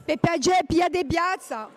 PPAG Pia de Piazza.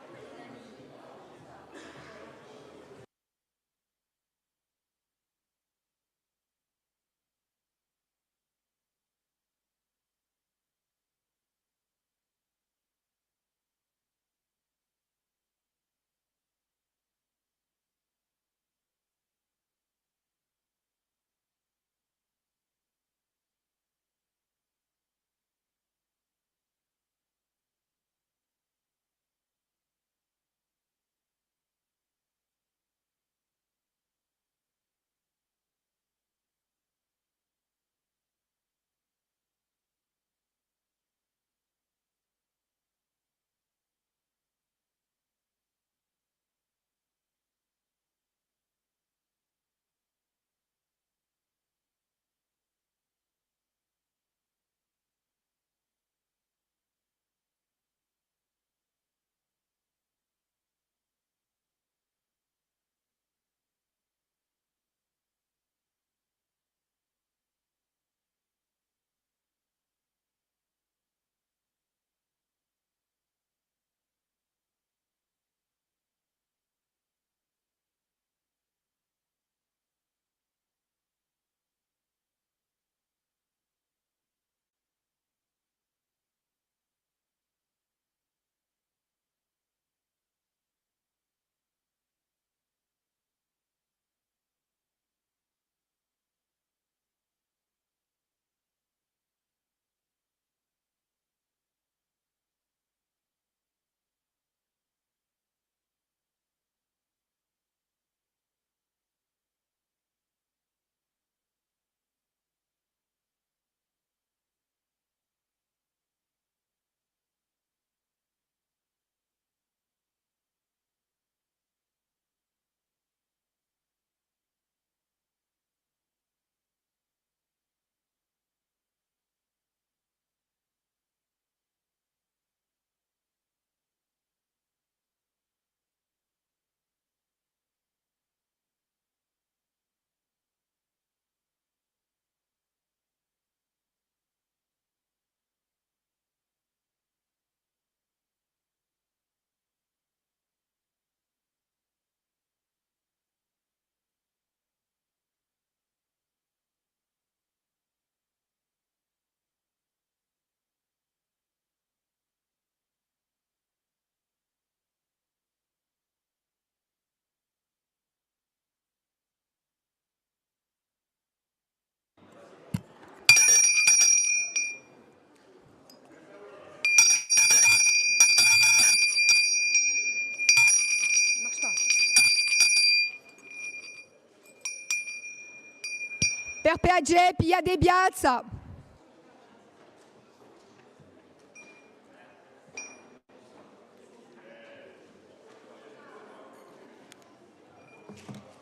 Per PAG Pia de Piazza.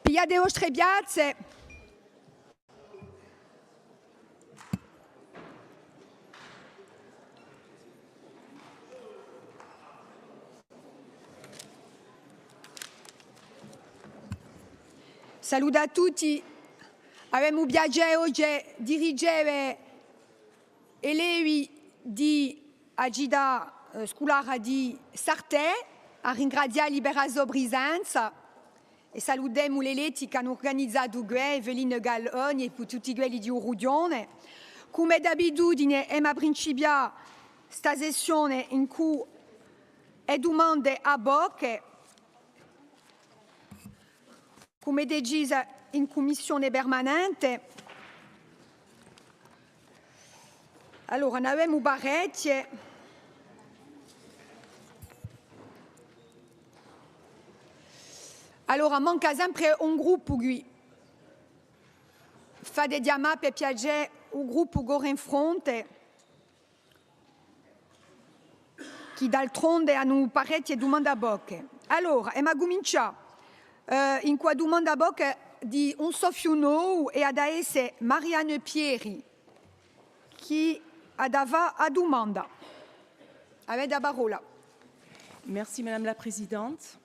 Pia de Ostre Piazze. Saluto a tutti. Abbiamo piacere oggi dirigere elevi di agita scolare di Sartè, a ringraziare Liberato Brisanza e salutiamo le eletti che hanno organizzato Evelina Galloni e tutti quelli di Urugione. Come d'abitudine, abbiamo principiato questa sessione in cui è domande a bocche, come deciso in commissione permanente. Allora, ne abbiamo parecchie. Allora, manca sempre un gruppo qui fa dei chiamate per piacere un gruppo che in fronte, che d'altronde hanno parecchie domande a bocche. Allora, e ma cominciamo in qua domanda a bocche di un Sofiuno e ad esse Marianne Pieri, qui adava a domanda. Avec la parole. Merci Madame la Présidente.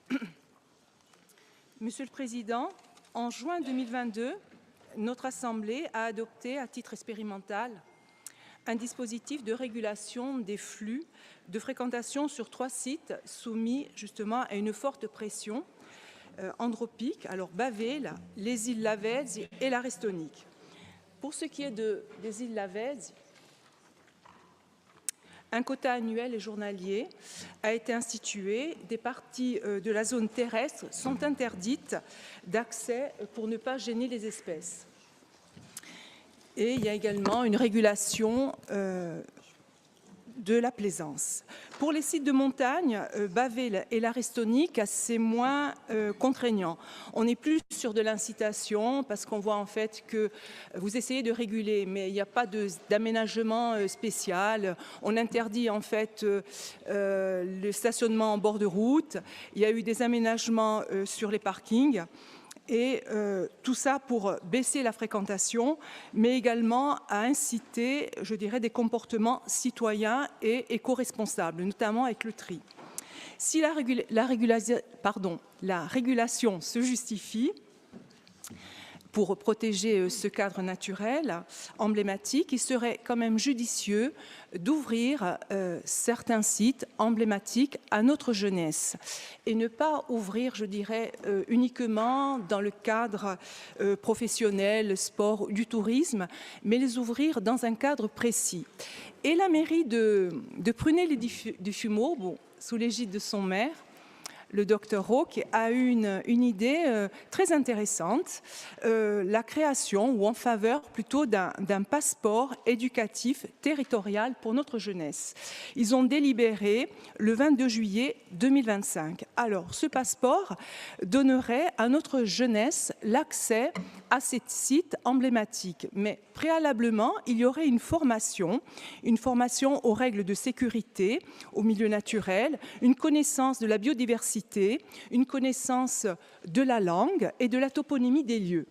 Monsieur le Président, en juin 2022, notre Assemblée a adopté à titre expérimental un dispositif de régulation des flux de fréquentation sur 3 sites soumis justement à une forte pression andropique, alors Bavé, les îles Lavezzi et la Restonique. Pour ce qui est des îles Lavezzi, un quota annuel et journalier a été institué. Des parties de la zone terrestre sont interdites d'accès pour ne pas gêner les espèces. Et il y a également une régulation de la plaisance. Pour les sites de montagne, Bavé et la Restonique, c'est moins contraignant. On n'est plus sur de l'incitation parce qu'on voit en fait que vous essayez de réguler, mais il n'y a pas d'aménagement spécial. On interdit en fait le stationnement en bord de route. Il y a eu des aménagements sur les parkings. Et tout ça pour baisser la fréquentation, mais également à inciter, je dirais, des comportements citoyens et éco-responsables, notamment avec le tri. Si la régulation se justifie pour protéger ce cadre naturel emblématique, il serait quand même judicieux d'ouvrir certains sites emblématiques à notre jeunesse et ne pas ouvrir, je dirais, uniquement dans le cadre professionnel, sport, du tourisme, mais les ouvrir dans un cadre précis. Et la mairie de Prunay-les-Dufumaux, bon, sous l'égide de son maire, le docteur Rauque, a eu une idée très intéressante, la création, ou en faveur plutôt, d'un passeport éducatif territorial pour notre jeunesse. Ils ont délibéré le 22 juillet 2025. Alors, ce passeport donnerait à notre jeunesse l'accès à ces sites emblématiques. Mais préalablement, il y aurait une formation aux règles de sécurité, au milieu naturel, une connaissance de la biodiversité, une connaissance de la langue et de la toponymie des lieux.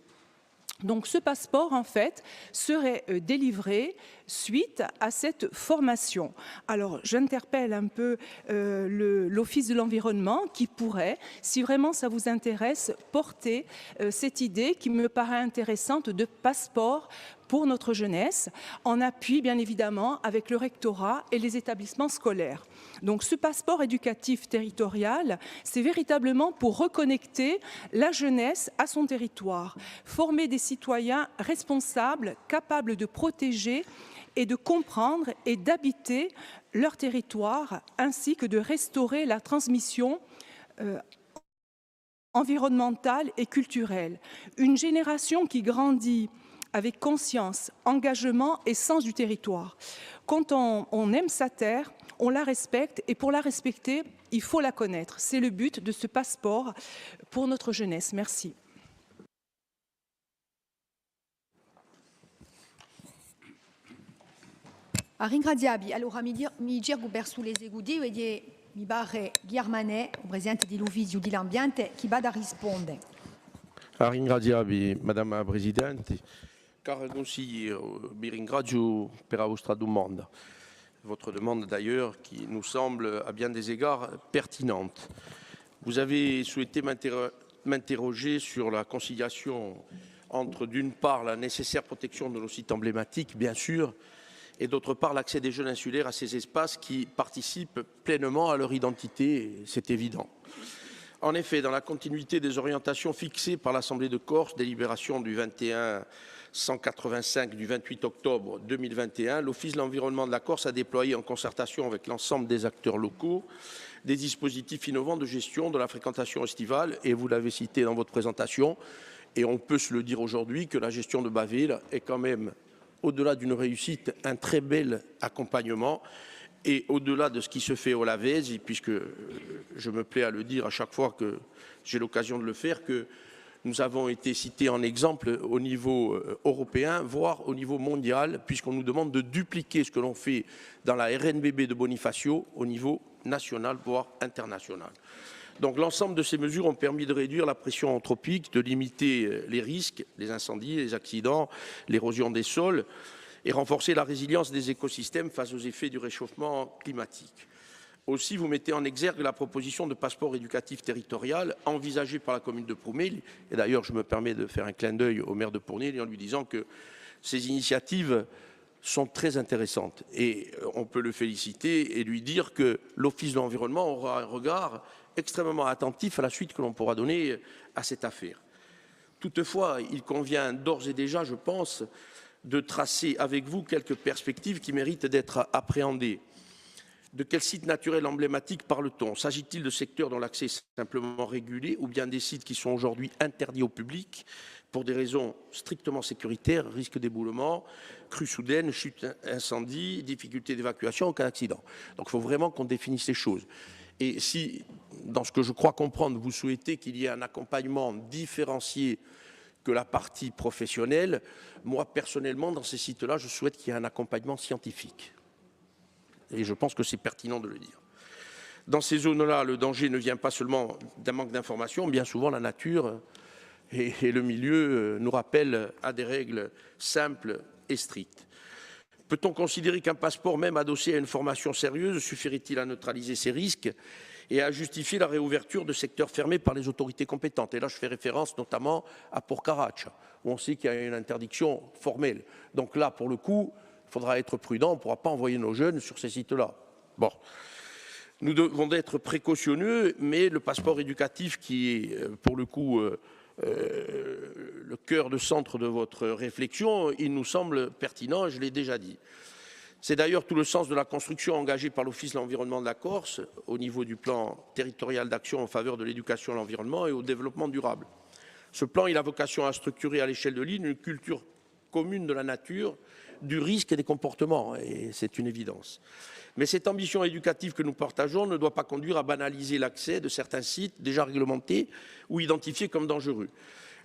Donc ce passeport, en fait, serait délivré suite à cette formation. Alors, j'interpelle un peu l'Office de l'environnement qui pourrait, si vraiment ça vous intéresse, porter cette idée qui me paraît intéressante de passeport pour notre jeunesse, en appui bien évidemment avec le rectorat et les établissements scolaires. Donc ce passeport éducatif territorial, c'est véritablement pour reconnecter la jeunesse à son territoire, former des citoyens responsables, capables de protéger et de comprendre et d'habiter leur territoire, ainsi que de restaurer la transmission environnementale et culturelle. Une génération qui grandit avec conscience, engagement et sens du territoire. Quand on aime sa terre, on la respecte et pour la respecter, il faut la connaître. C'est le but de ce passeport pour notre jeunesse. Merci. A ringraziabi. Allora mi girgo verso l'esecutivo e mi pare Ghiarmanè, il presidente dell'Ufficio dell'Ambiente, che va a rispondere. A ringraziabi, Madame la Presidente. Caro consigliere, vi ringrazio per la vostra domanda. Votre demande d'ailleurs qui nous semble à bien des égards pertinente. Vous avez souhaité m'interroger sur la conciliation entre d'une part la nécessaire protection de nos sites emblématiques, bien sûr, et d'autre part l'accès des jeunes insulaires à ces espaces qui participent pleinement à leur identité, c'est évident. En effet, dans la continuité des orientations fixées par l'Assemblée de Corse, délibération du 21-185 du 28 octobre 2021, l'Office de l'environnement de la Corse a déployé en concertation avec l'ensemble des acteurs locaux des dispositifs innovants de gestion de la fréquentation estivale, et vous l'avez cité dans votre présentation, et on peut se le dire aujourd'hui que la gestion de Bavé est quand même, au-delà d'une réussite, un très bel accompagnement. Et au-delà de ce qui se fait au Lavezzi, puisque je me plais à le dire à chaque fois que j'ai l'occasion de le faire, que nous avons été cités en exemple au niveau européen, voire au niveau mondial, puisqu'on nous demande de dupliquer ce que l'on fait dans la RNBB de Bonifacio au niveau national, voire international. Donc l'ensemble de ces mesures ont permis de réduire la pression anthropique, de limiter les risques, les incendies, les accidents, l'érosion des sols, et renforcer la résilience des écosystèmes face aux effets du réchauffement climatique. Aussi, vous mettez en exergue la proposition de passeport éducatif territorial envisagée par la commune de Prunay. Et d'ailleurs, je me permets de faire un clin d'œil au maire de Prunay en lui disant que ces initiatives sont très intéressantes. Et on peut le féliciter et lui dire que l'Office de l'environnement aura un regard extrêmement attentif à la suite que l'on pourra donner à cette affaire. Toutefois, il convient d'ores et déjà, je pense, de tracer avec vous quelques perspectives qui méritent d'être appréhendées. De quel site naturel emblématique parle-t-on? S'agit-il de secteurs dont l'accès est simplement régulé ou bien des sites qui sont aujourd'hui interdits au public pour des raisons strictement sécuritaires, risque d'éboulement, crue soudaine, chute, incendie, difficulté d'évacuation, aucun accident? Donc il faut vraiment qu'on définisse les choses. Et si, dans ce que je crois comprendre, vous souhaitez qu'il y ait un accompagnement différencié que la partie professionnelle, moi personnellement, dans ces sites-là, je souhaite qu'il y ait un accompagnement scientifique. Et je pense que c'est pertinent de le dire. Dans ces zones-là, le danger ne vient pas seulement d'un manque d'information, bien souvent la nature et le milieu nous rappellent à des règles simples et strictes. Peut-on considérer qu'un passeport, même adossé à une formation sérieuse, suffirait-il à neutraliser ces risques et à justifier la réouverture de secteurs fermés par les autorités compétentes? Et là, je fais référence notamment à Porcaracha, où on sait qu'il y a une interdiction formelle. Donc là, pour le coup, il faudra être prudent, on ne pourra pas envoyer nos jeunes sur ces sites-là. Bon. Nous devons être précautionneux, mais le passeport éducatif qui est, pour le coup, le cœur de centre de votre réflexion, il nous semble pertinent, je l'ai déjà dit. C'est d'ailleurs tout le sens de la construction engagée par l'Office de l'environnement de la Corse au niveau du plan territorial d'action en faveur de l'éducation à l'environnement et au développement durable. Ce plan, il a vocation à structurer à l'échelle de l'île une culture commune de la nature, du risque et des comportements, et c'est une évidence. Mais cette ambition éducative que nous partageons ne doit pas conduire à banaliser l'accès de certains sites déjà réglementés ou identifiés comme dangereux.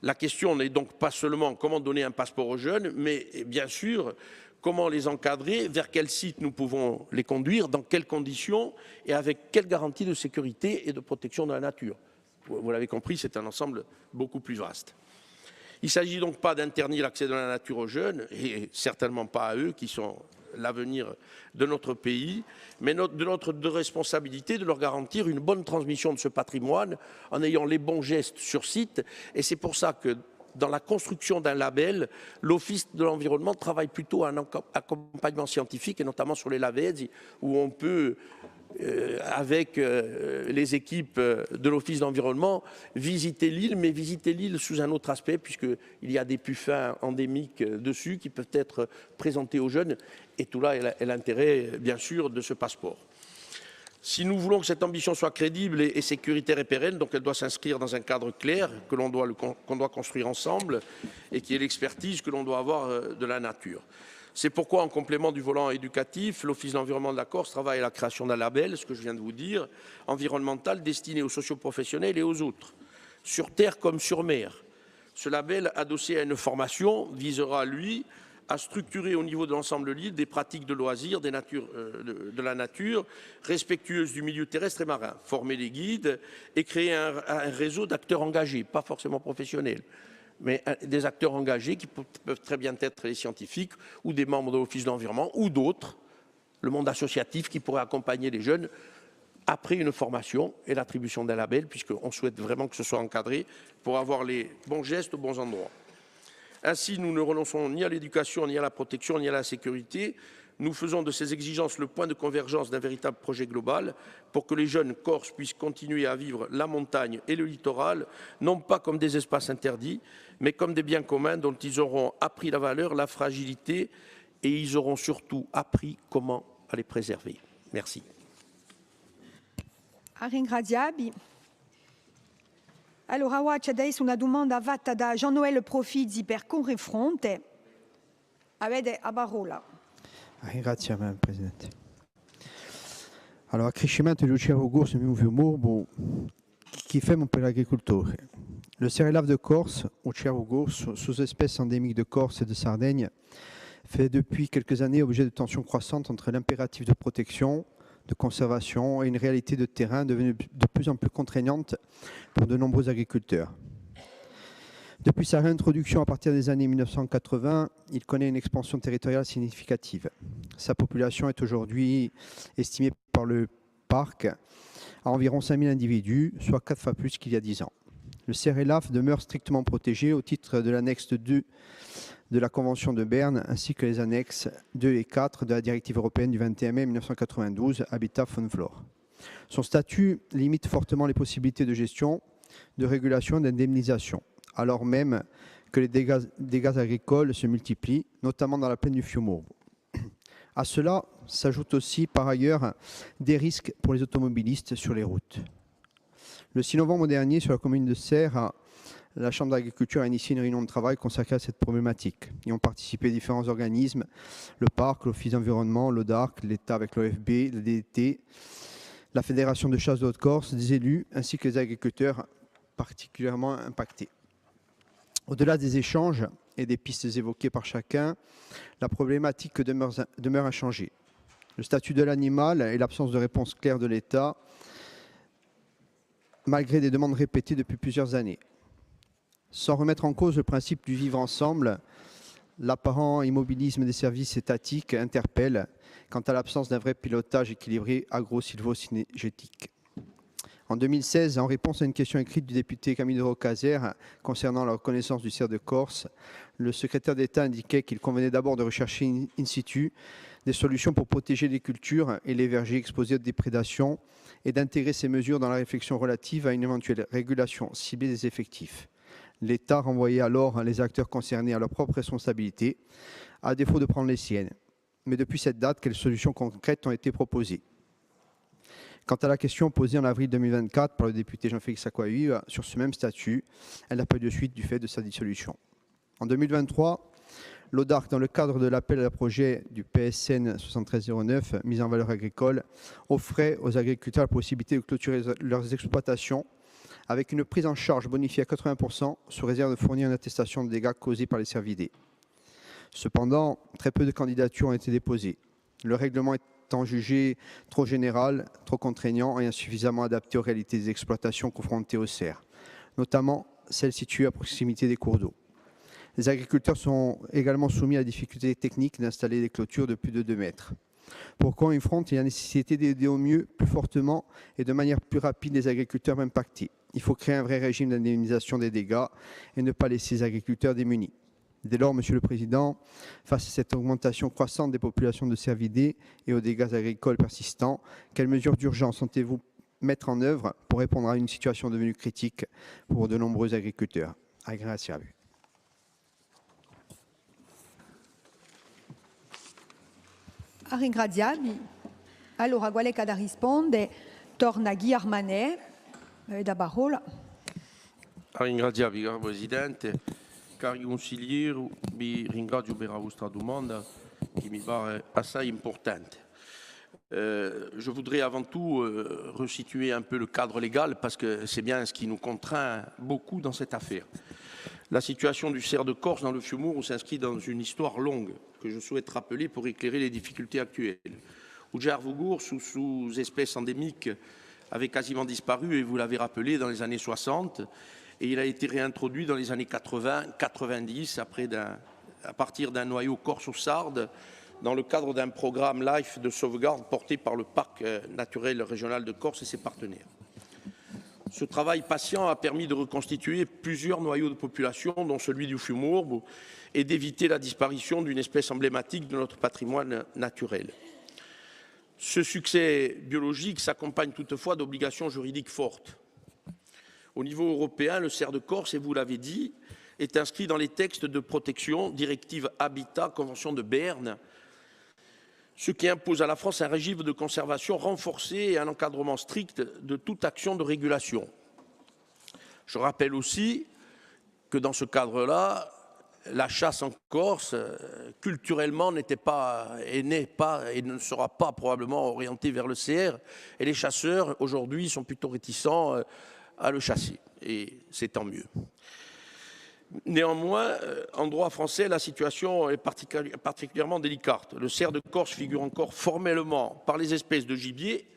La question n'est donc pas seulement comment donner un passeport aux jeunes, mais bien sûr comment les encadrer, vers quels sites nous pouvons les conduire, dans quelles conditions et avec quelles garanties de sécurité et de protection de la nature. Vous l'avez compris, c'est un ensemble beaucoup plus vaste. Il ne s'agit donc pas d'interdire l'accès de la nature aux jeunes, et certainement pas à eux qui sont l'avenir de notre pays, mais de notre responsabilité de leur garantir une bonne transmission de ce patrimoine en ayant les bons gestes sur site. Et c'est pour ça que dans la construction d'un label, l'Office de l'environnement travaille plutôt à un accompagnement scientifique, et notamment sur les lavezi, où on peut, avec les équipes de l'Office d'environnement, visiter l'île, mais visiter l'île sous un autre aspect, puisqu'il y a des puffins endémiques dessus qui peuvent être présentés aux jeunes. Et tout là est l'intérêt, bien sûr, de ce passeport. Si nous voulons que cette ambition soit crédible et sécuritaire et pérenne, donc elle doit s'inscrire dans un cadre clair qu'on doit construire ensemble et qui est l'expertise que l'on doit avoir de la nature. C'est pourquoi, en complément du volant éducatif, l'Office de l'environnement de la Corse travaille à la création d'un label, ce que je viens de vous dire, environnemental destiné aux socioprofessionnels et aux autres, sur terre comme sur mer. Ce label, adossé à une formation, visera, lui, à structurer au niveau de l'ensemble de l'île des pratiques de loisirs de la nature, respectueuses du milieu terrestre et marin, former les guides et créer un réseau d'acteurs engagés, pas forcément professionnels, mais des acteurs engagés qui peuvent très bien être les scientifiques ou des membres de l'Office de l'environnement ou d'autres, le monde associatif qui pourrait accompagner les jeunes après une formation et l'attribution d'un label, puisqu'on souhaite vraiment que ce soit encadré pour avoir les bons gestes aux bons endroits. Ainsi, nous ne renonçons ni à l'éducation, ni à la protection, ni à la sécurité. Nous faisons de ces exigences le point de convergence d'un véritable projet global pour que les jeunes Corses puissent continuer à vivre la montagne et le littoral, non pas comme des espaces interdits, mais comme des biens communs dont ils auront appris la valeur, la fragilité, et ils auront surtout appris comment à les préserver. Merci. Allora, oggi adesso una domanda fatta da Jean-Noël Profizzi per Confronte. Avete la parola. Grazie, Madame Presidente. Allora, accrescimento di uccello corso mi muove morbo chi fait per l'agricoltore. Le cerelave de Corse, uccello corso, sous-espèce endémique de Corse et de Sardaigne, fait depuis quelques années objet de tensions croissantes entre l'impératif de protection, de conservation et une réalité de terrain devenue de plus en plus contraignante pour de nombreux agriculteurs. Depuis sa réintroduction à partir des années 1980, il connaît une expansion territoriale significative. Sa population est aujourd'hui estimée par le parc à environ 5000 individus, soit 4 fois plus qu'il y a 10 ans. Le cerelave demeure strictement protégé au titre de l'annexe 2 de la Convention de Berne ainsi que les annexes 2 et 4 de la directive européenne du 21 mai 1992, Habitat Faune Flore. Son statut limite fortement les possibilités de gestion, de régulation et d'indemnisation, alors même que les dégâts agricoles se multiplient, notamment dans la plaine du Fiumourbo. À cela s'ajoutent aussi par ailleurs des risques pour les automobilistes sur les routes. Le 6 novembre dernier, sur la commune de Serres, la Chambre d'agriculture a initié une réunion de travail consacrée à cette problématique. Y ont participé différents organismes, le parc, l'Office d'environnement, l'ODARC, l'État avec l'OFB, le DDT, la Fédération de chasse de Haute-Corse, des élus, ainsi que les agriculteurs particulièrement impactés. Au-delà des échanges et des pistes évoquées par chacun, la problématique demeure inchangée. Le statut de l'animal et l'absence de réponse claire de l'État, malgré des demandes répétées depuis plusieurs années. Sans remettre en cause le principe du vivre ensemble, l'apparent immobilisme des services étatiques interpelle quant à l'absence d'un vrai pilotage équilibré agro-sylvo-synergétique. En 2016, en réponse à une question écrite du député Camille de Roccazer concernant la reconnaissance du cerf de Corse, le secrétaire d'État indiquait qu'il convenait d'abord de rechercher in situ des solutions pour protéger les cultures et les vergers exposés aux déprédations et d'intégrer ces mesures dans la réflexion relative à une éventuelle régulation ciblée des effectifs. L'État renvoyait alors les acteurs concernés à leurs propres responsabilités, à défaut de prendre les siennes. Mais depuis cette date, quelles solutions concrètes ont été proposées? Quant à la question posée en avril 2024 par le député Jean-Félix Sakwaï sur ce même statut, elle n'a pas eu de suite du fait de sa dissolution. En 2023, l'ODARC, dans le cadre de l'appel à projet du PSN 7309, mise en valeur agricole, offrait aux agriculteurs la possibilité de clôturer leurs exploitations avec une prise en charge bonifiée à 80% sous réserve de fournir une attestation de dégâts causés par les cervidés. Cependant, très peu de candidatures ont été déposées. Le règlement étant jugé trop général, trop contraignant et insuffisamment adapté aux réalités des exploitations confrontées aux cerfs, notamment celles situées à proximité des cours d'eau. Les agriculteurs sont également soumis à la difficulté technique d'installer des clôtures de plus de 2 mètres. Pour confronter, il y a nécessité d'aider au mieux, plus fortement et de manière plus rapide les agriculteurs impactés. Il faut créer un vrai régime d'indemnisation des dégâts et ne pas laisser les agriculteurs démunis. Dès lors, Monsieur le Président, face à cette augmentation croissante des populations de cervidés et aux dégâts agricoles persistants, quelles mesures d'urgence comptez-vous mettre en œuvre pour répondre à une situation devenue critique pour de nombreux agriculteurs? Ringraziarvi. Allora, qual è che da risponde? Torna Ghi Armanè, da parola. Ringraziarvi, caro Presidente. Cari consiglieri, vi ringrazio per la vostra domanda che mi pare assai importante. Je voudrais avant tout resituer un peu le cadre légal parce que c'est bien ce qui nous contraint beaucoup dans cette affaire. La situation du cerf de Corse dans le Fiumourbo s'inscrit dans une histoire longue que je souhaite rappeler pour éclairer les difficultés actuelles. Ujar Vugur, sous-espèce endémique, avait quasiment disparu, et vous l'avez rappelé, dans les années 60, et il a été réintroduit dans les années 80-90 à partir d'un noyau corso-sarde dans le cadre d'un programme LIFE de sauvegarde porté par le Parc naturel régional de Corse et ses partenaires. Ce travail patient a permis de reconstituer plusieurs noyaux de population, dont celui du Fiumourbo, et d'éviter la disparition d'une espèce emblématique de notre patrimoine naturel. Ce succès biologique s'accompagne toutefois d'obligations juridiques fortes. Au niveau européen, le cerf de Corse, et vous l'avez dit, est inscrit dans les textes de protection, directive Habitat, Convention de Berne, ce qui impose à la France un régime de conservation renforcé et un encadrement strict de toute action de régulation. Je rappelle aussi que dans ce cadre-là, la chasse en Corse, culturellement, n'est pas et ne sera pas probablement orientée vers le cerf. Et les chasseurs, aujourd'hui, sont plutôt réticents à le chasser. Et c'est tant mieux. Néanmoins, en droit français, la situation est particulièrement délicate. Le cerf de Corse figure encore formellement par les espèces de gibier,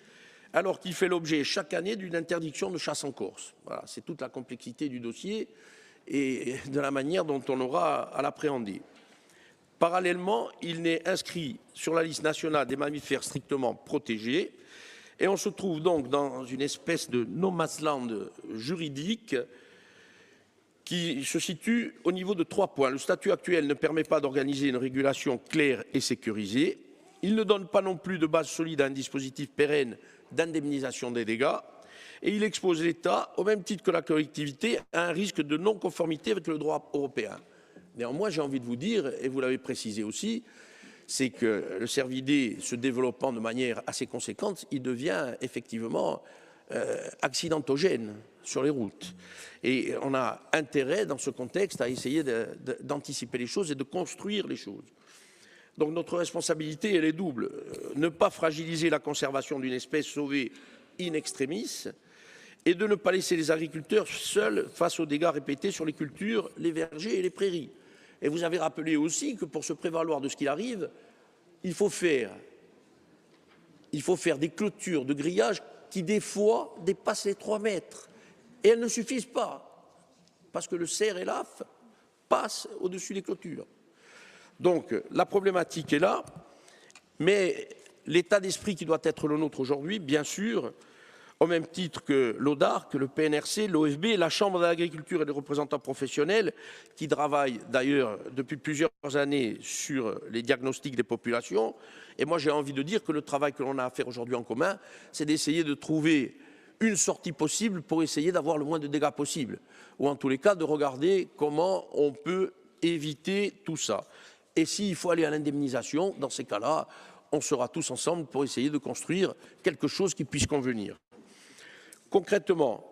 alors qu'il fait l'objet chaque année d'une interdiction de chasse en Corse. Voilà, c'est toute la complexité du dossier et de la manière dont on aura à l'appréhender. Parallèlement, il n'est inscrit sur la liste nationale des mammifères strictement protégés, et on se trouve donc dans une espèce de no man's land juridique qui se situe au niveau de 3 points. Le statut actuel ne permet pas d'organiser une régulation claire et sécurisée. Il ne donne pas non plus de base solide à un dispositif pérenne d'indemnisation des dégâts. Et il expose l'État, au même titre que la collectivité, à un risque de non-conformité avec le droit européen. Néanmoins, j'ai envie de vous dire, et vous l'avez précisé aussi, c'est que le cervidé se développant de manière assez conséquente, il devient effectivement accidentogène sur les routes. Et on a intérêt, dans ce contexte, à essayer d'anticiper les choses et de construire les choses. Donc notre responsabilité, elle est double. Ne pas fragiliser la conservation d'une espèce sauvée in extremis et de ne pas laisser les agriculteurs seuls face aux dégâts répétés sur les cultures, les vergers et les prairies. Et vous avez rappelé aussi que pour se prévaloir de ce qu'il arrive, il faut faire des clôtures de grillage qui, des fois, dépassent les 3 mètres. Et elles ne suffisent pas, parce que le cerf et l'AF passent au-dessus des clôtures. Donc, la problématique est là, mais l'état d'esprit qui doit être le nôtre aujourd'hui, bien sûr, au même titre que l'ODARC, le PNRC, l'OFB, la Chambre de l'agriculture et les représentants professionnels, qui travaillent d'ailleurs depuis plusieurs années sur les diagnostics des populations. Et moi, j'ai envie de dire que le travail que l'on a à faire aujourd'hui en commun, c'est d'essayer de trouver une sortie possible pour essayer d'avoir le moins de dégâts possible. Ou en tous les cas, de regarder comment on peut éviter tout ça. Et s'il faut aller à l'indemnisation, dans ces cas-là, on sera tous ensemble pour essayer de construire quelque chose qui puisse convenir. Concrètement,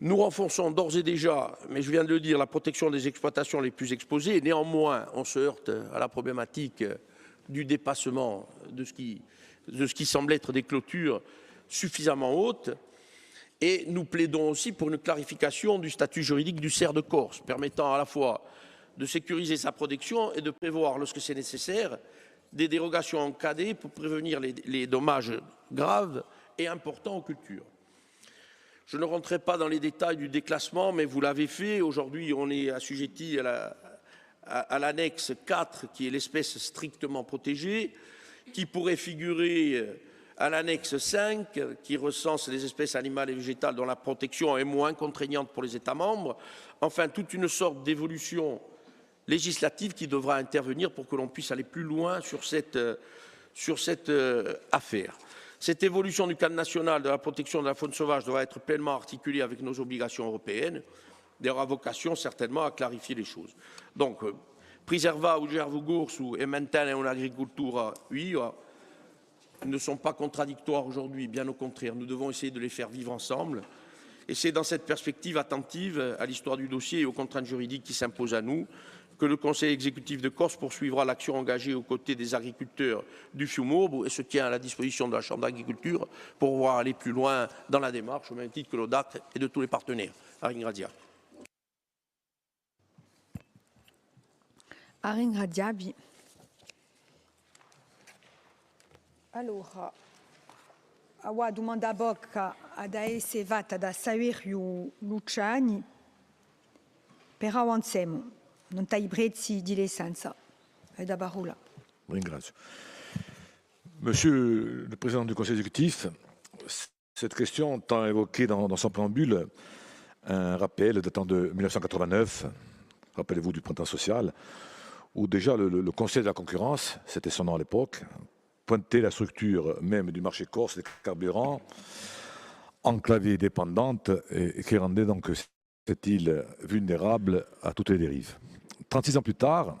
nous renforçons d'ores et déjà, mais je viens de le dire, la protection des exploitations les plus exposées. Néanmoins, on se heurte à la problématique du dépassement de ce qui semble être des clôtures suffisamment hautes. Et nous plaidons aussi pour une clarification du statut juridique du cerf de Corse, permettant à la fois de sécuriser sa protection et de prévoir, lorsque c'est nécessaire, des dérogations encadrées pour prévenir les dommages graves et importants aux cultures. Je ne rentrerai pas dans les détails du déclassement, mais vous l'avez fait. Aujourd'hui, on est assujetti à l'annexe 4, qui est l'espèce strictement protégée, qui pourrait figurer à l'annexe 5, qui recense les espèces animales et végétales dont la protection est moins contraignante pour les États membres. Enfin, toute une sorte d'évolution législative qui devra intervenir pour que l'on puisse aller plus loin sur cette affaire. Cette évolution du cadre national de la protection de la faune sauvage devra être pleinement articulée avec nos obligations européennes. Elle aura vocation certainement à clarifier les choses. Donc, preserva o gervogurso et maintenir une agriculture viva ne sont pas contradictoires aujourd'hui, bien au contraire. Nous devons essayer de les faire vivre ensemble. Et c'est dans cette perspective attentive à l'histoire du dossier et aux contraintes juridiques qui s'imposent à nous que le Conseil exécutif de Corse poursuivra l'action engagée aux côtés des agriculteurs du Fiumorbo et se tient à la disposition de la Chambre d'agriculture pour pouvoir aller plus loin dans la démarche, au même titre que l'ODAC et de tous les partenaires. Ringrazia. Ringrazia. Allora, a domanda a bocca ad essere fatta da Saverio Luciani, però avanziamo, non tai prezzi di licenza. E da parola. Ringrazio. Monsieur le Président du Conseil exécutif, cette question tend à évoquer dans son préambule un rappel datant de 1989, rappelez-vous du printemps social, où déjà le Conseil de la concurrence, c'était son nom à l'époque, pointait la structure même du marché corse des carburants, enclavée et dépendante, et qui rendait donc cette île vulnérable à toutes les dérives. 36 ans plus tard,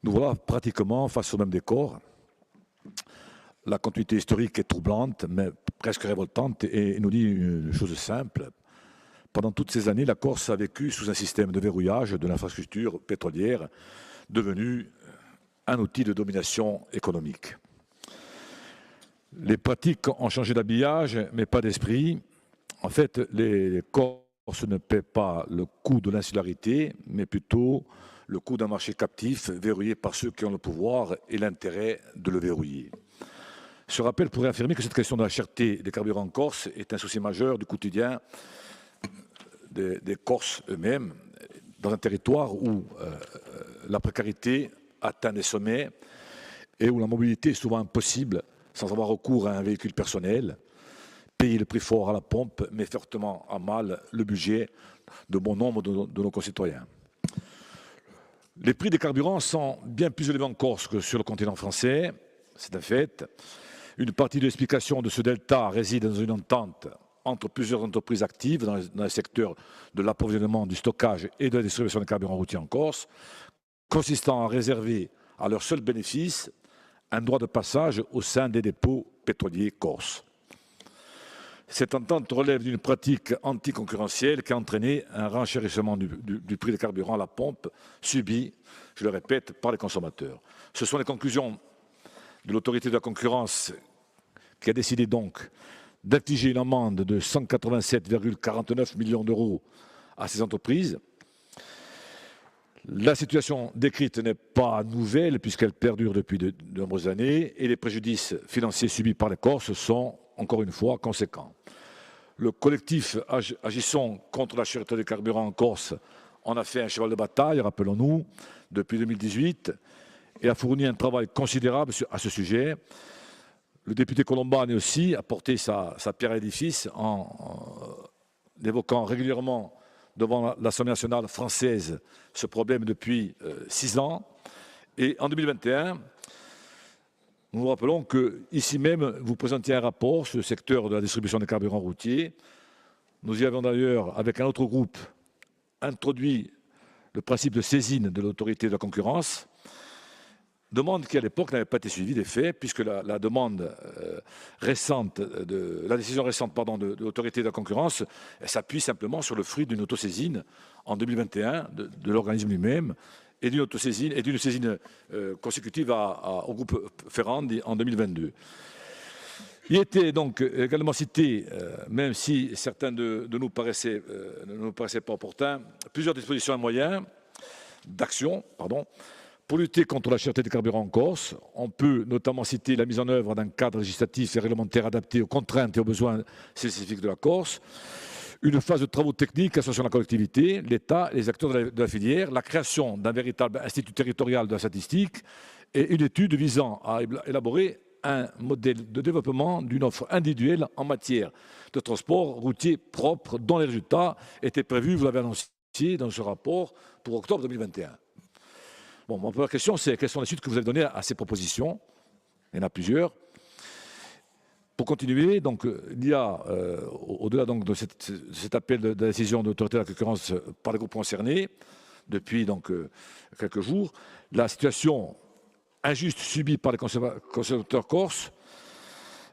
nous voilà pratiquement face au même décor. La continuité historique est troublante, mais presque révoltante, et nous dit une chose simple. Pendant toutes ces années, la Corse a vécu sous un système de verrouillage de l'infrastructure pétrolière, devenu un outil de domination économique. Les pratiques ont changé d'habillage, mais pas d'esprit. En fait, les Corses ne paient pas le coût de l'insularité, mais plutôt le coût d'un marché captif verrouillé par ceux qui ont le pouvoir et l'intérêt de le verrouiller. Ce rappel pourrait affirmer que cette question de la cherté des carburants en Corse est un souci majeur du quotidien des Corses eux-mêmes, dans un territoire où la précarité atteint des sommets et où la mobilité est souvent impossible sans avoir recours à un véhicule personnel, payer le prix fort à la pompe met fortement à mal le budget de bon nombre de nos concitoyens. Les prix des carburants sont bien plus élevés en Corse que sur le continent français, c'est un fait. Une partie de l'explication de ce delta réside dans une entente entre plusieurs entreprises actives dans le secteur de l'approvisionnement, du stockage et de la distribution des carburants routiers en Corse, consistant à réserver à leur seul bénéfice un droit de passage au sein des dépôts pétroliers corses. Cette entente relève d'une pratique anticoncurrentielle qui a entraîné un renchérissement du prix des carburants à la pompe subi, je le répète, par les consommateurs. Ce sont les conclusions de l'autorité de la concurrence qui a décidé donc d'infliger une amende de 187,49 millions d'euros à ces entreprises. La situation décrite n'est pas nouvelle puisqu'elle perdure depuis de nombreuses années et les préjudices financiers subis par les Corses sont, encore une fois, conséquents. Le collectif Agissons contre la cherté des carburants en Corse en a fait un cheval de bataille, rappelons-nous, depuis 2018 et a fourni un travail considérable à ce sujet. Le député Colombani aussi a porté sa pierre à l'édifice en évoquant régulièrement devant l'Assemblée nationale française ce problème depuis 6 ans. Et en 2021, nous vous rappelons qu'ici même, vous présentiez un rapport sur le secteur de la distribution des carburants routiers. Nous y avons d'ailleurs, avec un autre groupe, introduit le principe de saisine de l'autorité de la concurrence, demande qui à l'époque n'avait pas été suivie des faits, puisque la demande récente, la décision récente de l'autorité de la concurrence s'appuie simplement sur le fruit d'une autosaisine en 2021 de l'organisme lui-même et d'une autosaisine et d'une saisine consécutive au groupe Ferrand en 2022. Il était donc également cité, même si certains de nous ne nous paraissaient pas opportuns, plusieurs dispositions et moyens d'action, pour lutter contre la cherté des carburants en Corse. On peut notamment citer la mise en œuvre d'un cadre législatif et réglementaire adapté aux contraintes et aux besoins spécifiques de la Corse, une phase de travaux techniques associant la collectivité, l'État et les acteurs de la filière, la création d'un véritable institut territorial de la statistique et une étude visant à élaborer un modèle de développement d'une offre individuelle en matière de transport routier propre dont les résultats étaient prévus, vous l'avez annoncé dans ce rapport, pour octobre 2021. Bon, ma première question, c'est quelles sont les suites que vous avez données à ces propositions? Il y en a plusieurs. Pour continuer, donc, il y a, au-delà donc, de cet appel de décision de l'autorité de la concurrence par les groupes concernés, depuis donc, quelques jours, la situation injuste subie par les consommateurs corses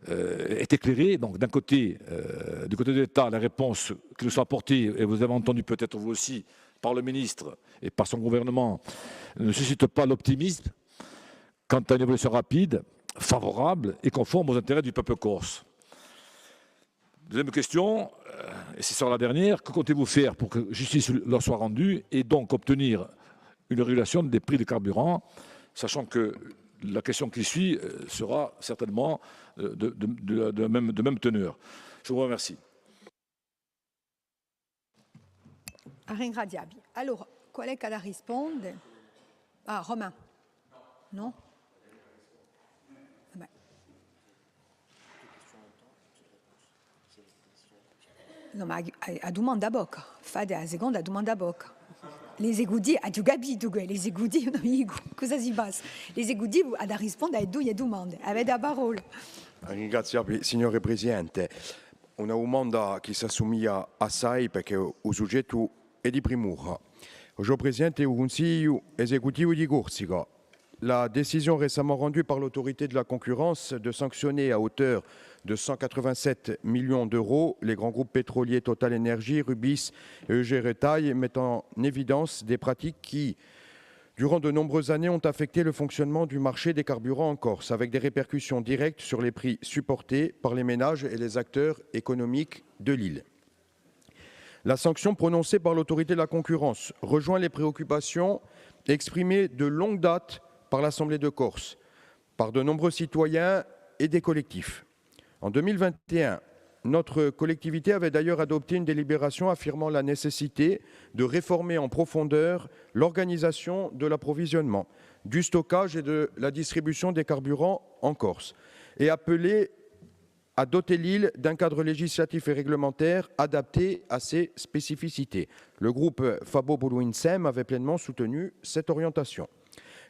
est éclairée. Donc, d'un côté, du côté de l'État, la réponse qui nous soit apportée, et vous avez entendu peut-être vous aussi, par le ministre et par son gouvernement, ne suscite pas l'optimisme quant à une évolution rapide, favorable et conforme aux intérêts du peuple corse. Deuxième question, et c'est sur la dernière, que comptez-vous faire pour que justice leur soit rendue et donc obtenir une régulation des prix des carburants, sachant que la question qui suit sera certainement de même teneur. Je vous remercie. Alors, qual è che la risponde? Ah, Romain. Non? Vabbè. No, ma a domanda a bocca. Fate a seconda domanda a bocca. Les egudi, a tu capito che les egudi, amico, cosa si passa? Les egudi ad a rispondere a due domande. Avete la parola. Ringrazio, signore Presidente. Una domanda che si assomiglia assai perché il soggetto è di primura. Oggi Presidente del Consiglio esecutivo di Corsica. La décision récemment rendue par l'autorité de la concurrence de sanctionner à hauteur de 187 millions d'euros les grands groupes pétroliers Total Energy, Rubis et EG Retail met en évidence des pratiques qui, durant de nombreuses années, ont affecté le fonctionnement du marché des carburants en Corse, avec des répercussions directes sur les prix supportés par les ménages et les acteurs économiques de l'île. La sanction prononcée par l'autorité de la concurrence rejoint les préoccupations exprimées de longue date par l'Assemblée de Corse, par de nombreux citoyens et des collectifs. En 2021, notre collectivité avait d'ailleurs adopté une délibération affirmant la nécessité de réformer en profondeur l'organisation de l'approvisionnement, du stockage et de la distribution des carburants en Corse, et appelé à doter l'île d'un cadre législatif et réglementaire adapté à ses spécificités. Le groupe Fabo-Boulouin-Sem avait pleinement soutenu cette orientation.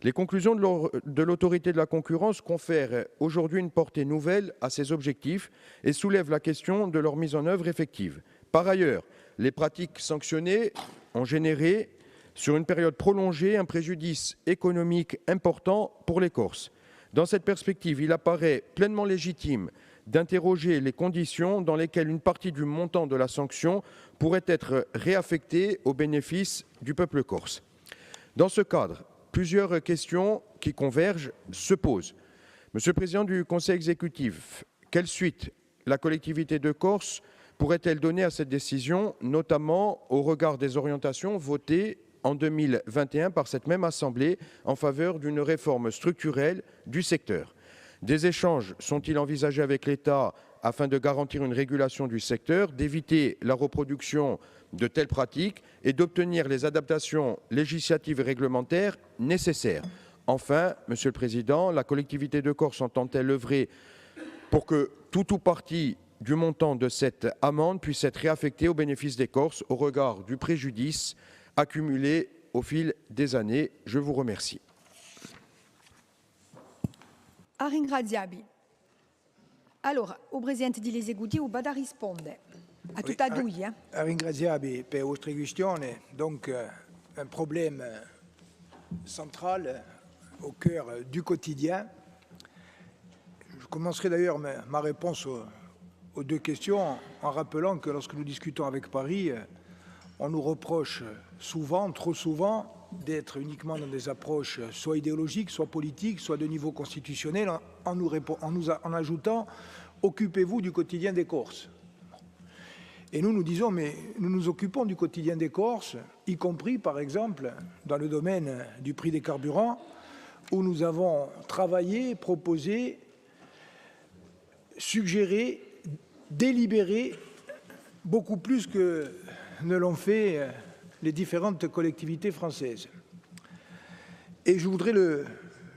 Les conclusions de l'autorité de la concurrence confèrent aujourd'hui une portée nouvelle à ces objectifs et soulèvent la question de leur mise en œuvre effective. Par ailleurs, les pratiques sanctionnées ont généré, sur une période prolongée, un préjudice économique important pour les Corses. Dans cette perspective, il apparaît pleinement légitime d'interroger les conditions dans lesquelles une partie du montant de la sanction pourrait être réaffectée au bénéfice du peuple corse. Dans ce cadre, plusieurs questions qui convergent se posent. Monsieur le Président du Conseil exécutif, quelle suite la collectivité de Corse pourrait-elle donner à cette décision, notamment au regard des orientations votées en 2021 par cette même Assemblée en faveur d'une réforme structurelle du secteur? Des échanges sont-ils envisagés avec l'État afin de garantir une régulation du secteur, d'éviter la reproduction de telles pratiques et d'obtenir les adaptations législatives et réglementaires nécessaires? Enfin, Monsieur le Président, la collectivité de Corse entend-elle œuvrer pour que tout ou partie du montant de cette amende puisse être réaffecté au bénéfice des Corses au regard du préjudice accumulé au fil des années? Je vous remercie. A ringraziabi. Allora, o Presidente dell'Esecutivo vada a rispondere a tutti e due. Ringraziabi per la vostra questione. Donc, un problème central au cœur du quotidien. Je commencerai d'ailleurs ma réponse aux deux questions en rappelant que lorsque nous discutons avec Paris, on nous reproche souvent, trop souvent, d'être uniquement dans des approches soit idéologiques, soit politiques, soit de niveau constitutionnel, en ajoutant « occupez-vous du quotidien des Corses ». Et nous disons « mais nous nous occupons du quotidien des Corses, y compris par exemple dans le domaine du prix des carburants, où nous avons travaillé, proposé, suggéré, délibéré beaucoup plus que ne l'ont fait les différentes collectivités françaises. Et je voudrais le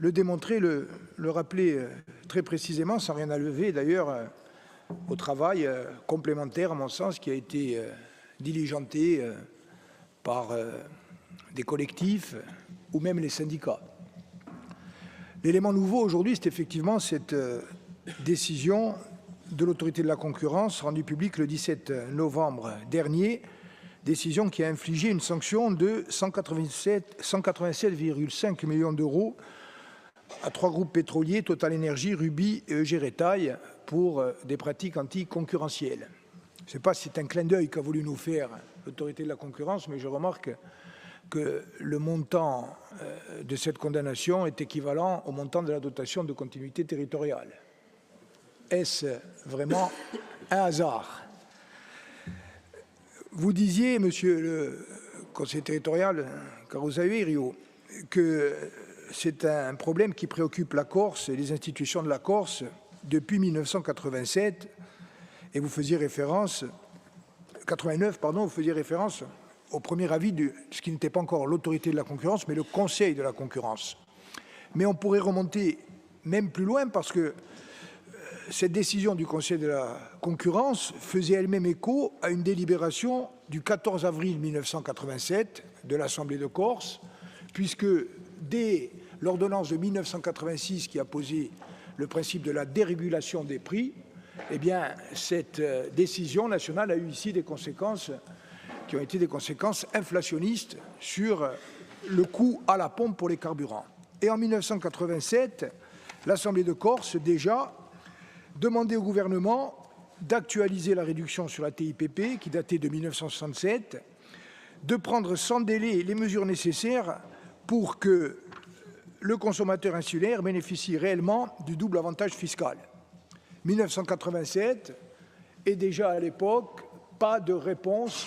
démontrer, le rappeler très précisément, sans rien enlever d'ailleurs au travail complémentaire, à mon sens, qui a été diligenté par des collectifs ou même les syndicats. L'élément nouveau aujourd'hui, c'est effectivement cette décision de l'autorité de la concurrence rendue publique le 17 novembre dernier, décision qui a infligé une sanction de 187,5 millions d'euros à 3 groupes pétroliers, Total Énergie, Rubis et EG Retail, pour des pratiques anticoncurrentielles. Je ne sais pas si c'est un clin d'œil qu'a voulu nous faire l'autorité de la concurrence, mais je remarque que le montant de cette condamnation est équivalent au montant de la dotation de continuité territoriale. Est-ce vraiment un hasard ? Vous disiez, monsieur le conseiller territorial, Caruso Rio, que c'est un problème qui préoccupe la Corse et les institutions de la Corse depuis 1987, et vous faisiez référence, 89, pardon, vous faisiez référence au premier avis de ce qui n'était pas encore l'autorité de la concurrence, mais le Conseil de la concurrence. Mais on pourrait remonter même plus loin parce que cette décision du Conseil de la concurrence faisait elle-même écho à une délibération du 14 avril 1987 de l'Assemblée de Corse, puisque dès l'ordonnance de 1986 qui a posé le principe de la dérégulation des prix, eh bien, cette décision nationale a eu ici des conséquences qui ont été des conséquences inflationnistes sur le coût à la pompe pour les carburants. Et en 1987, l'Assemblée de Corse, déjà, demandait au gouvernement d'actualiser la réduction sur la TIPP, qui datait de 1967, de prendre sans délai les mesures nécessaires pour que le consommateur insulaire bénéficie réellement du double avantage fiscal. 1987, et déjà à l'époque, pas de réponse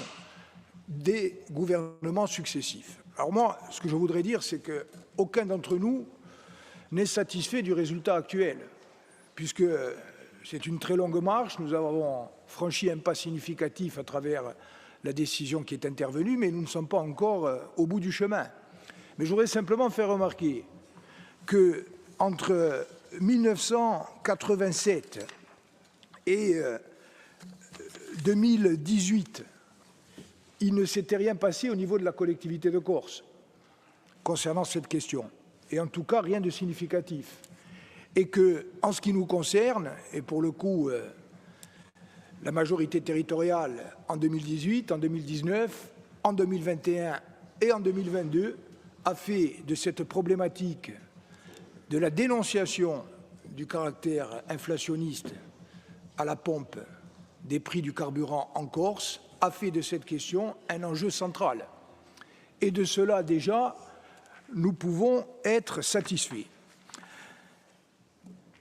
des gouvernements successifs. Alors moi, ce que je voudrais dire, c'est qu'aucun d'entre nous n'est satisfait du résultat actuel, puisque c'est une très longue marche. Nous avons franchi un pas significatif à travers la décision qui est intervenue, mais nous ne sommes pas encore au bout du chemin. Mais je voudrais simplement faire remarquer qu'entre 1987 Et 2018, il ne s'était rien passé au niveau de la collectivité de Corse concernant cette question, et en tout cas rien de significatif. Et que, en ce qui nous concerne, et pour le coup, la majorité territoriale en 2018, en 2019, en 2021 et en 2022 a fait de cette problématique de la dénonciation du caractère inflationniste à la pompe des prix du carburant en Corse, a fait de cette question un enjeu central. Et de cela, déjà, nous pouvons être satisfaits,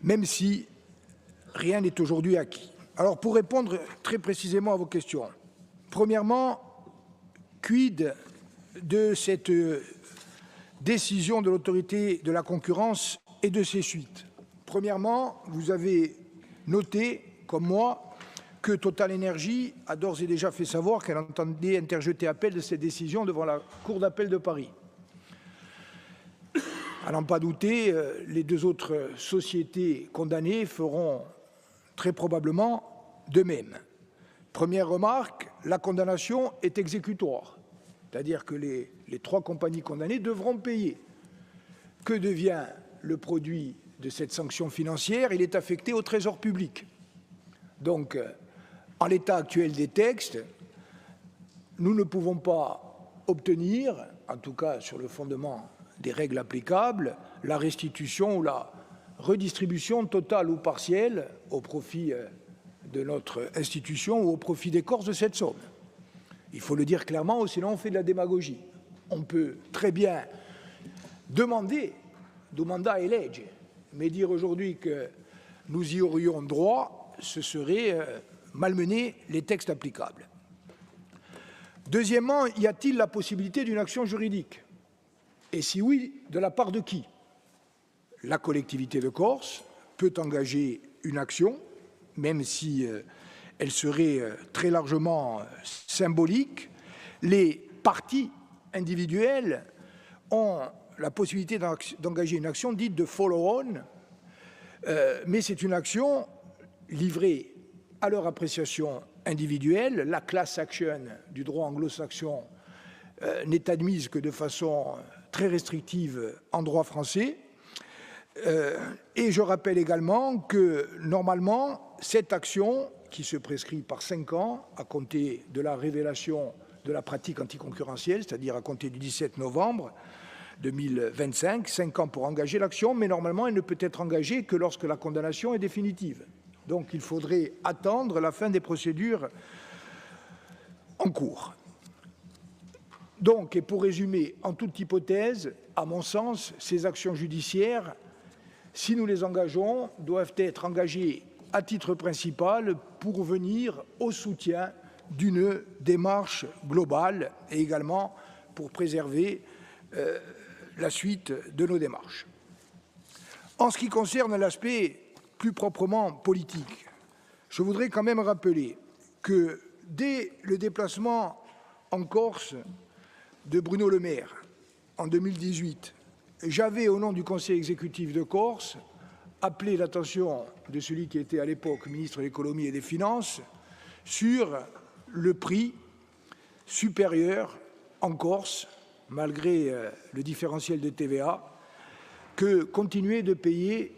même si rien n'est aujourd'hui acquis. Alors, pour répondre très précisément à vos questions, premièrement, quid de cette décision de l'autorité de la concurrence et de ses suites? Premièrement, vous avez noté, comme moi, que Total Énergie a d'ores et déjà fait savoir qu'elle entendait interjeter appel de cette décision devant la Cour d'appel de Paris. À n'en pas douter, les deux autres sociétés condamnées feront très probablement de même. Première remarque, la condamnation est exécutoire, c'est-à-dire que les trois compagnies condamnées devront payer. Que devient le produit de cette sanction financière? Il est affecté au Trésor public. Donc, en l'état actuel des textes, nous ne pouvons pas obtenir, en tout cas sur le fondement des règles applicables, la restitution ou la redistribution totale ou partielle au profit de notre institution ou au profit des Corses de cette somme. Il faut le dire clairement, sinon on fait de la démagogie. On peut très bien demander, domanda e legge, mais dire aujourd'hui que nous y aurions droit, ce serait malmener les textes applicables. Deuxièmement, y a-t-il la possibilité d'une action juridique? Et si oui, de la part de qui? La collectivité de Corse peut engager une action, même si elle serait très largement symbolique. Les parties individuelles ont la possibilité d'engager une action dite de follow-on, mais c'est une action livrée à leur appréciation individuelle. La class action du droit anglo-saxon n'est admise que de façon très restrictive en droit français. Et je rappelle également que, normalement, cette action, qui se prescrit par 5 ans à compter de la révélation de la pratique anticoncurrentielle, c'est-à-dire à compter du 17 novembre 2025, 5 ans pour engager l'action, mais normalement, elle ne peut être engagée que lorsque la condamnation est définitive. Donc, il faudrait attendre la fin des procédures en cours. Donc, et pour résumer, en toute hypothèse, à mon sens, ces actions judiciaires, si nous les engageons, doivent être engagées à titre principal pour venir au soutien d'une démarche globale et également pour préserver la suite de nos démarches. En ce qui concerne l'aspect plus proprement politique, je voudrais quand même rappeler que dès le déplacement en Corse de Bruno Le Maire en 2018, j'avais, au nom du Conseil exécutif de Corse, appelé l'attention de celui qui était à l'époque ministre de l'Économie et des Finances sur le prix supérieur en Corse, malgré le différentiel de TVA, que continuaient de payer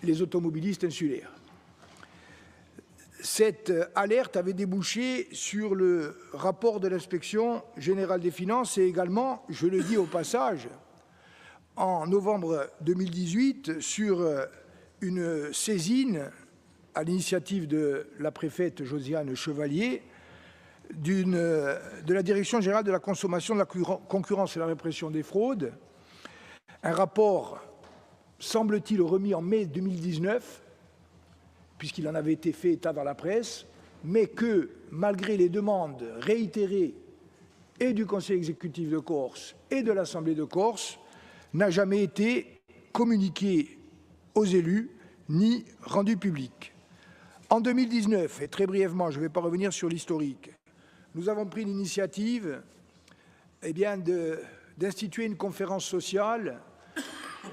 les automobilistes insulaires. Cette alerte avait débouché sur le rapport de l'Inspection générale des finances et également, je le dis au passage, en novembre 2018, sur une saisine à l'initiative de la préfète Josiane Chevalier de la Direction générale de la consommation, de la concurrence et de la répression des fraudes, un rapport, semble-t-il, remis en mai 2019, puisqu'il en avait été fait état dans la presse, mais que, malgré les demandes réitérées et du Conseil exécutif de Corse et de l'Assemblée de Corse, n'a jamais été communiqué aux élus ni rendu public. En 2019, et très brièvement, je ne vais pas revenir sur l'historique, nous avons pris l'initiative d'instituer une conférence sociale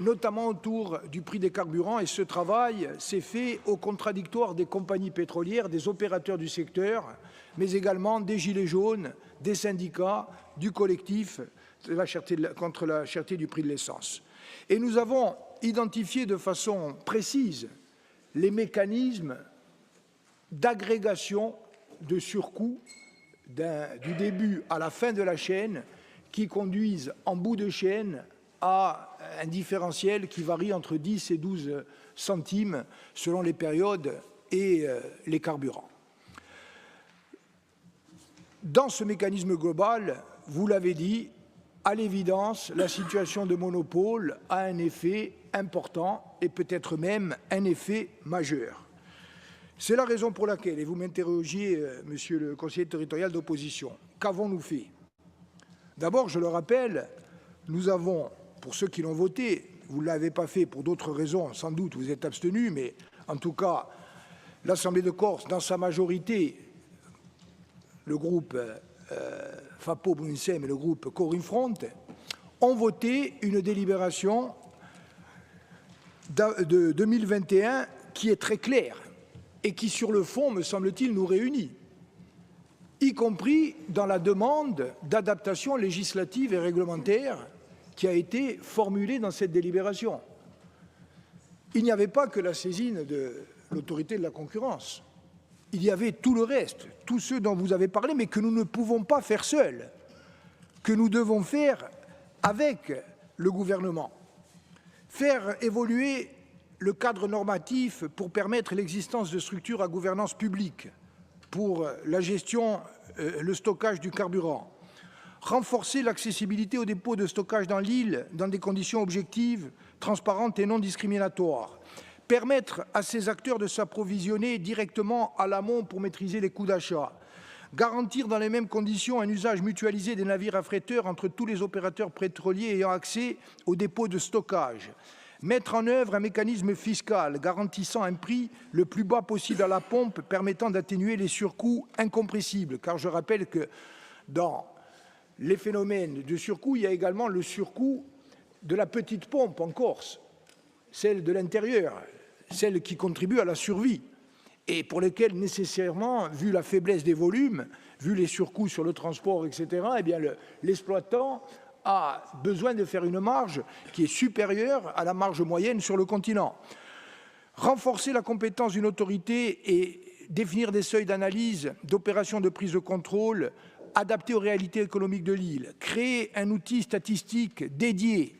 notamment autour du prix des carburants, et ce travail s'est fait au contradictoire des compagnies pétrolières, des opérateurs du secteur, mais également des Gilets jaunes, des syndicats, du collectif contre la cherté du prix de l'essence. Et nous avons identifié de façon précise les mécanismes d'agrégation de surcoûts du début à la fin de la chaîne qui conduisent en bout de chaîne à un différentiel qui varie entre 10 et 12 centimes selon les périodes et les carburants. Dans ce mécanisme global, vous l'avez dit, à l'évidence, la situation de monopole a un effet important et peut-être même un effet majeur. C'est la raison pour laquelle, et vous m'interrogiez, monsieur le conseiller territorial d'opposition, qu'avons-nous fait? D'abord, je le rappelle, nous avons, pour ceux qui l'ont voté, vous ne l'avez pas fait pour d'autres raisons, sans doute vous êtes abstenus, mais en tout cas, l'Assemblée de Corse, dans sa majorité, le groupe FAPO-Brunsem et le groupe Corim Front, ont voté une délibération de 2021 qui est très claire et qui, sur le fond, me semble-t-il, nous réunit, y compris dans la demande d'adaptation législative et réglementaire qui a été formulée dans cette délibération. Il n'y avait pas que la saisine de l'autorité de la concurrence. Il y avait tout le reste, tous ceux dont vous avez parlé, mais que nous ne pouvons pas faire seuls, que nous devons faire avec le gouvernement. Faire évoluer le cadre normatif pour permettre l'existence de structures à gouvernance publique pour la gestion, le stockage du carburant. Renforcer l'accessibilité aux dépôts de stockage dans l'île dans des conditions objectives, transparentes et non discriminatoires. Permettre à ces acteurs de s'approvisionner directement à l'amont pour maîtriser les coûts d'achat. Garantir dans les mêmes conditions un usage mutualisé des navires affréteurs entre tous les opérateurs pétroliers ayant accès aux dépôts de stockage. Mettre en œuvre un mécanisme fiscal garantissant un prix le plus bas possible à la pompe permettant d'atténuer les surcoûts incompressibles. Car je rappelle que dans les phénomènes de surcoût, il y a également le surcoût de la petite pompe en Corse, celle de l'intérieur, celle qui contribue à la survie et pour lesquelles nécessairement, vu la faiblesse des volumes, vu les surcoûts sur le transport, etc., eh bien l'exploitant a besoin de faire une marge qui est supérieure à la marge moyenne sur le continent. Renforcer la compétence d'une autorité et définir des seuils d'analyse, d'opérations de prise de contrôle adaptés aux réalités économiques de l'île. Créer un outil statistique dédié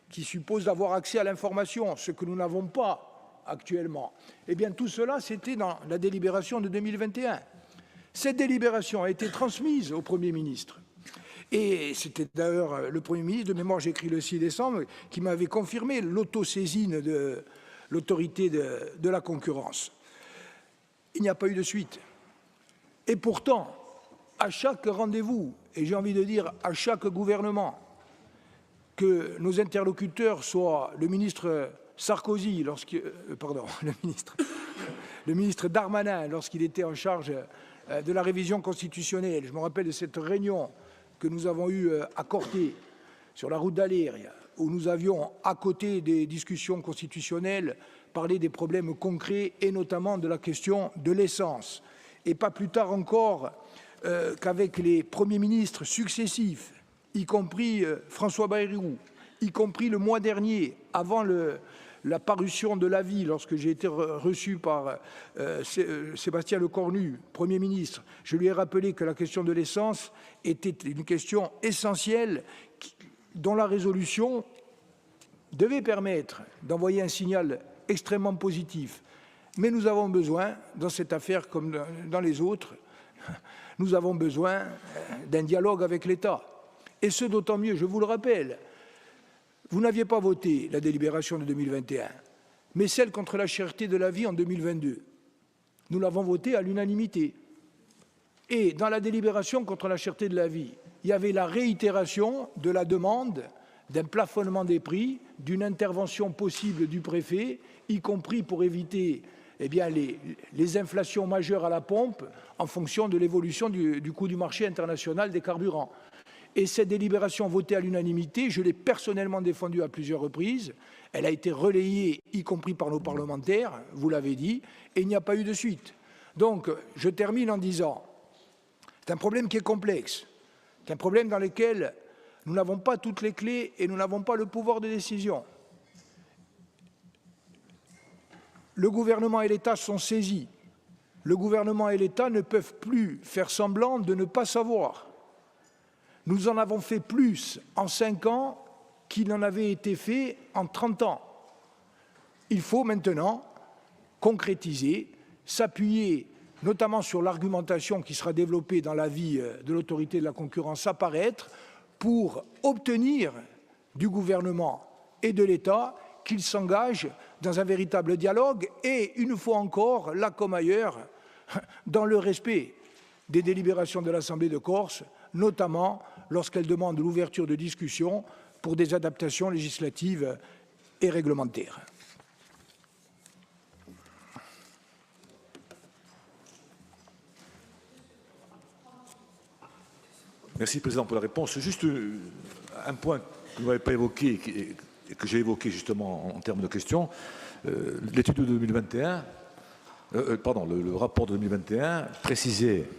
qui suppose d'avoir accès à l'information, ce que nous n'avons pas actuellement. Eh bien, tout cela, c'était dans la délibération de 2021. Cette délibération a été transmise au Premier ministre. Et c'était d'ailleurs le Premier ministre, de mémoire j'ai écrit le 6 décembre, qui m'avait confirmé l'autosaisine de l'autorité de la concurrence. Il n'y a pas eu de suite. Et pourtant, à chaque rendez-vous, et j'ai envie de dire à chaque gouvernement, que nos interlocuteurs soient le ministre Sarkozy, le ministre Darmanin, lorsqu'il était en charge de la révision constitutionnelle. Je me rappelle de cette réunion que nous avons eue à Corté, sur la route d'Aléria, où nous avions, à côté des discussions constitutionnelles, parlé des problèmes concrets et notamment de la question de l'essence. Et pas plus tard encore qu'avec les premiers ministres successifs, y compris François Bayrou, y compris le mois dernier, avant la parution de l'avis, lorsque j'ai été reçu par Sébastien Lecornu, Premier ministre, je lui ai rappelé que la question de l'essence était une question essentielle dont la résolution devait permettre d'envoyer un signal extrêmement positif. Mais nous avons besoin, dans cette affaire comme dans les autres, nous avons besoin d'un dialogue avec l'État. Et ce d'autant mieux, je vous le rappelle, vous n'aviez pas voté la délibération de 2021, mais celle contre la cherté de la vie en 2022. Nous l'avons votée à l'unanimité. Et dans la délibération contre la cherté de la vie, il y avait la réitération de la demande d'un plafonnement des prix, d'une intervention possible du préfet, y compris pour éviter les inflations majeures à la pompe en fonction de l'évolution du coût du marché international des carburants. Et cette délibération votée à l'unanimité, je l'ai personnellement défendue à plusieurs reprises. Elle a été relayée, y compris par nos parlementaires, vous l'avez dit, et il n'y a pas eu de suite. Donc, je termine en disant, c'est un problème qui est complexe, c'est un problème dans lequel nous n'avons pas toutes les clés et nous n'avons pas le pouvoir de décision. Le gouvernement et l'État sont saisis. Le gouvernement et l'État ne peuvent plus faire semblant de ne pas savoir. Nous en avons fait plus en 5 ans qu'il n'en avait été fait en 30 ans. Il faut maintenant concrétiser, s'appuyer notamment sur l'argumentation qui sera développée dans l'avis de l'autorité de la concurrence à paraître pour obtenir du gouvernement et de l'État qu'ils s'engagent dans un véritable dialogue et, une fois encore, là comme ailleurs, dans le respect des délibérations de l'Assemblée de Corse, notamment lorsqu'elle demande l'ouverture de discussions pour des adaptations législatives et réglementaires. Merci, Président, pour la réponse. Juste un point que vous n'avez pas évoqué et que j'ai évoqué justement en termes de questions. L'étude de 2021, le rapport de 2021 précisait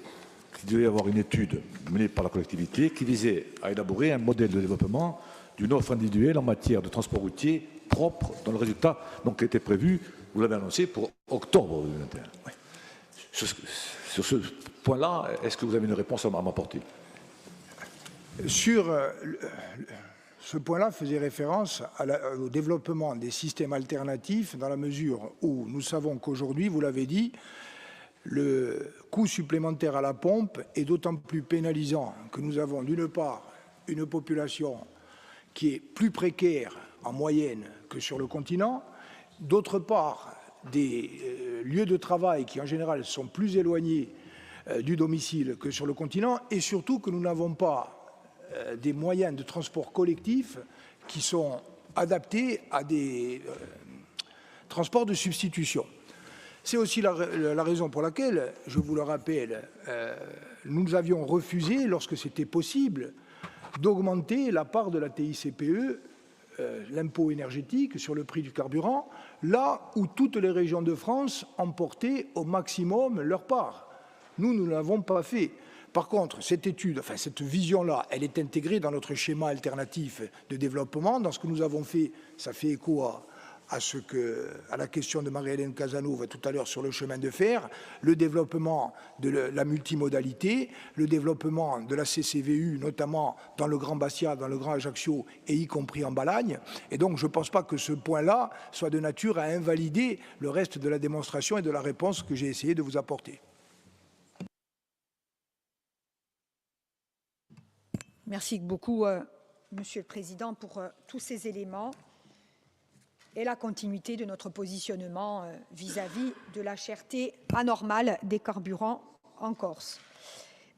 qu'il devait y avoir une étude menée par la collectivité qui visait à élaborer un modèle de développement d'une offre individuelle en matière de transport routier propre, dont le résultat donc, était prévu, vous l'avez annoncé, pour octobre 2021. Ouais. Sur ce point-là, est-ce que vous avez une réponse à m'apporter? Sur ce point-là faisait référence au développement des systèmes alternatifs dans la mesure où nous savons qu'aujourd'hui, vous l'avez dit, le coût supplémentaire à la pompe est d'autant plus pénalisant que nous avons d'une part une population qui est plus précaire en moyenne que sur le continent, d'autre part des lieux de travail qui en général sont plus éloignés du domicile que sur le continent et surtout que nous n'avons pas des moyens de transport collectif qui sont adaptés à des transports de substitution. C'est aussi la raison pour laquelle, je vous le rappelle, nous avions refusé, lorsque c'était possible, d'augmenter la part de la TICPE, l'impôt énergétique sur le prix du carburant, là où toutes les régions de France ont porté au maximum leur part. Nous ne l'avons pas fait. Par contre, cette étude, enfin cette vision-là, elle est intégrée dans notre schéma alternatif de développement. Dans ce que nous avons fait, ça fait écho à la question de Marie-Hélène Casanova tout à l'heure sur le chemin de fer, le développement de la multimodalité, le développement de la CCVU, notamment dans le Grand Bastia, dans le Grand Ajaccio et y compris en Balagne. Et donc, je ne pense pas que ce point-là soit de nature à invalider le reste de la démonstration et de la réponse que j'ai essayé de vous apporter. Merci beaucoup, Monsieur le Président, pour tous ces éléments et la continuité de notre positionnement vis-à-vis de la cherté anormale des carburants en Corse.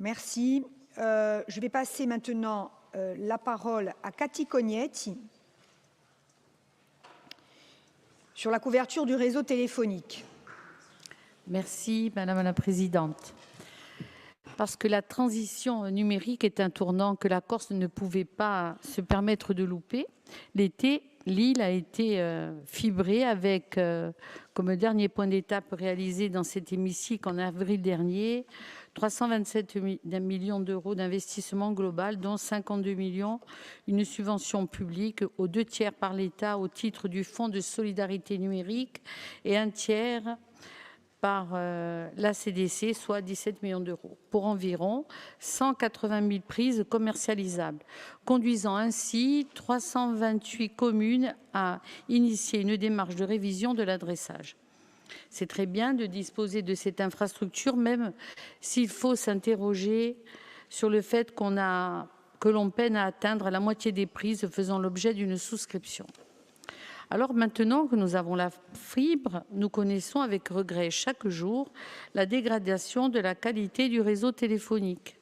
Merci. Je vais passer maintenant la parole à Cathy Cognetti sur la couverture du réseau téléphonique. Merci, Madame la Présidente. Parce que la transition numérique est un tournant que la Corse ne pouvait pas se permettre de louper. L'été, l'île a été fibrée avec, comme dernier point d'étape réalisé dans cet hémicycle en avril dernier, 327 millions d'euros d'investissement global, dont 52 millions, une subvention publique aux 2 tiers par l'État au titre du Fonds de solidarité numérique et 1 tiers par la CDC, soit 17 millions d'euros, pour environ 180 000 prises commercialisables, conduisant ainsi 328 communes à initier une démarche de révision de l'adressage. C'est très bien de disposer de cette infrastructure, même s'il faut s'interroger sur le fait que l'on peine à atteindre la moitié des prises faisant l'objet d'une souscription. Alors maintenant que nous avons la fibre, nous connaissons avec regret chaque jour la dégradation de la qualité du réseau téléphonique.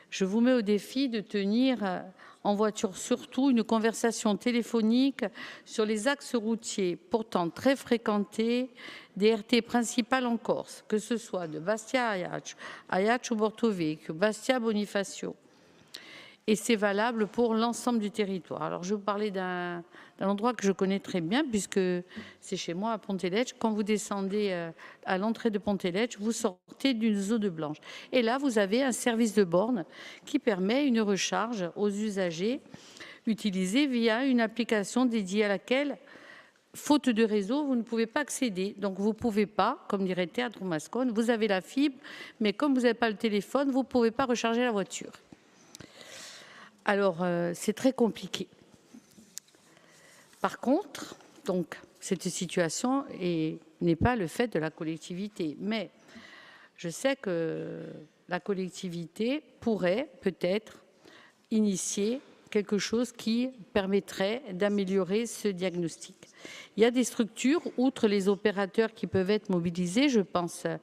Je vous mets au défi de tenir en voiture surtout une conversation téléphonique sur les axes routiers pourtant très fréquentés des RT principales en Corse, que ce soit de Bastia à Ajaccio, Ajaccio Bortovecchio, Bastia Bonifacio. et c'est valable pour l'ensemble du territoire. Alors, je vais vous parler d'un endroit que je connais très bien, puisque c'est chez moi, à Ponteletsch. Quand vous descendez à l'entrée de Ponteletsch, vous sortez d'une zone blanche. Et là, vous avez un service de borne qui permet une recharge aux usagers utilisée via une application dédiée à laquelle, faute de réseau, vous ne pouvez pas accéder. Donc, vous ne pouvez pas, comme dirait Théâtre Mascone, vous avez la fibre, mais comme vous n'avez pas le téléphone, vous ne pouvez pas recharger la voiture. Alors, c'est très compliqué. Par contre, donc, cette situation n'est pas le fait de la collectivité. Mais je sais que la collectivité pourrait peut-être initier quelque chose qui permettrait d'améliorer ce diagnostic. Il y a des structures, outre les opérateurs qui peuvent être mobilisés, je pense à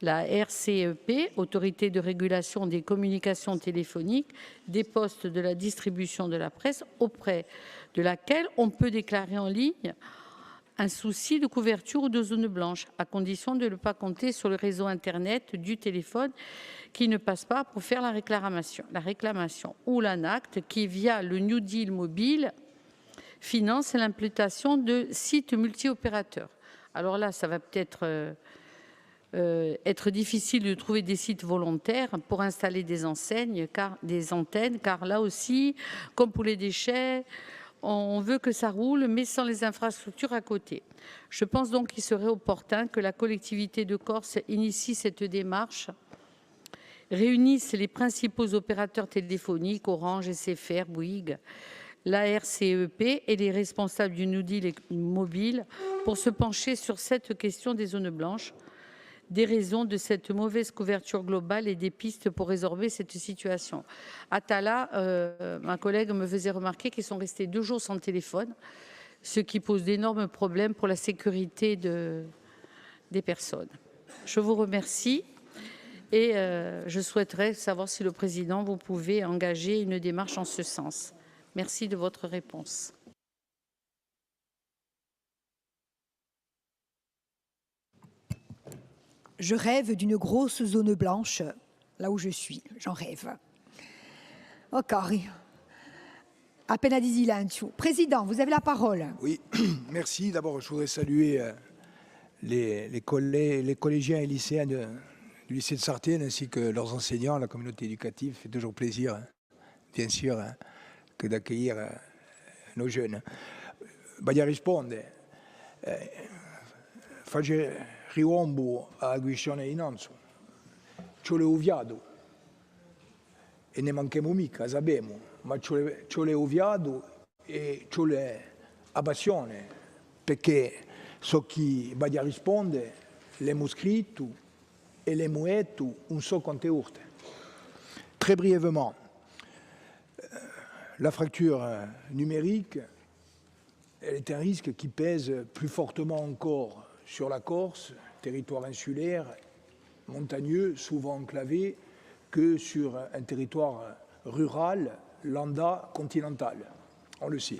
la RCEP, Autorité de régulation des communications téléphoniques, des postes de la distribution de la presse, auprès de laquelle on peut déclarer en ligne un souci de couverture ou de zone blanche, à condition de ne pas compter sur le réseau Internet du téléphone qui ne passe pas pour faire la réclamation. Ou l'ANACT qui, via le New Deal mobile, finance l'implantation de sites multi-opérateurs. Alors là, ça va peut-être être difficile de trouver des sites volontaires pour installer des antennes, car là aussi, comme pour les déchets, on veut que ça roule, mais sans les infrastructures à côté. Je pense donc qu'il serait opportun que la collectivité de Corse initie cette démarche, réunisse les principaux opérateurs téléphoniques, Orange, SFR, Bouygues, la RCEP et les responsables du New Deal mobile pour se pencher sur cette question des zones blanches, des raisons de cette mauvaise couverture globale et des pistes pour résorber cette situation. Atala, ma collègue, me faisait remarquer qu'ils sont restés 2 jours sans téléphone, ce qui pose d'énormes problèmes pour la sécurité des personnes. Je vous remercie et je souhaiterais savoir si le président, vous pouvez engager une démarche en ce sens. Merci de votre réponse. Je rêve d'une grosse zone blanche, là où je suis, j'en rêve. Ok. À peine à Disilancio. Président, vous avez la parole. Oui, merci. D'abord, je voudrais saluer les collégiens et lycéens du lycée de Sartène, ainsi que leurs enseignants, la communauté éducative. C'est toujours plaisir, bien sûr, que d'accueillir nos jeunes. Voglio rispondere. Riombo a guiscione innanzi, ci ho uviato e ne manchiamo mica, sappiamo, ma ci ho uviato e ci ho la passione, perché so chi va a rispondere, l'abbiamo scritto e l'abbiamo detto un so quante volte. Très brièvement, la fracture numérique, elle est un risque qui pèse plus fortement encore sur la Corse, territoire insulaire, montagneux, souvent enclavé, que sur un territoire rural, lambda, continental. On le sait.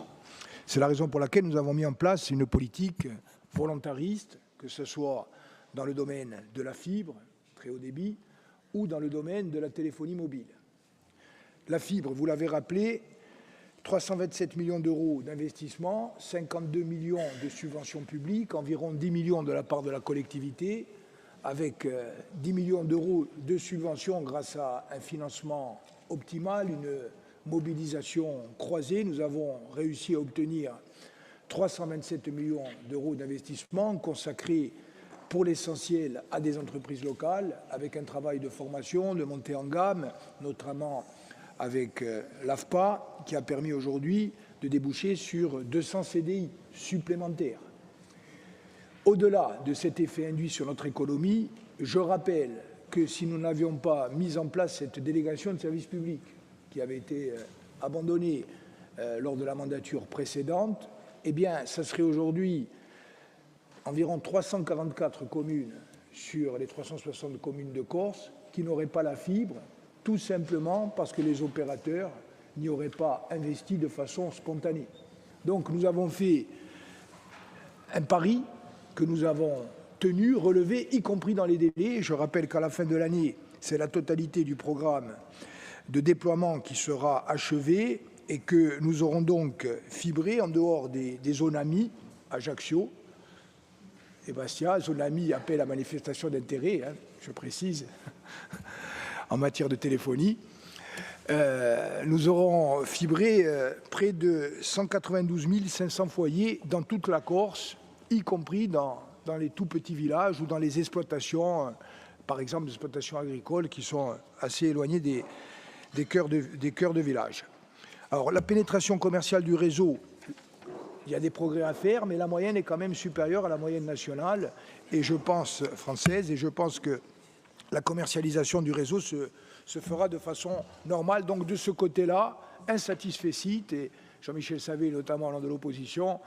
C'est la raison pour laquelle nous avons mis en place une politique volontariste, que ce soit dans le domaine de la fibre, très haut débit, ou dans le domaine de la téléphonie mobile. La fibre, vous l'avez rappelé, 327 millions d'euros d'investissement, 52 millions de subventions publiques, environ 10 millions de la part de la collectivité, avec 10 millions d'euros de subventions grâce à un financement optimal, une mobilisation croisée. Nous avons réussi à obtenir 327 millions d'euros d'investissement consacrés pour l'essentiel à des entreprises locales, avec un travail de formation, de montée en gamme, notamment avec l'AFPA, qui a permis aujourd'hui de déboucher sur 200 CDI supplémentaires. Au-delà de cet effet induit sur notre économie, je rappelle que si nous n'avions pas mis en place cette délégation de service public, qui avait été abandonnée lors de la mandature précédente, eh bien, ça serait aujourd'hui environ 344 communes sur les 360 communes de Corse qui n'auraient pas la fibre, tout simplement parce que les opérateurs n'y auraient pas investi de façon spontanée. Donc nous avons fait un pari que nous avons tenu, relevé, y compris dans les délais. Je rappelle qu'à la fin de l'année, c'est la totalité du programme de déploiement qui sera achevé et que nous aurons donc fibré en dehors des zones amies, Ajaccio et Bastia. Zone amie appelle à manifestation d'intérêt, hein, je précise, en matière de téléphonie. Nous aurons fibré près de 192 500 foyers dans toute la Corse, y compris dans les tout petits villages ou dans les exploitations, par exemple des exploitations agricoles qui sont assez éloignées des cœurs de village. Alors la pénétration commerciale du réseau, il y a des progrès à faire, mais la moyenne est quand même supérieure à la moyenne nationale et je pense française, et je pense que la commercialisation du réseau se fera de façon normale. Donc de ce côté-là, insatisfait, et Jean-Michel Savé, notamment au nom de l'opposition,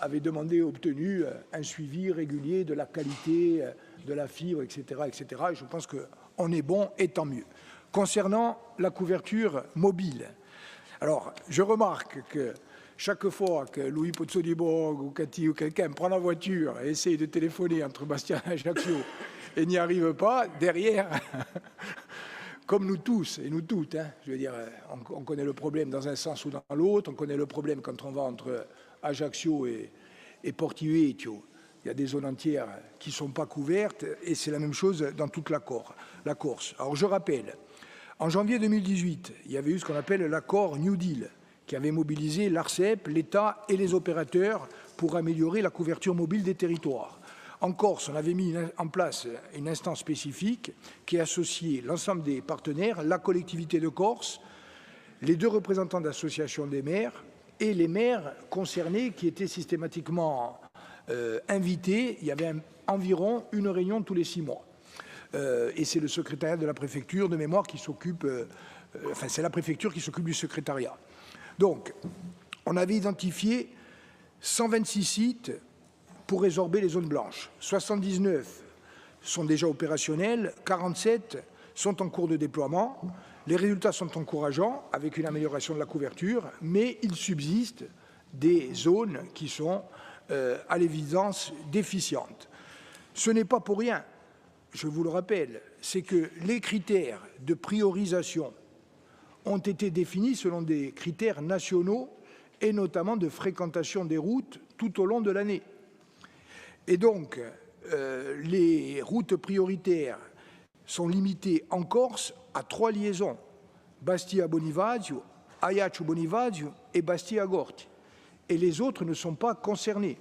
avait demandé et obtenu un suivi régulier de la qualité de la fibre, etc. etc. Et je pense qu'on est bon, et tant mieux. Concernant la couverture mobile, alors je remarque que chaque fois que Louis Pozzoli-Borg ou Cathy ou quelqu'un prend la voiture et essaye de téléphoner entre Bastia et Ajaccio et n'y arrive pas, derrière, comme nous tous et nous toutes, hein, je veux dire, on connaît le problème dans un sens ou dans l'autre, on connaît le problème quand on va entre Ajaccio et Porto-Vecchio. Il y a des zones entières qui ne sont pas couvertes et c'est la même chose dans toute la Corse. Alors je rappelle, en janvier 2018, il y avait eu ce qu'on appelle l'accord New Deal, qui avait mobilisé l'ARCEP, l'État et les opérateurs pour améliorer la couverture mobile des territoires. En Corse, on avait mis en place une instance spécifique qui associait l'ensemble des partenaires, la collectivité de Corse, les 2 représentants d'associations des maires et les maires concernés qui étaient systématiquement invités. Il y avait environ une réunion tous les 6 mois. Et c'est le secrétariat de la préfecture de mémoire qui s'occupe, enfin c'est la préfecture qui s'occupe du secrétariat. Donc, on avait identifié 126 sites pour résorber les zones blanches. 79 sont déjà opérationnels, 47 sont en cours de déploiement. Les résultats sont encourageants, avec une amélioration de la couverture, mais il subsiste des zones qui sont, à l'évidence, déficientes. Ce n'est pas pour rien, je vous le rappelle, c'est que les critères de priorisation ont été définis selon des critères nationaux et notamment de fréquentation des routes tout au long de l'année. Et donc, les routes prioritaires sont limitées en Corse à 3 liaisons, Bastia-Bonivadio, Ajaccio-Bonivadio et Bastia-Gorti. Et les autres ne sont pas concernés.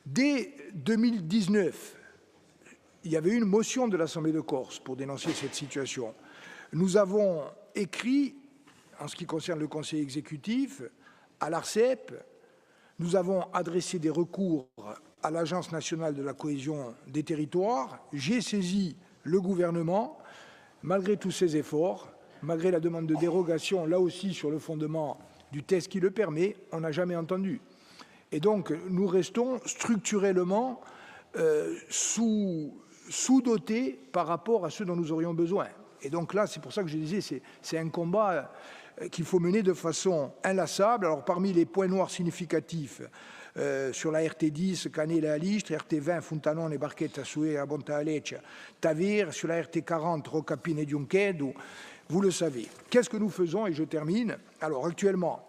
Dès 2019, il y avait eu une motion de l'Assemblée de Corse pour dénoncer cette situation. Nous avons écrit, en ce qui concerne le Conseil exécutif, à l'ARCEP, nous avons adressé des recours à l'Agence nationale de la cohésion des territoires, j'ai saisi le gouvernement, malgré tous ces efforts, malgré la demande de dérogation, là aussi sur le fondement du texte qui le permet, on n'a jamais entendu. Et donc, nous restons structurellement sous-dotés par rapport à ce dont nous aurions besoin. Et donc là, c'est pour ça que je disais, c'est un combat qu'il faut mener de façon inlassable. Alors, parmi les points noirs significatifs, sur la RT10, Canale à Listre, RT20, Fontanone, Barchetta, Soué, Bonta Aleccia, Tavir, sur la RT40, Rocapine et Diunchedo, vous le savez. Qu'est-ce que nous faisons? Et je termine. Alors, actuellement,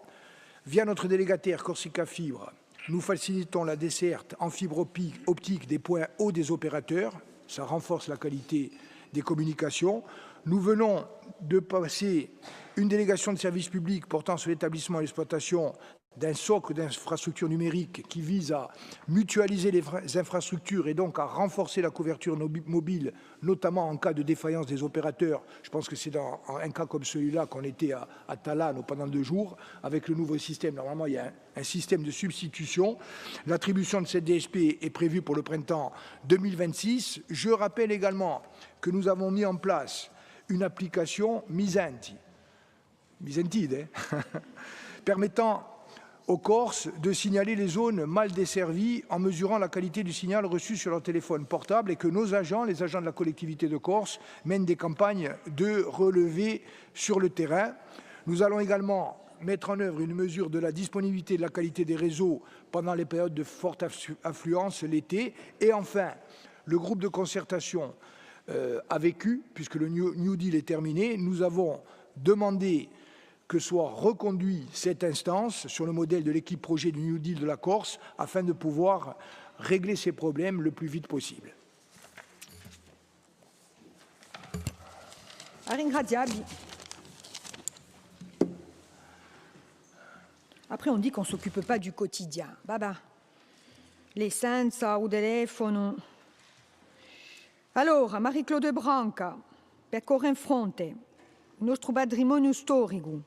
via notre délégataire Corsica Fibre, nous facilitons la desserte en fibre optique des points hauts des opérateurs. Ça renforce la qualité des communications. Nous venons de passer une délégation de services publics portant sur l'établissement et l'exploitation d'un socle d'infrastructures numériques qui vise à mutualiser les infrastructures et donc à renforcer la couverture mobile, notamment en cas de défaillance des opérateurs. Je pense que c'est dans un cas comme celui-là qu'on était à Talano pendant 2 jours. Avec le nouveau système, normalement, il y a un système de substitution. L'attribution de cette DSP est prévue pour le printemps 2026. Je rappelle également que nous avons mis en place une application Misenti, permettant aux Corses de signaler les zones mal desservies en mesurant la qualité du signal reçu sur leur téléphone portable et que nos agents, les agents de la collectivité de Corse, mènent des campagnes de relevés sur le terrain. Nous allons également mettre en œuvre une mesure de la disponibilité et de la qualité des réseaux pendant les périodes de forte affluence l'été. Et enfin, le groupe de concertation a vécu, puisque le New Deal est terminé. Nous avons demandé que soit reconduit cette instance sur le modèle de l'équipe projet du New Deal de la Corse afin de pouvoir régler ces problèmes le plus vite possible. Après, on dit qu'on ne s'occupe pas du quotidien. Baba. L'essenza o telefono. Allora, Marie-Claude Branca, per correre in fronte, il nostro patrimonio storico.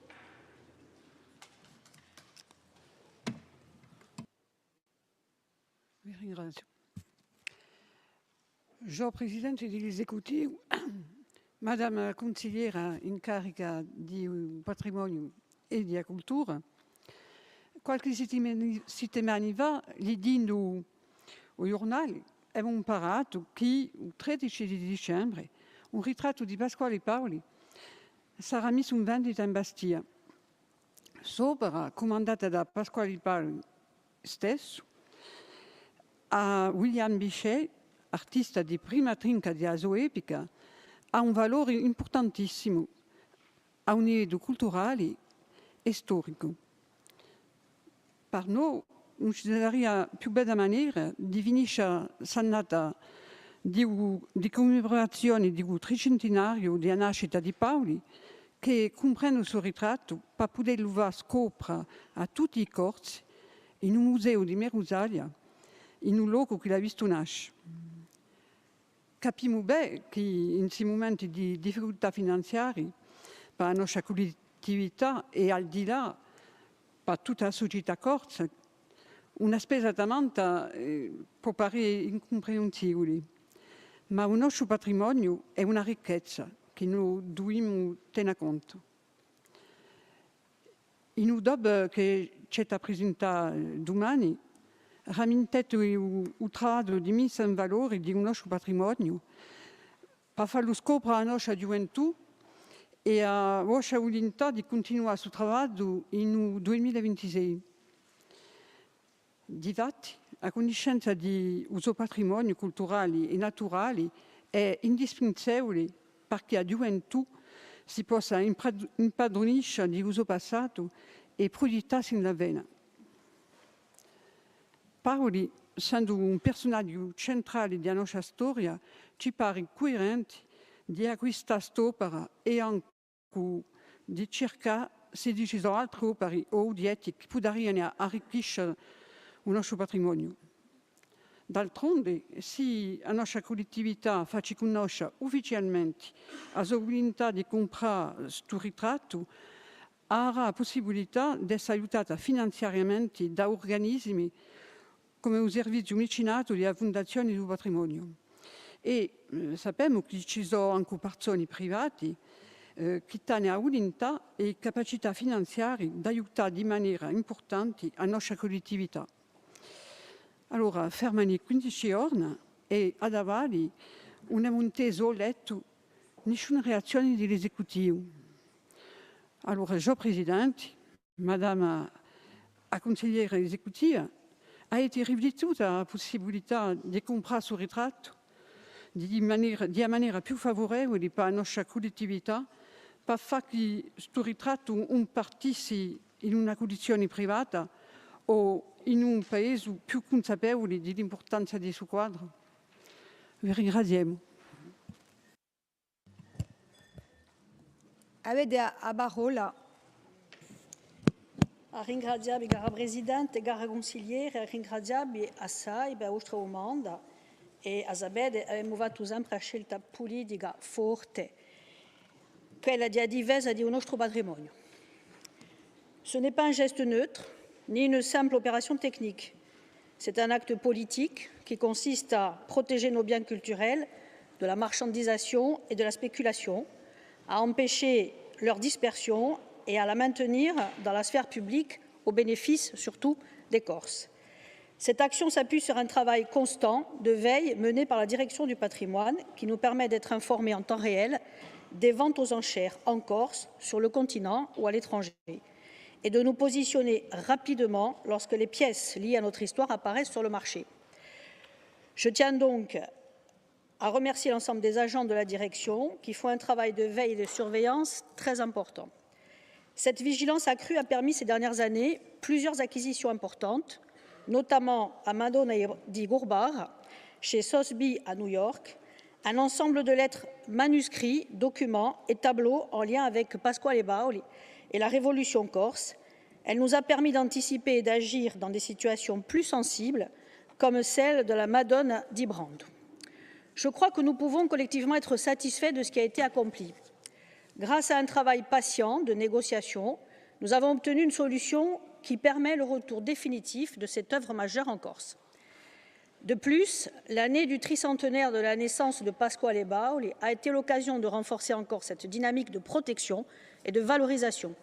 Vi ringrazio. Signor Presidente dell'Esecutivo, Madame la consigliera in carica di patrimonio e di cultura, qualche settimana fa, leggendo i giornali, abbiamo imparato che il 13 di dicembre un ritratto di Pasquale Paoli sarà messo in vendita in Bastia. Sopra, comandata da Pasquale Paoli stesso, a William Bichet, artista di prima trinca di asoepica, ha un valore importantissimo a un livello culturale e storico. Per noi non ci sarebbe più bella maniera di finire l'annata di commemorazione del tricentenario della nascita di Paoli, che comprende il suo ritratto per poterlo far scoprire a tutti i corsi in un museo di Merusalia, in un luogo che l'ha visto nascere. Capiamo bene che in questi momenti di difficoltà finanziarie per la nostra collettività e al di là per tutta la società corsa, una spesa tamanta può parere incomprensibile, ma il nostro patrimonio è una ricchezza che noi dobbiamo tenere conto. In un dopo che c'è da presentare domani, rammentate il traguardo di messa in valore di un nostro patrimonio per farlo scoprire alla nostra gioventù e a vostra volontà di continuare il traguardo in 2026. Difatti, la conoscenza di uso patrimonio culturale e naturale è indispensabile perché la gioventù si possa impadronire di uso passato e proiettarsi nella vena. Paoli, essendo un personaggio centrale della nostra storia, ci pare coerente di acquistare quest'opera e anche di cercare se ci sono altre opere o oggetti che potrebbero arricchire il nostro patrimonio. D'altronde, se la nostra collettività fa conoscere ufficialmente la sua volontà di comprare questo ritratto, avrà la possibilità di essere aiutata finanziariamente da organismi come il servizio micinato della Fondazione del Patrimonio. E sappiamo che ci sono anche persone private che hanno la volontà e capacità finanziarie di aiutare in maniera importante la nostra collettività. Allora, fermano 15 giorni e ad avanti non abbiamo inteso letto nessuna reazione dell'esecutivo. Allora, signor Presidente, Madame la consigliera esecutiva, ha été riflettuta la possibilità di comprare il suo ritratto di maniera più favorevole per la nostra collettività, per far che questo ritratto non partisse in una collezione privata o in un paese più consapevole dell'importanza del suo quadro. Vi ringraziamo. Avete la parola. Ringraziabile, cara Presidente, cara consigliere, ringraziabile assai per la vostra domanda e a sapere abbiamo fatto sempre una scelta politica forte, quella di difesa del nostro patrimonio. Ce n'est pas un geste neutre, ni une simple opération technique. C'est un acte politique qui consiste à protéger nos biens culturels de la marchandisation et de la spéculation, à empêcher leur dispersion et à la maintenir dans la sphère publique au bénéfice surtout des Corses. Cette action s'appuie sur un travail constant de veille mené par la Direction du patrimoine qui nous permet d'être informés en temps réel des ventes aux enchères en Corse, sur le continent ou à l'étranger et de nous positionner rapidement lorsque les pièces liées à notre histoire apparaissent sur le marché. Je tiens donc à remercier l'ensemble des agents de la direction qui font un travail de veille et de surveillance très important. Cette vigilance accrue a permis ces dernières années plusieurs acquisitions importantes, notamment à Madonna di Gurbar, chez Sotheby à New York, un ensemble de lettres, manuscrits, documents et tableaux en lien avec Pasquale Bauli et la Révolution corse. Elle nous a permis d'anticiper et d'agir dans des situations plus sensibles, comme celle de la Madone di Brando. Je crois que nous pouvons collectivement être satisfaits de ce qui a été accompli. Grâce à un travail patient de négociation, nous avons obtenu une solution qui permet le retour définitif de cette œuvre majeure en Corse. De plus, l'année du tricentenaire de la naissance de Pasquale Bauli a été l'occasion de renforcer encore cette dynamique de protection et de valorisation.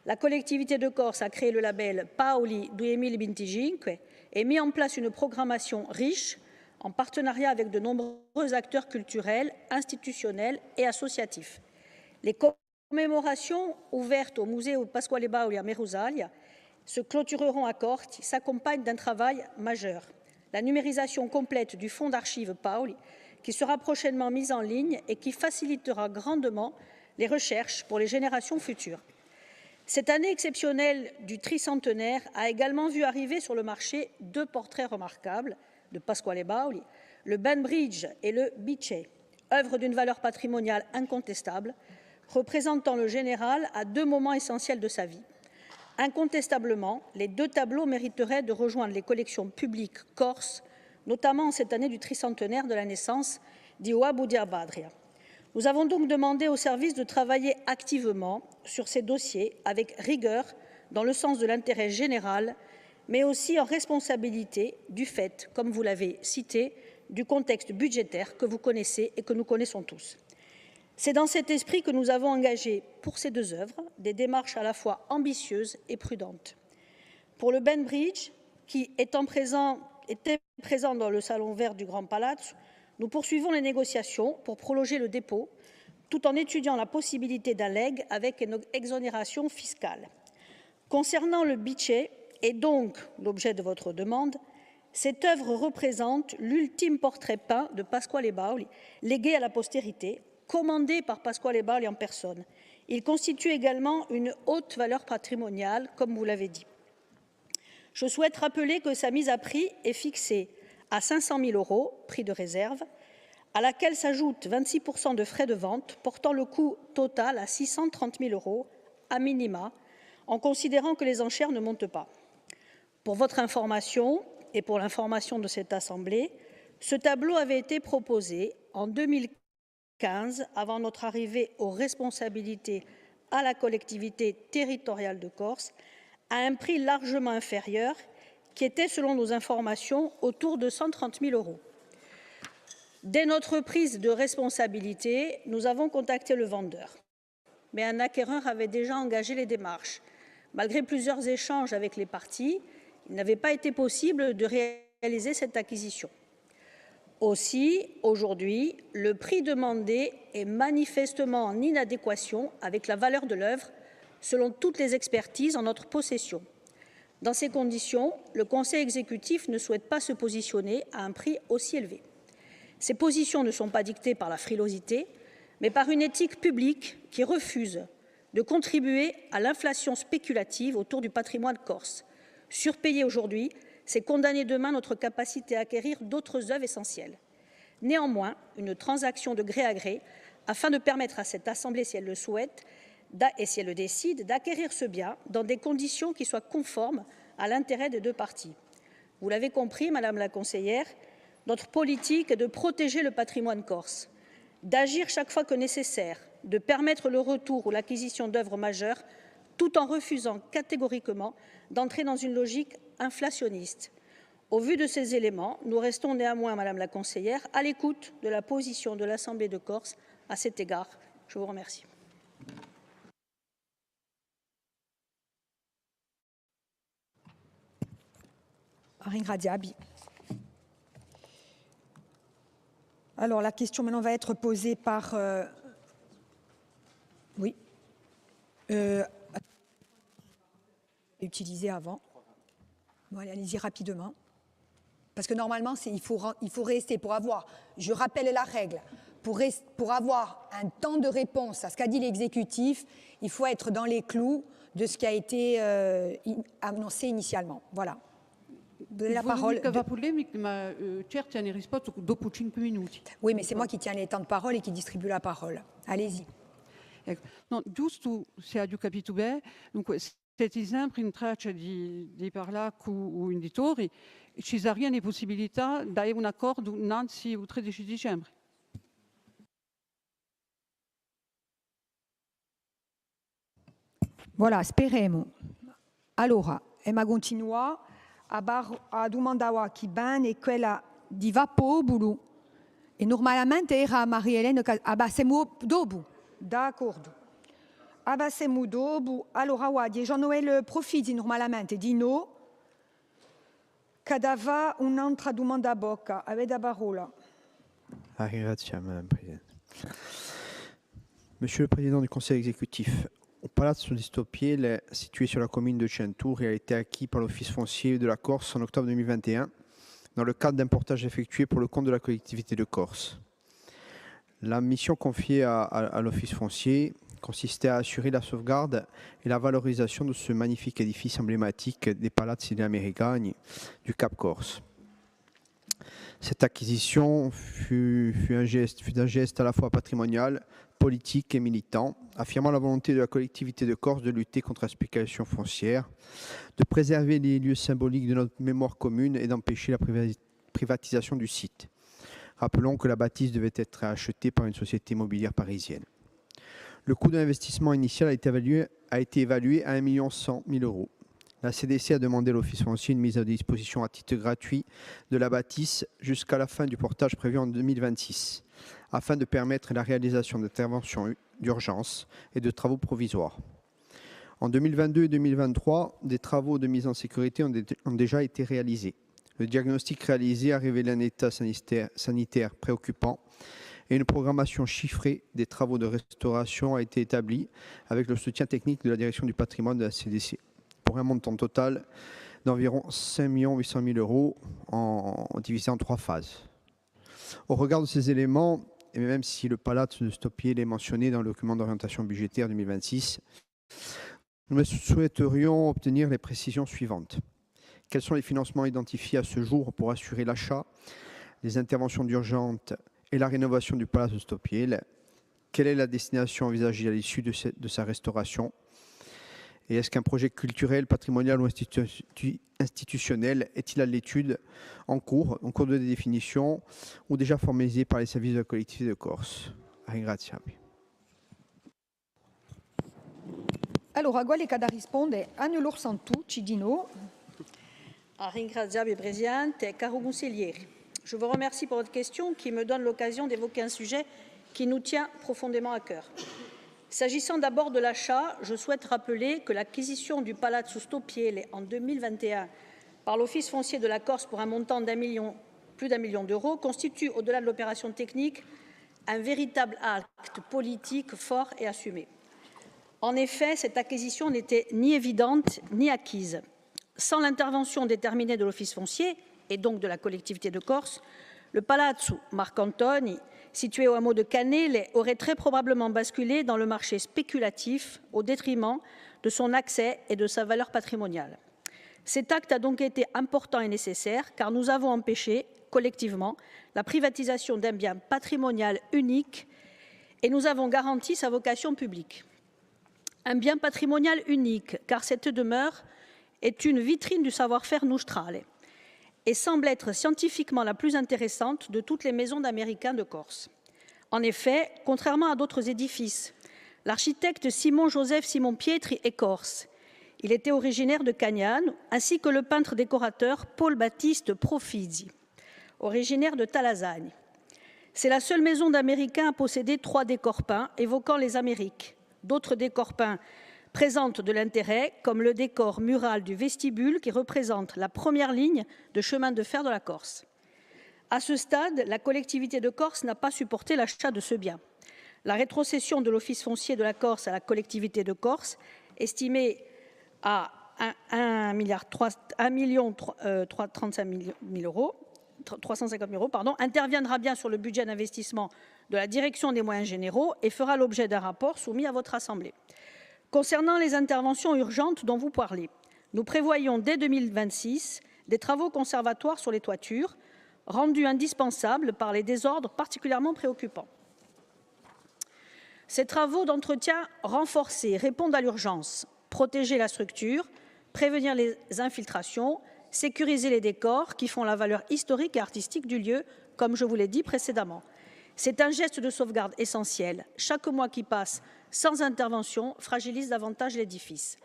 La collectivité de Corse a créé le label Paoli 2025 et mis en place une programmation riche en partenariat avec de nombreux acteurs culturels, institutionnels et associatifs. Les commémorations ouvertes au musée Pasquale Bauli à Merusalia se clôtureront à Corti s'accompagnent d'un travail majeur. La numérisation complète du fonds d'archives Paoli, qui sera prochainement mise en ligne et qui facilitera grandement les recherches pour les générations futures. Cette année exceptionnelle du tricentenaire a également vu arriver sur le marché deux portraits remarquables de Pasquale Bauli, le Banbridge et le Bice, œuvres d'une valeur patrimoniale incontestable, représentant le général à deux moments essentiels de sa vie. Incontestablement, les deux tableaux mériteraient de rejoindre les collections publiques corses, notamment en cette année du tricentenaire de la naissance d'Iwa Boudia Badria. Nous avons donc demandé au service de travailler activement sur ces dossiers avec rigueur dans le sens de l'intérêt général, mais aussi en responsabilité du fait, comme vous l'avez cité, du contexte budgétaire que vous connaissez et que nous connaissons tous. C'est dans cet esprit que nous avons engagé pour ces deux œuvres des démarches à la fois ambitieuses et prudentes. Pour le Banbridge, qui était présent dans le salon vert du Grand Palazzo, nous poursuivons les négociations pour prolonger le dépôt, tout en étudiant la possibilité d'un legs avec une exonération fiscale. Concernant le Bice, et donc l'objet de votre demande, cette œuvre représente l'ultime portrait peint de Pasquale Bauli, légué à la postérité, commandé par Pasquale Bauli en personne. Il constitue également une haute valeur patrimoniale, comme vous l'avez dit. Je souhaite rappeler que sa mise à prix est fixée à 500 000 €, prix de réserve, à laquelle s'ajoutent 26 % de frais de vente, portant le coût total à 630 000 € à minima, en considérant que les enchères ne montent pas. Pour votre information et pour l'information de cette Assemblée, ce tableau avait été proposé en 2015, avant notre arrivée aux responsabilités à la collectivité territoriale de Corse, à un prix largement inférieur, qui était, selon nos informations, autour de 130 000 €. Dès notre prise de responsabilité, nous avons contacté le vendeur. Mais un acquéreur avait déjà engagé les démarches. Malgré plusieurs échanges avec les parties, il n'avait pas été possible de réaliser cette acquisition. Aussi, aujourd'hui, le prix demandé est manifestement en inadéquation avec la valeur de l'œuvre, selon toutes les expertises en notre possession. Dans ces conditions, le Conseil exécutif ne souhaite pas se positionner à un prix aussi élevé. Ces positions ne sont pas dictées par la frilosité, mais par une éthique publique qui refuse de contribuer à l'inflation spéculative autour du patrimoine corse. Surpayer aujourd'hui, c'est condamner demain notre capacité à acquérir d'autres œuvres essentielles. Néanmoins, une transaction de gré à gré, afin de permettre à cette Assemblée, si elle le souhaite, et si elle le décide, d'acquérir ce bien dans des conditions qui soient conformes à l'intérêt des deux parties. Vous l'avez compris, Madame la conseillère, notre politique est de protéger le patrimoine corse, d'agir chaque fois que nécessaire, de permettre le retour ou l'acquisition d'œuvres majeures, tout en refusant catégoriquement d'entrer dans une logique inflationniste. Au vu de ces éléments, nous restons néanmoins, Madame la conseillère, à l'écoute de la position de l'Assemblée de Corse à cet égard. Je vous remercie. Alors, la question maintenant va être posée par... Oui. Utilisé avant. Bon, allez-y rapidement. Parce que normalement, il faut rester pour avoir, je rappelle la règle, pour avoir un temps de réponse à ce qu'a dit l'exécutif, il faut être dans les clous de ce qui a été annoncé initialement. Voilà. La parole. Oui, mais c'est moi qui tiens les temps de parole et qui distribue la parole. Allez-y. No, giusto se ha capito bene, dunque siete sempre in traccia di parlare con gli indicatori, ci saranno possibilità di avere un accordo innanzi il 13 dicembre? Voilà, speriamo. Allora, Emma continua a domandare chi bene è quella di Vapobulu e normalmente era Maria Elena Abassemo dopo, d'accordo. Abassemo dopo, allora guardi, Jean-Noël Profiti normalmente di no, cadava un'altra domanda a bocca, avete la parola. Grazie, Madame la Présidente. Monsieur le Président du Conseil exécutif, au Palazzo di Stopiele, situé sur la commune de Centour, il a été acquis par l'Office foncier de la Corse en octobre 2021, dans le cadre d'un portage effectué pour le compte de la collectivité de Corse. La mission confiée à l'Office foncier consistait à assurer la sauvegarde et la valorisation de ce magnifique édifice emblématique des Palazzi degli Americani du Cap Corse. Cette acquisition fut un geste à la fois patrimonial, politique et militant, affirmant la volonté de la collectivité de Corse de lutter contre la spéculation foncière, de préserver les lieux symboliques de notre mémoire commune et d'empêcher la privatisation du site. Rappelons que la bâtisse devait être achetée par une société immobilière parisienne. Le coût de l'investissement initial a été évalué à 1 100 000 €. La CDC a demandé à l'Office foncier une mise à disposition à titre gratuit de la bâtisse jusqu'à la fin du portage prévu en 2026, afin de permettre la réalisation d'interventions d'urgence et de travaux provisoires. En 2022 et 2023, des travaux de mise en sécurité ont déjà été réalisés. Le diagnostic réalisé a révélé un état sanitaire préoccupant et une programmation chiffrée des travaux de restauration a été établie avec le soutien technique de la direction du patrimoine de la CDC, pour un montant total d'environ 5 800 000 € divisé en 3 phases. Au regard de ces éléments, et même si le Palazzo de Stopiele est mentionné dans le document d'orientation budgétaire 2026, nous souhaiterions obtenir les précisions suivantes. Quels sont les financements identifiés à ce jour pour assurer l'achat, les interventions d'urgence et la rénovation du Palazzo de Stopiele? Quelle est la destination envisagée à l'issue de sa restauration? Et est-ce qu'un projet culturel, patrimonial ou institutionnel est-il à l'étude en cours de définition ou déjà formalisé par les services de la collectivité de Corse? Ringraziarvi. Allora, quale che da risponde Anne Lorsantu, Cidino. Ringraziarvi, Presidente. Caro consigliere, je vous remercie pour votre question qui me donne l'occasion d'évoquer un sujet qui nous tient profondément à cœur. S'agissant d'abord de l'achat, je souhaite rappeler que l'acquisition du Palazzo Stopiele en 2021 par l'Office foncier de la Corse pour un montant plus d'1 million d'euros constitue, au-delà de l'opération technique, un véritable acte politique fort et assumé. En effet, cette acquisition n'était ni évidente ni acquise. Sans l'intervention déterminée de l'Office foncier et donc de la collectivité de Corse, le Palazzo Marcantoni, situé au hameau de Canele, aurait très probablement basculé dans le marché spéculatif au détriment de son accès et de sa valeur patrimoniale. Cet acte a donc été important et nécessaire car nous avons empêché collectivement la privatisation d'un bien patrimonial unique et nous avons garanti sa vocation publique. Un bien patrimonial unique car cette demeure est une vitrine du savoir-faire nostrale et semble être scientifiquement la plus intéressante de toutes les maisons d'Américains de Corse. En effet, contrairement à d'autres édifices, l'architecte Simon-Joseph Simon-Pietri est corse. Il était originaire de Cagnane, ainsi que le peintre décorateur Paul-Baptiste Profidi, originaire de Talasagne. C'est la seule maison d'Américains à posséder 3 décors peints évoquant les Amériques. D'autres décors peints présentent de l'intérêt, comme le décor mural du vestibule qui représente la première ligne de chemin de fer de la Corse. À ce stade, la collectivité de Corse n'a pas supporté l'achat de ce bien. La rétrocession de l'Office foncier de la Corse à la collectivité de Corse, estimée à 1 335 000 €, interviendra bien sur le budget d'investissement de la Direction des moyens généraux et fera l'objet d'un rapport soumis à votre Assemblée. Concernant les interventions urgentes dont vous parlez, nous prévoyons dès 2026 des travaux conservatoires sur les toitures, rendus indispensables par les désordres particulièrement préoccupants. Ces travaux d'entretien renforcés répondent à l'urgence: protéger la structure, prévenir les infiltrations, sécuriser les décors qui font la valeur historique et artistique du lieu, comme je vous l'ai dit précédemment. C'est un geste de sauvegarde essentiel. Chaque mois qui passe sans intervention fragilise davantage l'édifice.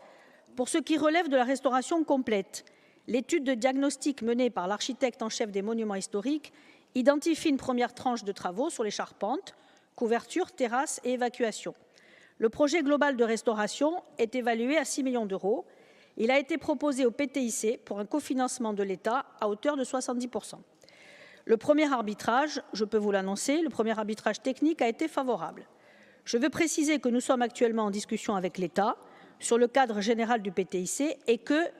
Pour ce qui relève de la restauration complète, l'étude de diagnostic menée par l'architecte en chef des monuments historiques identifie une première tranche de travaux sur les charpentes, couvertures, terrasses et évacuation. Le projet global de restauration est évalué à 6 millions d'euros. Il a été proposé au PTIC pour un cofinancement de l'État à hauteur de 70%. Le premier arbitrage, je peux vous l'annoncer, le premier arbitrage technique a été favorable. Je veux préciser que nous sommes actuellement en discussion avec l'État sur le cadre général du PTIC et que,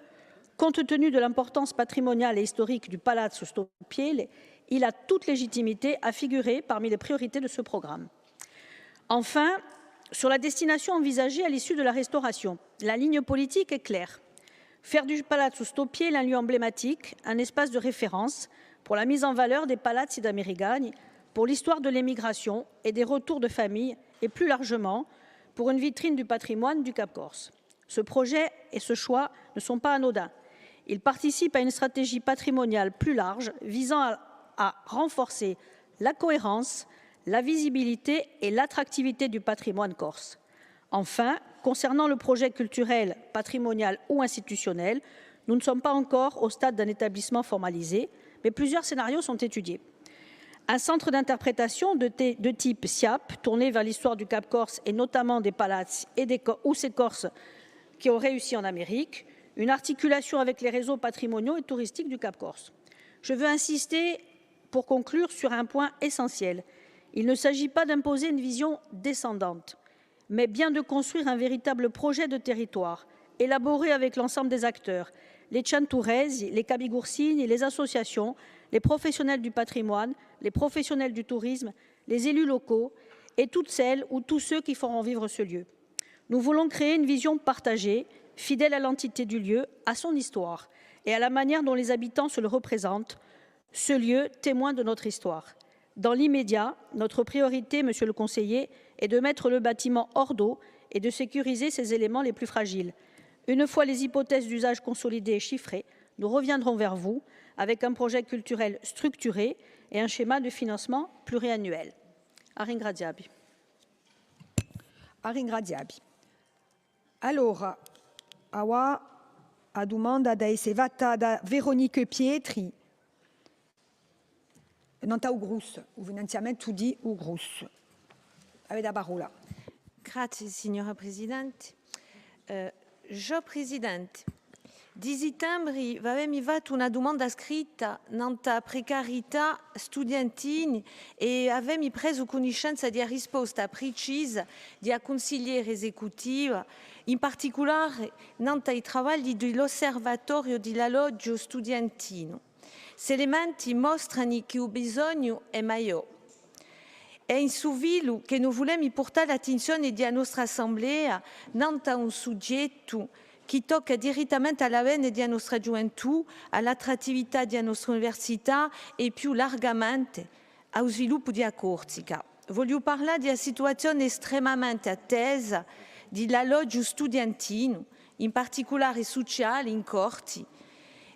compte tenu de l'importance patrimoniale et historique du Palazzo Stoppiele, il a toute légitimité à figurer parmi les priorités de ce programme. Enfin, sur la destination envisagée à l'issue de la restauration, la ligne politique est claire. Faire du Palazzo Stoppiele un lieu emblématique, un espace de référence pour la mise en valeur des palazzi d'Amerigagne, pour l'histoire de l'émigration et des retours de famille, et plus largement, pour une vitrine du patrimoine du Cap-Corse. Ce projet et ce choix ne sont pas anodins. Ils participent à une stratégie patrimoniale plus large visant à renforcer la cohérence, la visibilité et l'attractivité du patrimoine corse. Enfin, concernant le projet culturel, patrimonial ou institutionnel, nous ne sommes pas encore au stade d'un établissement formalisé, mais plusieurs scénarios sont étudiés. Un centre d'interprétation de type SIAP, tourné vers l'histoire du Cap-Corse et notamment des palazzi ou ces Corses qui ont réussi en Amérique, une articulation avec les réseaux patrimoniaux et touristiques du Cap-Corse. Je veux insister, pour conclure, sur un point essentiel. Il ne s'agit pas d'imposer une vision descendante, mais bien de construire un véritable projet de territoire, élaboré avec l'ensemble des acteurs, les Cianturesi, les Cabigoursini, les associations, les professionnels du patrimoine, les professionnels du tourisme, les élus locaux et toutes celles ou tous ceux qui feront vivre ce lieu. Nous voulons créer une vision partagée, fidèle à l'entité du lieu, à son histoire et à la manière dont les habitants se le représentent, ce lieu témoin de notre histoire. Dans l'immédiat, notre priorité, monsieur le conseiller, est de mettre le bâtiment hors d'eau et de sécuriser ses éléments les plus fragiles. Une fois les hypothèses d'usage consolidées et chiffrées, nous reviendrons vers vous avec un projet culturel structuré et un schéma de financement pluriannuel. Ringraziabi. Ringraziabi. Allora, awa a domanda da essevata da Veronique Pietri. Non ta Ugrus, o finanziamento di Ugrus. Avete la parola. Grazie, signora Presidente. Jo Presidente, di settembre avevamo fatto una domanda scritta nella precarietà studiantina e avevamo preso conoscenza di una risposta precisa del consigliere esecutivo, in particolare nei lavori dell'osservatorio dell'alloggio studentino. Questi elementi mostrano che il bisogno è maggiore. È in Suvilo che noi vogliamo portare l'attenzione della nostra Assemblea non a un soggetto che tocca direttamente alla vena della nostra gioventù, all'attrattività della nostra università e più largamente allo sviluppo della Corsica. Voglio parlare della situazione estremamente attesa dell'alloggio studentino, in particolare sociale in Corti,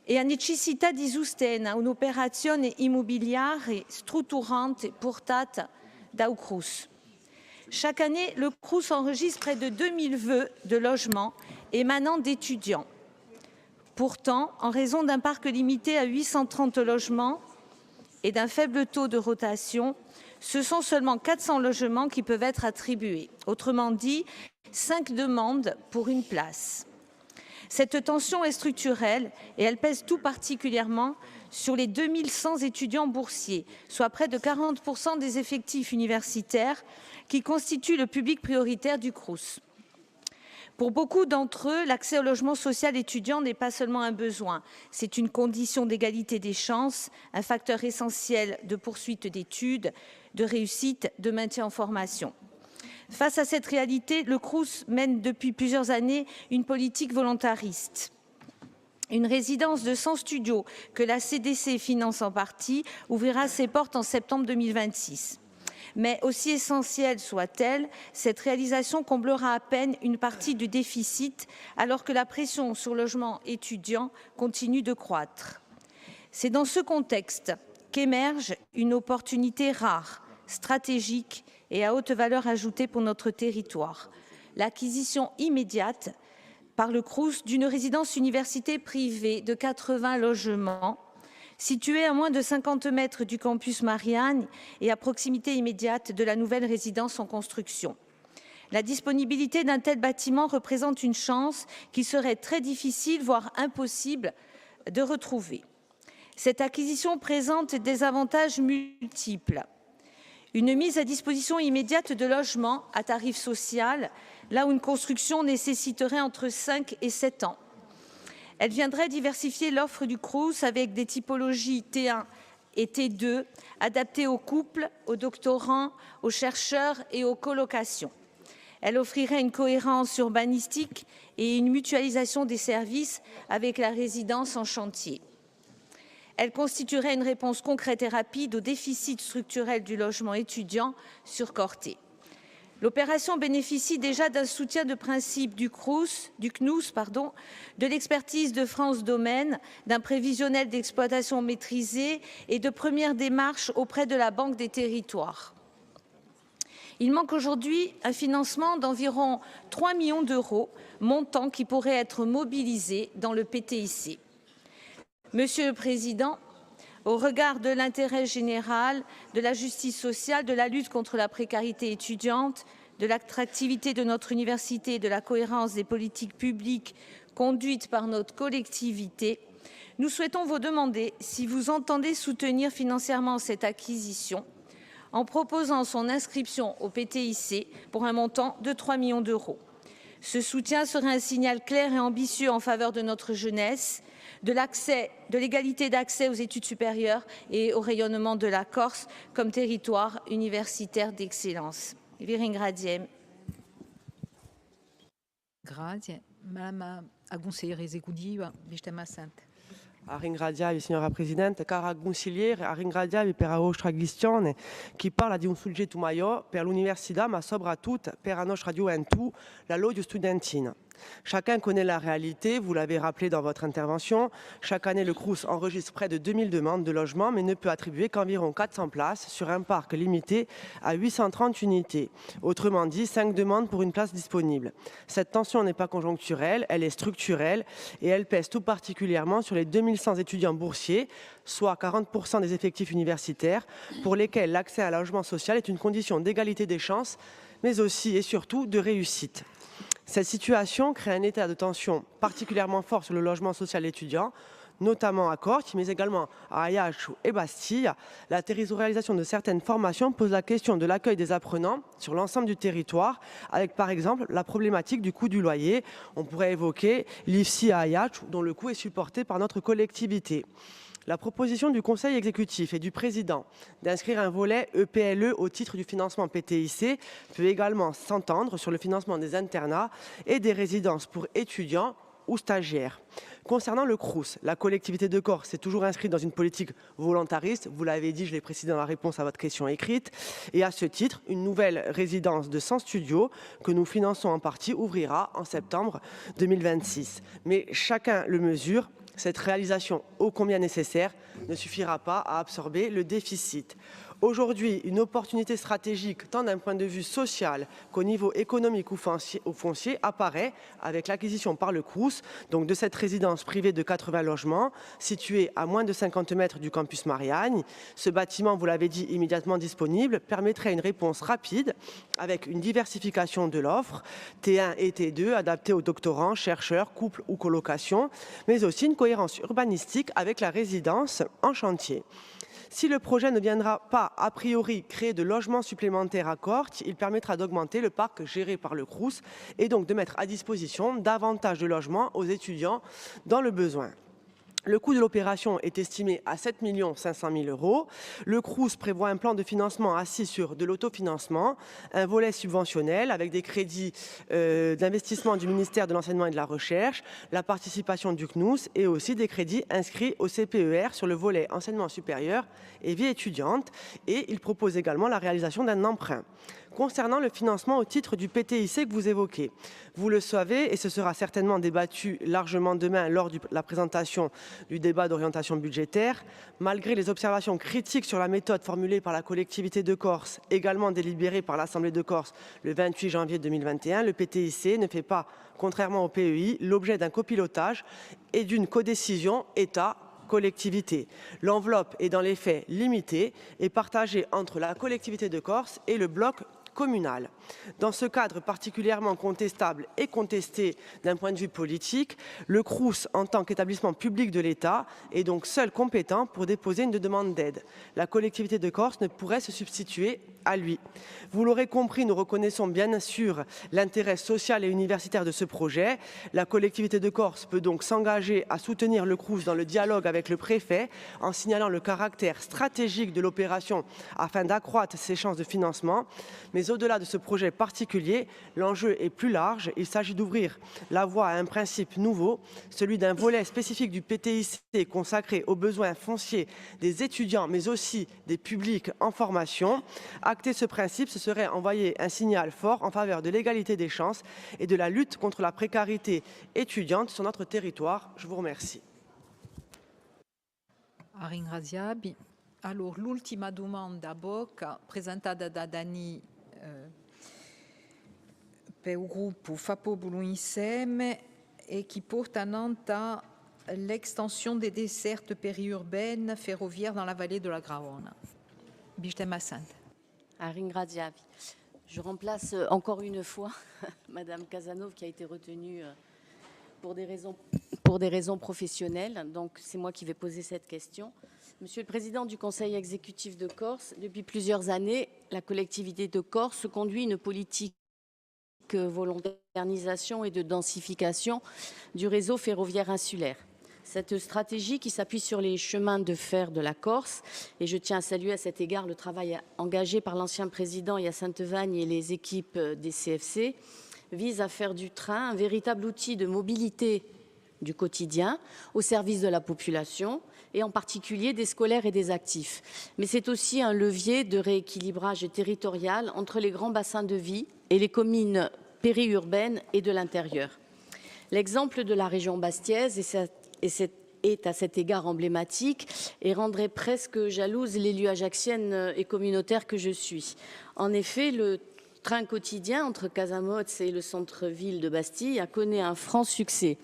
e la necessità di sostenere un'operazione immobiliare strutturante portata dal CRUS. Chaque année, le CRUS enregistre près de 2000 vœux de logements émanant d'étudiants. Pourtant, en raison d'un parc limité à 830 logements et d'un faible taux de rotation, ce sont seulement 400 logements qui peuvent être attribués. Autrement dit, 5 demandes pour une place. Cette tension est structurelle et elle pèse tout particulièrement sur les 2100 étudiants boursiers, soit près de 40% des effectifs universitaires qui constituent le public prioritaire du CRUS. Pour beaucoup d'entre eux, l'accès au logement social étudiant n'est pas seulement un besoin, c'est une condition d'égalité des chances, un facteur essentiel de poursuite d'études, de réussite, de maintien en formation. Face à cette réalité, le Crous mène depuis plusieurs années une politique volontariste. Une résidence de 100 studios que la CDC finance en partie ouvrira ses portes en septembre 2026. Mais aussi essentielle soit-elle, cette réalisation comblera à peine une partie du déficit alors que la pression sur le logement étudiant continue de croître. C'est dans ce contexte qu'émerge une opportunité rare, stratégique et à haute valeur ajoutée pour notre territoire. L'acquisition immédiate par le Crous d'une résidence université privée de 80 logements située à moins de 50 mètres du campus Marianne et à proximité immédiate de la nouvelle résidence en construction. La disponibilité d'un tel bâtiment représente une chance qui serait très difficile, voire impossible, de retrouver. Cette acquisition présente des avantages multiples. Une mise à disposition immédiate de logements à tarif social, là où une construction nécessiterait entre 5 et 7 ans. Elle viendrait diversifier l'offre du Crous avec des typologies T1 et T2 adaptées aux couples, aux doctorants, aux chercheurs et aux colocations. Elle offrirait une cohérence urbanistique et une mutualisation des services avec la résidence en chantier. Elle constituerait une réponse concrète et rapide au déficit structurel du logement étudiant sur Corté. L'opération bénéficie déjà d'un soutien de principe du CNUS, de l'expertise de France Domaine, d'un prévisionnel d'exploitation maîtrisé et de premières démarches auprès de la Banque des territoires. Il manque aujourd'hui un financement d'environ 3 millions d'euros, montant qui pourrait être mobilisé dans le PTIC. Monsieur le Président, au regard de l'intérêt général, de la justice sociale, de la lutte contre la précarité étudiante, de l'attractivité de notre université et de la cohérence des politiques publiques conduites par notre collectivité, nous souhaitons vous demander si vous entendez soutenir financièrement cette acquisition en proposant son inscription au PTIC pour un montant de 3 millions d'euros. Ce soutien serait un signal clair et ambitieux en faveur de notre jeunesse, de l'égalité d'accès aux études supérieures et au rayonnement de la Corse comme territoire universitaire d'excellence. Ringraziem. Grazie. Madame a consigliere esecutiva, Bistema Sante. A ringraziare, signora Presidente, cara consigliere, a ringraziare per la vostra questione che parla di un soggetto maggiore per l'università, ma soprattutto per la nostra gioventù, la loge studentina. Chacun connaît la réalité, vous l'avez rappelé dans votre intervention. Chaque année, le Crous enregistre près de 2000 demandes de logement, mais ne peut attribuer qu'environ 400 places sur un parc limité à 830 unités. Autrement dit, 5 demandes pour une place disponible. Cette tension n'est pas conjoncturelle, elle est structurelle et elle pèse tout particulièrement sur les 2100 étudiants boursiers, soit 40% des effectifs universitaires, pour lesquels l'accès à un logement social est une condition d'égalité des chances, mais aussi et surtout de réussite. Cette situation crée un état de tension particulièrement fort sur le logement social étudiant, notamment à Corte, mais également à Ajaccio et Bastille. La territorialisation de certaines formations pose la question de l'accueil des apprenants sur l'ensemble du territoire, avec par exemple la problématique du coût du loyer. On pourrait évoquer l'IFSI à Ajaccio, dont le coût est supporté par notre collectivité. La proposition du Conseil exécutif et du Président d'inscrire un volet EPLE au titre du financement PTIC peut également s'entendre sur le financement des internats et des résidences pour étudiants ou stagiaires. Concernant le Crous, la collectivité de Corse s'est toujours inscrite dans une politique volontariste. Vous l'avez dit, je l'ai précisé dans la réponse à votre question écrite. Et à ce titre, une nouvelle résidence de 100 studios que nous finançons en partie ouvrira en septembre 2026. Mais chacun le mesure. Cette réalisation ô combien nécessaire ne suffira pas à absorber le déficit. Aujourd'hui, une opportunité stratégique, tant d'un point de vue social qu'au niveau économique ou foncier, apparaît avec l'acquisition par le Crous donc de cette résidence privée de 80 logements située à moins de 50 mètres du campus Marianne. Ce bâtiment, vous l'avez dit, immédiatement disponible, permettrait une réponse rapide avec une diversification de l'offre, T1 et T2, adaptée aux doctorants, chercheurs, couples ou colocations, mais aussi une cohérence urbanistique avec la résidence en chantier. Si le projet ne viendra pas, a priori, créer de logements supplémentaires à Corte, il permettra d'augmenter le parc géré par le Crous et donc de mettre à disposition davantage de logements aux étudiants dans le besoin. Le coût de l'opération est estimé à 7 500 000 €. Le Crous prévoit un plan de financement assis sur de l'autofinancement, un volet subventionnel avec des crédits d'investissement du ministère de l'Enseignement et de la Recherche, la participation du CNUS et aussi des crédits inscrits au CPER sur le volet enseignement supérieur et vie étudiante. Et il propose également la réalisation d'un emprunt. Concernant le financement au titre du PTIC que vous évoquez, vous le savez, et ce sera certainement débattu largement demain lors de la présentation du débat d'orientation budgétaire, malgré les observations critiques sur la méthode formulée par la collectivité de Corse, également délibérée par l'Assemblée de Corse le 28 janvier 2021, le PTIC ne fait pas, contrairement au PEI, l'objet d'un copilotage et d'une codécision État collectivité. L'enveloppe est dans les faits limitée et partagée entre la collectivité de Corse et le bloc communal. Dans ce cadre particulièrement contestable et contesté d'un point de vue politique, le Crous, en tant qu'établissement public de l'État, est donc seul compétent pour déposer une demande d'aide. La collectivité de Corse ne pourrait se substituer à lui. Vous l'aurez compris, nous reconnaissons bien sûr l'intérêt social et universitaire de ce projet. La collectivité de Corse peut donc s'engager à soutenir le Crous dans le dialogue avec le préfet en signalant le caractère stratégique de l'opération afin d'accroître ses chances de financement. Mais au-delà de ce projet particulier, l'enjeu est plus large. Il s'agit d'ouvrir la voie à un principe nouveau, celui d'un volet spécifique du PTIC consacré aux besoins fonciers des étudiants, mais aussi des publics en formation. Acter ce principe, ce serait envoyer un signal fort en faveur de l'égalité des chances et de la lutte contre la précarité étudiante sur notre territoire. Je vous remercie. Allora, l'ultima domanda bocca presentata da Dani per il gruppo Fapopolo Insieme e che porta a l'extension des dessertes périurbaines ferroviaires dans la vallée de la Gravona. Bistem Assante. Ringraziavi. Je remplace encore une fois Madame Casanova qui a été retenue pour des raisons professionnelles. Donc c'est moi qui vais poser cette question. Monsieur le Président du Conseil exécutif de Corse, depuis plusieurs années, la collectivité de Corse conduit une politique de volontarisation et de densification du réseau ferroviaire insulaire. Cette stratégie qui s'appuie sur les chemins de fer de la Corse, et je tiens à saluer à cet égard le travail engagé par l'ancien président Hyacinthe Vagne et les équipes des CFC, vise à faire du train un véritable outil de mobilité du quotidien au service de la population et en particulier des scolaires et des actifs. Mais c'est aussi un levier de rééquilibrage territorial entre les grands bassins de vie et les communes périurbaines et de l'intérieur. L'exemple de la région bastiaise est à cet égard emblématique et rendrait presque jalouse l'élue ajaxienne et communautaire que je suis. En effet, le train quotidien entre Casamotz et le centre-ville de Bastille a connu un franc succès.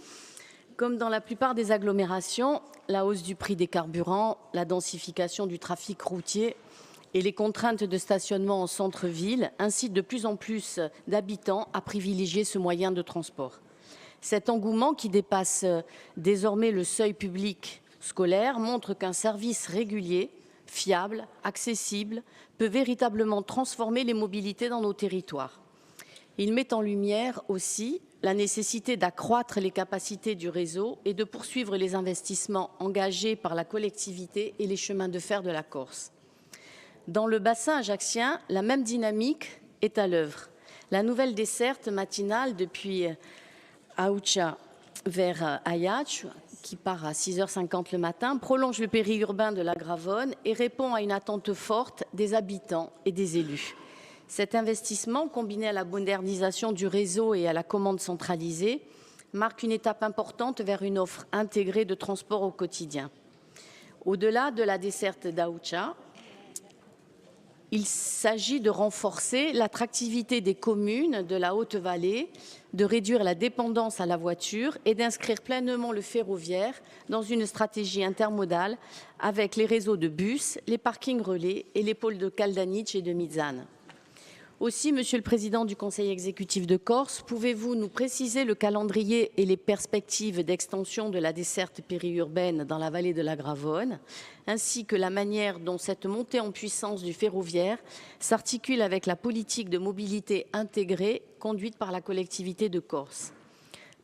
Comme dans la plupart des agglomérations, la hausse du prix des carburants, la densification du trafic routier et les contraintes de stationnement en centre-ville incitent de plus en plus d'habitants à privilégier ce moyen de transport. Cet engouement qui dépasse désormais le seuil public scolaire montre qu'un service régulier, fiable, accessible, peut véritablement transformer les mobilités dans nos territoires. Il met en lumière aussi la nécessité d'accroître les capacités du réseau et de poursuivre les investissements engagés par la collectivité et les chemins de fer de la Corse. Dans le bassin ajaccien, la même dynamique est à l'œuvre. La nouvelle desserte matinale depuis Aoucha vers Ajaccio, qui part à 6h50 le matin, prolonge le périurbain de la Gravone et répond à une attente forte des habitants et des élus. Cet investissement, combiné à la modernisation du réseau et à la commande centralisée, marque une étape importante vers une offre intégrée de transport au quotidien. Au-delà de la desserte d'Aoucha, il s'agit de renforcer l'attractivité des communes de la Haute-Vallée, de réduire la dépendance à la voiture et d'inscrire pleinement le ferroviaire dans une stratégie intermodale avec les réseaux de bus, les parkings relais et les pôles de Caldaniche et de Mizzane. Aussi, Monsieur le Président du Conseil exécutif de Corse, pouvez-vous nous préciser le calendrier et les perspectives d'extension de la desserte périurbaine dans la vallée de la Gravone, ainsi que la manière dont cette montée en puissance du ferroviaire s'articule avec la politique de mobilité intégrée conduite par la collectivité de Corse?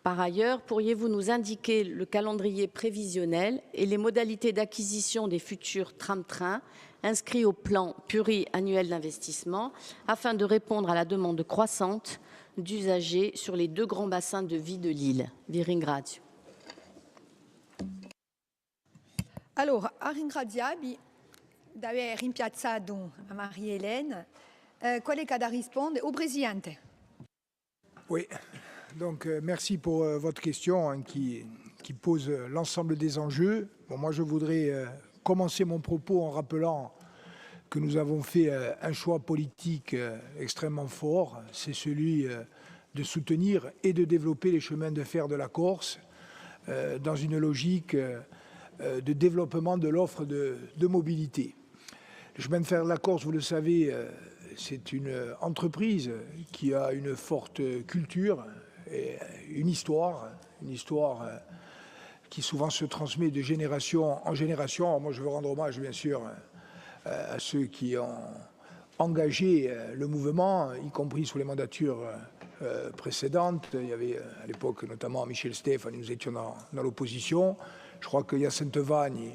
Par ailleurs, pourriez-vous nous indiquer le calendrier prévisionnel et les modalités d'acquisition des futurs tram-trains inscrits au plan pluriannuel d'investissement afin de répondre à la demande croissante d'usagers sur les 2 grands bassins de vie de l'île? Vi ringrazio. Allora, ringraziavi d'aver rimpiazzato a Marie-Hélène. Qual è che da rispondere? Au Presidente. Oui, donc merci pour votre question hein, qui pose l'ensemble des enjeux. Bon, moi, je voudrais commencer mon propos en rappelant que nous avons fait un choix politique extrêmement fort. C'est celui de soutenir et de développer les chemins de fer de la Corse dans une logique de développement de l'offre de mobilité. Le chemin de fer de la Corse, vous le savez, c'est une entreprise qui a une forte culture et une histoire qui souvent se transmet de génération en génération. Alors moi, je veux rendre hommage, bien sûr, à ceux qui ont engagé le mouvement, y compris sous les mandatures précédentes. Il y avait à l'époque notamment Michel Stéphane, nous étions dans l'opposition. Je crois que Hyacinthe Vagne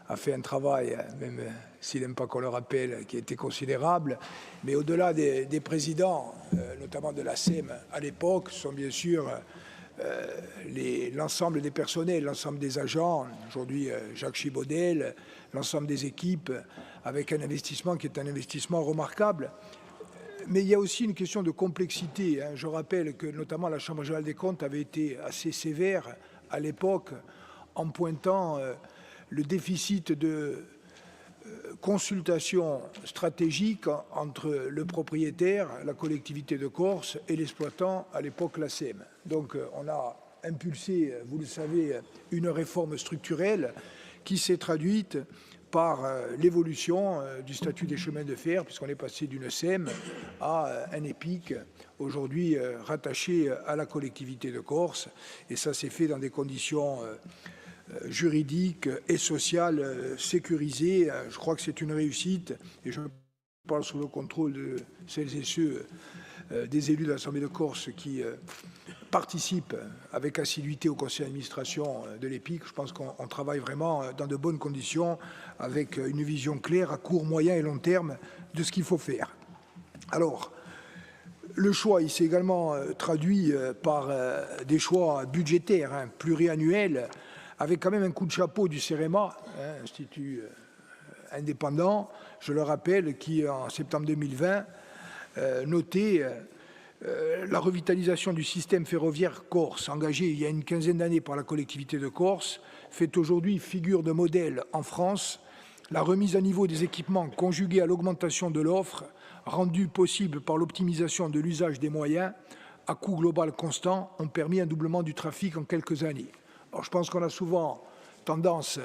a fait un travail, même s'il n'aime pas qu'on le rappelle, qui était considérable. Mais au-delà des présidents, notamment de la SEM à l'époque, ce sont bien sûr l'ensemble des personnels, l'ensemble des agents, aujourd'hui Jacques Chibaudel, l'ensemble des équipes, avec un investissement qui est un investissement remarquable. Mais il y a aussi une question de complexité. Je rappelle que notamment la Chambre régionale des comptes avait été assez sévère à l'époque en pointant le déficit de consultation stratégique entre le propriétaire, la collectivité de Corse, et l'exploitant, à l'époque la SEM. Donc on a impulsé, vous le savez, une réforme structurelle qui s'est traduite par l'évolution du statut des chemins de fer, puisqu'on est passé d'une SEM à un EPIC, aujourd'hui rattaché à la collectivité de Corse. Et ça s'est fait dans des conditions juridiques et sociales sécurisées. Je crois que c'est une réussite, et je parle sous le contrôle de celles et ceux des élus de l'Assemblée de Corse qui participent avec assiduité au conseil d'administration de l'EPIC. Je pense qu'on travaille vraiment dans de bonnes conditions, avec une vision claire à court, moyen et long terme de ce qu'il faut faire. Alors, le choix, il s'est également traduit par des choix budgétaires pluriannuels, avec quand même un coup de chapeau du CEREMA, institut indépendant, je le rappelle, qui en septembre 2020 notait la revitalisation du système ferroviaire corse, engagé il y a une quinzaine d'années par la collectivité de Corse, fait aujourd'hui figure de modèle en France. La remise à niveau des équipements conjuguée à l'augmentation de l'offre, rendue possible par l'optimisation de l'usage des moyens, à coût global constant, ont permis un doublement du trafic en quelques années. Alors, je pense qu'on a souvent tendance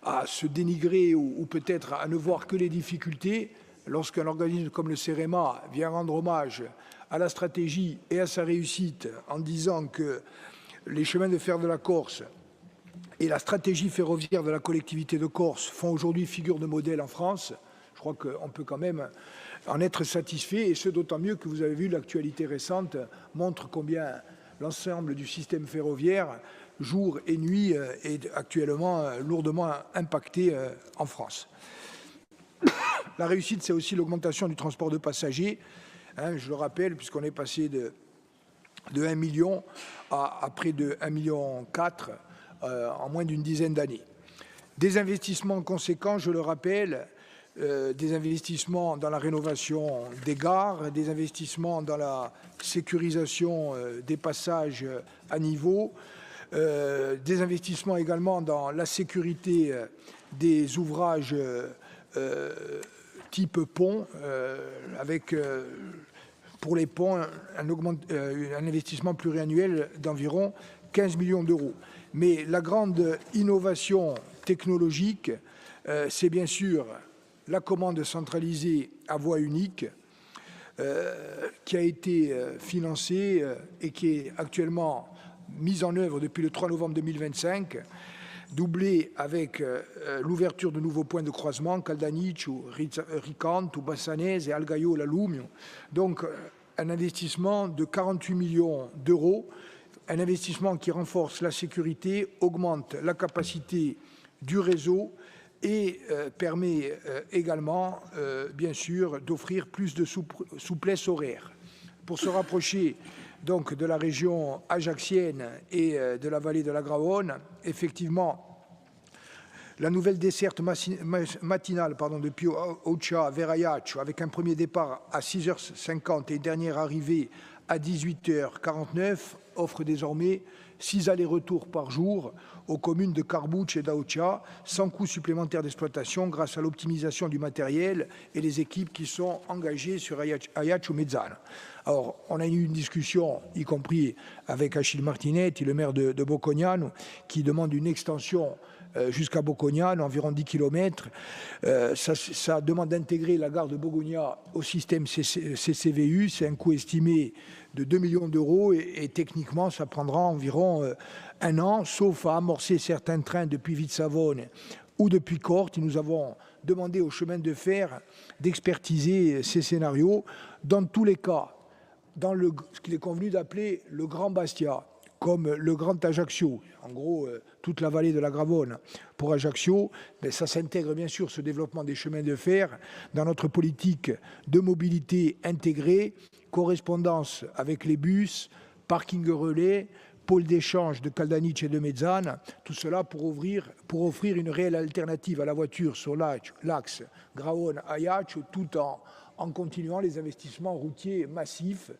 à se dénigrer ou peut-être à ne voir que les difficultés. Lorsqu'un organisme comme le CEREMA vient rendre hommage à la stratégie et à sa réussite en disant que les chemins de fer de la Corse et la stratégie ferroviaire de la collectivité de Corse font aujourd'hui figure de modèle en France, je crois qu'on peut quand même en être satisfait, et ce d'autant mieux que vous avez vu l'actualité récente montre combien l'ensemble du système ferroviaire, jour et nuit, est actuellement lourdement impacté en France. La réussite, c'est aussi l'augmentation du transport de passagers. Je le rappelle, puisqu'on est passé de 1 million à près de 1,4 million en moins d'une dizaine d'années. Des investissements conséquents, je le rappelle, des investissements dans la rénovation des gares, des investissements dans la sécurisation des passages à niveau, des investissements également dans la sécurité des ouvrages type pont, avec pour les ponts un investissement pluriannuel d'environ 15 millions d'euros. Mais la grande innovation technologique, c'est bien sûr la commande centralisée à voie unique, qui a été financée et qui est actuellement mise en œuvre depuis le 3 novembre 2025, doublée avec l'ouverture de nouveaux points de croisement, Caldanic, Ricante, Bassanese et Algaio, la Lumio. Donc, un investissement de 48 millions d'euros, un investissement qui renforce la sécurité, augmente la capacité du réseau et permet également, bien sûr, d'offrir plus de souplesse horaire. Pour se rapprocher donc de la région ajaxienne et de la vallée de la Graonne, effectivement, la nouvelle desserte matinale depuis Oucha vers Ajaccio, avec un premier départ à 6h50 et une dernière arrivée à 18h49, offre désormais 6 allers-retours par jour aux communes de Carbucci et d'Aucha, sans coût supplémentaire d'exploitation grâce à l'optimisation du matériel et les équipes qui sont engagées sur Ajaccio-Mezzana. Alors, on a eu une discussion, y compris avec Achille Martinetti, le maire de Boccognano, qui demande une extension jusqu'à Boccognano, environ 10 km. Ça demande d'intégrer la gare de Bogogna au système CCVU. C'est un coût estimé de 2 millions d'euros et techniquement, ça prendra environ un an, sauf à amorcer certains trains depuis Vitsavone ou depuis Corte. Nous avons demandé au chemin de fer d'expertiser ces scénarios. Dans tous les cas, dans ce qu'il est convenu d'appeler le Grand Bastia, comme le Grand Ajaccio, en gros toute la vallée de la Gravone pour Ajaccio, ça s'intègre bien sûr ce développement des chemins de fer dans notre politique de mobilité intégrée, correspondance avec les bus, parking relais, pôle d'échange de Caldanic et de Mezzana, tout cela pour offrir une réelle alternative à la voiture sur l'axe Graonne-Ajaccio, tout en continuant les investissements routiers massifs.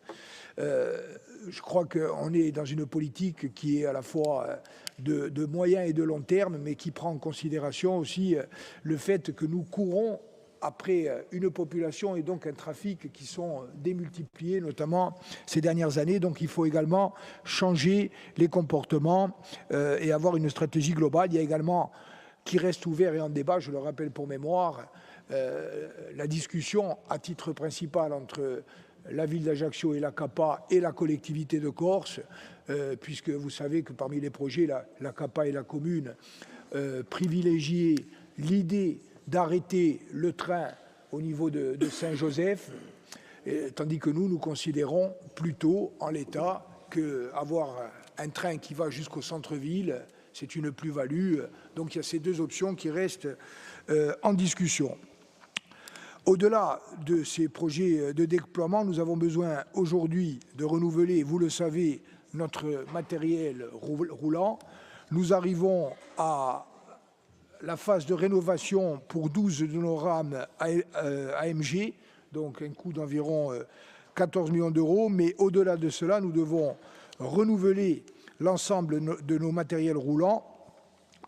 Je crois qu'on est dans une politique qui est à la fois de moyen et de long terme, mais qui prend en considération aussi le fait que nous courons après une population et donc un trafic qui sont démultipliés, notamment ces dernières années. Donc il faut également changer les comportements et avoir une stratégie globale. Il y a également, qui reste ouvert et en débat, je le rappelle pour mémoire, la discussion à titre principal entre la ville d'Ajaccio et la CAPA et la collectivité de Corse, puisque vous savez que parmi les projets, la CAPA et la commune privilégient l'idée d'arrêter le train au niveau de Saint-Joseph, tandis que nous considérons plutôt en l'état qu'avoir un train qui va jusqu'au centre-ville, c'est une plus-value. Donc il y a ces deux options qui restent en discussion. Au-delà de ces projets de déploiement, nous avons besoin aujourd'hui de renouveler, vous le savez, notre matériel roulant. Nous arrivons à la phase de rénovation pour 12 de nos rames AMG, donc un coût d'environ 14 millions d'euros. Mais au-delà de cela, nous devons renouveler l'ensemble de nos matériels roulants,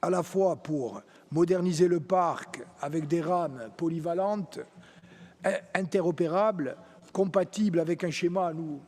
à la fois pour moderniser le parc avec des rames polyvalentes, interopérables, compatibles avec un schéma nous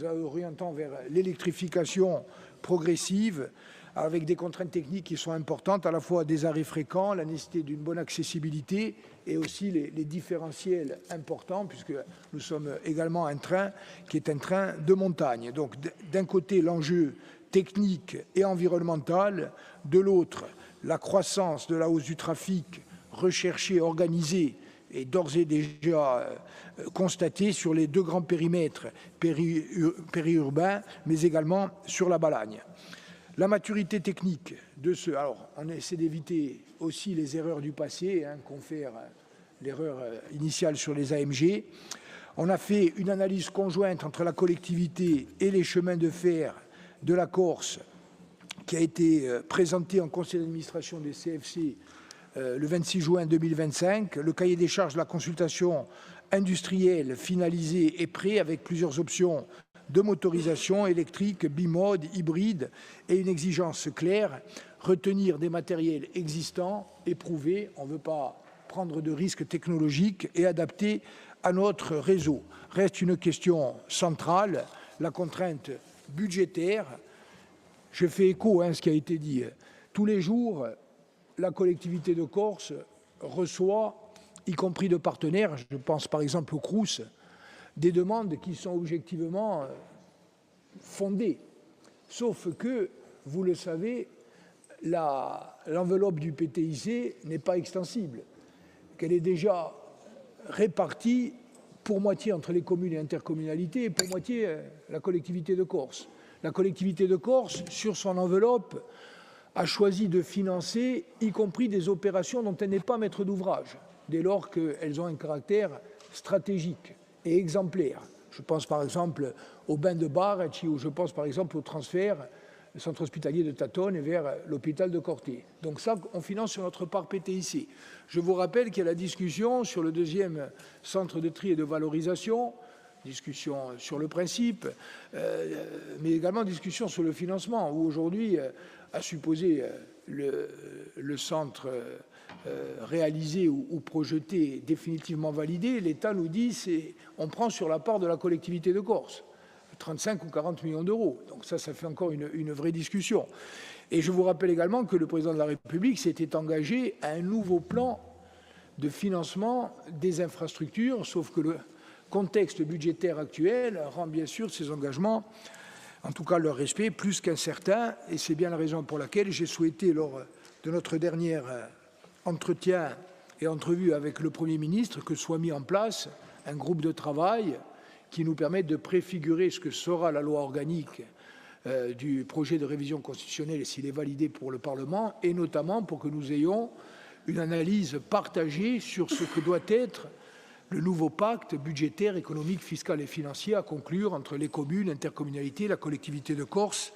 orientant vers l'électrification progressive, avec des contraintes techniques qui sont importantes, à la fois des arrêts fréquents, la nécessité d'une bonne accessibilité et aussi les différentiels importants, puisque nous sommes également un train qui est un train de montagne. Donc d'un côté l'enjeu technique et environnemental, de l'autre la croissance de la hausse du trafic recherchée, organisée et d'ores et déjà constatée sur les deux grands périmètres périurbains, mais également sur la Balagne. La maturité technique de ce... Alors, on essaie d'éviter aussi les erreurs du passé, confère l'erreur initiale sur les AMG. On a fait une analyse conjointe entre la collectivité et les chemins de fer de la Corse, qui a été présentée en conseil d'administration des CFC le 26 juin 2025. Le cahier des charges de la consultation industrielle finalisé est prêt avec plusieurs options de motorisation électrique, bimode, hybride et une exigence claire, retenir des matériels existants, éprouvés, on ne veut pas prendre de risques technologiques et adaptés à notre réseau. Reste une question centrale, la contrainte budgétaire. Je fais écho à ce qui a été dit. Tous les jours, la collectivité de Corse reçoit, y compris de partenaires, je pense par exemple au Crous, des demandes qui sont objectivement fondées. Sauf que, vous le savez, l'enveloppe du PTIC n'est pas extensible, qu'elle est déjà répartie pour moitié entre les communes et intercommunalités et pour moitié la collectivité de Corse. La collectivité de Corse, sur son enveloppe, a choisi de financer, y compris des opérations dont elle n'est pas maître d'ouvrage, dès lors qu'elles ont un caractère stratégique et exemplaire. Je pense par exemple au bain de Barre, ou je pense par exemple au transfert du centre hospitalier de Tatone vers l'hôpital de Corté. Donc ça, on finance sur notre part PTIC. Je vous rappelle qu'il y a la discussion sur le deuxième centre de tri et de valorisation, discussion sur le principe, mais également discussion sur le financement, où aujourd'hui, à supposer le centre réalisé ou projeté, définitivement validé, l'État nous dit on prend sur la part de la collectivité de Corse, 35 ou 40 millions d'euros. Donc ça fait encore une vraie discussion. Et je vous rappelle également que le président de la République s'était engagé à un nouveau plan de financement des infrastructures, sauf que le contexte budgétaire actuel rend bien sûr ces engagements, en tout cas leur respect, plus qu'incertain. Et c'est bien la raison pour laquelle j'ai souhaité, lors de notre dernier entretien et entrevue avec le Premier ministre, que soit mis en place un groupe de travail qui nous permette de préfigurer ce que sera la loi organique du projet de révision constitutionnelle s'il est validé pour le Parlement, et notamment pour que nous ayons une analyse partagée sur ce que doit être le nouveau pacte budgétaire, économique, fiscal et financier à conclure entre les communes, intercommunalités, la collectivité de Corse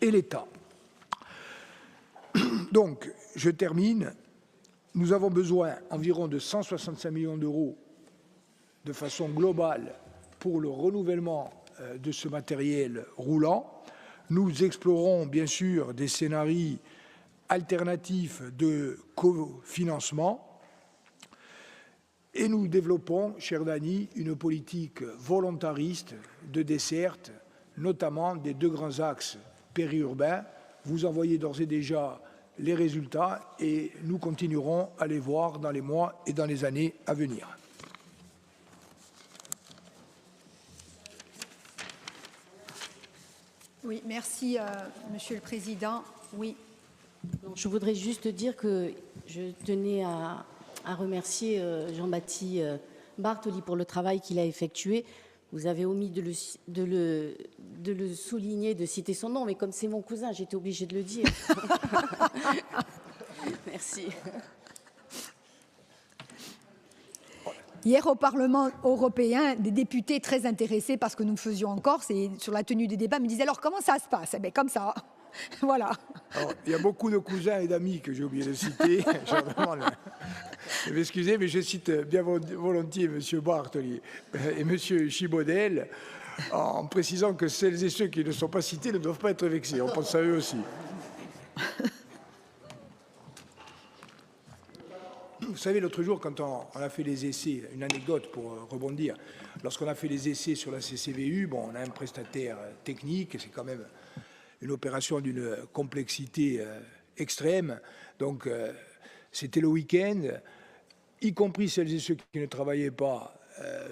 et l'État. Donc, je termine. Nous avons besoin environ de 165 millions d'euros de façon globale pour le renouvellement de ce matériel roulant. Nous explorons bien sûr des scénarios alternatifs de cofinancement et nous développons, cher Dany, une politique volontariste de desserte, notamment des deux grands axes périurbains. Vous en voyez d'ores et déjà les résultats et nous continuerons à les voir dans les mois et dans les années à venir. Oui, merci, Monsieur le Président. Oui. Je voudrais juste dire que je tenais à remercier Jean-Baptiste Bartoli pour le travail qu'il a effectué. Vous avez omis de le souligner, de citer son nom, mais comme c'est mon cousin, j'étais obligée de le dire. Merci. Hier, au Parlement européen, des députés très intéressés par ce que nous faisions en Corse et sur la tenue des débats me disaient « Alors, comment ça se passe ?» Eh bien, comme ça. Voilà. Alors, il y a beaucoup de cousins et d'amis que j'ai oublié de citer. Je m'excuse, mais je cite bien volontiers M. Bartoli et M. Chibaudel, en précisant que celles et ceux qui ne sont pas cités ne doivent pas être vexés. On pense à eux aussi. Vous savez, l'autre jour, quand on a fait les essais, une anecdote pour rebondir, lorsqu'on a fait les essais sur la CCVU, bon, on a un prestataire technique, c'est quand même une opération d'une complexité extrême. Donc, c'était le week-end, y compris celles et ceux qui ne travaillaient pas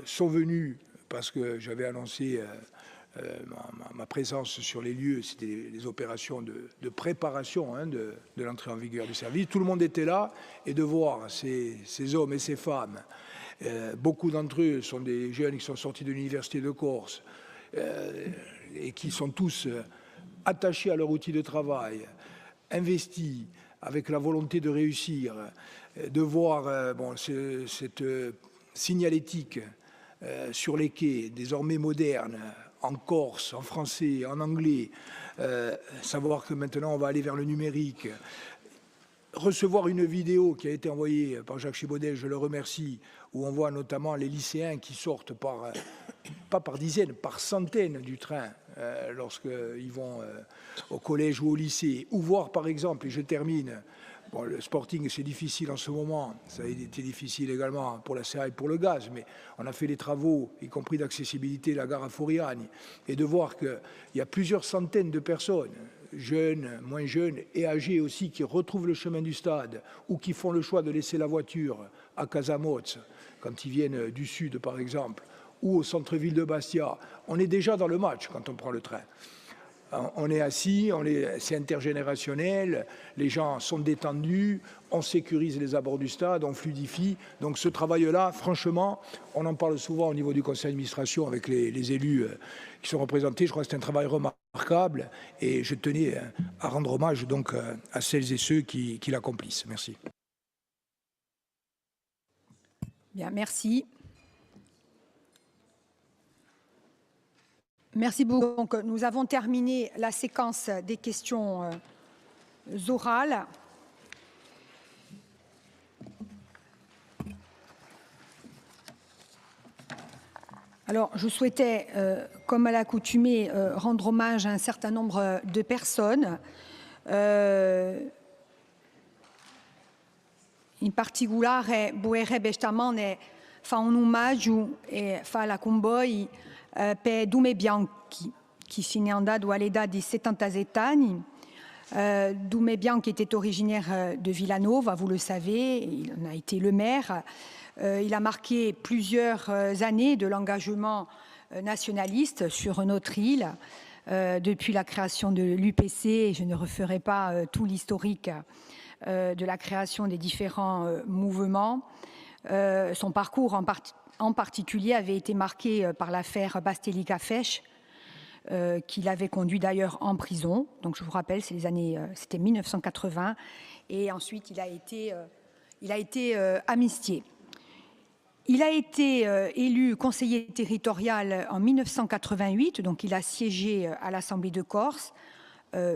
sont venus parce que j'avais annoncé ma présence sur les lieux. C'était les opérations de préparation de l'entrée en vigueur du service. Tout le monde était là, et de voir ces hommes et ces femmes, beaucoup d'entre eux sont des jeunes qui sont sortis de l'université de Corse et qui sont tous attachés à leur outil de travail, investis, avec la volonté de réussir, de voir cette signalétique sur les quais, désormais moderne, en corse, en français, en anglais, savoir que maintenant on va aller vers le numérique, recevoir une vidéo qui a été envoyée par Jacques Chibaudel, je le remercie, où on voit notamment les lycéens qui sortent pas par dizaines, par centaines du train lorsqu'ils vont au collège ou au lycée, ou voir par exemple, et je termine, bon, le Sporting c'est difficile en ce moment, ça a été difficile également pour la CA et pour le gaz, mais on a fait les travaux, y compris d'accessibilité, la gare à Foriani, et de voir qu'il y a plusieurs centaines de personnes, jeunes, moins jeunes et âgés aussi, qui retrouvent le chemin du stade ou qui font le choix de laisser la voiture à Casamozzo quand ils viennent du sud par exemple, ou au centre-ville de Bastia, on est déjà dans le match quand on prend le train. On est assis, c'est intergénérationnel, les gens sont détendus, on sécurise les abords du stade, on fluidifie. Donc ce travail-là, franchement, on en parle souvent au niveau du conseil d'administration avec les élus qui sont représentés. Je crois que c'est un travail remarquable et je tenais à rendre hommage donc à celles et ceux qui l'accomplissent. Merci. Bien, merci. Merci beaucoup. Donc, nous avons terminé la séquence des questions orales. Alors, je souhaitais, comme à l'accoutumée, rendre hommage à un certain nombre de personnes. In particolare vorrei bestamane fa un omaggio e fa la comboi per Dume Bianchi, qui s'est né à l'età di 77 anni. Dume Bianchi était originaire de Villanova, vous le savez, il en a été le maire. Il a marqué plusieurs années de l'engagement nationaliste sur notre île, depuis la création de l'UPC. Je ne referai pas tout l'historique de la création des différents mouvements. Son parcours en particulier avait été marqué par l'affaire Bastelica-Fesch, qui l'avait conduit d'ailleurs en prison. Donc je vous rappelle, c'était 1980, et ensuite il a été amnistié. Il a été élu conseiller territorial en 1988, donc il a siégé à l'Assemblée de Corse,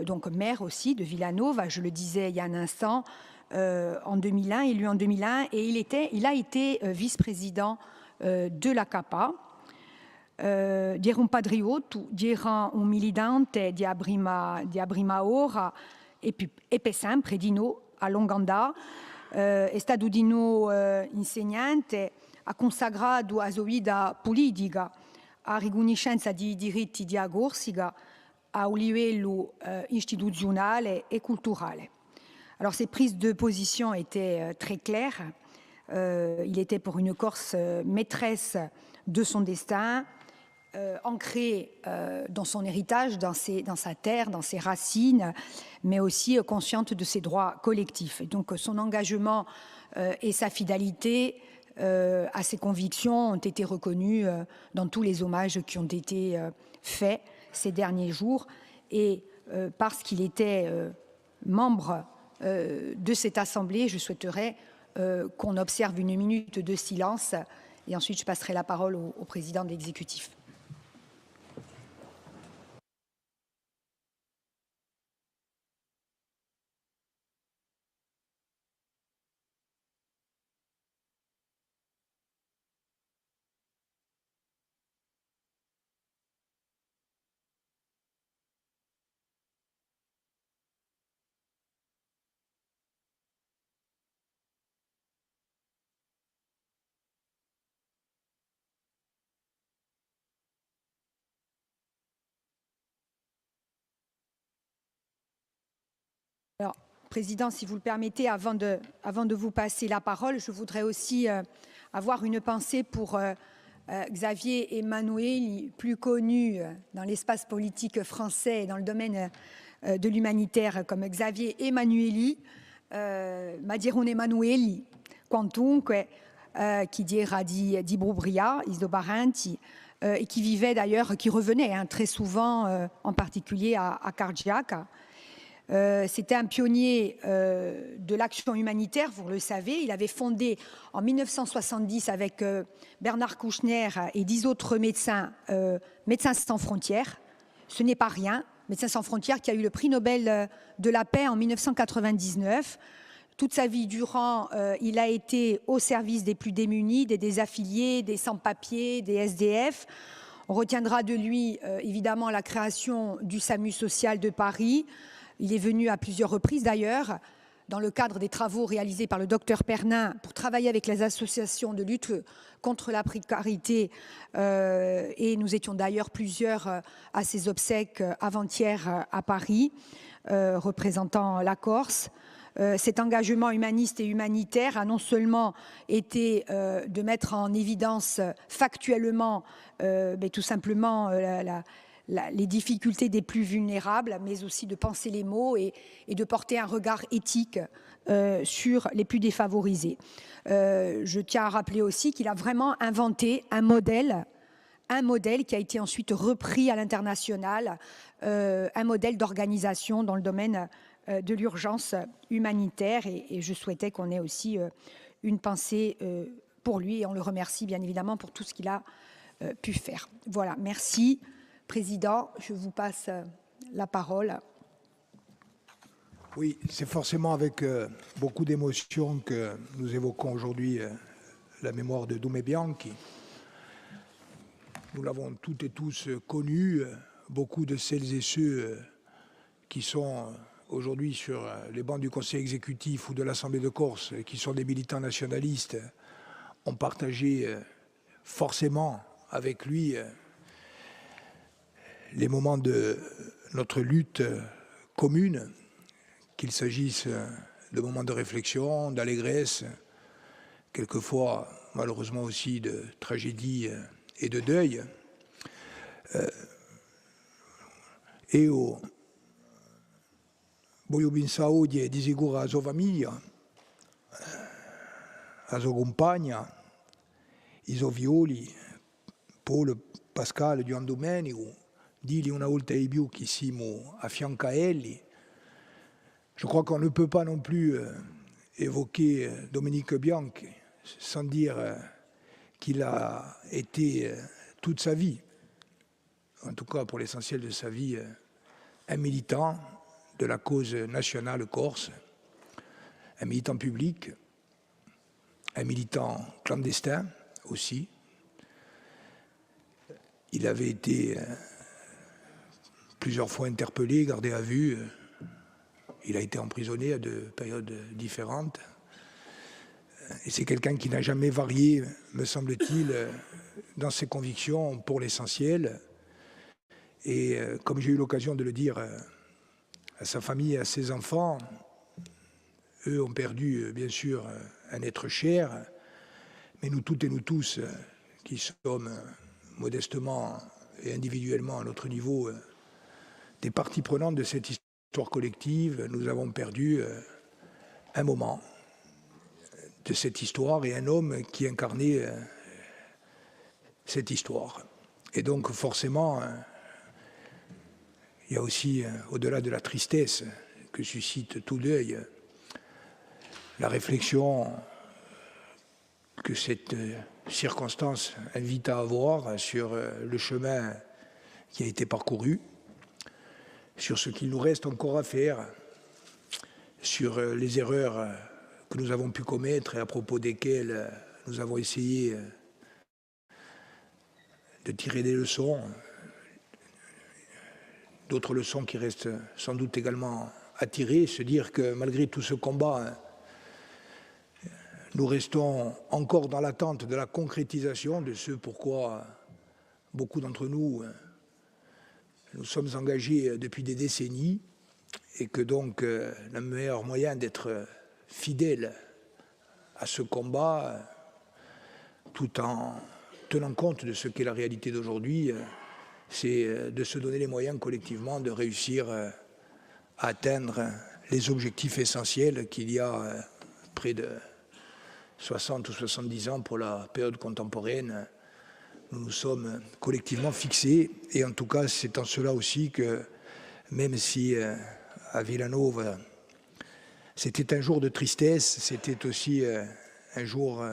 donc maire aussi de Villanova, je le disais il y a un instant, en 2001, élu en 2001, et il a été vice-président de la CAPA. Era un patriota, era un militante di prima ora e per sempre di noi a lunga andata. È stato di noi insegnante, ha consacrato la sua vita politica a riconoscenza di diritti di Corsica a un livello istituzionale et culturel. Alors ces prises de position étaient très claires. Il était pour une Corse maîtresse de son destin, ancrée dans son héritage, dans sa terre, dans ses racines, mais aussi consciente de ses droits collectifs. Et donc son engagement et sa fidélité à ses convictions ont été reconnus dans tous les hommages qui ont été faits ces derniers jours. Et parce qu'il était membre de cette assemblée, je souhaiterais qu'on observe une minute de silence et ensuite je passerai la parole au président de l'exécutif. Alors, Président, si vous le permettez, avant de vous passer la parole, je voudrais aussi avoir une pensée pour Xavier Emanueli, plus connu dans l'espace politique français et dans le domaine de l'humanitaire comme Xavier Emanueli, Madirone Emanueli, quantunque, qui dira di Brubria, Isdo Barenti, et qui vivait d'ailleurs, qui revenait très souvent, en particulier à Cardiac. C'était un pionnier de l'action humanitaire, vous le savez. Il avait fondé en 1970 avec Bernard Kouchner et 10 autres médecins, Médecins sans frontières. Ce n'est pas rien. Médecins sans frontières qui a eu le prix Nobel de la paix en 1999. Toute sa vie durant, il a été au service des plus démunis, des désaffiliés, des sans-papiers, des SDF. On retiendra de lui, évidemment, la création du SAMU social de Paris. Il est venu à plusieurs reprises d'ailleurs, dans le cadre des travaux réalisés par le docteur Pernin pour travailler avec les associations de lutte contre la précarité. Et nous étions d'ailleurs plusieurs à ses obsèques avant-hier à Paris, représentant la Corse. cet engagement humaniste et humanitaire a non seulement été de mettre en évidence factuellement, mais tout simplement les difficultés des plus vulnérables, mais aussi de penser les mots et de porter un regard éthique sur les plus défavorisés. Je tiens à rappeler aussi qu'il a vraiment inventé un modèle qui a été ensuite repris à l'international, un modèle d'organisation dans le domaine de l'urgence humanitaire. Et je souhaitais qu'on ait aussi une pensée pour lui. Et on le remercie bien évidemment pour tout ce qu'il a pu faire. Voilà, merci. Président, je vous passe la parole. Oui, c'est forcément avec beaucoup d'émotion que nous évoquons aujourd'hui la mémoire de Doumé Bianchi. Nous l'avons toutes et tous connu, beaucoup de celles et ceux qui sont aujourd'hui sur les bancs du Conseil exécutif ou de l'Assemblée de Corse, qui sont des militants nationalistes, ont partagé forcément avec lui les moments de notre lutte commune, qu'il s'agisse de moments de réflexion, d'allégresse, quelquefois malheureusement aussi de tragédie et de deuil. Io voglio pensare di sicuro alla sua famiglia, alla sua compagna, i suoi figlioli, Paolo, Pascal, Gian Domenico, digli una volta di più che siamo a fianco a elli. Je crois qu'on ne peut pas non plus évoquer Dominique Bianchi sans dire qu'il a été toute sa vie, en tout cas pour l'essentiel de sa vie, un militant de la cause nationale corse, un militant public, un militant clandestin aussi. Il avait été plusieurs fois interpellé, gardé à vue. Il a été emprisonné à de périodes différentes. Et c'est quelqu'un qui n'a jamais varié, me semble-t-il, dans ses convictions pour l'essentiel. Et comme j'ai eu l'occasion de le dire à sa famille et à ses enfants, eux ont perdu, bien sûr, un être cher, mais nous toutes et nous tous, qui sommes modestement et individuellement à notre niveau des parties prenantes de cette histoire collective, nous avons perdu un moment de cette histoire et un homme qui incarnait cette histoire. Et donc forcément, il y a aussi, au-delà de la tristesse que suscite tout deuil, la réflexion que cette circonstance invite à avoir sur le chemin qui a été parcouru, sur ce qu'il nous reste encore à faire, sur les erreurs que nous avons pu commettre et à propos desquelles nous avons essayé de tirer des leçons, d'autres leçons qui restent sans doute également à tirer, se dire que malgré tout ce combat, nous restons encore dans l'attente de la concrétisation de ce pourquoi beaucoup d'entre nous nous sommes engagés depuis des décennies et que donc le meilleur moyen d'être fidèle à ce combat, tout en tenant compte de ce qu'est la réalité d'aujourd'hui, c'est de se donner les moyens collectivement de réussir à atteindre les objectifs essentiels qu'il y a près de 60 ou 70 ans pour la période contemporaine. Nous nous sommes collectivement fixés, et en tout cas c'est en cela aussi que, même si à Villanova c'était un jour de tristesse, c'était aussi un jour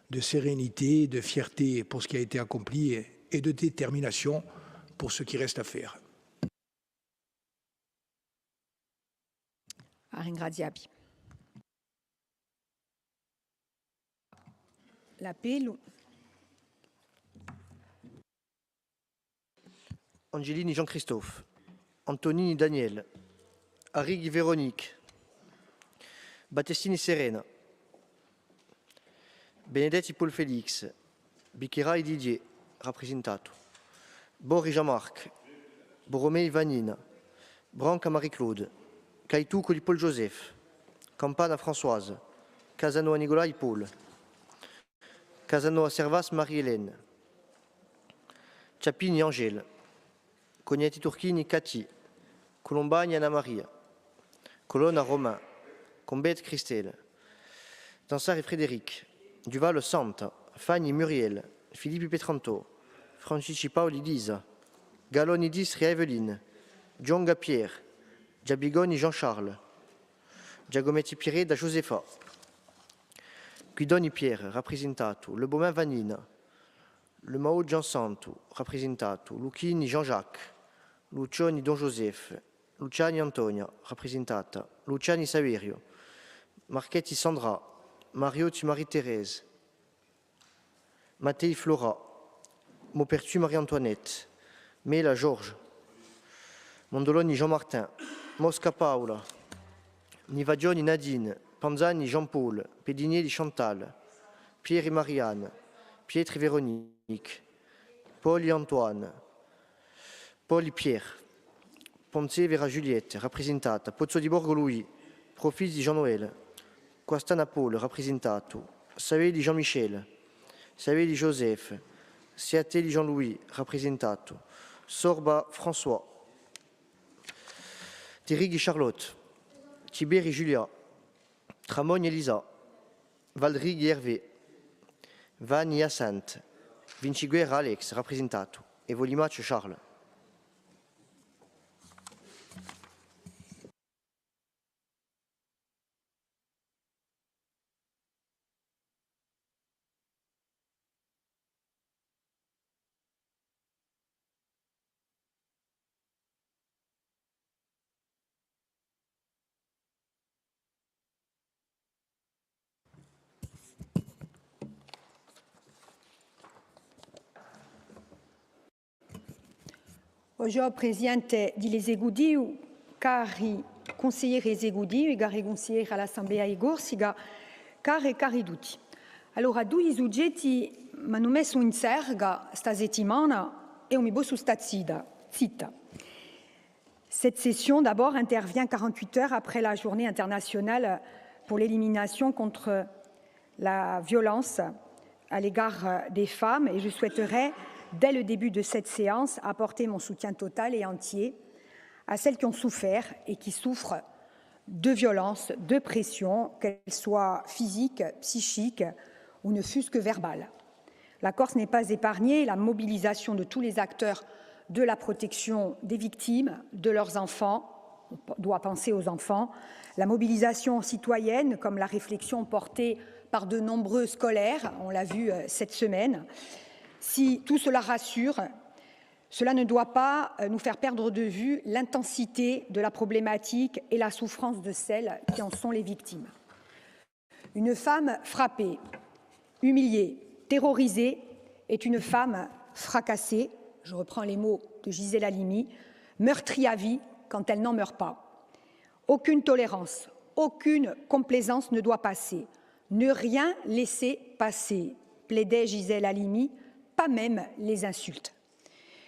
de sérénité, de fierté pour ce qui a été accompli et de détermination pour ce qui reste à faire. Ringraziabi. L'appello. Angelini Jean-Christophe, Antonini Daniel, Arrighi Véronique, Battestini Serena, Benedetti Paul Félix, Bicchirai Didier, rappresentato, Borri Jean-Marc, Borromei Vanina, Branca Marie-Claude, Caïtou Paul Joseph, Campana Françoise, Casano Nicolas Paul, Casano Servas Marie-Hélène, Chapini Angèle, Cognetti Turchini Cathy, Colombagna Anna Maria, Colonna Romain, Combette Christelle, Dansard et Frédéric, Duval Santa, Fanny Muriel, Philippe Petranto, Francisci Paoli Lisa, Gallonidis et Evelyne, Gionga Pierre, Giabigoni Jean-Charles, Giacometti Pierre da Josefa, Guidoni Pierre, rappresentato, Le Beaumain Vanina, Le Mao Giansanto, rappresentato, Lucchini Jean-Jacques, Lucioni Don Joseph, Luciani Antonia, rappresentata, Luciani Saverio, Marchetti Sandra, Mariotti Marie-Thérèse, Mattei Flora, Maupertu Marie-Antoinette, Mela Georges, Mondoloni Jean-Martin, Mosca Paola, Nivagioni Nadine, Panzani Jean-Paul, Pédinier Chantal, Pierre et Marianne, Pietri Véronique, Paul et Antoine, Paul et Pierre, Ponce Vera Juliette, rappresentata, Pozzo di Borgo Louis, Profis di Jean-Noël, Quastana Paul, rappresentato, Savé di Jean-Michel, Savé di Joseph, Siate di Jean-Louis, rappresentato, Sorba François, Thierry Charlotte, Tiberi Julia, Tramogne Elisa, Valdrighi Hervé, Vanni Hyacinthe, Vinciguerra Alex, rappresentato, e Volimac Charles. Oggi Presidente di l'esecutiu, cari consiglieri esecutivi e cari consiglieri all'Assemblea di Corsica, cari e cari tutti. Allora, due soggetti mi hanno messo in serga sta settimana e mi posso stare zitta. Cette session, d'abord, intervient 48 heures après la journée internationale pour l'élimination contre la violence à l'égard des femmes et je souhaiterais dès le début de cette séance, apporter mon soutien total et entier à celles qui ont souffert et qui souffrent de violences, de pression, qu'elles soient physiques, psychiques ou ne fût-ce que verbales. La Corse n'est pas épargnée, la mobilisation de tous les acteurs de la protection des victimes, de leurs enfants, on doit penser aux enfants, la mobilisation citoyenne, comme la réflexion portée par de nombreux scolaires, on l'a vu cette semaine. Si tout cela rassure, cela ne doit pas nous faire perdre de vue l'intensité de la problématique et la souffrance de celles qui en sont les victimes. Une femme frappée, humiliée, terrorisée est une femme fracassée, je reprends les mots de Gisèle Halimi, meurtrie à vie quand elle n'en meurt pas. Aucune tolérance, aucune complaisance ne doit passer. Ne rien laisser passer, plaidait Gisèle Halimi, pas même les insultes.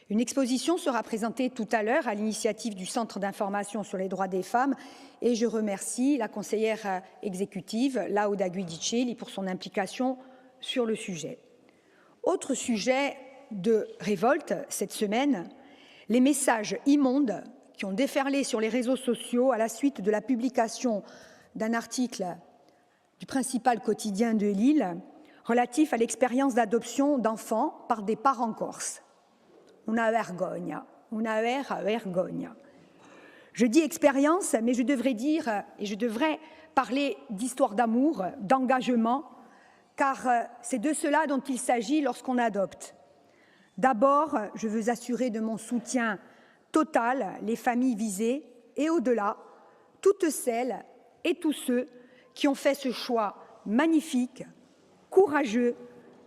Une exposition sera présentée tout à l'heure à l'initiative du Centre d'information sur les droits des femmes et je remercie la conseillère exécutive, Lauda Guidicelli, pour son implication sur le sujet. Autre sujet de révolte cette semaine, les messages immondes qui ont déferlé sur les réseaux sociaux à la suite de la publication d'un article du principal quotidien de l'île relatif à l'expérience d'adoption d'enfants par des parents corses. Una vergogna. Je dis expérience, mais je devrais dire, et je devrais parler d'histoire d'amour, d'engagement, car c'est de cela dont il s'agit lorsqu'on adopte. D'abord, je veux assurer de mon soutien total les familles visées et au-delà, toutes celles et tous ceux qui ont fait ce choix magnifique, courageux,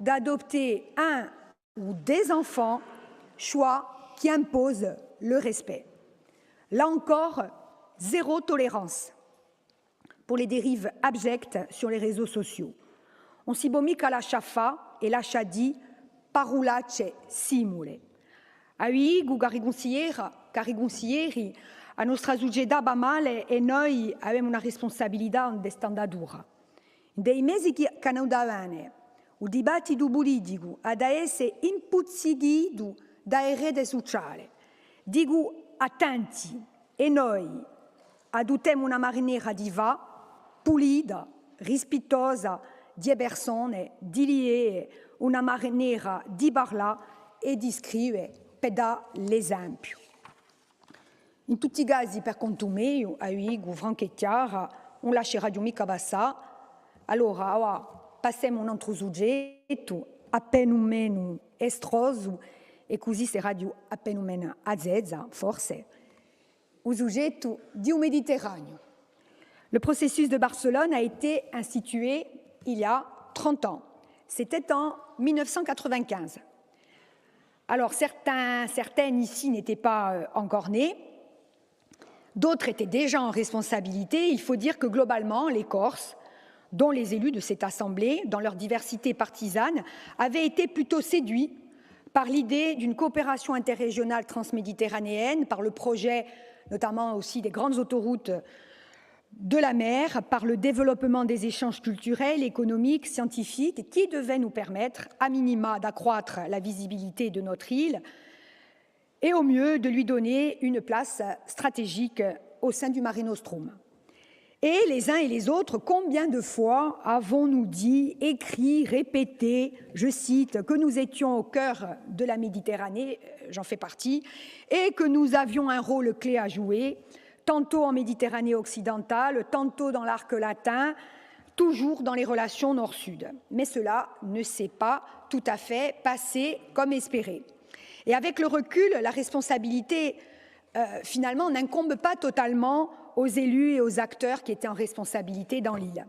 d'adopter un ou des enfants, choix qui impose le respect. Là encore, zéro tolérance pour les dérives abjectes sur les réseaux sociaux. On si bon mica lascia fa e lascia di parolacce simule. Cari consiglieri, a nostra società male e noi abbiamo una responsabilità di standardura. Dei mesi che hanno davanti, il dibattito politico ad essere impuzzichito dalle reti sociali. Dico a tanti, e noi adottiamo una maniera di va, pulita, rispettosa di persone, di liée, una maniera di parlare e di scrivere per dare l'esempio. In tutti i casi, per conto mio, a Uigo, Franco e Chiara, non lascerà mica passare. Allora, passiamo un altro soggetto, appena meno estroso, e così sarà appena meno azzezza, forse, il soggetto du Méditerranée. Le processus de Barcelone a été institué il y a 30 ans. C'était en 1995. Alors, certaines ici n'étaient pas encore nées, d'autres étaient déjà en responsabilité. Il faut dire que globalement, les Corses, dont les élus de cette assemblée, dans leur diversité partisane, avaient été plutôt séduits par l'idée d'une coopération interrégionale transméditerranéenne, par le projet notamment aussi des grandes autoroutes de la mer, par le développement des échanges culturels, économiques, scientifiques, qui devaient nous permettre, à minima, d'accroître la visibilité de notre île et au mieux de lui donner une place stratégique au sein du Mare Nostrum. Et les uns et les autres, combien de fois avons-nous dit, écrit, répété, je cite, que nous étions au cœur de la Méditerranée, j'en fais partie, et que nous avions un rôle clé à jouer, tantôt en Méditerranée occidentale, tantôt dans l'arc latin, toujours dans les relations nord-sud. Mais cela ne s'est pas tout à fait passé comme espéré. Et avec le recul, la responsabilité, finalement, n'incombe pas totalement aux élus et aux acteurs qui étaient en responsabilité dans l'île.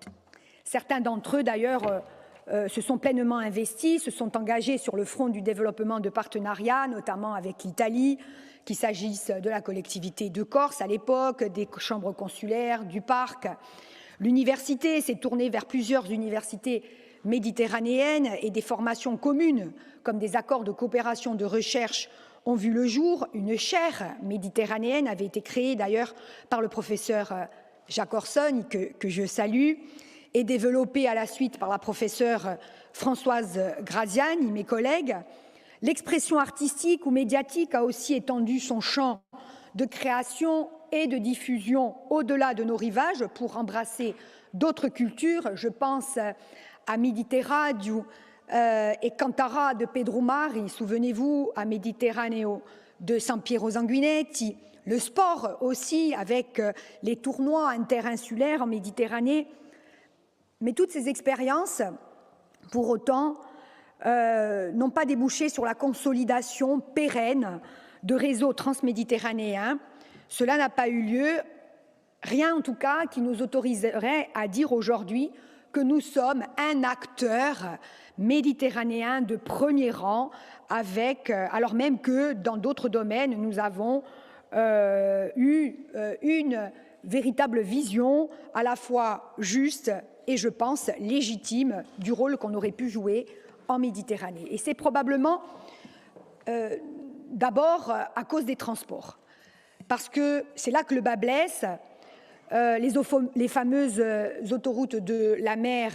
Certains d'entre eux, d'ailleurs, se sont pleinement investis, se sont engagés sur le front du développement de partenariats, notamment avec l'Italie, qu'il s'agisse de la collectivité de Corse à l'époque, des chambres consulaires, du parc. L'université s'est tournée vers plusieurs universités méditerranéennes et des formations communes, comme des accords de coopération de recherche ont vu le jour. Une chaire méditerranéenne avait été créée d'ailleurs par le professeur Jacques Orson, que je salue, et développée à la suite par la professeure Françoise Graziani, mes collègues. L'expression artistique ou médiatique a aussi étendu son champ de création et de diffusion au-delà de nos rivages pour embrasser d'autres cultures. Je pense à Mediterraneo et Cantara de Pedro Mari, souvenez-vous, à Mediterraneo de Sampiero Sanguinetti, le sport aussi avec les tournois interinsulaires en Méditerranée. Mais toutes ces expériences, pour autant, n'ont pas débouché sur la consolidation pérenne de réseaux transméditerranéens. Cela n'a pas eu lieu, rien en tout cas qui nous autoriserait à dire aujourd'hui que nous sommes un acteur méditerranéen de premier rang, alors même que dans d'autres domaines, nous avons eu une véritable vision à la fois juste et, je pense, légitime du rôle qu'on aurait pu jouer en Méditerranée. Et c'est probablement d'abord à cause des transports, parce que c'est là que le bas blesse. Les fameuses autoroutes de la mer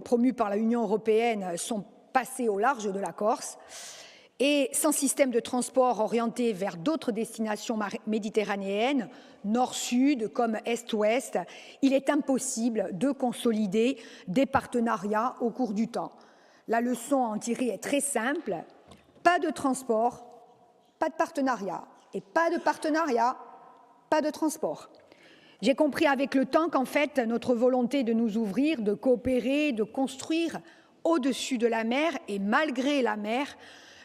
promues par l'Union européenne sont passées au large de la Corse et sans système de transport orienté vers d'autres destinations méditerranéennes, nord-sud comme est-ouest, il est impossible de consolider des partenariats au cours du temps. La leçon à en tirer est très simple, pas de transport, pas de partenariat, et pas de partenariat, pas de transport. J'ai compris avec le temps qu'en fait, notre volonté de nous ouvrir, de coopérer, de construire au-dessus de la mer et malgré la mer,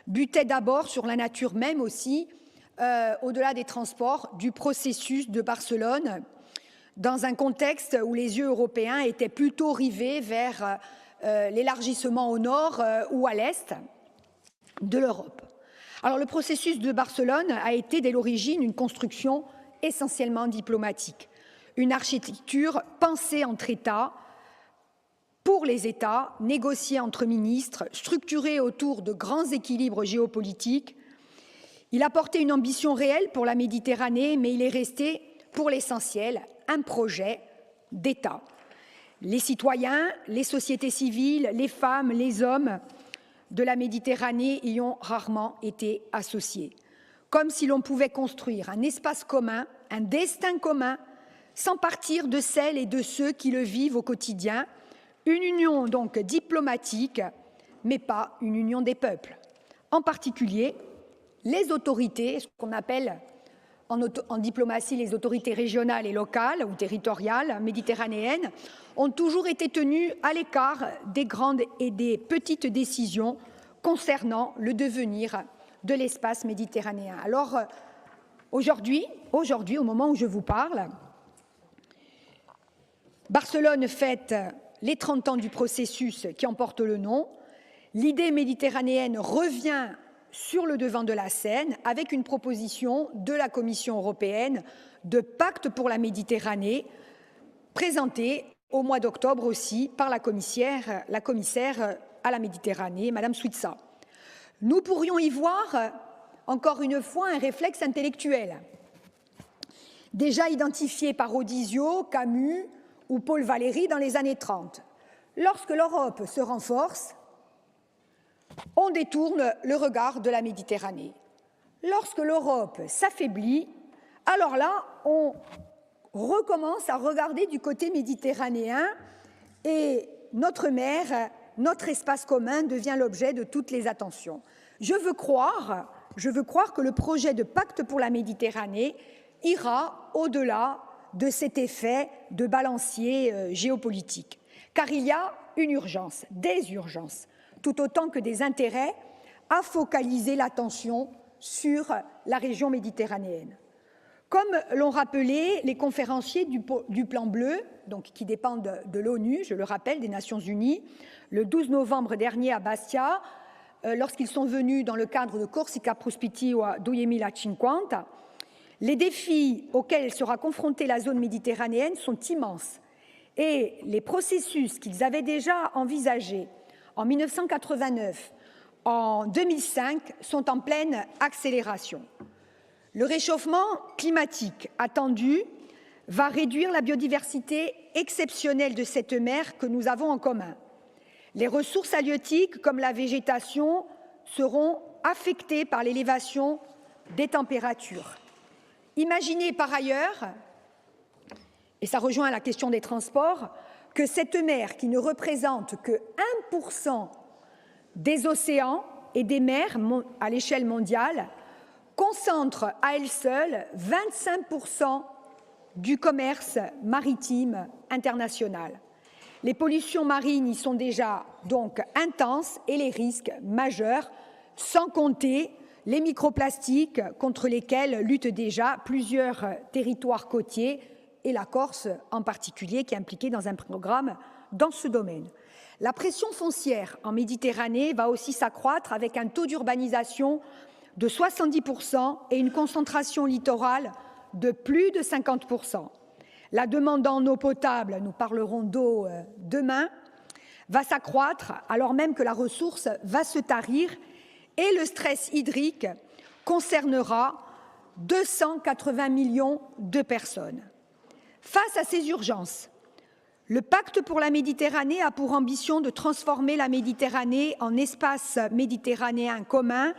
butait d'abord sur la nature même aussi, au-delà des transports, du processus de Barcelone, dans un contexte où les yeux européens étaient plutôt rivés vers l'élargissement au nord ou à l'est de l'Europe. Alors le processus de Barcelone a été dès l'origine une construction essentiellement diplomatique. Une architecture pensée entre États, pour les États, négociée entre ministres, structurée autour de grands équilibres géopolitiques. Il a porté une ambition réelle pour la Méditerranée, mais il est resté, pour l'essentiel, un projet d'État. Les citoyens, les sociétés civiles, les femmes, les hommes de la Méditerranée y ont rarement été associés. Comme si l'on pouvait construire un espace commun, un destin commun, sans partir de celles et de ceux qui le vivent au quotidien, une union donc diplomatique, mais pas une union des peuples. En particulier, les autorités, ce qu'on appelle en diplomatie les autorités régionales et locales ou territoriales méditerranéennes, ont toujours été tenues à l'écart des grandes et des petites décisions concernant le devenir de l'espace méditerranéen. Alors, aujourd'hui, au moment où je vous parle, Barcelone fête les 30 ans du processus qui en porte le nom. L'idée méditerranéenne revient sur le devant de la scène avec une proposition de la Commission européenne de pacte pour la Méditerranée, présentée au mois d'octobre aussi par la commissaire à la Méditerranée, Madame Suiza. Nous pourrions y voir, encore une fois, un réflexe intellectuel, déjà identifié par Odysio, Camus ou Paul Valéry dans les années 30. Lorsque l'Europe se renforce, on détourne le regard de la Méditerranée. Lorsque l'Europe s'affaiblit, alors là, on recommence à regarder du côté méditerranéen et notre mer, notre espace commun devient l'objet de toutes les attentions. Je veux croire que le projet de pacte pour la Méditerranée ira au-delà de cet effet de balancier géopolitique. Car il y a une urgence, des urgences, tout autant que des intérêts à focaliser l'attention sur la région méditerranéenne. Comme l'ont rappelé les conférenciers du Plan Bleu, donc qui dépendent de l'ONU, je le rappelle, des Nations Unies, le 12 novembre dernier à Bastia, lorsqu'ils sont venus dans le cadre de Corsica Prospettiva 2050, les défis auxquels sera confrontée la zone méditerranéenne sont immenses et les processus qu'ils avaient déjà envisagés en 1989, en 2005, sont en pleine accélération. Le réchauffement climatique attendu va réduire la biodiversité exceptionnelle de cette mer que nous avons en commun. Les ressources halieutiques, comme la végétation, seront affectées par l'élévation des températures. Imaginez par ailleurs, et ça rejoint la question des transports, que cette mer, qui ne représente que 1% des océans et des mers à l'échelle mondiale, concentre à elle seule 25% du commerce maritime international. Les pollutions marines y sont déjà donc intenses et les risques majeurs, sans compter les microplastiques contre lesquels luttent déjà plusieurs territoires côtiers et la Corse en particulier, qui est impliquée dans un programme dans ce domaine. La pression foncière en Méditerranée va aussi s'accroître avec un taux d'urbanisation de 70% et une concentration littorale de plus de 50%. La demande en eau potable, nous parlerons d'eau demain, va s'accroître alors même que la ressource va se tarir et le stress hydrique concernera 280 millions de personnes. Face à ces urgences, le pacte pour la Méditerranée a pour ambition de transformer la Méditerranée en espace méditerranéen commun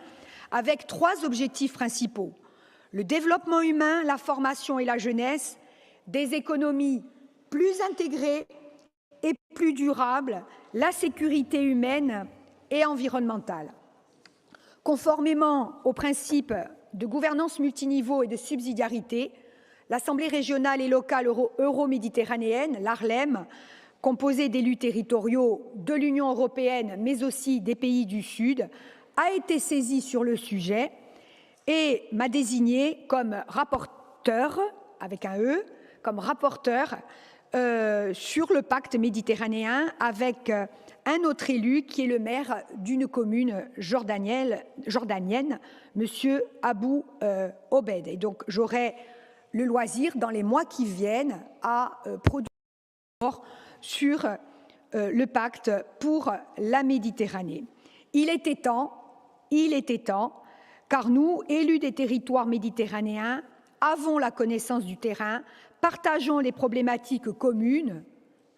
avec 3 objectifs principaux: le développement humain, la formation et la jeunesse, des économies plus intégrées et plus durables, la sécurité humaine et environnementale. Conformément aux principes de gouvernance multiniveau et de subsidiarité, l'Assemblée régionale et locale euro-méditerranéenne, l'ARLEM, composée d'élus territoriaux de l'Union européenne, mais aussi des pays du Sud, a été saisie sur le sujet et m'a désignée comme rapporteur, avec un E, comme rapporteur sur le pacte méditerranéen avec un autre élu qui est le maire d'une commune jordanienne, M. Abou Obed. Et donc j'aurai le loisir, dans les mois qui viennent, à produire sur le pacte pour la Méditerranée. Il était temps car nous, élus des territoires méditerranéens, avons la connaissance du terrain, partageons les problématiques communes,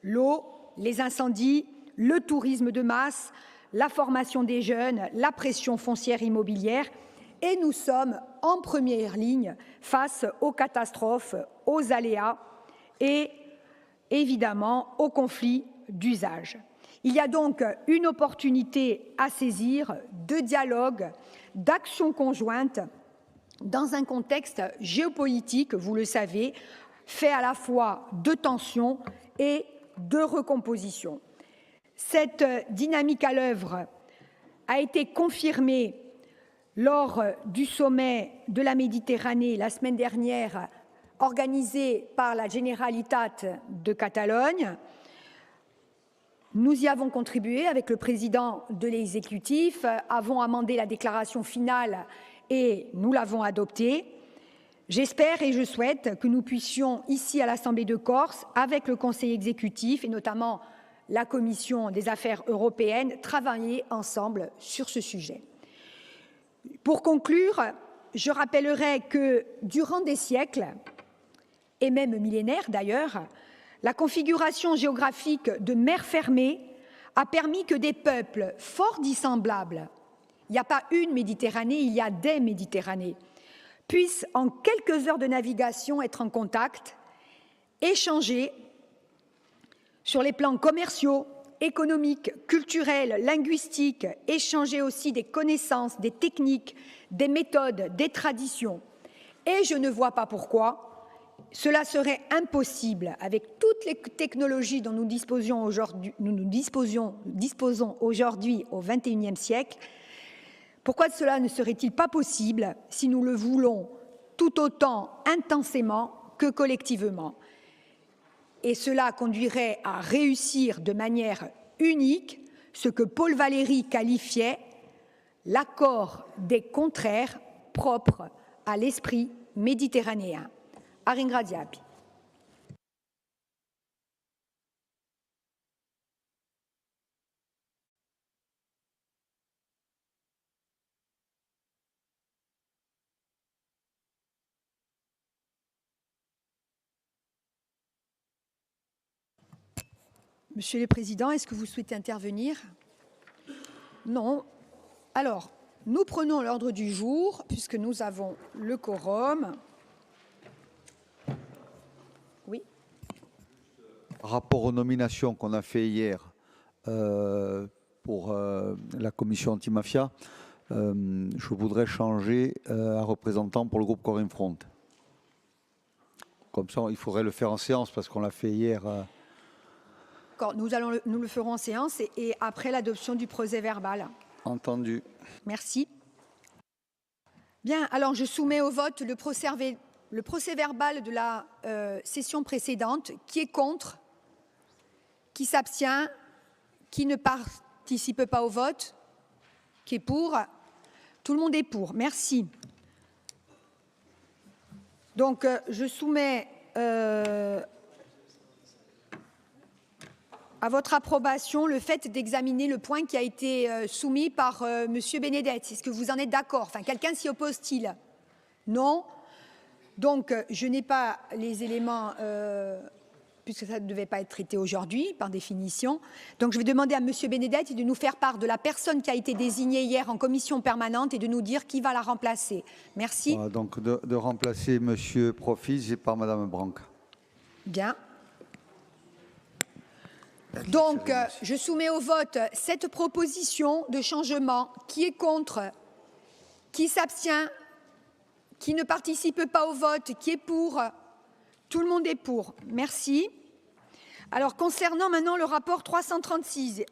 l'eau, les incendies, le tourisme de masse, la formation des jeunes, la pression foncière immobilière, et nous sommes en première ligne face aux catastrophes, aux aléas et évidemment aux conflits d'usage. Il y a donc une opportunité à saisir de dialogue, d'action conjointe dans un contexte géopolitique, vous le savez, fait à la fois de tensions et de recomposition. Cette dynamique à l'œuvre a été confirmée lors du sommet de la Méditerranée la semaine dernière, organisé par la Generalitat de Catalogne. Nous y avons contribué avec le président de l'exécutif, avons amendé la déclaration finale et nous l'avons adoptée. J'espère et je souhaite que nous puissions, ici à l'Assemblée de Corse, avec le Conseil exécutif et notamment la Commission des affaires européennes, travailler ensemble sur ce sujet. Pour conclure, je rappellerai que durant des siècles, et même millénaires d'ailleurs, la configuration géographique de mer fermée a permis que des peuples fort dissemblables, il n'y a pas une Méditerranée, il y a des Méditerranées, puissent en quelques heures de navigation être en contact, échanger sur les plans commerciaux, économiques, culturels, linguistiques, échanger aussi des connaissances, des techniques, des méthodes, des traditions. Et je ne vois pas pourquoi cela serait impossible avec toutes les technologies dont nous disposons aujourd'hui au XXIe siècle. Pourquoi cela ne serait-il pas possible si nous le voulons tout autant intensément que collectivement? Et cela conduirait à réussir de manière unique ce que Paul Valéry qualifiait l'accord des contraires propres à l'esprit méditerranéen. Aringradiapi. Monsieur le Président, est-ce que vous souhaitez intervenir? Non. Alors, nous prenons l'ordre du jour, puisque nous avons le quorum. Oui. Rapport aux nominations qu'on a fait hier pour la commission antimafia, je voudrais changer un représentant pour le groupe Corinne Front. Comme ça, il faudrait le faire en séance parce qu'on l'a fait hier. Nous le ferons en séance et après l'adoption du procès-verbal. Entendu. Merci. Bien, alors je soumets au vote le procès-verbal de la session précédente. Qui est contre? Qui s'abstient? Qui ne participe pas au vote? Qui est pour? Tout le monde est pour. Merci. Donc, je soumets à votre approbation le fait d'examiner le point qui a été soumis par Monsieur Benedetti. Est-ce que vous en êtes d'accord? Enfin, quelqu'un s'y oppose-t-il? Non. Donc, je n'ai pas les éléments, puisque ça ne devait pas être traité aujourd'hui, par définition. Donc, je vais demander à Monsieur Benedetti de nous faire part de la personne qui a été désignée hier en commission permanente et de nous dire qui va la remplacer. Merci. Voilà, donc, de remplacer Monsieur Profis par Madame Branca. Bien. Donc, je soumets au vote cette proposition de changement. Qui est contre? Qui s'abstient? Qui ne participe pas au vote? Qui est pour? Tout le monde est pour. Merci. Alors, concernant maintenant le rapport 336,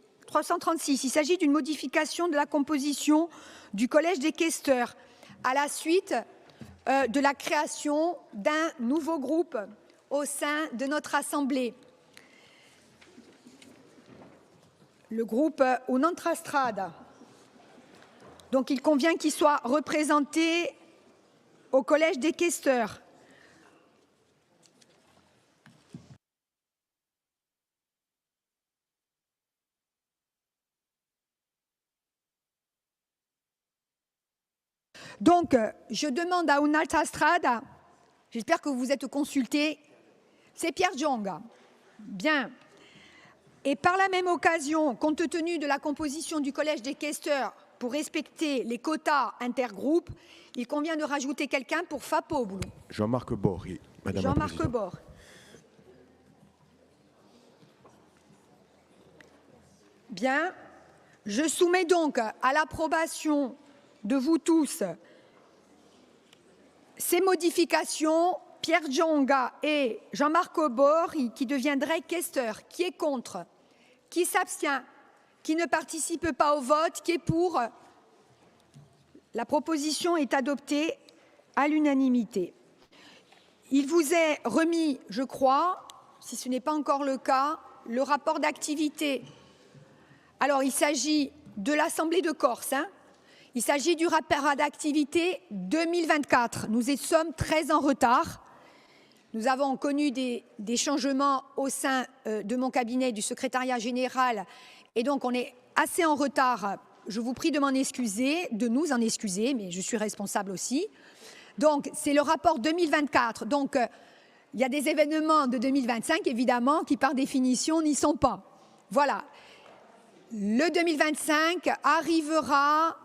il s'agit d'une modification de la composition du Collège des questeurs à la suite de la création d'un nouveau groupe au sein de notre Assemblée. Le groupe Un'altra Strada. Donc, il convient qu'il soit représenté au Collège des questeurs. Donc, je demande à Un'altra strada, j'espère que vous êtes consultés, c'est Pierre Djonga. Bien. Et par la même occasion, compte tenu de la composition du Collège des questeurs pour respecter les quotas intergroupes, il convient de rajouter quelqu'un pour Fapoboulou. Jean-Marc Borri, Madame la Jean-Marc Présidente. Bord. Bien. Je soumets donc à l'approbation de vous tous ces modifications, Pierre Djonga et Jean-Marc Borri, qui deviendraient questeurs. Qui est contre? Qui s'abstient? Qui ne participe pas au vote? Qui est pour? La proposition est adoptée à l'unanimité. Il vous est remis, je crois, si ce n'est pas encore le cas, le rapport d'activité. Alors, il s'agit de l'Assemblée de Corse. Il s'agit du rapport d'activité 2024. Nous sommes très en retard. Nous avons connu des changements au sein de mon cabinet, du secrétariat général, et donc on est assez en retard. Je vous prie de m'en excuser, de nous en excuser, mais je suis responsable aussi. Donc, c'est le rapport 2024. Donc, il y a des événements de 2025, évidemment, qui par définition n'y sont pas. Voilà. Le 2025 arrivera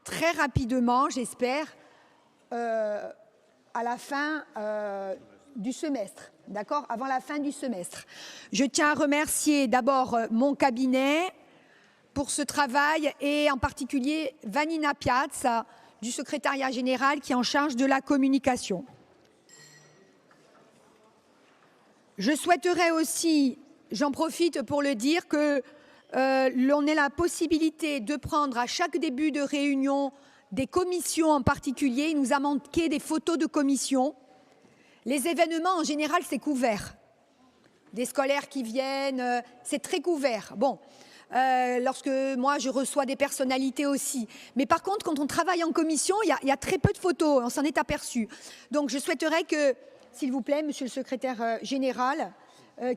très rapidement, j'espère, à la fin du semestre, d'accord, avant la fin du semestre. Je tiens à remercier d'abord mon cabinet pour ce travail et en particulier Vanina Piazza du secrétariat général qui est en charge de la communication. Je souhaiterais aussi, j'en profite pour le dire, que l'on ait la possibilité de prendre à chaque début de réunion des commissions en particulier. Il nous a manqué des photos de commissions. Les événements, en général, c'est couvert. Des scolaires qui viennent, c'est très couvert. Bon, lorsque moi, je reçois des personnalités aussi. Mais par contre, quand on travaille en commission, il y a très peu de photos, on s'en est aperçu. Donc, je souhaiterais que, s'il vous plaît, monsieur le secrétaire général,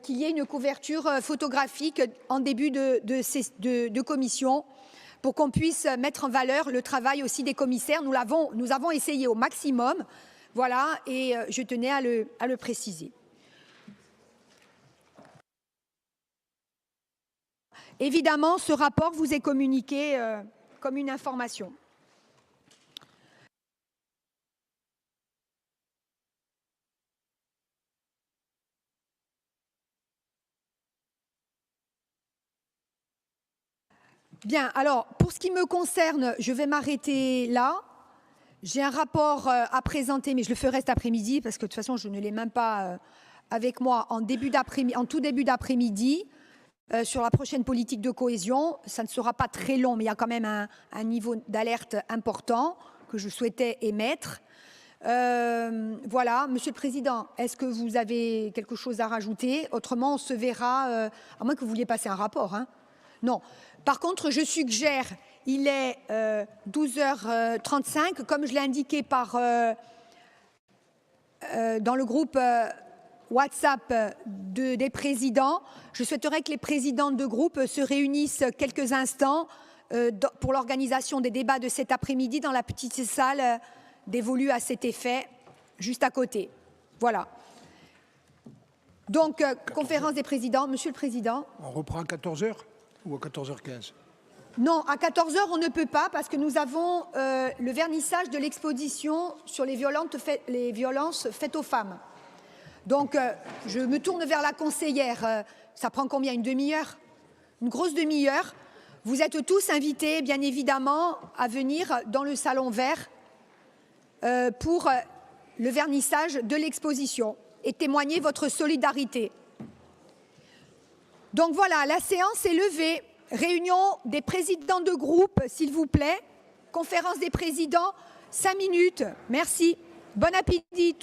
qu'il y ait une couverture photographique en début de commission pour qu'on puisse mettre en valeur le travail aussi des commissaires. Nous avons essayé au maximum, voilà, et je tenais à le préciser. Évidemment, ce rapport vous est communiqué comme une information. Bien, alors, pour ce qui me concerne, je vais m'arrêter là. J'ai un rapport à présenter, mais je le ferai cet après-midi, parce que de toute façon, je ne l'ai même pas avec moi en tout début d'après-midi, sur la prochaine politique de cohésion. Ça ne sera pas très long, mais il y a quand même un niveau d'alerte important que je souhaitais émettre. Voilà, Monsieur le Président, est-ce que vous avez quelque chose à rajouter? Autrement, on se verra, à moins que vous vouliez passer un rapport. Hein. Non. Par contre, je suggère, il est 12h35, comme je l'ai indiqué dans le groupe WhatsApp des présidents, je souhaiterais que les présidents de groupe se réunissent quelques instants pour l'organisation des débats de cet après-midi dans la petite salle dévolue à cet effet, juste à côté. Voilà. Donc, conférence des présidents. Monsieur le Président. On reprend à 14h ou à 14h15 ? Non, à 14h, on ne peut pas parce que nous avons le vernissage de l'exposition sur les violences faites aux femmes. Donc, je me tourne vers la conseillère. Ça prend combien? Une demi-heure? Une grosse demi-heure. Vous êtes tous invités, bien évidemment, à venir dans le salon vert pour le vernissage de l'exposition et témoigner votre solidarité. Donc voilà, la séance est levée. Réunion des présidents de groupe, s'il vous plaît. Conférence des présidents, 5 minutes. Merci. Bon appétit.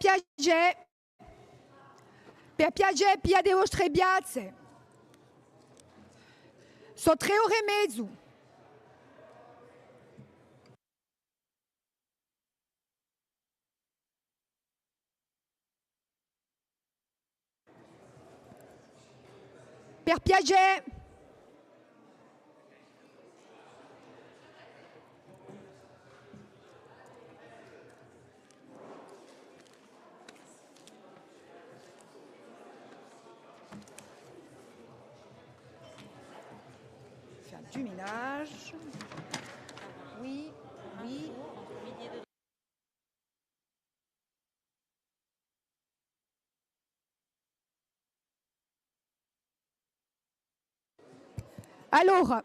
piacere, pia de vostre piazze. Sono 3 ore e mezzo. Per piacere. Faire du ménage. Oui, oui. Alors,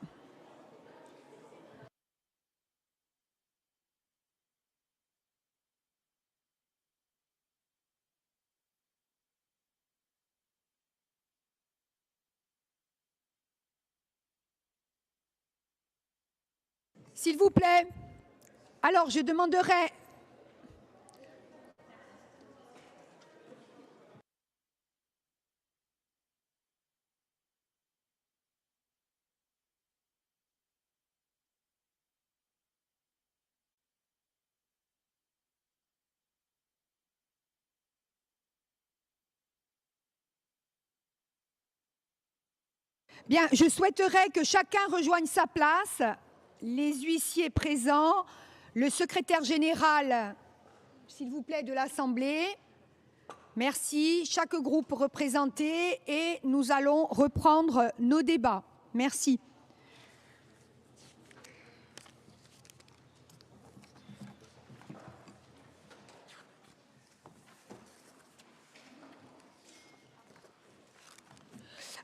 s'il vous plaît, alors je demanderai bien, je souhaiterais que chacun rejoigne sa place, les huissiers présents, le secrétaire général, s'il vous plaît, de l'Assemblée. Merci, chaque groupe représenté et nous allons reprendre nos débats. Merci.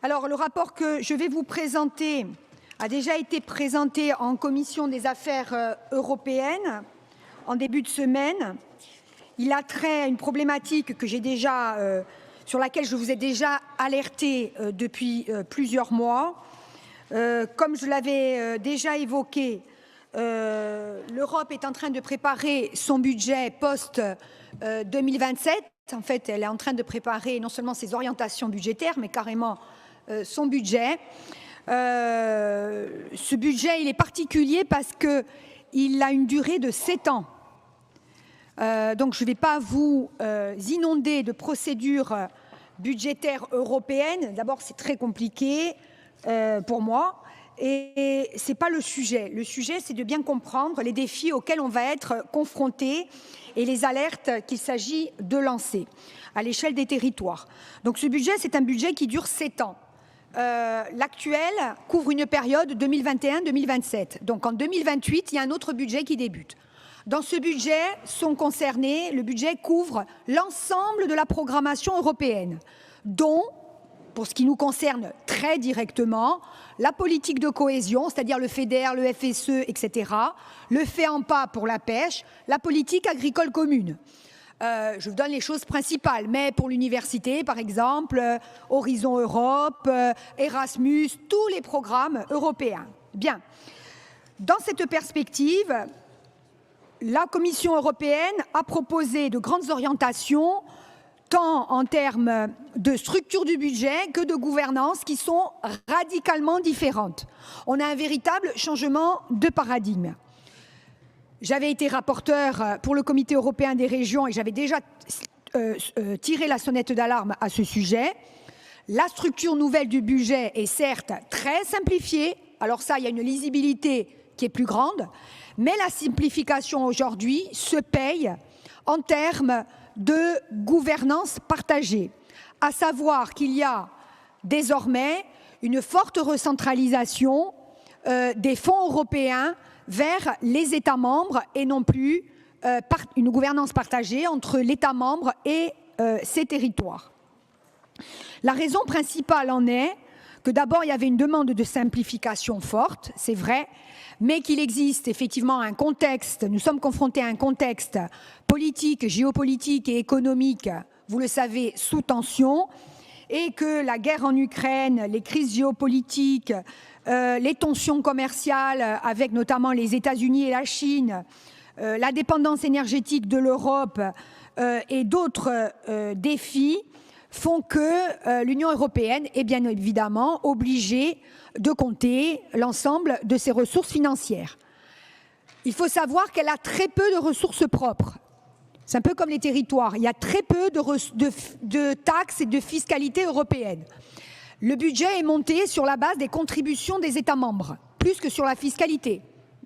Alors, le rapport que je vais vous présenter a déjà été présenté en commission des affaires européennes en début de semaine. Il a trait à une problématique que j'ai déjà, sur laquelle je vous ai déjà alerté depuis plusieurs mois. Comme je l'avais déjà évoqué, l'Europe est en train de préparer son budget post-2027. En fait, elle est en train de préparer non seulement ses orientations budgétaires, mais carrément son budget. Ce budget, il est particulier parce qu'il a une durée de 7 ans. Donc, je ne vais pas vous inonder de procédures budgétaires européennes. D'abord, c'est très compliqué pour moi. Et ce n'est pas le sujet. Le sujet, c'est de bien comprendre les défis auxquels on va être confrontés et les alertes qu'il s'agit de lancer à l'échelle des territoires. Donc, ce budget, c'est un budget qui dure 7 ans. L'actuel couvre une période 2021-2027. Donc en 2028, il y a un autre budget qui débute. Dans ce budget sont concernés, le budget couvre l'ensemble de la programmation européenne, dont, pour ce qui nous concerne très directement, la politique de cohésion, c'est-à-dire le FEDER, le FSE, etc., le FEAMPA pour la pêche, la politique agricole commune. Je vous donne les choses principales, mais pour l'université, par exemple, Horizon Europe, Erasmus, tous les programmes européens. Bien. Dans cette perspective, la Commission européenne a proposé de grandes orientations, tant en termes de structure du budget que de gouvernance, qui sont radicalement différentes. On a un véritable changement de paradigme. J'avais été rapporteur pour le Comité européen des régions et j'avais déjà tiré la sonnette d'alarme à ce sujet. La structure nouvelle du budget est certes très simplifiée. Alors ça, il y a une lisibilité qui est plus grande. Mais la simplification aujourd'hui se paye en termes de gouvernance partagée. À savoir qu'il y a désormais une forte recentralisation des fonds européens vers les États membres et non plus une gouvernance partagée entre l'État membre et ses territoires. La raison principale en est que d'abord il y avait une demande de simplification forte, c'est vrai, mais qu'il existe effectivement un contexte, nous sommes confrontés à un contexte politique, géopolitique et économique, vous le savez, sous tension, et que la guerre en Ukraine, les crises géopolitiques, les tensions commerciales avec notamment les États-Unis et la Chine, la dépendance énergétique de l'Europe et d'autres défis font que l'Union européenne est bien évidemment obligée de compter l'ensemble de ses ressources financières. Il faut savoir qu'elle a très peu de ressources propres. C'est un peu comme les territoires. Il y a très peu de taxes et de fiscalité européenne. Le budget est monté sur la base des contributions des États membres, plus que sur la fiscalité.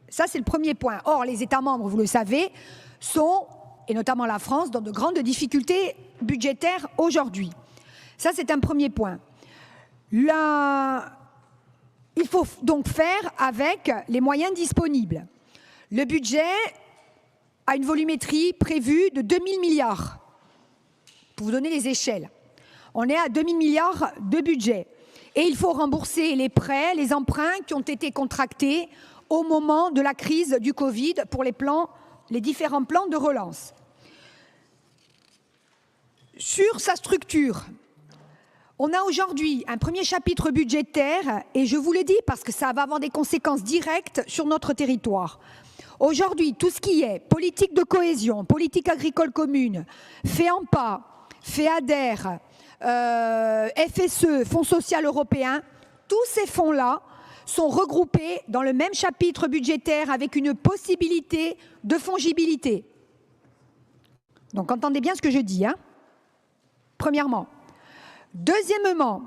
Ça, c'est le premier point. Or, les États membres, vous le savez, sont, et notamment la France, dans de grandes difficultés budgétaires aujourd'hui. Ça, c'est un premier point. Il faut donc faire avec les moyens disponibles. Le budget a une volumétrie prévue de 2 000 milliards. Pour vous donner les échelles. On est à 2 000 milliards de budget. Et il faut rembourser les prêts, les emprunts qui ont été contractés au moment de la crise du Covid pour les différents plans de relance. Sur sa structure, on a aujourd'hui un premier chapitre budgétaire, et je vous le dis parce que ça va avoir des conséquences directes sur notre territoire. Aujourd'hui, tout ce qui est politique de cohésion, politique agricole commune, FEAMPA, FEADER, FSE, Fonds social européen, tous ces fonds-là sont regroupés dans le même chapitre budgétaire avec une possibilité de fongibilité. Donc entendez bien ce que je dis, hein. Premièrement. Deuxièmement,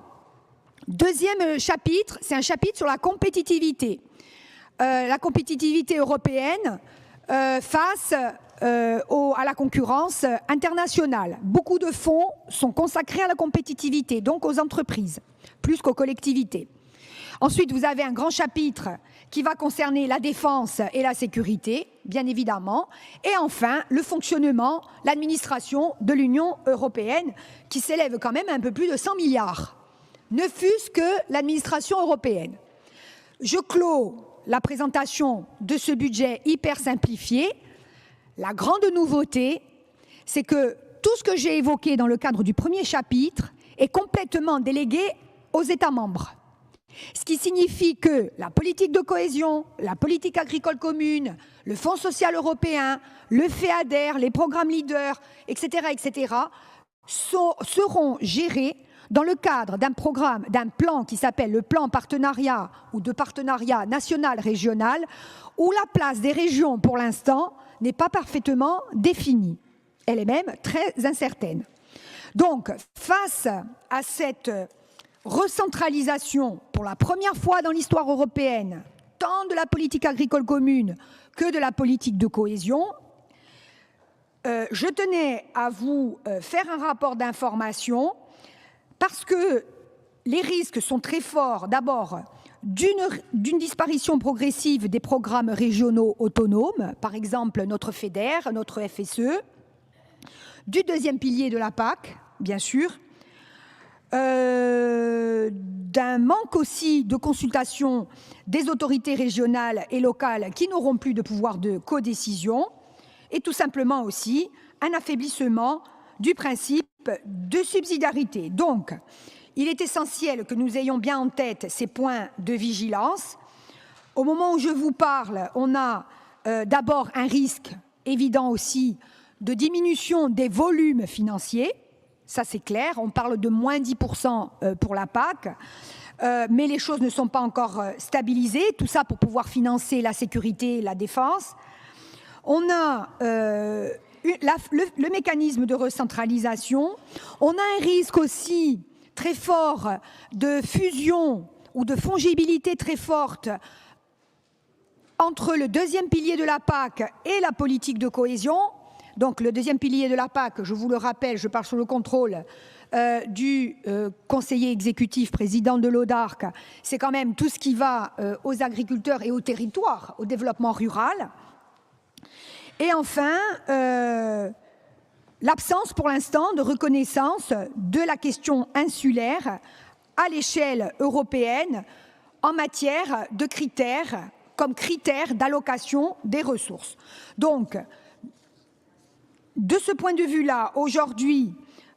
deuxième chapitre, c'est un chapitre sur la compétitivité. La compétitivité européenne face à la concurrence internationale. Beaucoup de fonds sont consacrés à la compétitivité, donc aux entreprises, plus qu'aux collectivités. Ensuite, vous avez un grand chapitre qui va concerner la défense et la sécurité, bien évidemment. Et enfin, le fonctionnement, l'administration de l'Union européenne, qui s'élève quand même à un peu plus de 100 milliards. Ne fût-ce que l'administration européenne. Je clôt la présentation de ce budget hyper simplifié. La grande nouveauté, c'est que tout ce que j'ai évoqué dans le cadre du premier chapitre est complètement délégué aux États membres. Ce qui signifie que la politique de cohésion, la politique agricole commune, le Fonds social européen, le FEADER, les programmes leaders, etc., seront gérés dans le cadre d'un programme, d'un plan qui s'appelle le plan partenariat ou de partenariat national-régional, où la place des régions, pour l'instant, n'est pas parfaitement définie. Elle est même très incertaine. Donc, face à cette recentralisation, pour la première fois dans l'histoire européenne, tant de la politique agricole commune que de la politique de cohésion, je tenais à vous faire un rapport d'information parce que les risques sont très forts, d'abord, d'une disparition progressive des programmes régionaux autonomes, par exemple notre FEDER, notre FSE, du deuxième pilier de la PAC, bien sûr, d'un manque aussi de consultation des autorités régionales et locales qui n'auront plus de pouvoir de codécision, et tout simplement aussi un affaiblissement du principe de subsidiarité. Donc, il est essentiel que nous ayons bien en tête ces points de vigilance. Au moment où je vous parle, on a d'abord un risque évident aussi de diminution des volumes financiers. Ça, c'est clair. On parle de moins 10% pour la PAC. Mais les choses ne sont pas encore stabilisées. Tout ça pour pouvoir financer la sécurité et la défense. On a le mécanisme de recentralisation. On a un risque aussi très fort de fusion ou de fongibilité très forte entre le deuxième pilier de la PAC et la politique de cohésion. Donc le deuxième pilier de la PAC, je vous le rappelle, je parle sous le contrôle du conseiller exécutif, président de l'ODARC, c'est quand même tout ce qui va aux agriculteurs et aux territoires, au développement rural. Et enfin, l'absence pour l'instant de reconnaissance de la question insulaire à l'échelle européenne en matière de critères, comme critères d'allocation des ressources. Donc, de ce point de vue-là, aujourd'hui,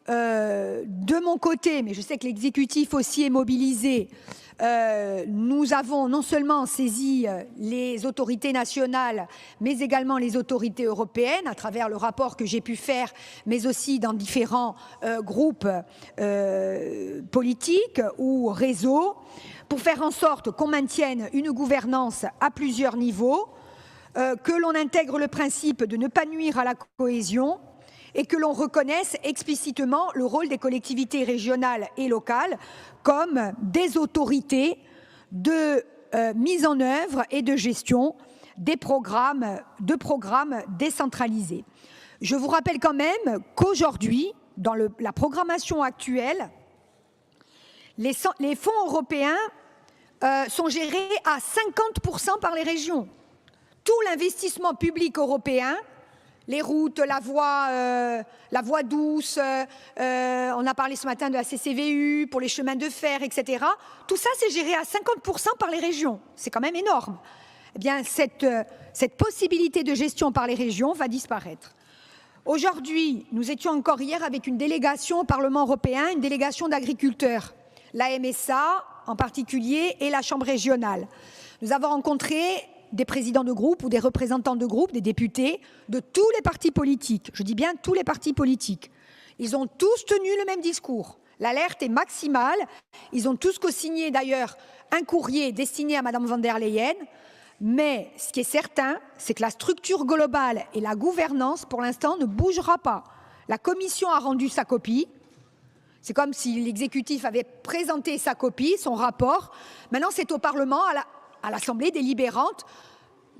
De mon côté, mais je sais que l'exécutif aussi est mobilisé, nous avons non seulement saisi les autorités nationales, mais également les autorités européennes à travers le rapport que j'ai pu faire, mais aussi dans différents groupes politiques ou réseaux, pour faire en sorte qu'on maintienne une gouvernance à plusieurs niveaux, que l'on intègre le principe de ne pas nuire à la cohésion, et que l'on reconnaisse explicitement le rôle des collectivités régionales et locales comme des autorités de mise en œuvre et de gestion des programmes décentralisés. Je vous rappelle quand même qu'aujourd'hui, dans la programmation actuelle, les fonds européens sont gérés à 50% par les régions. Tout l'investissement public européen, les routes, la voie douce, on a parlé ce matin de la CCVU, pour les chemins de fer, etc. Tout ça, c'est géré à 50% par les régions. C'est quand même énorme. Eh bien, cette possibilité de gestion par les régions va disparaître. Aujourd'hui, nous étions encore hier avec une délégation au Parlement européen, une délégation d'agriculteurs, la MSA en particulier et la Chambre régionale. Nous avons rencontré des présidents de groupe ou des représentants de groupe, des députés de tous les partis politiques. Je dis bien tous les partis politiques. Ils ont tous tenu le même discours. L'alerte est maximale. Ils ont tous co-signé d'ailleurs un courrier destiné à Mme von der Leyen. Mais ce qui est certain, c'est que la structure globale et la gouvernance, pour l'instant, ne bougera pas. La Commission a rendu sa copie. C'est comme si l'exécutif avait présenté sa copie, son rapport. Maintenant, c'est au Parlement, à l'Assemblée délibérante,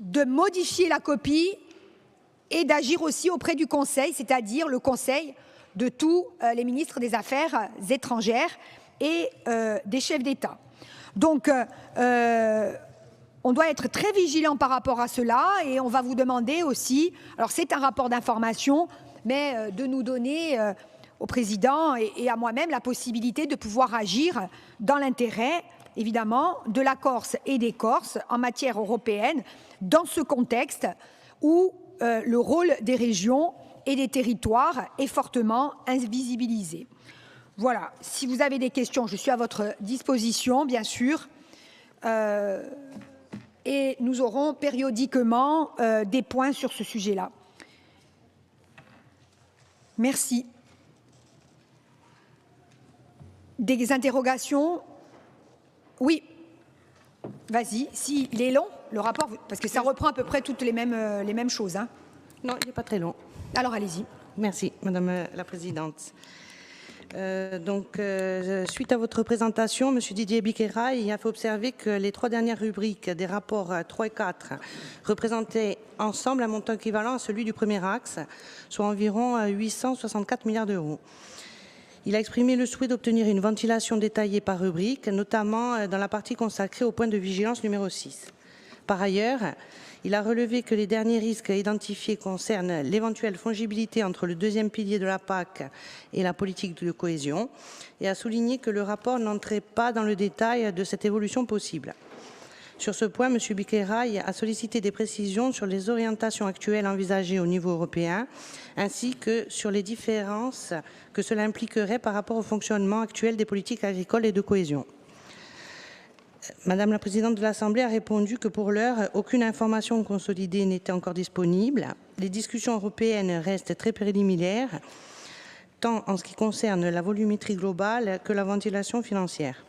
de modifier la copie et d'agir aussi auprès du Conseil, c'est-à-dire le Conseil de tous les ministres des Affaires étrangères et des chefs d'État. Donc, on doit être très vigilant par rapport à cela et on va vous demander aussi, alors c'est un rapport d'information, mais de nous donner au Président et à moi-même la possibilité de pouvoir agir dans l'intérêt évidemment, de la Corse et des Corses en matière européenne, dans ce contexte où le rôle des régions et des territoires est fortement invisibilisé. Voilà, si vous avez des questions, je suis à votre disposition, bien sûr, et nous aurons périodiquement des points sur ce sujet-là. Merci. Des interrogations ? Oui, vas-y, s'il est long, le rapport, parce que ça reprend à peu près toutes les mêmes choses. Hein. Non, il n'est pas très long. Alors allez-y. Merci, Madame la Présidente. Suite à votre présentation, M. Didier Biqueray a fait observer que les 3 dernières rubriques des rapports 3 et 4 représentaient ensemble un montant équivalent à celui du premier axe, soit environ 864 milliards d'euros. Il a exprimé le souhait d'obtenir une ventilation détaillée par rubrique, notamment dans la partie consacrée au point de vigilance numéro 6. Par ailleurs, il a relevé que les derniers risques identifiés concernent l'éventuelle fongibilité entre le 2e pilier de la PAC et la politique de cohésion et a souligné que le rapport n'entrait pas dans le détail de cette évolution possible. Sur ce point, M. Biqueray a sollicité des précisions sur les orientations actuelles envisagées au niveau européen, ainsi que sur les différences que cela impliquerait par rapport au fonctionnement actuel des politiques agricoles et de cohésion. Madame la Présidente de l'Assemblée a répondu que pour l'heure, aucune information consolidée n'était encore disponible. Les discussions européennes restent très préliminaires, tant en ce qui concerne la volumétrie globale que la ventilation financière.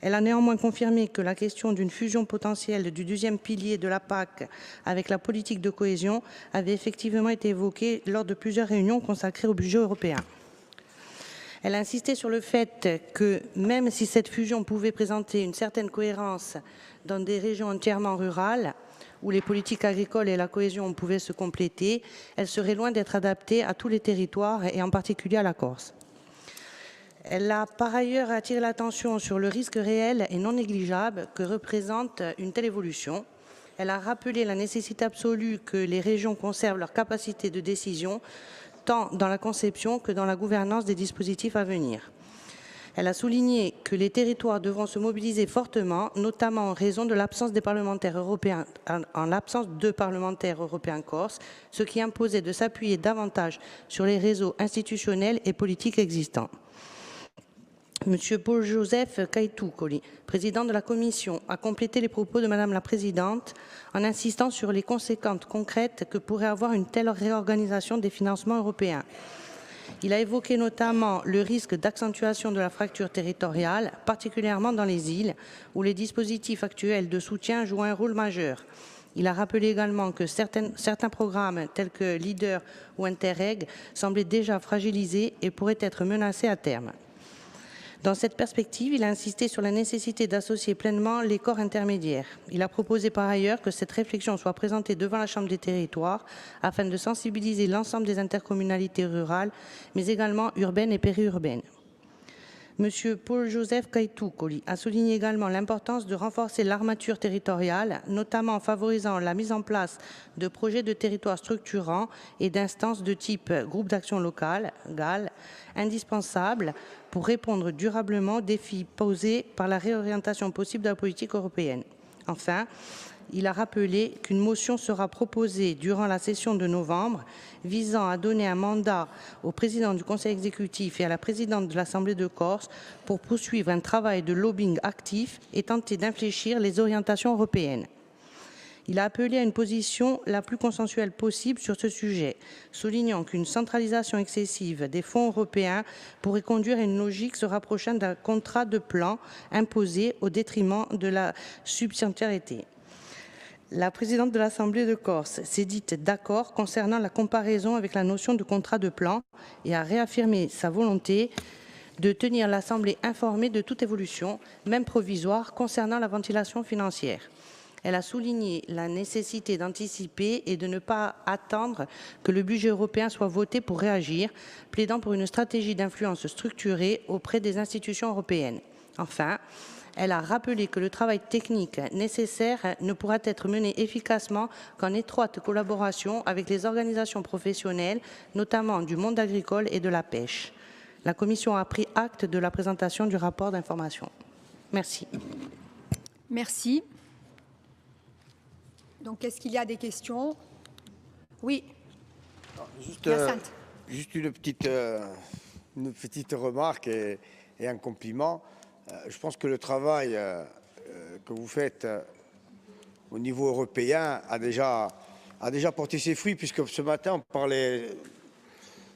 Elle a néanmoins confirmé que la question d'une fusion potentielle du 2e pilier de la PAC avec la politique de cohésion avait effectivement été évoquée lors de plusieurs réunions consacrées au budget européen. Elle a insisté sur le fait que, même si cette fusion pouvait présenter une certaine cohérence dans des régions entièrement rurales, où les politiques agricoles et la cohésion pouvaient se compléter, elle serait loin d'être adaptée à tous les territoires et en particulier à la Corse. Elle a par ailleurs attiré l'attention sur le risque réel et non négligeable que représente une telle évolution. Elle a rappelé la nécessité absolue que les régions conservent leur capacité de décision, tant dans la conception que dans la gouvernance des dispositifs à venir. Elle a souligné que les territoires devront se mobiliser fortement, notamment en raison de l'absence des parlementaires européens, en l'absence de parlementaires européens corses, ce qui imposait de s'appuyer davantage sur les réseaux institutionnels et politiques existants. Monsieur Paul-Joseph Kaïtou-Koli, président de la Commission, a complété les propos de Madame la Présidente en insistant sur les conséquences concrètes que pourrait avoir une telle réorganisation des financements européens. Il a évoqué notamment le risque d'accentuation de la fracture territoriale, particulièrement dans les îles, où les dispositifs actuels de soutien jouent un rôle majeur. Il a rappelé également que certains programmes, tels que LEADER ou Interreg, semblaient déjà fragilisés et pourraient être menacés à terme. Dans cette perspective, il a insisté sur la nécessité d'associer pleinement les corps intermédiaires. Il a proposé par ailleurs que cette réflexion soit présentée devant la Chambre des territoires afin de sensibiliser l'ensemble des intercommunalités rurales, mais également urbaines et périurbaines. Monsieur Paul-Joseph Kaïtou-Koli a souligné également l'importance de renforcer l'armature territoriale, notamment en favorisant la mise en place de projets de territoire structurants et d'instances de type groupe d'action locale, GAL, indispensables pour répondre durablement aux défis posés par la réorientation possible de la politique européenne. Enfin, il a rappelé qu'une motion sera proposée durant la session de novembre visant à donner un mandat au président du Conseil exécutif et à la présidente de l'Assemblée de Corse pour poursuivre un travail de lobbying actif et tenter d'infléchir les orientations européennes. Il a appelé à une position la plus consensuelle possible sur ce sujet, soulignant qu'une centralisation excessive des fonds européens pourrait conduire à une logique se rapprochant d'un contrat de plan imposé au détriment de la subsidiarité. La présidente de l'Assemblée de Corse s'est dite d'accord concernant la comparaison avec la notion de contrat de plan et a réaffirmé sa volonté de tenir l'Assemblée informée de toute évolution, même provisoire, concernant la ventilation financière. Elle a souligné la nécessité d'anticiper et de ne pas attendre que le budget européen soit voté pour réagir, plaidant pour une stratégie d'influence structurée auprès des institutions européennes. Enfin, elle a rappelé que le travail technique nécessaire ne pourra être mené efficacement qu'en étroite collaboration avec les organisations professionnelles, notamment du monde agricole et de la pêche. La Commission a pris acte de la présentation du rapport d'information. Merci. Merci. Donc, est-ce qu'il y a des questions? Oui. Juste une petite remarque et un compliment. Je pense que le travail que vous faites au niveau européen a déjà porté ses fruits, puisque ce matin, on parlait,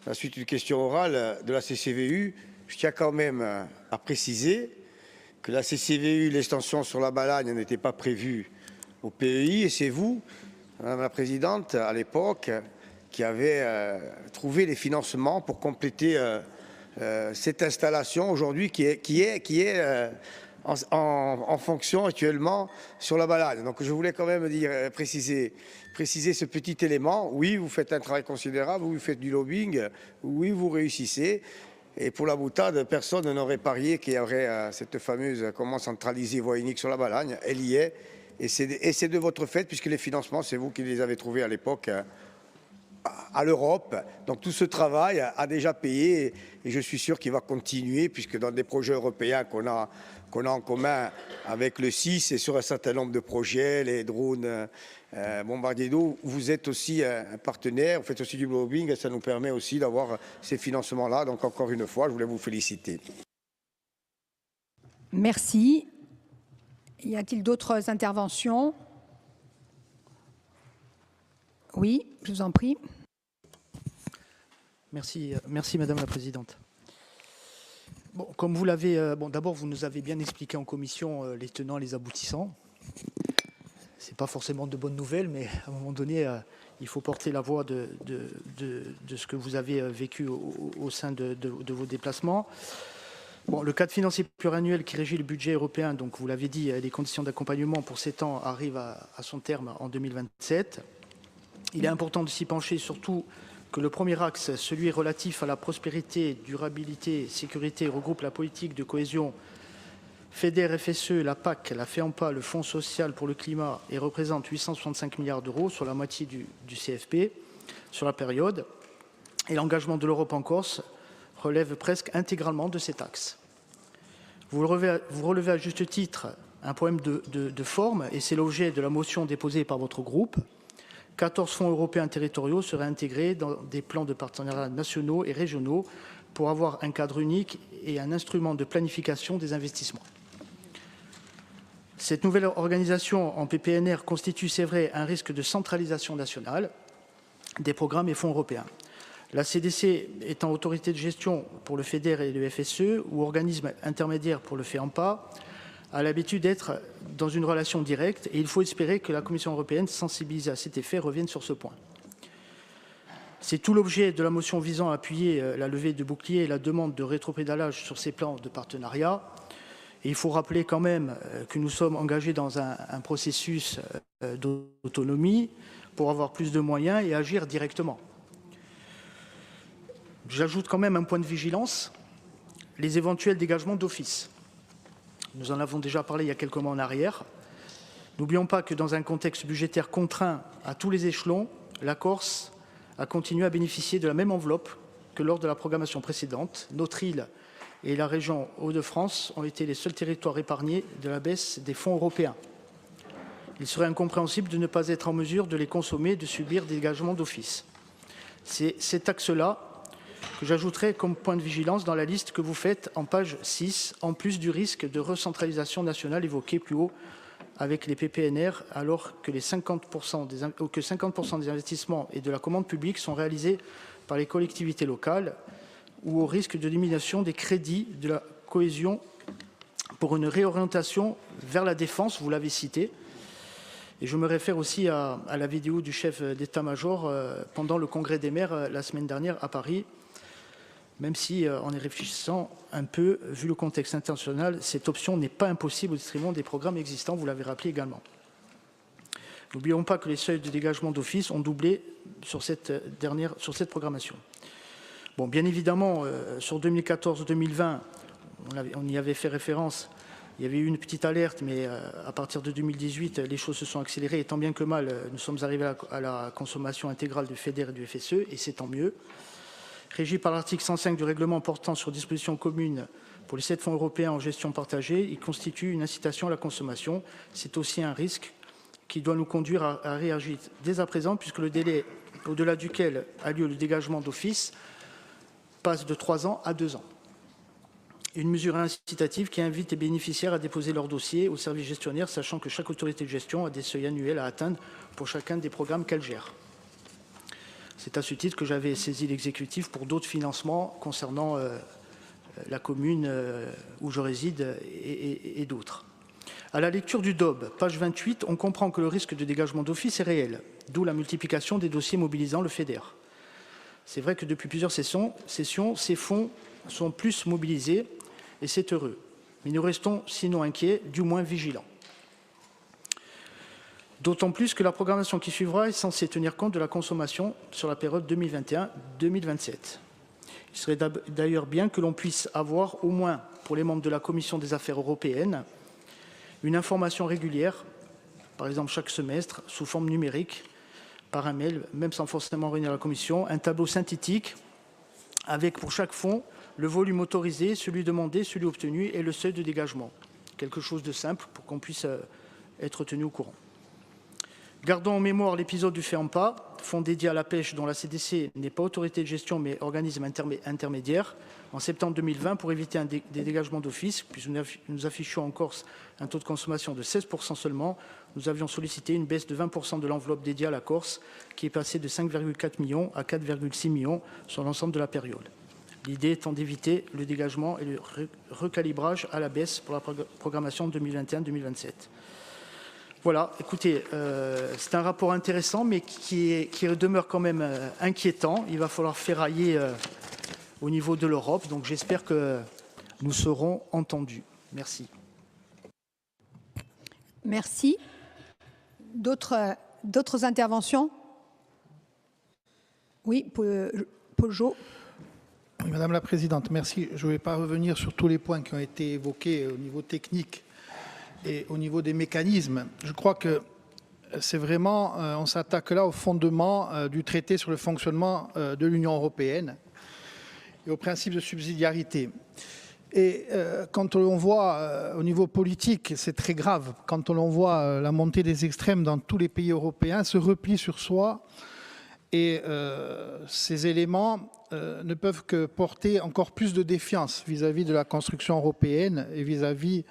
à la suite d'une question orale, de la CCVU. Je tiens quand même à préciser que la CCVU, l'extension sur la Balagne, n'était pas prévue au PEI, et c'est vous, Madame la Présidente, à l'époque, qui avez trouvé les financements pour compléter cette installation aujourd'hui qui est en fonction actuellement sur la Balagne. Donc je voulais quand même préciser ce petit élément. Oui, vous faites un travail considérable, vous faites du lobbying, oui, vous réussissez. Et pour la boutade, personne n'aurait parié qu'il y aurait cette fameuse comment centraliser voie unique sur la Balagne. Elle y est. Et c'est de votre fait, puisque les financements, c'est vous qui les avez trouvés à l'époque à l'Europe. Donc tout ce travail a déjà payé et je suis sûr qu'il va continuer, puisque dans des projets européens qu'on a en commun avec le CIS et sur un certain nombre de projets, les drones bombardiers d'eau, vous êtes aussi un partenaire, vous faites aussi du lobbying et ça nous permet aussi d'avoir ces financements-là. Donc encore une fois, je voulais vous féliciter. Merci. Y a-t-il d'autres interventions? Oui, je vous en prie. Merci Madame la Présidente. Bon, comme vous l'avez, d'abord vous nous avez bien expliqué en commission les tenants, les aboutissants. C'est pas forcément de bonnes nouvelles, mais à un moment donné, il faut porter la voix de ce que vous avez vécu au sein de vos déplacements. Bon, le cadre financier pluriannuel qui régit le budget européen, donc vous l'avez dit, les conditions d'accompagnement pour 7 ans arrivent à son terme en 2027. Il est important de s'y pencher, surtout que le premier axe, celui relatif à la prospérité, durabilité, sécurité, regroupe la politique de cohésion, FEDER, FSE, la PAC, la FEAMPA, le Fonds social pour le climat et représente 865 milliards d'euros, sur la moitié du CFP, sur la période. Et l'engagement de l'Europe en Corse relève presque intégralement de cet axe. Vous relevez à juste titre un problème de forme, et c'est l'objet de la motion déposée par votre groupe. 14 fonds européens territoriaux seraient intégrés dans des plans de partenariat nationaux et régionaux pour avoir un cadre unique et un instrument de planification des investissements. Cette nouvelle organisation en PPNR constitue, c'est vrai, un risque de centralisation nationale des programmes et fonds européens. La CDC étant autorité de gestion pour le FEDER et le FSE ou organisme intermédiaire pour le FEAMPA, a l'habitude d'être dans une relation directe et il faut espérer que la Commission européenne, sensibilisée à cet effet, revienne sur ce point. C'est tout l'objet de la motion visant à appuyer la levée de bouclier et la demande de rétropédalage sur ces plans de partenariat. Et il faut rappeler quand même que nous sommes engagés dans un processus d'autonomie pour avoir plus de moyens et agir directement. J'ajoute quand même un point de vigilance, les éventuels dégagements d'office. Nous en avons déjà parlé il y a quelques mois en arrière. N'oublions pas que dans un contexte budgétaire contraint à tous les échelons, la Corse a continué à bénéficier de la même enveloppe que lors de la programmation précédente. Notre île et la région Hauts-de-France ont été les seuls territoires épargnés de la baisse des fonds européens. Il serait incompréhensible de ne pas être en mesure de les consommer et de subir des dégagements d'office. C'est cet axe-là que j'ajouterai comme point de vigilance dans la liste que vous faites en page 6, en plus du risque de recentralisation nationale évoqué plus haut avec les PPNR, alors que 50% des investissements et de la commande publique sont réalisés par les collectivités locales, ou au risque de diminution des crédits de la cohésion pour une réorientation vers la défense, vous l'avez cité. Et je me réfère aussi à la vidéo du chef d'état-major pendant le congrès des maires la semaine dernière à Paris, même si, en y réfléchissant un peu, vu le contexte international, cette option n'est pas impossible au détriment des programmes existants, vous l'avez rappelé également. N'oublions pas que les seuils de dégagement d'office ont doublé sur cette programmation. Bon, bien évidemment, sur 2014-2020, on y avait fait référence, il y avait eu une petite alerte, mais à partir de 2018, les choses se sont accélérées, et tant bien que mal, nous sommes arrivés à la consommation intégrale du FEDER et du FSE, et c'est tant mieux. Régi par l'article 105 du règlement portant sur dispositions communes pour les 7 fonds européens en gestion partagée, il constitue une incitation à la consommation. C'est aussi un risque qui doit nous conduire à réagir dès à présent, puisque le délai au-delà duquel a lieu le dégagement d'office passe de 3 ans à 2 ans. Une mesure incitative qui invite les bénéficiaires à déposer leur dossier au service gestionnaire, sachant que chaque autorité de gestion a des seuils annuels à atteindre pour chacun des programmes qu'elle gère. C'est à ce titre que j'avais saisi l'exécutif pour d'autres financements concernant la commune où je réside et d'autres. À la lecture du DOB, page 28, on comprend que le risque de dégagement d'office est réel, d'où la multiplication des dossiers mobilisant le FEDER. C'est vrai que depuis plusieurs sessions, ces fonds sont plus mobilisés et c'est heureux. Mais nous restons sinon inquiets, du moins vigilants. D'autant plus que la programmation qui suivra est censée tenir compte de la consommation sur la période 2021-2027. Il serait d'ailleurs bien que l'on puisse avoir, au moins pour les membres de la Commission des affaires européennes, une information régulière, par exemple chaque semestre, sous forme numérique, par un mail, même sans forcément réunir la Commission, un tableau synthétique avec pour chaque fonds le volume autorisé, celui demandé, celui obtenu et le seuil de dégagement. Quelque chose de simple pour qu'on puisse être tenu au courant. Gardons en mémoire l'épisode du FEAMPA, fonds dédié à la pêche dont la CDC n'est pas autorité de gestion mais organisme intermédiaire, en septembre 2020 pour éviter des dégagements d'office, puisque nous affichions en Corse un taux de consommation de 16% seulement, nous avions sollicité une baisse de 20% de l'enveloppe dédiée à la Corse, qui est passée de 5,4 millions à 4,6 millions sur l'ensemble de la période. L'idée étant d'éviter le dégagement et le recalibrage à la baisse pour la programmation 2021-2027. Voilà, écoutez, c'est un rapport intéressant, mais qui demeure quand même inquiétant. Il va falloir ferrailler au niveau de l'Europe, donc j'espère que nous serons entendus. Merci. Merci. D'autres interventions? Oui, Paul Jo. Oui, Madame la Présidente, merci. Je ne vais pas revenir sur tous les points qui ont été évoqués au niveau technique et au niveau des mécanismes. Je crois que c'est vraiment, on s'attaque là au fondement du traité sur le fonctionnement de l'Union européenne et au principe de subsidiarité. Et quand on voit au niveau politique, c'est très grave, quand on voit la montée des extrêmes dans tous les pays européens, ce repli sur soi, et ces éléments ne peuvent que porter encore plus de défiance vis-à-vis de la construction européenne et vis-à-vis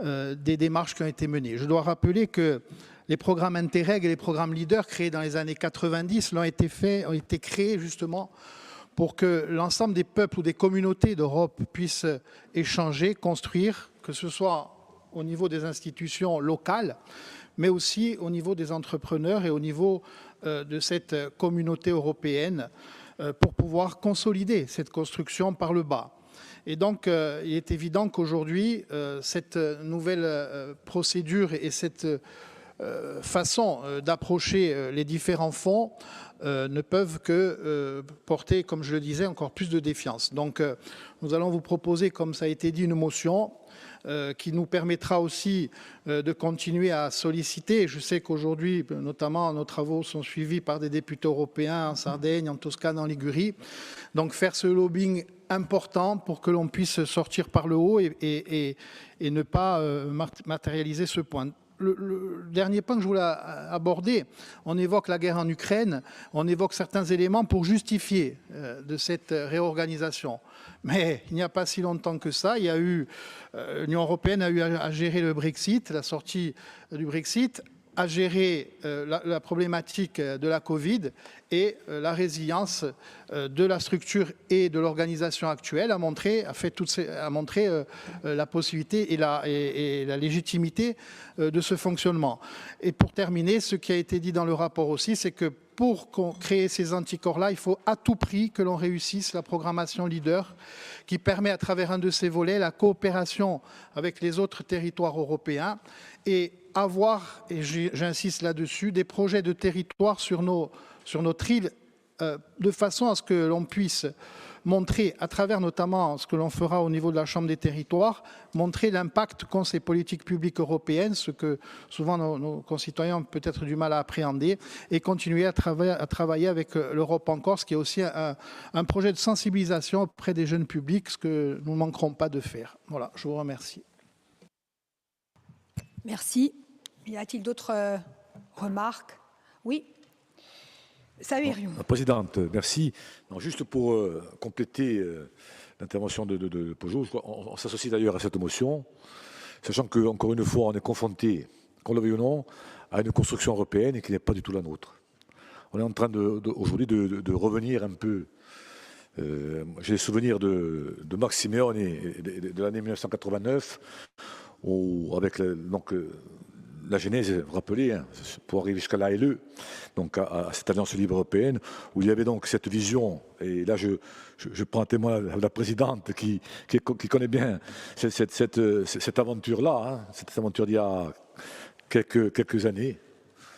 des démarches qui ont été menées. Je dois rappeler que les programmes Interreg et les programmes Leader créés dans les années 90 ont été créés justement pour que l'ensemble des peuples ou des communautés d'Europe puissent échanger, construire, que ce soit au niveau des institutions locales, mais aussi au niveau des entrepreneurs et au niveau de cette communauté européenne pour pouvoir consolider cette construction par le bas. Et donc, il est évident qu'aujourd'hui, cette nouvelle procédure et cette façon d'approcher les différents fonds ne peuvent que porter, comme je le disais, encore plus de défiance. Donc, nous allons vous proposer, comme ça a été dit, une motion qui nous permettra aussi de continuer à solliciter. Je sais qu'aujourd'hui, notamment, nos travaux sont suivis par des députés européens en Sardaigne, en Toscane, en Ligurie. Donc, faire ce lobbying important pour que l'on puisse sortir par le haut et ne pas matérialiser ce point. Le dernier point que je voulais aborder, on évoque la guerre en Ukraine, on évoque certains éléments pour justifier de cette réorganisation. Mais il n'y a pas si longtemps que ça, l'Union européenne a eu à gérer le Brexit, la sortie du Brexit, à gérer la problématique de la Covid et la résilience de la structure et de l'organisation actuelle a montré la possibilité et la légitimité de ce fonctionnement. Et pour terminer, ce qui a été dit dans le rapport aussi, c'est que pour créer ces anticorps-là, il faut à tout prix que l'on réussisse la programmation Leader qui permet à travers un de ces volets la coopération avec les autres territoires européens et avoir, et j'insiste là-dessus, des projets de territoire sur notre île de façon à ce que l'on puisse montrer, à travers notamment ce que l'on fera au niveau de la Chambre des territoires, montrer l'impact qu'ont ces politiques publiques européennes, ce que souvent nos concitoyens ont peut-être du mal à appréhender, et continuer à travailler avec l'Europe en Corse, qui est aussi un projet de sensibilisation auprès des jeunes publics, ce que nous ne manquerons pas de faire. Voilà, je vous remercie. Merci. Y a-t-il d'autres remarques? Oui. Sahuarian. Présidente, merci. Non, juste pour compléter l'intervention de Peugeot, on s'associe d'ailleurs à cette motion, sachant qu'encore une fois, on est confronté, qu'on le veuille ou non, à une construction européenne qui n'est pas du tout la nôtre. On est en train aujourd'hui de revenir un peu. J'ai des souvenirs de Max Simeone de l'année 1989, avec la genèse, vous vous rappelez, hein, pour arriver jusqu'à l'ALE, donc à cette alliance libre européenne, où il y avait donc cette vision, et là je prends un témoin la présidente qui connaît bien cette aventure-là, hein, cette aventure d'il y a quelques années,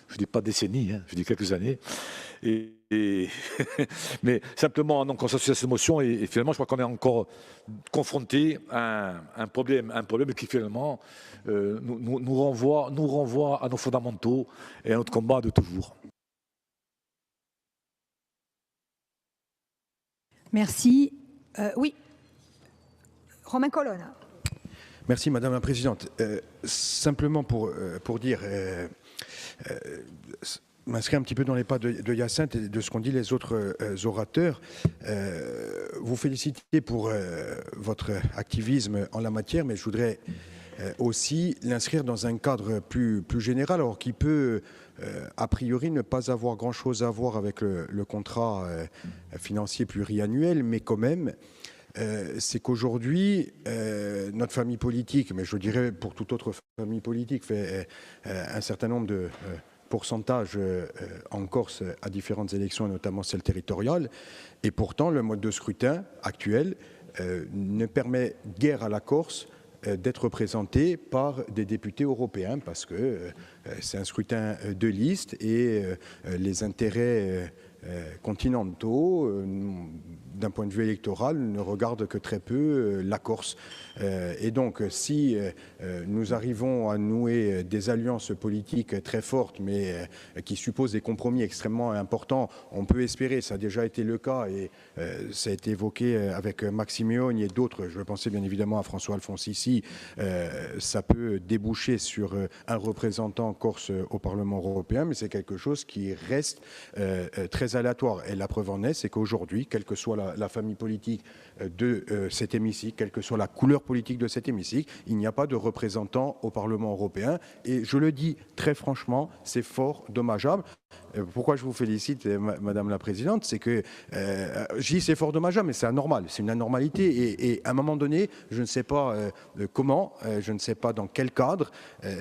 je ne dis pas décennies, hein, je dis quelques années, mais simplement, donc, on s'associe à cette motion et finalement, je crois qu'on est encore confronté à un problème qui finalement nous renvoie à nos fondamentaux et à notre combat de toujours. Merci. Oui. Romain Colonne. Merci Madame la Présidente. Simplement pour dire... m'inscrire un petit peu dans les pas de Hyacinthe et de ce qu'ont dit les autres orateurs. Vous féliciter pour votre activisme en la matière, mais je voudrais aussi l'inscrire dans un cadre plus général, alors qui peut, a priori, ne pas avoir grand-chose à voir avec le contrat financier pluriannuel, mais quand même, c'est qu'aujourd'hui, notre famille politique, mais je dirais pour toute autre famille politique, fait un certain nombre de... pourcentage en Corse à différentes élections, et notamment celles territoriales. Et pourtant, le mode de scrutin actuel ne permet guère à la Corse d'être représentée par des députés européens, parce que c'est un scrutin de liste et les intérêts continentaux, d'un point de vue électoral, ne regardent que très peu la Corse. Et donc, si nous arrivons à nouer des alliances politiques très fortes, mais qui supposent des compromis extrêmement importants, on peut espérer, ça a déjà été le cas, et ça a été évoqué avec Maximione et d'autres, je pensais bien évidemment à François Alphonse ici, ça peut déboucher sur un représentant corse au Parlement européen, mais c'est quelque chose qui reste très aléatoire. Et la preuve en est, c'est qu'aujourd'hui, quelle que soit la famille politique de cet hémicycle, quelle que soit la couleur politique de cet hémicycle, il n'y a pas de représentant au Parlement européen. Et je le dis très franchement, c'est fort dommageable. Pourquoi je vous félicite, Madame la Présidente, c'est que je dis c'est fort dommageable, mais c'est anormal, c'est une anormalité. Et à un moment donné, je ne sais pas comment, je ne sais pas dans quel cadre,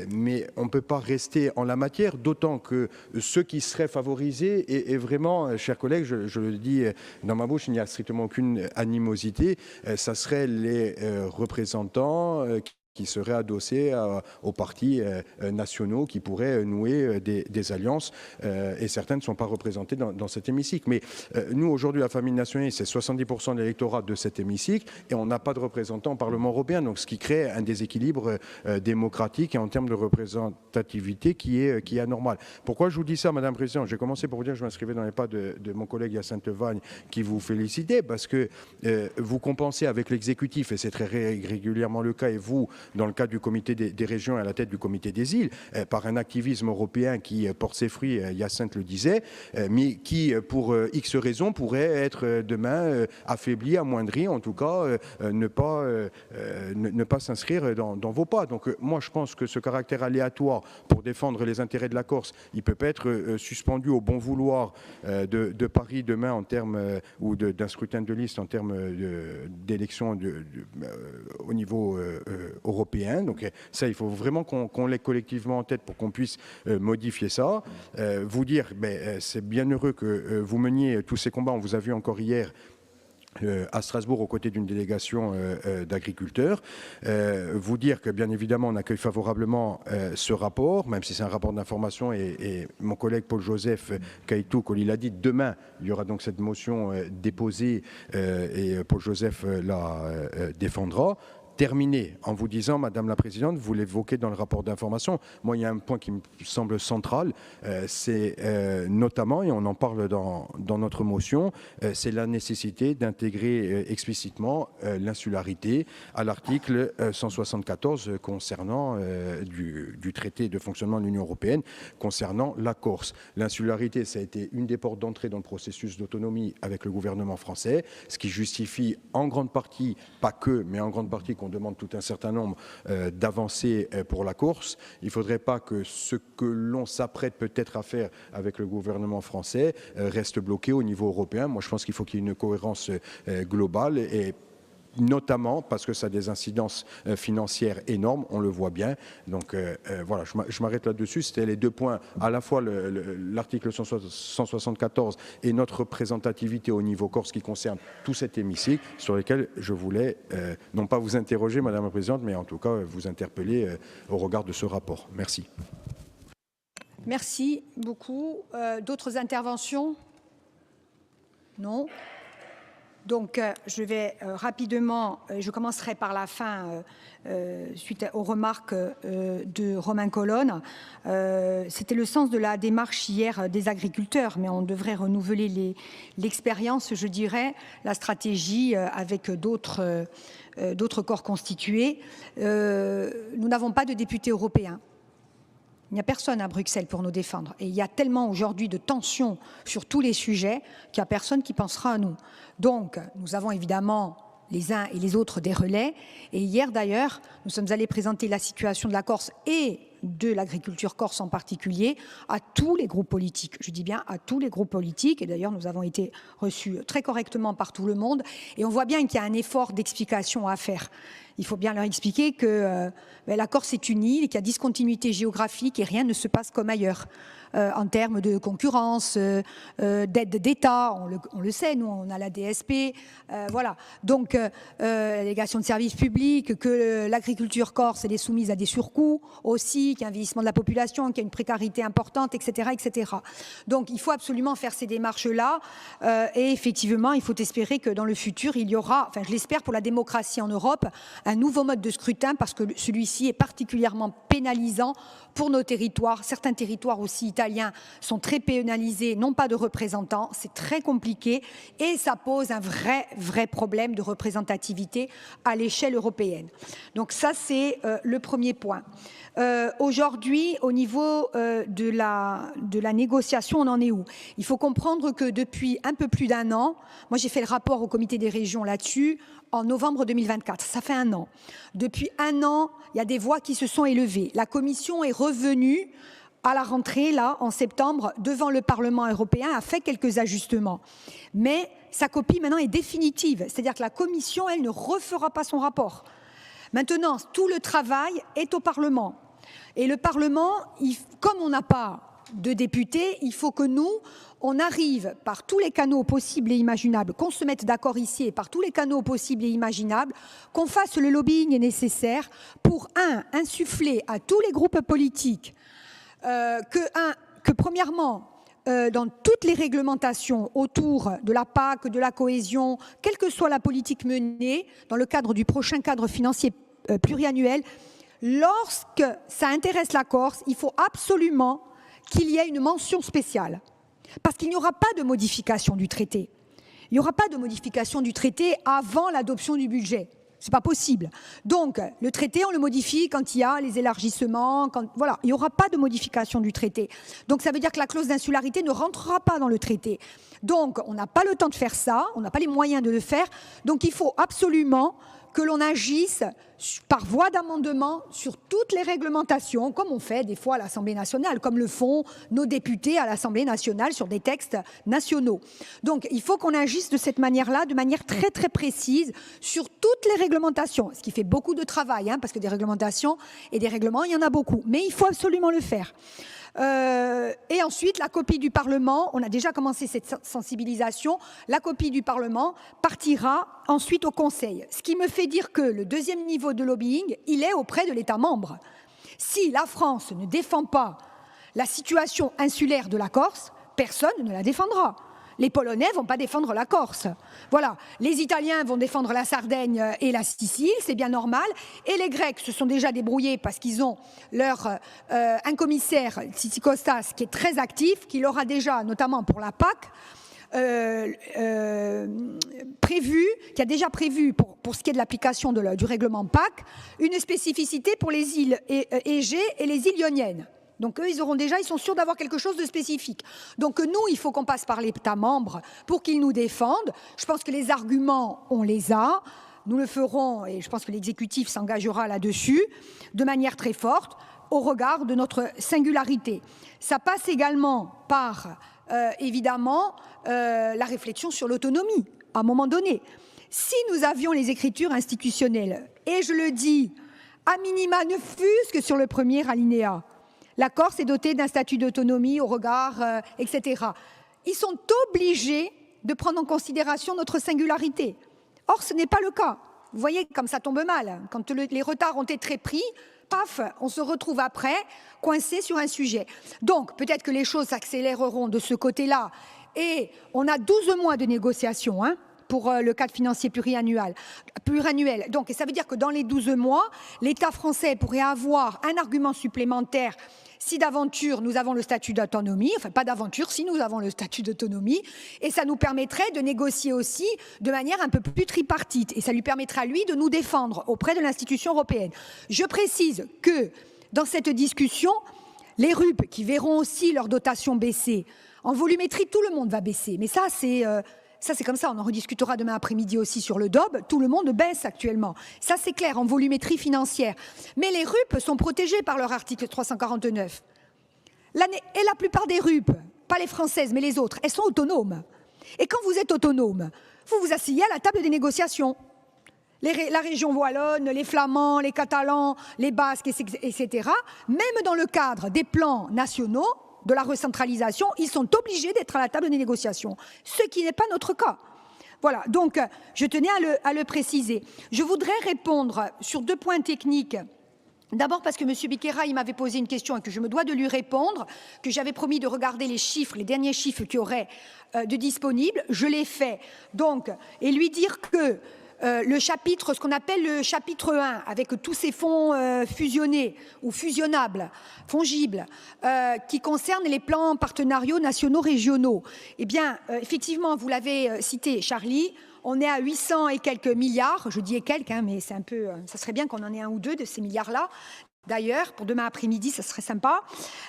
mais on ne peut pas rester en la matière, d'autant que ceux qui seraient favorisés, et vraiment, chers collègues, je le dis dans ma bouche, il n'y a strictement aucune animosité, ça serait les représentants qui seraient adossés aux partis nationaux qui pourraient nouer des alliances, et certains ne sont pas représentés dans cet hémicycle. Mais nous, aujourd'hui, la famille nationale, c'est 70% de l'électorat de cet hémicycle, et on n'a pas de représentants au Parlement européen, donc ce qui crée un déséquilibre démocratique et en termes de représentativité qui est anormal. Pourquoi je vous dis ça, Madame la Présidente? J'ai commencé pour vous dire que je m'inscrivais dans les pas de mon collègue Hyacinthe Vagne, qui vous félicitait, parce que vous compensez avec l'exécutif, et c'est très régulièrement le cas, et vous, dans le cadre du comité des régions et à la tête du comité des îles, par un activisme européen qui porte ses fruits, Hyacinthe le disait, mais qui, pour X raisons, pourrait être demain affaibli, amoindri, en tout cas ne pas s'inscrire dans vos pas. Donc moi, je pense que ce caractère aléatoire pour défendre les intérêts de la Corse, il peut pas être suspendu au bon vouloir de Paris demain en termes, ou d'un scrutin de liste en termes d'élection au niveau européen. Donc ça, il faut vraiment qu'on l'ait collectivement en tête pour qu'on puisse modifier ça. Vous dire, c'est bien heureux que vous meniez tous ces combats. On vous a vu encore hier à Strasbourg aux côtés d'une délégation d'agriculteurs. Vous dire que bien évidemment on accueille favorablement ce rapport, même si c'est un rapport d'information, et mon collègue Paul-Joseph Caïtou, comme il l'a dit, demain il y aura donc cette motion déposée et Paul-Joseph la défendra. Terminer en vous disant, Madame la Présidente, vous l'évoquez dans le rapport d'information, moi il y a un point qui me semble central, c'est notamment, et on en parle dans notre motion, c'est la nécessité d'intégrer explicitement l'insularité à l'article 174 concernant du traité de fonctionnement de l'Union européenne concernant la Corse. L'insularité, ça a été une des portes d'entrée dans le processus d'autonomie avec le gouvernement français, ce qui justifie en grande partie, pas que, mais en grande partie qu'on demande tout un certain nombre d'avancées pour la Corse. Il ne faudrait pas que ce que l'on s'apprête peut-être à faire avec le gouvernement français reste bloqué au niveau européen. Moi, je pense qu'il faut qu'il y ait une cohérence globale, et notamment parce que ça a des incidences financières énormes, on le voit bien. Donc voilà, je m'arrête là-dessus. C'était les deux points, à la fois l'article 174 et notre représentativité au niveau corse qui concerne tout cet hémicycle, sur lesquels je voulais non pas vous interroger, Madame la Présidente, mais en tout cas vous interpeller au regard de ce rapport. Merci. Merci beaucoup. D'autres interventions? Non. Donc, je vais rapidement, je commencerai par la fin, suite aux remarques de Romain Colonne. C'était le sens de la démarche hier des agriculteurs, mais on devrait renouveler l'expérience, je dirais, la stratégie avec d'autres corps constitués. Nous n'avons pas de députés européens. Il n'y a personne à Bruxelles pour nous défendre. Et il y a tellement aujourd'hui de tensions sur tous les sujets qu'il n'y a personne qui pensera à nous. Donc, nous avons évidemment les uns et les autres des relais. Et hier, d'ailleurs, nous sommes allés présenter la situation de la Corse et de l'agriculture corse en particulier à tous les groupes politiques. Je dis bien à tous les groupes politiques. Et d'ailleurs, nous avons été reçus très correctement par tout le monde. Et on voit bien qu'il y a un effort d'explication à faire. Il faut bien leur expliquer que la Corse est une île et qu'il y a discontinuité géographique et rien ne se passe comme ailleurs. En termes de concurrence, d'aide d'État, on le sait, nous on a la DSP, voilà. Donc la délégation de services publics, que l'agriculture corse elle est soumise à des surcoûts aussi, démographique, il y a un vieillissement de la population, qu'il y a une précarité importante, etc., etc. Donc, il faut absolument faire ces démarches-là. Et effectivement, il faut espérer que dans le futur, il y aura, enfin, je l'espère pour la démocratie en Europe, un nouveau mode de scrutin, parce que celui-ci est particulièrement pénalisant pour nos territoires. Certains territoires aussi italiens sont très pénalisés, non pas de représentants. C'est très compliqué et ça pose un vrai problème de représentativité à l'échelle européenne. Donc ça, c'est le premier point. Aujourd'hui, au niveau de la négociation, on en est où? Il faut comprendre que depuis un peu plus d'un an, moi j'ai fait le rapport au comité des régions là-dessus, en novembre 2024, ça fait un an. Depuis un an, il y a des voix qui se sont élevées. La Commission est revenue à la rentrée, là, en septembre, devant le Parlement européen, a fait quelques ajustements. Mais sa copie, maintenant, est définitive. C'est-à-dire que la Commission, elle, ne refera pas son rapport. Maintenant, tout le travail est au Parlement. Et le Parlement, comme on n'a pas de députés, il faut que nous, on arrive par tous les canaux possibles et imaginables, qu'on se mette d'accord ici et par tous les canaux possibles et imaginables, qu'on fasse le lobbying nécessaire pour, insuffler à tous les groupes politiques que premièrement, dans toutes les réglementations autour de la PAC, de la cohésion, quelle que soit la politique menée, dans le cadre du prochain cadre financier pluriannuel, lorsque ça intéresse la Corse, il faut absolument qu'il y ait une mention spéciale. Parce qu'il n'y aura pas de modification du traité. Il n'y aura pas de modification du traité avant l'adoption du budget. Ce n'est pas possible. Donc, le traité, on le modifie quand il y a les élargissements. Voilà, il n'y aura pas de modification du traité. Donc, ça veut dire que la clause d'insularité ne rentrera pas dans le traité. Donc, on n'a pas le temps de faire ça, on n'a pas les moyens de le faire. Donc, il faut absolument que l'on agisse par voie d'amendement sur toutes les réglementations, comme on fait des fois à l'Assemblée nationale, comme le font nos députés à l'Assemblée nationale sur des textes nationaux. Donc, il faut qu'on agisse de cette manière-là, de manière très très précise, sur toutes les réglementations, ce qui fait beaucoup de travail, hein, parce que des réglementations et des règlements, il y en a beaucoup, mais il faut absolument le faire. Et ensuite, la copie du Parlement, on a déjà commencé cette sensibilisation, la copie du Parlement partira ensuite au Conseil. Ce qui me fait dire que le deuxième niveau de lobbying, il est auprès de l'État membre. Si la France ne défend pas la situation insulaire de la Corse, personne ne la défendra. Les Polonais ne vont pas défendre la Corse. Voilà. Les Italiens vont défendre la Sardaigne et la Sicile, c'est bien normal. Et les Grecs se sont déjà débrouillés parce qu'ils ont leur un commissaire, Tsikostas, qui est très actif, qui leur a déjà, notamment pour la PAC, qui a déjà prévu, pour ce qui est de l'application du règlement PAC, une spécificité pour les îles Égée et les îles Ioniennes. Donc eux, ils sont sûrs d'avoir quelque chose de spécifique. Donc nous, il faut qu'on passe par l'État membre pour qu'ils nous défendent. Je pense que les arguments, on les a. Nous le ferons, et je pense que l'exécutif s'engagera là-dessus, de manière très forte, au regard de notre singularité. Ça passe également par, évidemment, la réflexion sur l'autonomie, à un moment donné. Si nous avions les écritures institutionnelles, et je le dis, à minima, ne fût-ce que sur le premier alinéa, la Corse est dotée d'un statut d'autonomie au regard, etc. Ils sont obligés de prendre en considération notre singularité. Or, ce n'est pas le cas. Vous voyez comme ça tombe mal. Quand les retards ont été très pris, paf, on se retrouve après coincé sur un sujet. Donc, peut-être que les choses s'accéléreront de ce côté-là. Et on a 12 mois de négociations, hein, pour le cadre financier pluriannuel. Donc, ça veut dire que dans les 12 mois, l'État français pourrait avoir un argument supplémentaire si d'aventure nous avons le statut d'autonomie, enfin pas d'aventure, si nous avons le statut d'autonomie, et ça nous permettrait de négocier aussi de manière un peu plus tripartite, et ça lui permettra, lui, de nous défendre auprès de l'institution européenne. Je précise que dans cette discussion, les RUP, qui verront aussi leur dotation baisser, en volumétrie, tout le monde va baisser, mais ça, c'est comme ça, on en rediscutera demain après-midi aussi sur le DOB, tout le monde baisse actuellement. Ça, c'est clair, en volumétrie financière. Mais les RUP sont protégés par leur article 349. Et la plupart des RUP, pas les françaises, mais les autres, elles sont autonomes. Et quand vous êtes autonome, vous vous asseyez à la table des négociations. La région wallonne, les Flamands, les Catalans, les Basques, etc., même dans le cadre des plans nationaux, de la recentralisation, ils sont obligés d'être à la table des négociations, ce qui n'est pas notre cas. Voilà, donc je tenais à le préciser. Je voudrais répondre sur 2 points techniques D'abord parce que M. Biquera, il m'avait posé une question et que je me dois de lui répondre, que j'avais promis de regarder les chiffres, les derniers chiffres qu'il y aurait de disponibles. Je l'ai fait. Donc, et lui dire que le chapitre, ce qu'on appelle le chapitre 1, avec tous ces fonds fusionnés ou fusionnables, fongibles, qui concernent les plans partenariaux nationaux régionaux, eh bien, effectivement, vous l'avez cité, Charlie, on est à 800 et quelques milliards, je dis et quelques, hein, mais c'est un peu, ça serait bien qu'on en ait un ou deux de ces milliards-là. D'ailleurs, pour demain après-midi, ça serait sympa.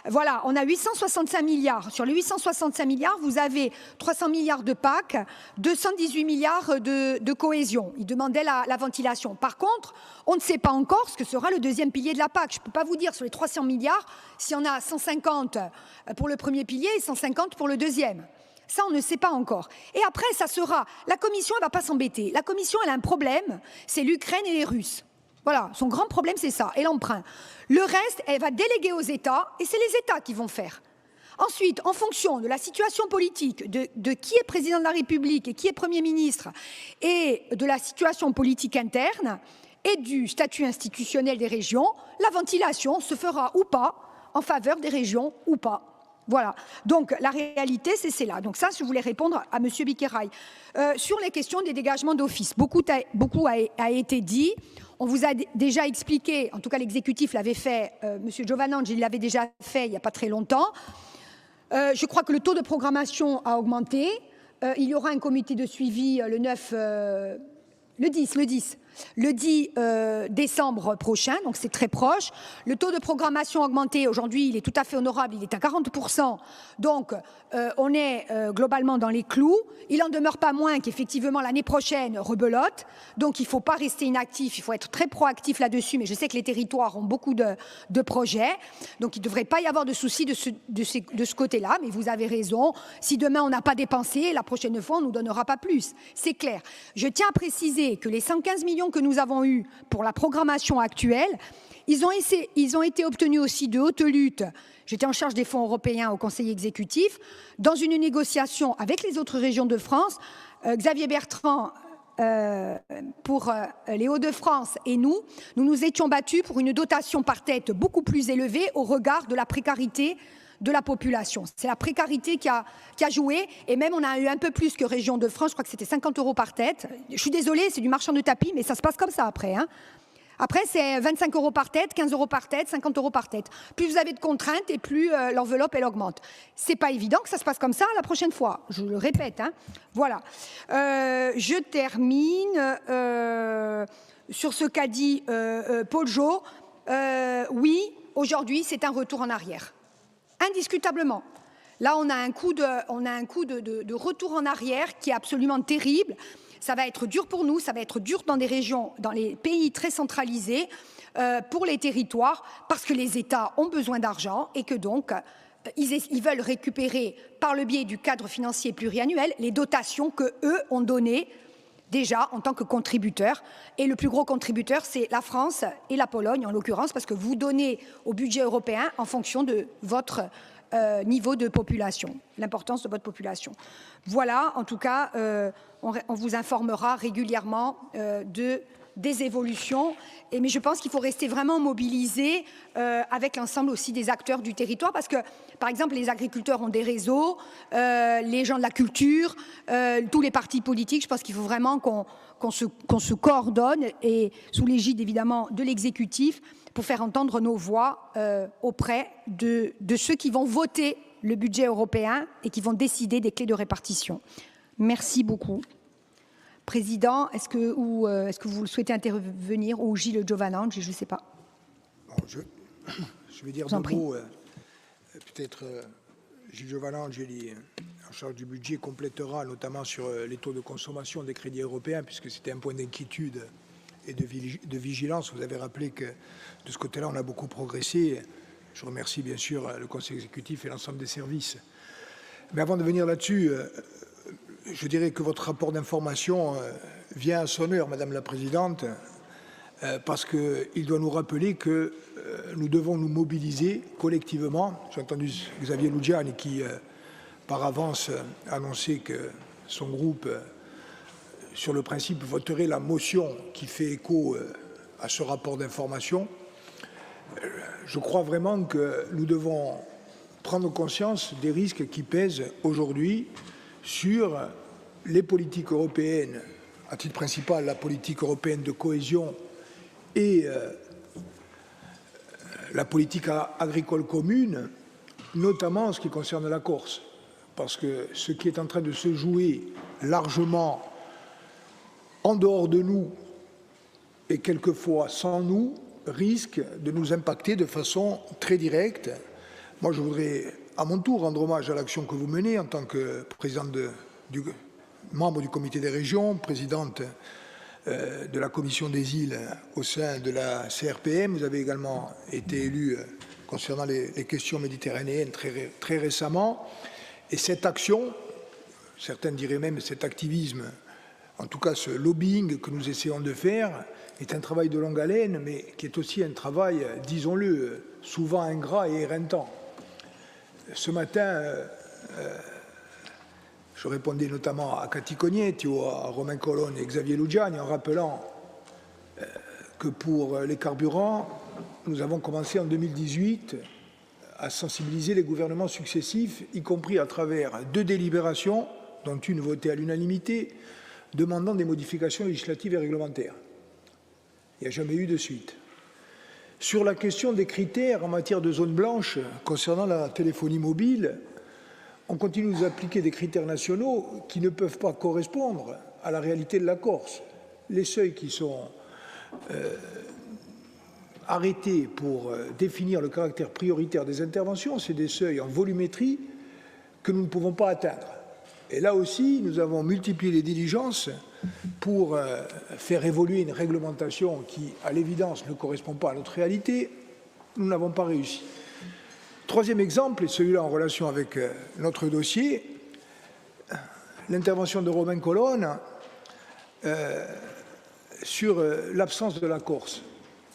Voilà, on a 865 milliards. Sur les 865 milliards, vous avez 300 milliards de PAC, 218 milliards de cohésion. Il demandait la ventilation. Par contre, on ne sait pas encore ce que sera le deuxième pilier de la PAC. Je ne peux pas vous dire sur les 300 milliards s'il y en a 150 pour le premier pilier et 150 pour le deuxième. Ça, on ne sait pas encore. Et après, ça sera... La Commission, elle ne va pas s'embêter. La Commission, elle a un problème, c'est l'Ukraine et les Russes. Voilà, son grand problème, c'est ça, et l'emprunt. Le reste, elle va déléguer aux États, et c'est les États qui vont faire. Ensuite, en fonction de la situation politique, de qui est président de la République et qui est Premier ministre, et de la situation politique interne, et du statut institutionnel des régions, la ventilation se fera ou pas en faveur des régions ou pas. Voilà. Donc, la réalité, c'est celle-là. Donc ça, je voulais répondre à M. Biqueraï. Sur les questions des dégagements d'office, beaucoup a été dit. On vous a déjà expliqué, en tout cas l'exécutif l'avait fait, M. Giovanangi l'avait déjà fait il n'y a pas très longtemps. Je crois que le taux de programmation a augmenté. Il y aura un comité de suivi le 10 décembre prochain, donc c'est très proche. Le taux de programmation a augmenté. Aujourd'hui, il est tout à fait honorable, il est à 40%. Donc, on est globalement dans les clous. Il n'en demeure pas moins qu'effectivement, l'année prochaine, rebelote. Donc, il ne faut pas rester inactif, il faut être très proactif là-dessus. Mais je sais que les territoires ont beaucoup de projets. Donc, il ne devrait pas y avoir de soucis de ce côté-là. Mais vous avez raison. Si demain, on n'a pas dépensé, la prochaine fois, on ne nous donnera pas plus. C'est clair. Je tiens à préciser que les 115 millions que nous avons eus pour la programmation actuelle, ils ont été obtenus aussi de haute lutte. J'étais en charge des fonds européens au Conseil exécutif. Dans une négociation avec les autres régions de France, Xavier Bertrand pour les Hauts-de-France et nous nous étions battus pour une dotation par tête beaucoup plus élevée au regard de la précarité de la population. C'est la précarité qui a joué, et même on a eu un peu plus que Région de France, je crois que c'était 50 € par tête. Je suis désolée, c'est du marchand de tapis, mais ça se passe comme ça après. Hein. Après, c'est 25 € par tête, 15 € par tête, 50 € par tête. Plus vous avez de contraintes et plus l'enveloppe, elle augmente. C'est pas évident que ça se passe comme ça la prochaine fois. Je le répète. Hein. Voilà. Je termine sur ce qu'a dit Paul Jo. Oui, aujourd'hui, c'est un retour en arrière. Indiscutablement. Là, on a un coup de retour en arrière qui est absolument terrible. Ça va être dur pour nous, ça va être dur dans des régions, dans les pays très centralisés, pour les territoires, parce que les États ont besoin d'argent et que donc, ils veulent récupérer par le biais du cadre financier pluriannuel les dotations qu'eux ont données déjà en tant que contributeurs. Et le plus gros contributeur, c'est la France et la Pologne, en l'occurrence, parce que vous donnez au budget européen en fonction de votre niveau de population, l'importance de votre population. Voilà, en tout cas, on vous informera régulièrement des évolutions. Mais je pense qu'il faut rester vraiment mobilisé avec l'ensemble aussi des acteurs du territoire, parce que, par exemple, les agriculteurs ont des réseaux, les gens de la culture, tous les partis politiques. Je pense qu'il faut vraiment qu'on se coordonne, et sous l'égide évidemment de l'exécutif, pour faire entendre nos voix auprès de ceux qui vont voter le budget européen et qui vont décider des clés de répartition. Merci beaucoup. Président, est-ce que vous souhaitez intervenir, ou Gilles Giovanangi, je ne sais pas. Bon, je vais dire deux mots. Peut-être Gilles Giovanangi, en charge du budget, complétera notamment sur les taux de consommation des crédits européens, puisque c'était un point d'inquiétude et de vigilance. Vous avez rappelé que de ce côté-là, on a beaucoup progressé. Je remercie bien sûr le Conseil exécutif et l'ensemble des services. Mais avant de venir là-dessus, je dirais que votre rapport d'information vient à son heure, Madame la Présidente, parce qu'il doit nous rappeler que nous devons nous mobiliser collectivement. J'ai entendu Xavier Lugiani qui, par avance, annonçait que son groupe, sur le principe, voterait la motion qui fait écho à ce rapport d'information. je crois vraiment que nous devons prendre conscience des risques qui pèsent aujourd'hui sur les politiques européennes, à titre principal la politique européenne de cohésion et la politique agricole commune, notamment en ce qui concerne la Corse. Parce que ce qui est en train de se jouer largement en dehors de nous et quelquefois sans nous risque de nous impacter de façon très directe. Moi, je voudrais à mon tour rendre hommage à l'action que vous menez en tant que présidente membre du comité des régions, présidente de la commission des îles au sein de la CRPM. Vous avez également été élue concernant les questions méditerranéennes très récemment. Et cette action, certains diraient même cet activisme, en tout cas ce lobbying que nous essayons de faire, est un travail de longue haleine, mais qui est aussi un travail, disons-le, souvent ingrat et éreintant. Ce matin, je répondais notamment à Cathy Cognetti, à Romain Colonne et Xavier Lugiani en rappelant que pour les carburants, nous avons commencé en 2018 à sensibiliser les gouvernements successifs, y compris à travers 2 délibérations, dont une votée à l'unanimité, demandant des modifications législatives et réglementaires. Il n'y a jamais eu de suite. Sur la question des critères en matière de zone blanche concernant la téléphonie mobile, on continue de nous appliquer des critères nationaux qui ne peuvent pas correspondre à la réalité de la Corse. Les seuils qui sont arrêtés pour définir le caractère prioritaire des interventions, c'est des seuils en volumétrie que nous ne pouvons pas atteindre. Et là aussi, nous avons multiplié les diligences pour faire évoluer une réglementation qui, à l'évidence, ne correspond pas à notre réalité. Nous n'avons pas réussi. Troisième exemple, et celui-là en relation avec notre dossier, l'intervention de Romain Colonne sur l'absence de la Corse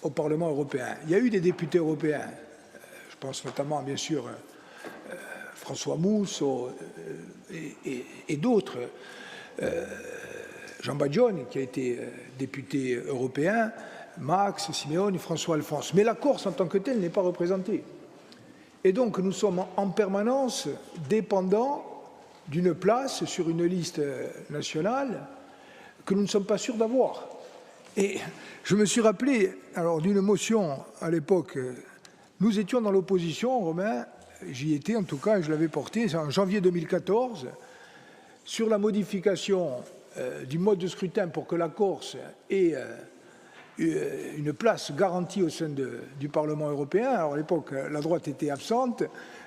au Parlement européen. Il y a eu des députés européens, je pense notamment bien sûr François Mousse et d'autres, Jean Bagione qui a été député européen, Max, Simeone, François Alphonse. Mais la Corse en tant que telle n'est pas représentée. Et donc nous sommes en permanence dépendants d'une place sur une liste nationale que nous ne sommes pas sûrs d'avoir. Et je me suis rappelé alors d'une motion à l'époque, nous étions dans l'opposition, Romain, j'y étais en tout cas, je l'avais portée en janvier 2014, sur la modification du mode de scrutin pour que la Corse ait une place garantie au sein du Parlement européen. Alors à l'époque, la droite était absente,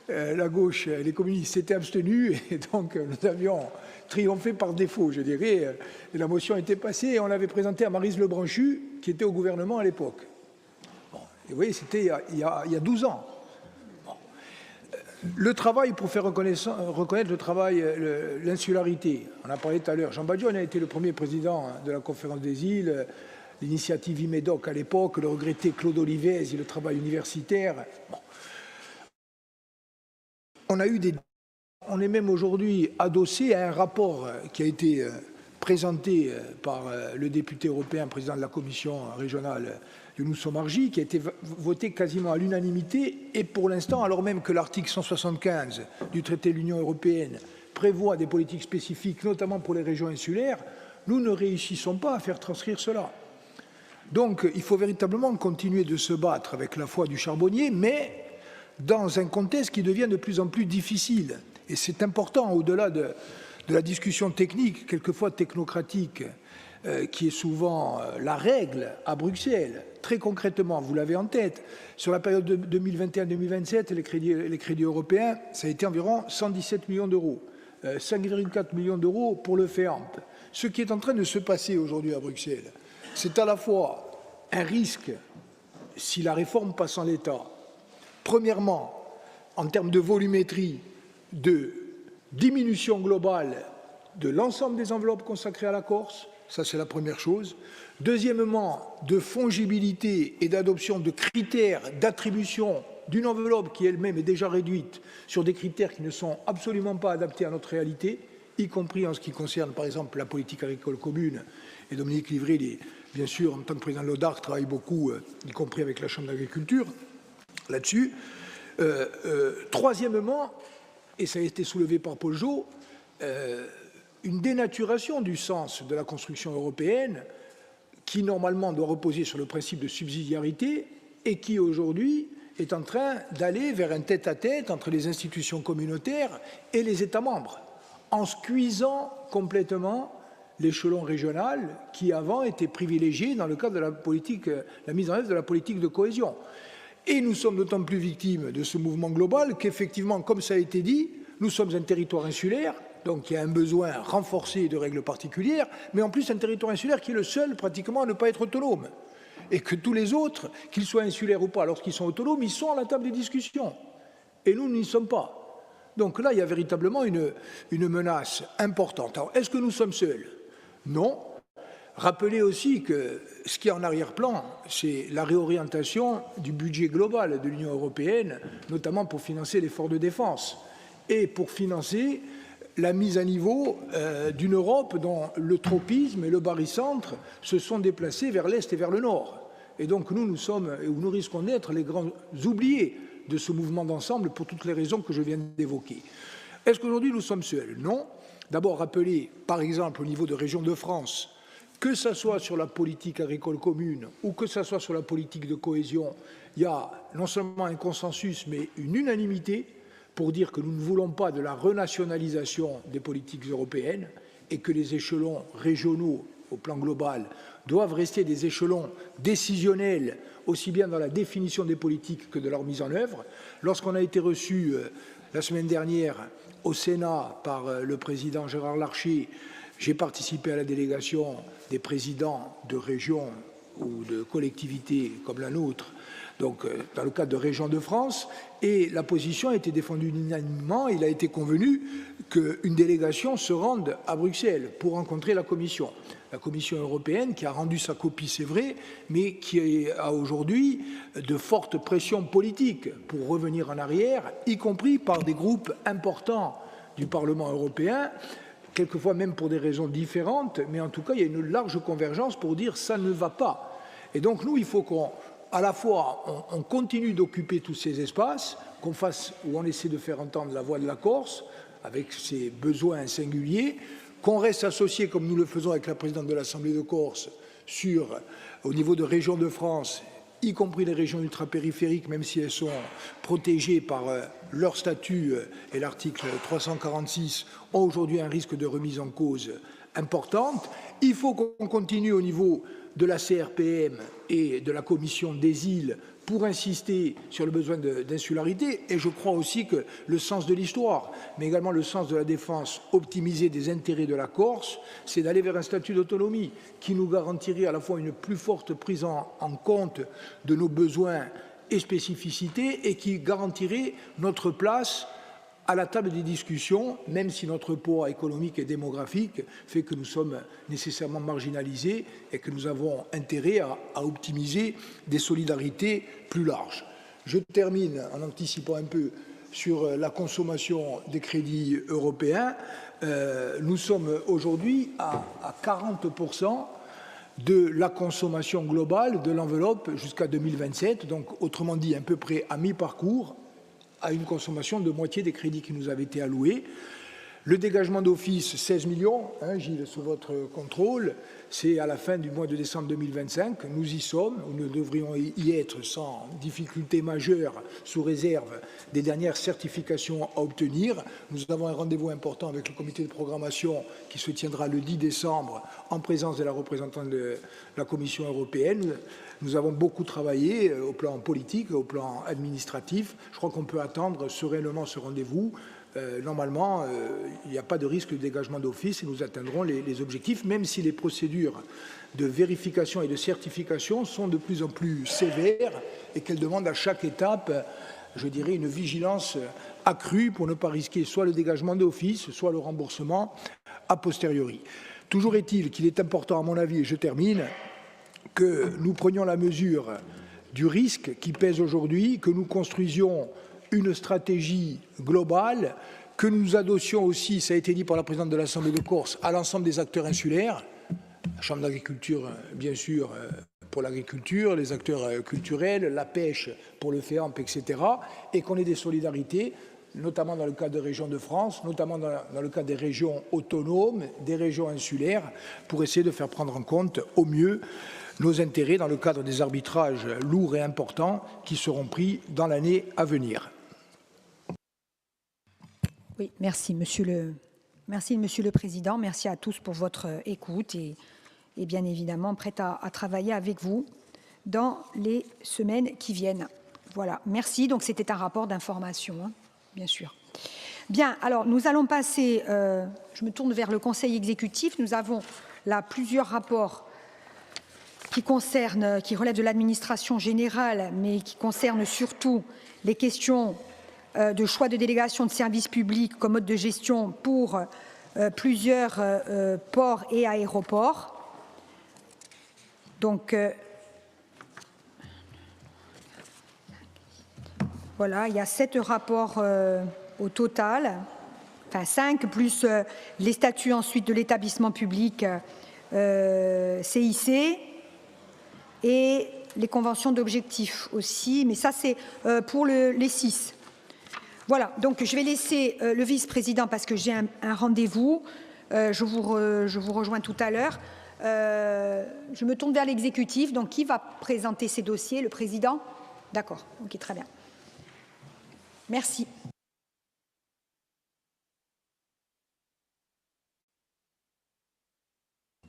la gauche, les communistes s'étaient abstenus, et donc nous avions triomphé par défaut, je dirais. Et la motion était passée et on l'avait présentée à Maryse Lebranchu, qui était au gouvernement à l'époque. Bon, et vous voyez, c'était il y a 12 ans. Bon. Le travail, pour faire reconnaître le travail, l'insularité, on a parlé tout à l'heure, Jean Bagione a été le premier président de la conférence des îles, l'initiative IMEDOC à l'époque, le regretté Claude Olivesi, le travail universitaire. Bon. On est même aujourd'hui adossé à un rapport qui a été présenté par le député européen, président de la commission régionale, Younous Omarjee, qui a été voté quasiment à l'unanimité, et pour l'instant, alors même que l'article 175 du traité de l'Union européenne prévoit des politiques spécifiques, notamment pour les régions insulaires, nous ne réussissons pas à faire transcrire cela. Donc, il faut véritablement continuer de se battre avec la foi du charbonnier, mais dans un contexte qui devient de plus en plus difficile. Et c'est important, au-delà de la discussion technique, quelquefois technocratique, qui est souvent la règle à Bruxelles. Très concrètement, vous l'avez en tête, sur la période de 2021-2027, les crédits européens, ça a été environ 117 millions d'euros, 5,4 millions d'euros pour le FEAMP. Ce qui est en train de se passer aujourd'hui à Bruxelles, c'est à la fois un risque, si la réforme passe en l'état, premièrement, en termes de volumétrie, de diminution globale de l'ensemble des enveloppes consacrées à la Corse, ça c'est la première chose. Deuxièmement, de fongibilité et d'adoption de critères d'attribution d'une enveloppe qui elle-même est déjà réduite sur des critères qui ne sont absolument pas adaptés à notre réalité, y compris en ce qui concerne par exemple la politique agricole commune. Et Dominique Livry, bien sûr, en tant que président de l'ODARC, travaille beaucoup, y compris avec la Chambre d'agriculture. là-dessus. Troisièmement, et ça a été soulevé par Paul Jo, une dénaturation du sens de la construction européenne qui normalement doit reposer sur le principe de subsidiarité et qui aujourd'hui est en train d'aller vers un tête-à-tête entre les institutions communautaires et les États membres, en squeezant complètement l'échelon régional qui avant était privilégié dans le cadre de la mise en œuvre de la politique de cohésion. Et nous sommes d'autant plus victimes de ce mouvement global qu'effectivement, comme ça a été dit, nous sommes un territoire insulaire, donc il y a un besoin renforcé de règles particulières, mais en plus un territoire insulaire qui est le seul pratiquement à ne pas être autonome. Et que tous les autres, qu'ils soient insulaires ou pas, lorsqu'ils sont autonomes, ils sont à la table des discussions. Et nous n'y sommes pas. Donc là, il y a véritablement une menace importante. Alors, est-ce que nous sommes seuls? Non. Rappelez aussi que ce qui est en arrière-plan, c'est la réorientation du budget global de l'Union européenne, notamment pour financer l'effort de défense et pour financer la mise à niveau d'une Europe dont le tropisme et le barycentre se sont déplacés vers l'Est et vers le Nord. Et donc nous risquons d'être les grands oubliés de ce mouvement d'ensemble pour toutes les raisons que je viens d'évoquer. Est-ce qu'aujourd'hui nous sommes seuls? Non. D'abord, rappelez, par exemple, au niveau de Région de France, que ce soit sur la politique agricole commune ou que ce soit sur la politique de cohésion, il y a non seulement un consensus, mais une unanimité pour dire que nous ne voulons pas de la renationalisation des politiques européennes et que les échelons régionaux au plan global doivent rester des échelons décisionnels aussi bien dans la définition des politiques que de leur mise en œuvre. Lorsqu'on a été reçu la semaine dernière au Sénat par le président Gérard Larcher, j'ai participé à la délégation des présidents de régions ou de collectivités comme la nôtre, donc dans le cadre de Régions de France, et la position a été défendue unanimement. Il a été convenu qu'une délégation se rende à Bruxelles pour rencontrer la Commission européenne, qui a rendu sa copie, c'est vrai, mais qui a aujourd'hui de fortes pressions politiques pour revenir en arrière, y compris par des groupes importants du Parlement européen, quelquefois même pour des raisons différentes, mais en tout cas, il y a une large convergence pour dire ça ne va pas. Et donc, nous, il faut qu'à la fois, on continue d'occuper tous ces espaces, qu'on fasse, où on essaie de faire entendre la voix de la Corse, avec ses besoins singuliers, qu'on reste associé, comme nous le faisons avec la présidente de l'Assemblée de Corse, au niveau de Régions de France, y compris les régions ultrapériphériques, même si elles sont protégées par leur statut, et l'article 346 ont aujourd'hui un risque de remise en cause importante. Il faut qu'on continue au niveau de la CRPM et de la Commission des îles pour insister sur le besoin d'insularité. Et je crois aussi que le sens de l'histoire, mais également le sens de la défense optimisée des intérêts de la Corse, c'est d'aller vers un statut d'autonomie qui nous garantirait à la fois une plus forte prise en compte de nos besoins et spécificités et qui garantirait notre place à la table des discussions, même si notre poids économique et démographique fait que nous sommes nécessairement marginalisés et que nous avons intérêt à optimiser des solidarités plus larges. Je termine en anticipant un peu sur la consommation des crédits européens. Nous sommes aujourd'hui à 40% de la consommation globale de l'enveloppe jusqu'à 2027, donc autrement dit à peu près à mi-parcours, à une consommation de moitié des crédits qui nous avaient été alloués. Le dégagement d'office, 16 millions, Gilles, sous votre contrôle, c'est à la fin du mois de décembre 2025. Nous y sommes, nous devrions y être sans difficulté majeure, sous réserve des dernières certifications à obtenir. Nous avons un rendez-vous important avec le comité de programmation qui se tiendra le 10 décembre en présence de la représentante de la Commission européenne. Nous avons beaucoup travaillé au plan politique, au plan administratif. Je crois qu'on peut attendre sereinement ce rendez-vous. Normalement, il n'y a pas de risque de dégagement d'office et nous atteindrons les objectifs, même si les procédures de vérification et de certification sont de plus en plus sévères et qu'elles demandent à chaque étape, je dirais, une vigilance accrue pour ne pas risquer soit le dégagement d'office, soit le remboursement a posteriori. Toujours est-il qu'il est important, à mon avis, et je termine, que nous prenions la mesure du risque qui pèse aujourd'hui, que nous construisions une stratégie globale, que nous adossions aussi, ça a été dit par la présidente de l'Assemblée de Corse, à l'ensemble des acteurs insulaires, la Chambre d'agriculture, bien sûr, pour l'agriculture, les acteurs culturels, la pêche pour le FEAMP, etc. Et qu'on ait des solidarités, notamment dans le cas des régions de France, notamment dans le cas des régions autonomes, des régions insulaires, pour essayer de faire prendre en compte au mieux nos intérêts dans le cadre des arbitrages lourds et importants qui seront pris dans l'année à venir. Oui, merci Monsieur le Président. Merci à tous pour votre écoute et bien évidemment prête à travailler avec vous dans les semaines qui viennent. Voilà, merci. Donc c'était un rapport d'information, hein, bien sûr. Bien, alors nous allons passer, je me tourne vers le Conseil exécutif. Nous avons là plusieurs rapports qui relèvent de l'administration générale, mais qui concernent surtout les questions de choix de délégation de services publics comme mode de gestion pour plusieurs ports et aéroports. Donc, voilà, il y a 7 rapports au total, enfin 5, plus les statuts ensuite de l'établissement public CIC et les conventions d'objectifs aussi, mais ça c'est pour les 6. Voilà, donc je vais laisser le vice-président parce que j'ai un rendez-vous. Je vous rejoins tout à l'heure. Je me tourne vers l'exécutif. Donc, qui va présenter ces dossiers? Le président? D'accord, ok, très bien. Merci.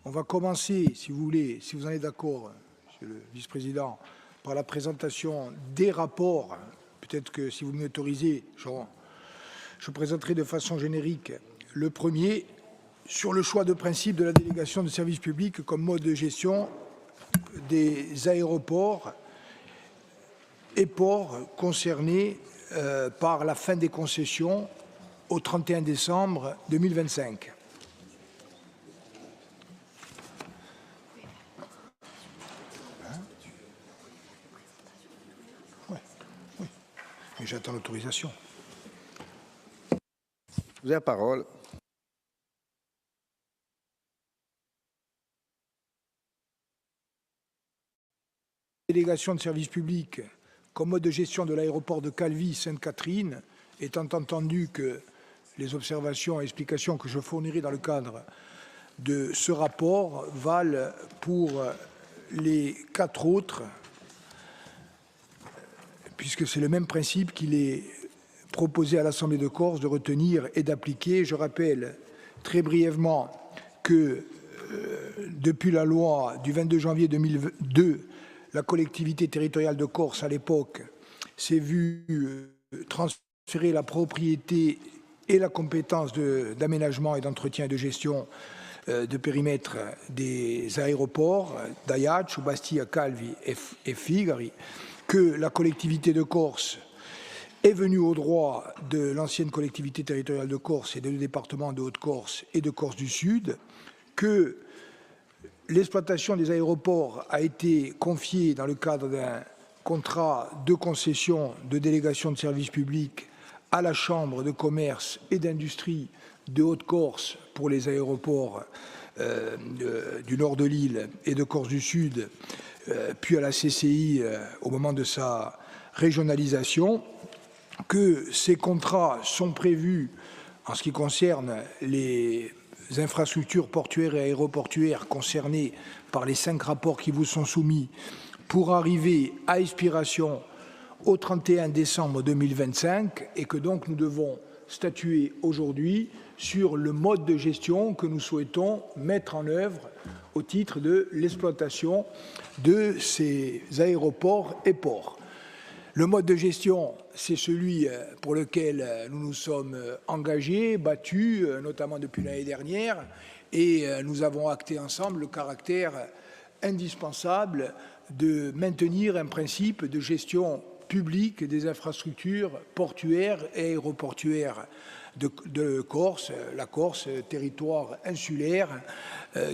On va commencer, si vous voulez, si vous en êtes d'accord, Monsieur le vice-président, par la présentation des rapports. Peut-être que si vous m'autorisez, je présenterai de façon générique le premier sur le choix de principe de la délégation de services publics comme mode de gestion des aéroports et ports concernés par la fin des concessions au 31 décembre 2025. Mais j'attends l'autorisation. Vous avez la parole. Délégation de services publics comme mode de gestion de l'aéroport de Calvi-Sainte-Catherine, étant entendu que les observations et explications que je fournirai dans le cadre de ce rapport valent pour les 4 autres, puisque c'est le même principe qu'il est proposé à l'Assemblée de Corse de retenir et d'appliquer. Je rappelle très brièvement que depuis la loi du 22 janvier 2002, la collectivité territoriale de Corse, à l'époque, s'est vue transférer la propriété et la compétence d'aménagement et d'entretien et de gestion de périmètre des aéroports d'Ajaccio, Bastia, Calvi et Figari, que la collectivité de Corse est venue au droit de l'ancienne collectivité territoriale de Corse et des départements de Haute-Corse et de Corse du Sud, que l'exploitation des aéroports a été confiée dans le cadre d'un contrat de concession de délégation de services publics à la Chambre de commerce et d'industrie de Haute-Corse pour les aéroports du nord de l'île et de Corse du Sud, puis à la CCI au moment de sa régionalisation, que ces contrats sont prévus en ce qui concerne les infrastructures portuaires et aéroportuaires concernées par les 5 rapports qui vous sont soumis pour arriver à expiration au 31 décembre 2025 et que donc nous devons statuer aujourd'hui sur le mode de gestion que nous souhaitons mettre en œuvre au titre de l'exploitation de ces aéroports et ports. Le mode de gestion, c'est celui pour lequel nous nous sommes engagés, battus, notamment depuis l'année dernière, et nous avons acté ensemble le caractère indispensable de maintenir un principe de gestion publique des infrastructures portuaires et aéroportuaires de Corse, la Corse, territoire insulaire,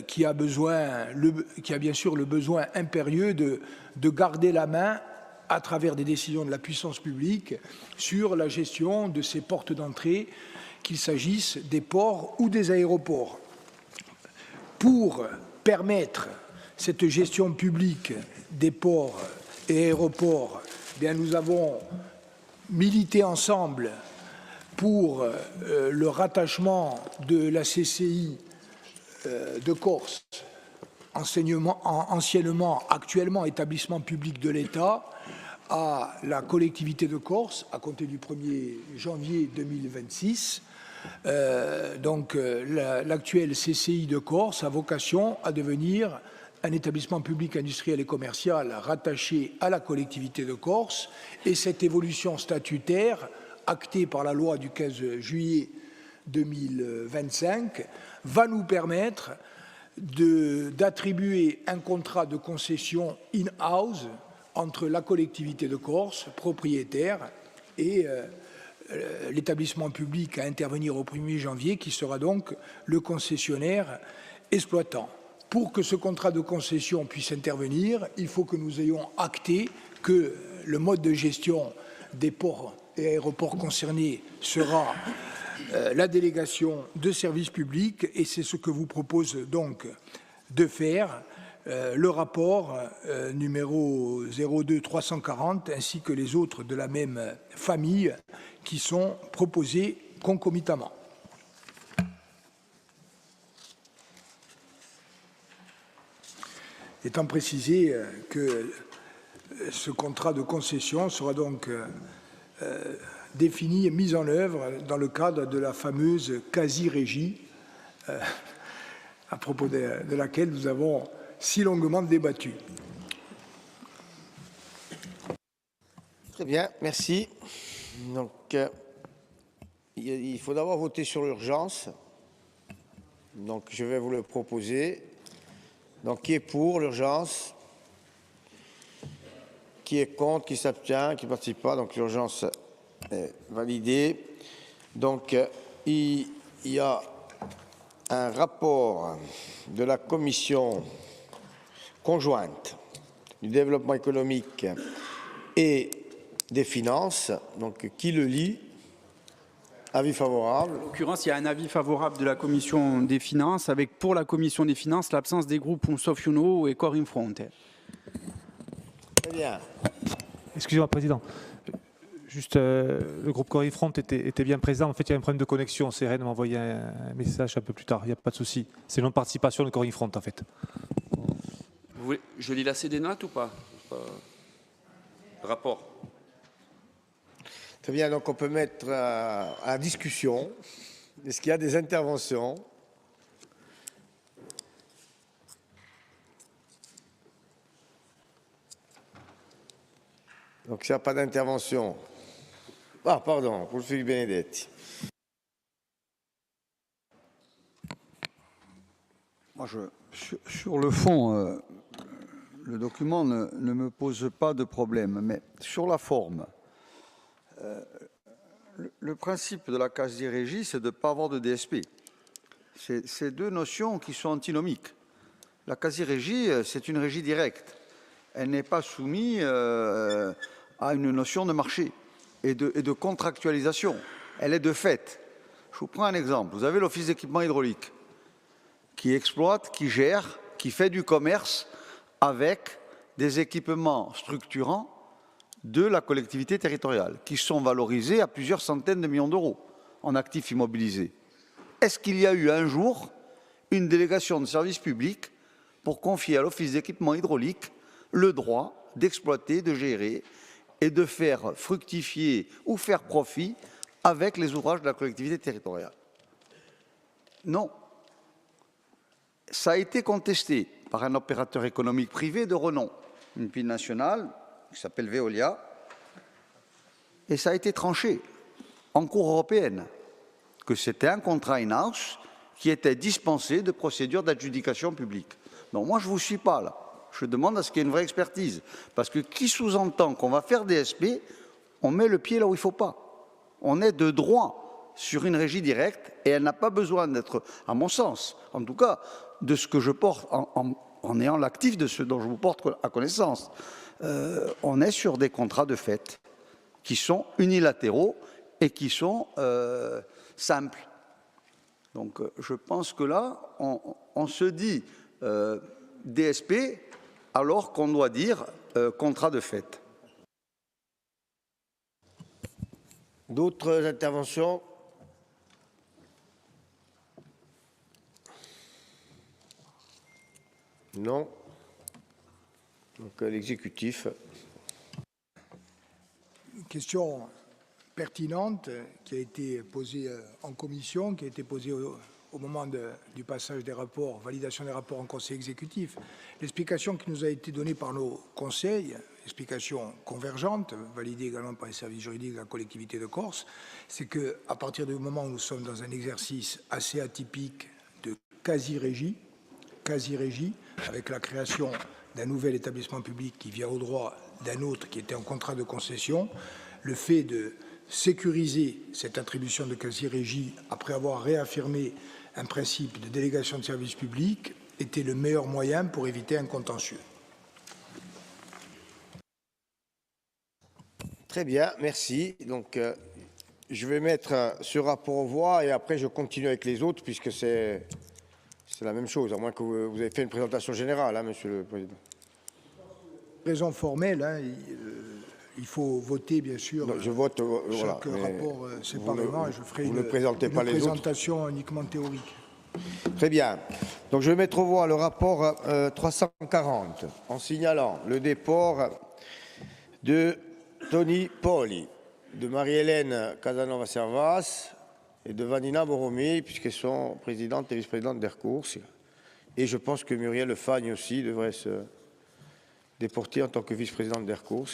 qui a bien sûr le besoin impérieux de garder la main à travers des décisions de la puissance publique sur la gestion de ces portes d'entrée, qu'il s'agisse des ports ou des aéroports. Pour permettre cette gestion publique des ports et aéroports, bien, nous avons milité ensemble pour le rattachement de la CCI de Corse, actuellement établissement public de l'État, à la collectivité de Corse à compter du 1er janvier 2026. L'actuelle CCI de Corse a vocation à devenir un établissement public industriel et commercial rattaché à la collectivité de Corse, et cette évolution statutaire, actée par la loi du 15 juillet 2025, va nous permettre d'attribuer un contrat de concession in-house entre la collectivité de Corse, propriétaire, et l'établissement public à intervenir au 1er janvier, qui sera donc le concessionnaire exploitant. Pour que ce contrat de concession puisse intervenir, il faut que nous ayons acté que le mode de gestion des ports et aéroports concernés sera la délégation de services publics, et c'est ce que vous propose donc de faire le rapport numéro 02-340 ainsi que les autres de la même famille qui sont proposés concomitamment. Étant précisé que ce contrat de concession sera donc défini et mis en œuvre dans le cadre de la fameuse quasi-régie à propos de laquelle nous avons si longuement débattu. Très bien, merci. Donc, il faut d'abord voter sur l'urgence. Donc, je vais vous le proposer. Donc, qui est pour l'urgence? Qui est contre? Qui s'abstient? Qui ne participe pas? Donc, l'urgence est validée. Donc, il y a un rapport de la commission conjointe du développement économique et des finances. Donc, qui le lit? Avis favorable. En l'occurrence, il y a un avis favorable de la Commission des finances, avec pour la Commission des finances l'absence des groupes Sauf Youno et Corps in Front. Très bien. Excusez-moi, Président. Juste, le groupe Corps in Front était bien présent. En fait, il y a un problème de connexion. Cérène m'a envoyé un message un peu plus tard. Il n'y a pas de souci. C'est non-participation de Corps in Front, en fait. Vous voulez, je lis la CD-note ou pas Rapport. Très bien, donc on peut mettre à discussion. Est-ce qu'il y a des interventions? Donc s'il n'y a pas d'intervention. Ah, pardon, pour Philippe Benedetti. Moi, sur le fond, le document ne me pose pas de problème, mais sur la forme, le principe de la quasi-régie, c'est de ne pas avoir de DSP. C'est deux notions qui sont antinomiques. La quasi-régie, c'est une régie directe. Elle n'est pas soumise à une notion de marché et de contractualisation. Elle est de fait. Je vous prends un exemple. Vous avez l'Office d'équipement hydraulique qui exploite, qui gère, qui fait du commerce avec des équipements structurants de la collectivité territoriale, qui sont valorisés à plusieurs centaines de millions d'euros en actifs immobilisés. Est-ce qu'il y a eu un jour une délégation de service public pour confier à l'Office d'équipement hydraulique le droit d'exploiter, de gérer et de faire fructifier ou faire profit avec les ouvrages de la collectivité territoriale? Non. Ça a été contesté par un opérateur économique privé de renom, une multinationale qui s'appelle Veolia, et ça a été tranché en Cour européenne, que c'était un contrat in-house qui était dispensé de procédures d'adjudication publique. Donc moi, je ne vous suis pas là. Je demande à ce qu'il y ait une vraie expertise. Parce que qui sous-entend qu'on va faire des SP, on met le pied là où il ne faut pas. On est de droit sur une régie directe et elle n'a pas besoin d'être, à mon sens, en tout cas, de ce que je porte en ayant l'actif de ce dont je vous porte à connaissance. On est sur des contrats de fait qui sont unilatéraux et qui sont simples. Donc je pense que là, on se dit, DSP alors qu'on doit dire contrat de fait. D'autres interventions? Non. Donc l'exécutif. Une question pertinente qui a été posée en commission, qui a été posée au moment du passage des rapports, validation des rapports en conseil exécutif. L'explication qui nous a été donnée par nos conseils, explication convergente, validée également par les services juridiques de la collectivité de Corse, c'est qu'à partir du moment où nous sommes dans un exercice assez atypique de quasi-régie, avec la création d'un nouvel établissement public qui vient au droit d'un autre qui était en contrat de concession, le fait de sécuriser cette attribution de quasi-régie après avoir réaffirmé un principe de délégation de service public était le meilleur moyen pour éviter un contentieux. Très bien, merci. Donc, je vais mettre ce rapport aux voix et après je continue avec les autres puisque c'est la même chose, à moins que vous avez fait une présentation générale, hein, Monsieur le Président. Raison formelle, hein, il faut voter, bien sûr, non, je vote, chaque rapport séparément et je ferai une présentation uniquement théorique. Très bien. Donc, je vais mettre aux voix le rapport 340 en signalant le déport de Tony Poli, de Marie-Hélène Casanova-Servas et de Vanina Boromi, puisqu'elles sont présidentes et vice-présidentes d'Aircours. Et je pense que Muriel Lefagne aussi devrait se déporter en tant que vice-présidente d'Aircours.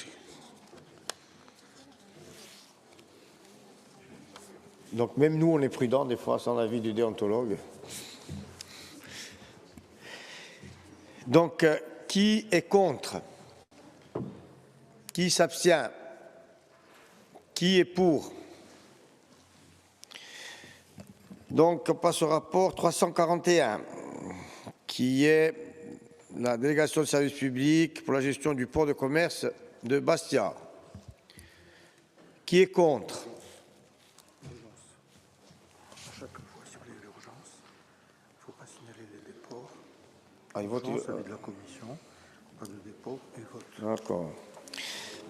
Donc même nous, on est prudents des fois sans l'avis du déontologue. Donc, qui est contre? Qui s'abstient? Qui est pour? Donc, on passe au rapport 341, qui est la délégation de service public pour la gestion du port de commerce de Bastia. Qui est contre? Chaque fois, si vous voulez l'urgence, il ne faut pas signaler les déports. Il vote de la commission, pas de dépôt et vote. D'accord.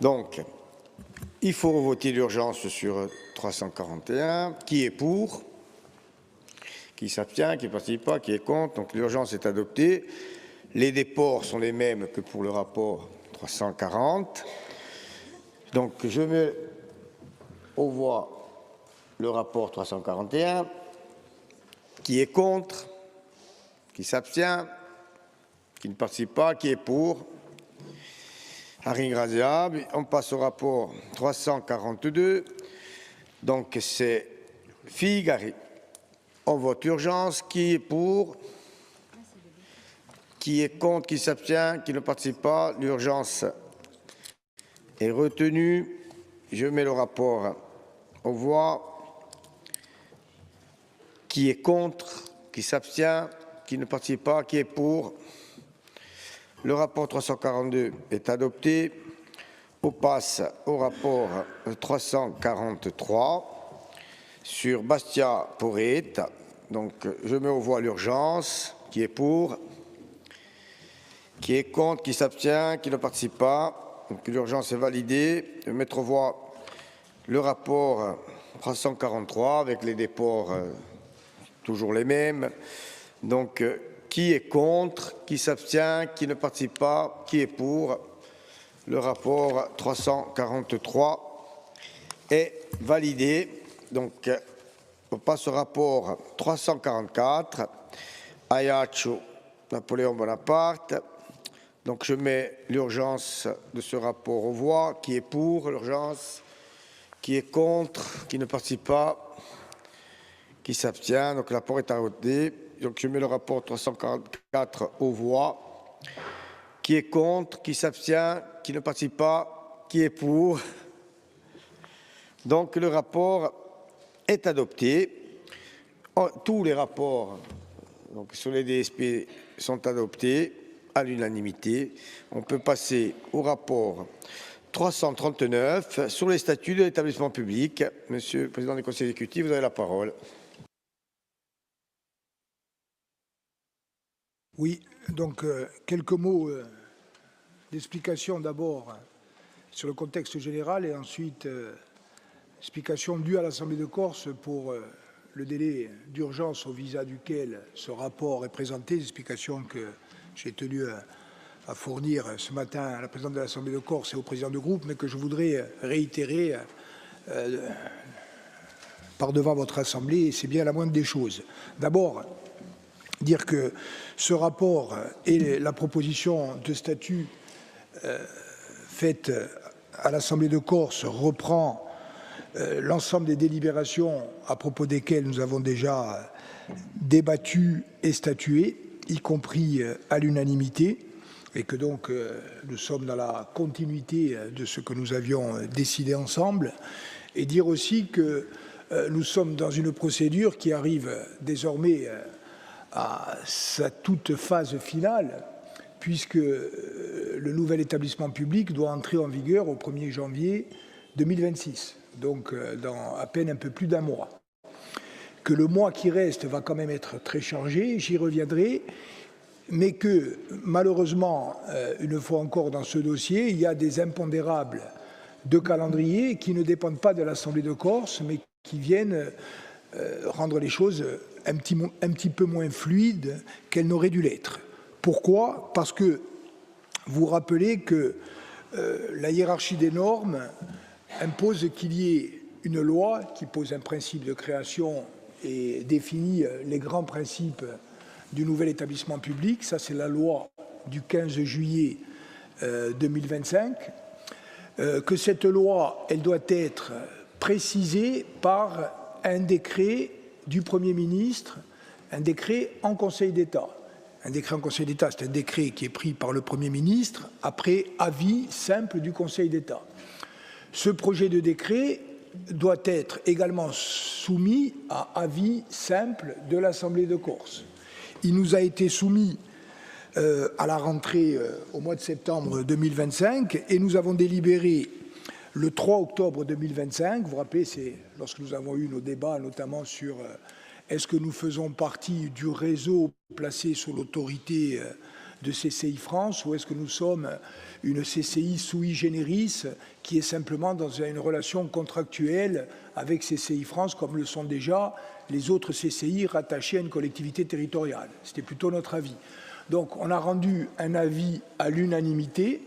Donc, il faut voter l'urgence sur 341. Qui est pour? Qui s'abstient? Qui ne participe pas? Qui est contre? Donc, l'urgence est adoptée. Les déports sont les mêmes que pour le rapport 340. Donc, je mets aux voix le rapport 341. Qui est contre? Qui s'abstient? Qui ne participe pas? Qui est pour? Ingratiable. On passe au rapport 342. Donc, c'est Figari. On vote urgence. Qui est pour? Qui est contre? Qui s'abstient? Qui ne participe pas? L'urgence est retenue. Je mets le rapport aux voix. Qui est contre? Qui s'abstient? Qui ne participe pas? Qui est pour? Le rapport 342 est adopté. On passe au rapport 343 sur Bastia-Porrette. Donc, je mets aux voix l'urgence. Qui est pour? Qui est contre? Qui s'abstient? Qui ne participe pas? Donc, l'urgence est validée. Je vais mettre aux voix le rapport 343 avec les déports toujours les mêmes. Donc, qui est contre? Qui s'abstient? Qui ne participe pas? Qui est pour? Le rapport 343 est validé. Donc, on passe au rapport 344. Ajaccio, Napoléon Bonaparte. Donc, je mets l'urgence de ce rapport aux voix. Qui est pour l'urgence? Qui est contre? Qui ne participe pas? Qui s'abstient? Donc, le rapport est adopté. Donc, je mets le rapport 344 aux voix. Qui est contre? Qui s'abstient? Qui ne participe pas? Qui est pour? Donc, le rapport est adopté. Tous les rapports donc, sur les DSP sont adoptés à l'unanimité. On peut passer au rapport 339 sur les statuts de l'établissement public. Monsieur le Président du Conseil exécutif, vous avez la parole. Oui, donc quelques mots d'explication d'abord sur le contexte général et ensuite explication due à l'Assemblée de Corse pour le délai d'urgence au visa duquel ce rapport est présenté, explication que j'ai tenu à fournir ce matin à la présidente de l'Assemblée de Corse et au président du groupe, mais que je voudrais réitérer par devant votre Assemblée, et c'est bien la moindre des choses. D'abord, dire que ce rapport et la proposition de statut faite à l'Assemblée de Corse reprend l'ensemble des délibérations à propos desquelles nous avons déjà débattu et statué, y compris à l'unanimité, et que donc nous sommes dans la continuité de ce que nous avions décidé ensemble, et dire aussi que nous sommes dans une procédure qui arrive désormais à sa toute phase finale, puisque le nouvel établissement public doit entrer en vigueur au 1er janvier 2026, donc dans à peine un peu plus d'un mois. Que le mois qui reste va quand même être très chargé, j'y reviendrai, mais que malheureusement, une fois encore dans ce dossier, il y a des impondérables de calendrier qui ne dépendent pas de l'Assemblée de Corse, mais qui viennent rendre les choses un petit peu moins fluides qu'elles n'auraient dû l'être. Pourquoi? Parce que vous rappelez que la hiérarchie des normes impose qu'il y ait une loi qui pose un principe de création et définit les grands principes du nouvel établissement public. Ça, c'est la loi du 15 juillet 2025. Que cette loi, elle doit être précisée par un décret du Premier ministre, un décret en Conseil d'État. Un décret en Conseil d'État, c'est un décret qui est pris par le Premier ministre après avis simple du Conseil d'État. Ce projet de décret doit être également soumis à avis simple de l'Assemblée de Corse. Il nous a été soumis à la rentrée au mois de septembre 2025 et nous avons délibéré le 3 octobre 2025. Vous vous rappelez, c'est lorsque nous avons eu nos débats, notamment sur est-ce que nous faisons partie du réseau placé sous l'autorité de CCI France ou est-ce que nous sommes une CCI sui generis qui est simplement dans une relation contractuelle avec CCI France comme le sont déjà les autres CCI rattachés à une collectivité territoriale. C'était plutôt notre avis. Donc on a rendu un avis à l'unanimité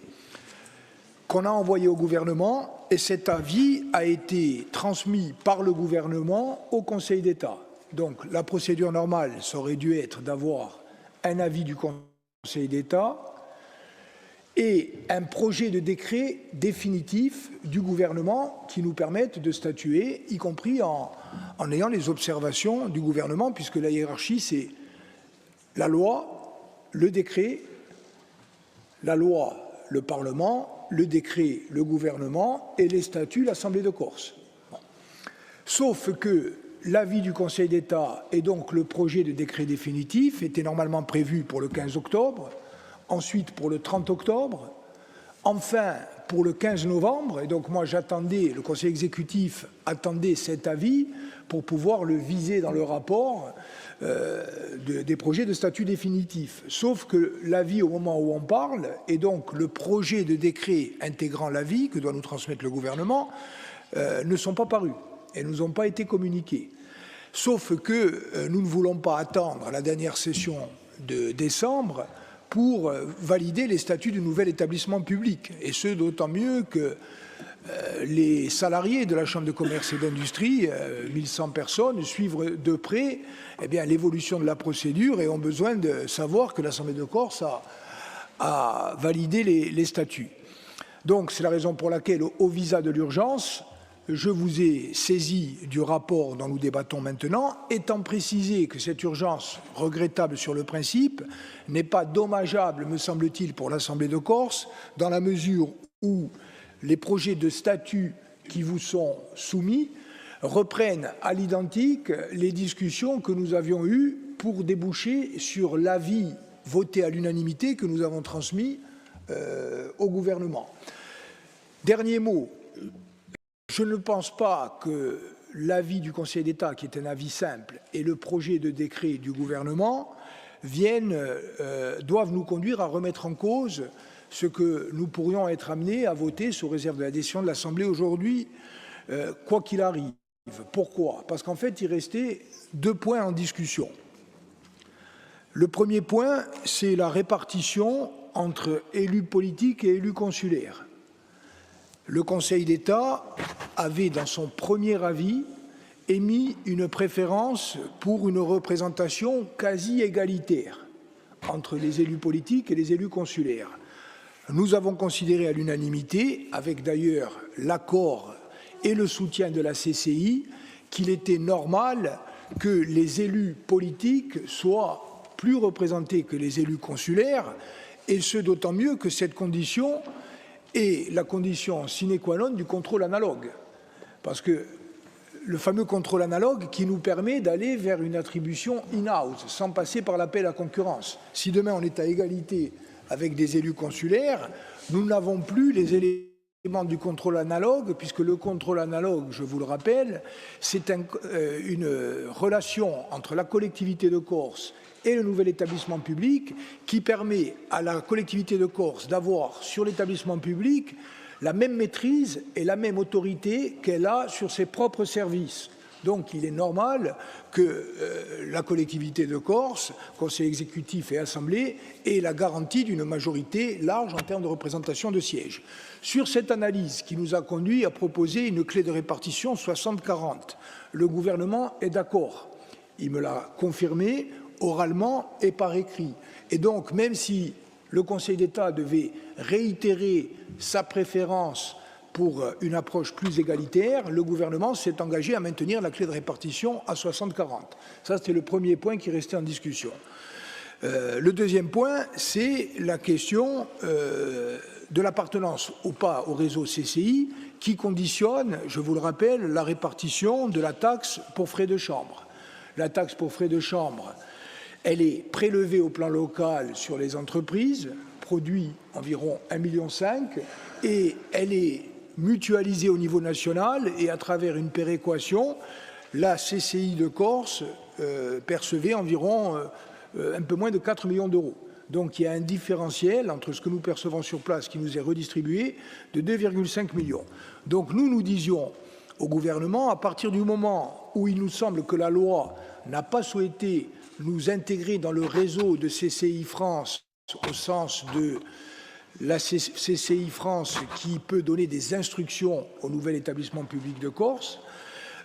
qu'on a envoyé au gouvernement et cet avis a été transmis par le gouvernement au Conseil d'État. Donc la procédure normale, ça aurait dû être d'avoir un avis du Conseil d'État et un projet de décret définitif du gouvernement qui nous permette de statuer, y compris en ayant les observations du gouvernement, puisque la hiérarchie, c'est la loi, le décret, la loi, le Parlement, le décret, le gouvernement et les statuts, l'Assemblée de Corse. Bon. Sauf que l'avis du Conseil d'État et donc le projet de décret définitif étaient normalement prévus pour le 15 octobre, ensuite pour le 30 octobre, enfin pour le 15 novembre. Et donc moi j'attendais, le Conseil exécutif attendait cet avis pour pouvoir le viser dans le rapport des projets de statut définitif. Sauf que l'avis au moment où on parle, et donc le projet de décret intégrant l'avis que doit nous transmettre le gouvernement, ne sont pas parus et ne nous ont pas été communiqués. Sauf que nous ne voulons pas attendre la dernière session de décembre pour valider les statuts du nouvel établissement public. Et ce, d'autant mieux que les salariés de la Chambre de commerce et d'industrie, 1100 personnes, suivent de près l'évolution de la procédure et ont besoin de savoir que l'Assemblée de Corse a validé les statuts. Donc c'est la raison pour laquelle, au visa de l'urgence, je vous ai saisi du rapport dont nous débattons maintenant, étant précisé que cette urgence, regrettable sur le principe, n'est pas dommageable, me semble-t-il, pour l'Assemblée de Corse, dans la mesure où les projets de statut qui vous sont soumis reprennent à l'identique les discussions que nous avions eues pour déboucher sur l'avis voté à l'unanimité que nous avons transmis au gouvernement. Dernier mot. Je ne pense pas que l'avis du Conseil d'État, qui est un avis simple, et le projet de décret du gouvernement doivent nous conduire à remettre en cause ce que nous pourrions être amenés à voter sous réserve de la décision de l'Assemblée aujourd'hui, quoi qu'il arrive. Pourquoi? Parce qu'en fait, il restait 2 points en discussion. Le premier point, c'est la répartition entre élus politiques et élus consulaires. Le Conseil d'État avait, dans son premier avis, émis une préférence pour une représentation quasi égalitaire entre les élus politiques et les élus consulaires. Nous avons considéré à l'unanimité, avec d'ailleurs l'accord et le soutien de la CCI, qu'il était normal que les élus politiques soient plus représentés que les élus consulaires, et ce d'autant mieux que cette condition est la condition sine qua non du contrôle analogue. Parce que le fameux contrôle analogue qui nous permet d'aller vers une attribution in-house, sans passer par l'appel à concurrence. Si demain on est à égalité avec des élus consulaires, nous n'avons plus les éléments du contrôle analogue, puisque le contrôle analogue, je vous le rappelle, c'est une relation entre la collectivité de Corse et le nouvel établissement public qui permet à la collectivité de Corse d'avoir sur l'établissement public la même maîtrise et la même autorité qu'elle a sur ses propres services. Donc il est normal que la collectivité de Corse, conseil exécutif et assemblée, ait la garantie d'une majorité large en termes de représentation de sièges. Sur cette analyse qui nous a conduit à proposer une clé de répartition 60-40, le gouvernement est d'accord. Il me l'a confirmé oralement et par écrit. Et donc, même si le Conseil d'État devait réitérer sa préférence pour une approche plus égalitaire, le gouvernement s'est engagé à maintenir la clé de répartition à 60-40. Ça, c'était le premier point qui restait en discussion. Le deuxième point, c'est la question de l'appartenance ou pas au réseau CCI qui conditionne, je vous le rappelle, la répartition de la taxe pour frais de chambre. La taxe pour frais de chambre, elle est prélevée au plan local sur les entreprises, produit environ 1,5 million, et elle est mutualisée au niveau national, et à travers une péréquation, la CCI de Corse percevait environ un peu moins de 4 millions d'euros. Donc il y a un différentiel entre ce que nous percevons sur place qui nous est redistribué de 2,5 millions. Donc nous disions au gouvernement, à partir du moment où il nous semble que la loi n'a pas souhaité nous intégrer dans le réseau de CCI France au sens de la CCI France qui peut donner des instructions au nouvel établissement public de Corse,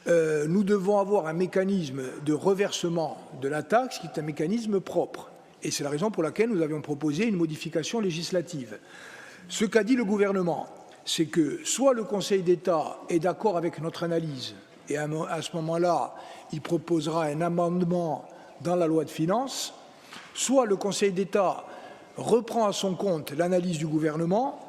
nous devons avoir un mécanisme de reversement de la taxe qui est un mécanisme propre. Et c'est la raison pour laquelle nous avions proposé une modification législative. Ce qu'a dit le gouvernement, c'est que soit le Conseil d'État est d'accord avec notre analyse, et à ce moment-là, il proposera un amendement dans la loi de finances, soit le Conseil d'État reprend à son compte l'analyse du gouvernement,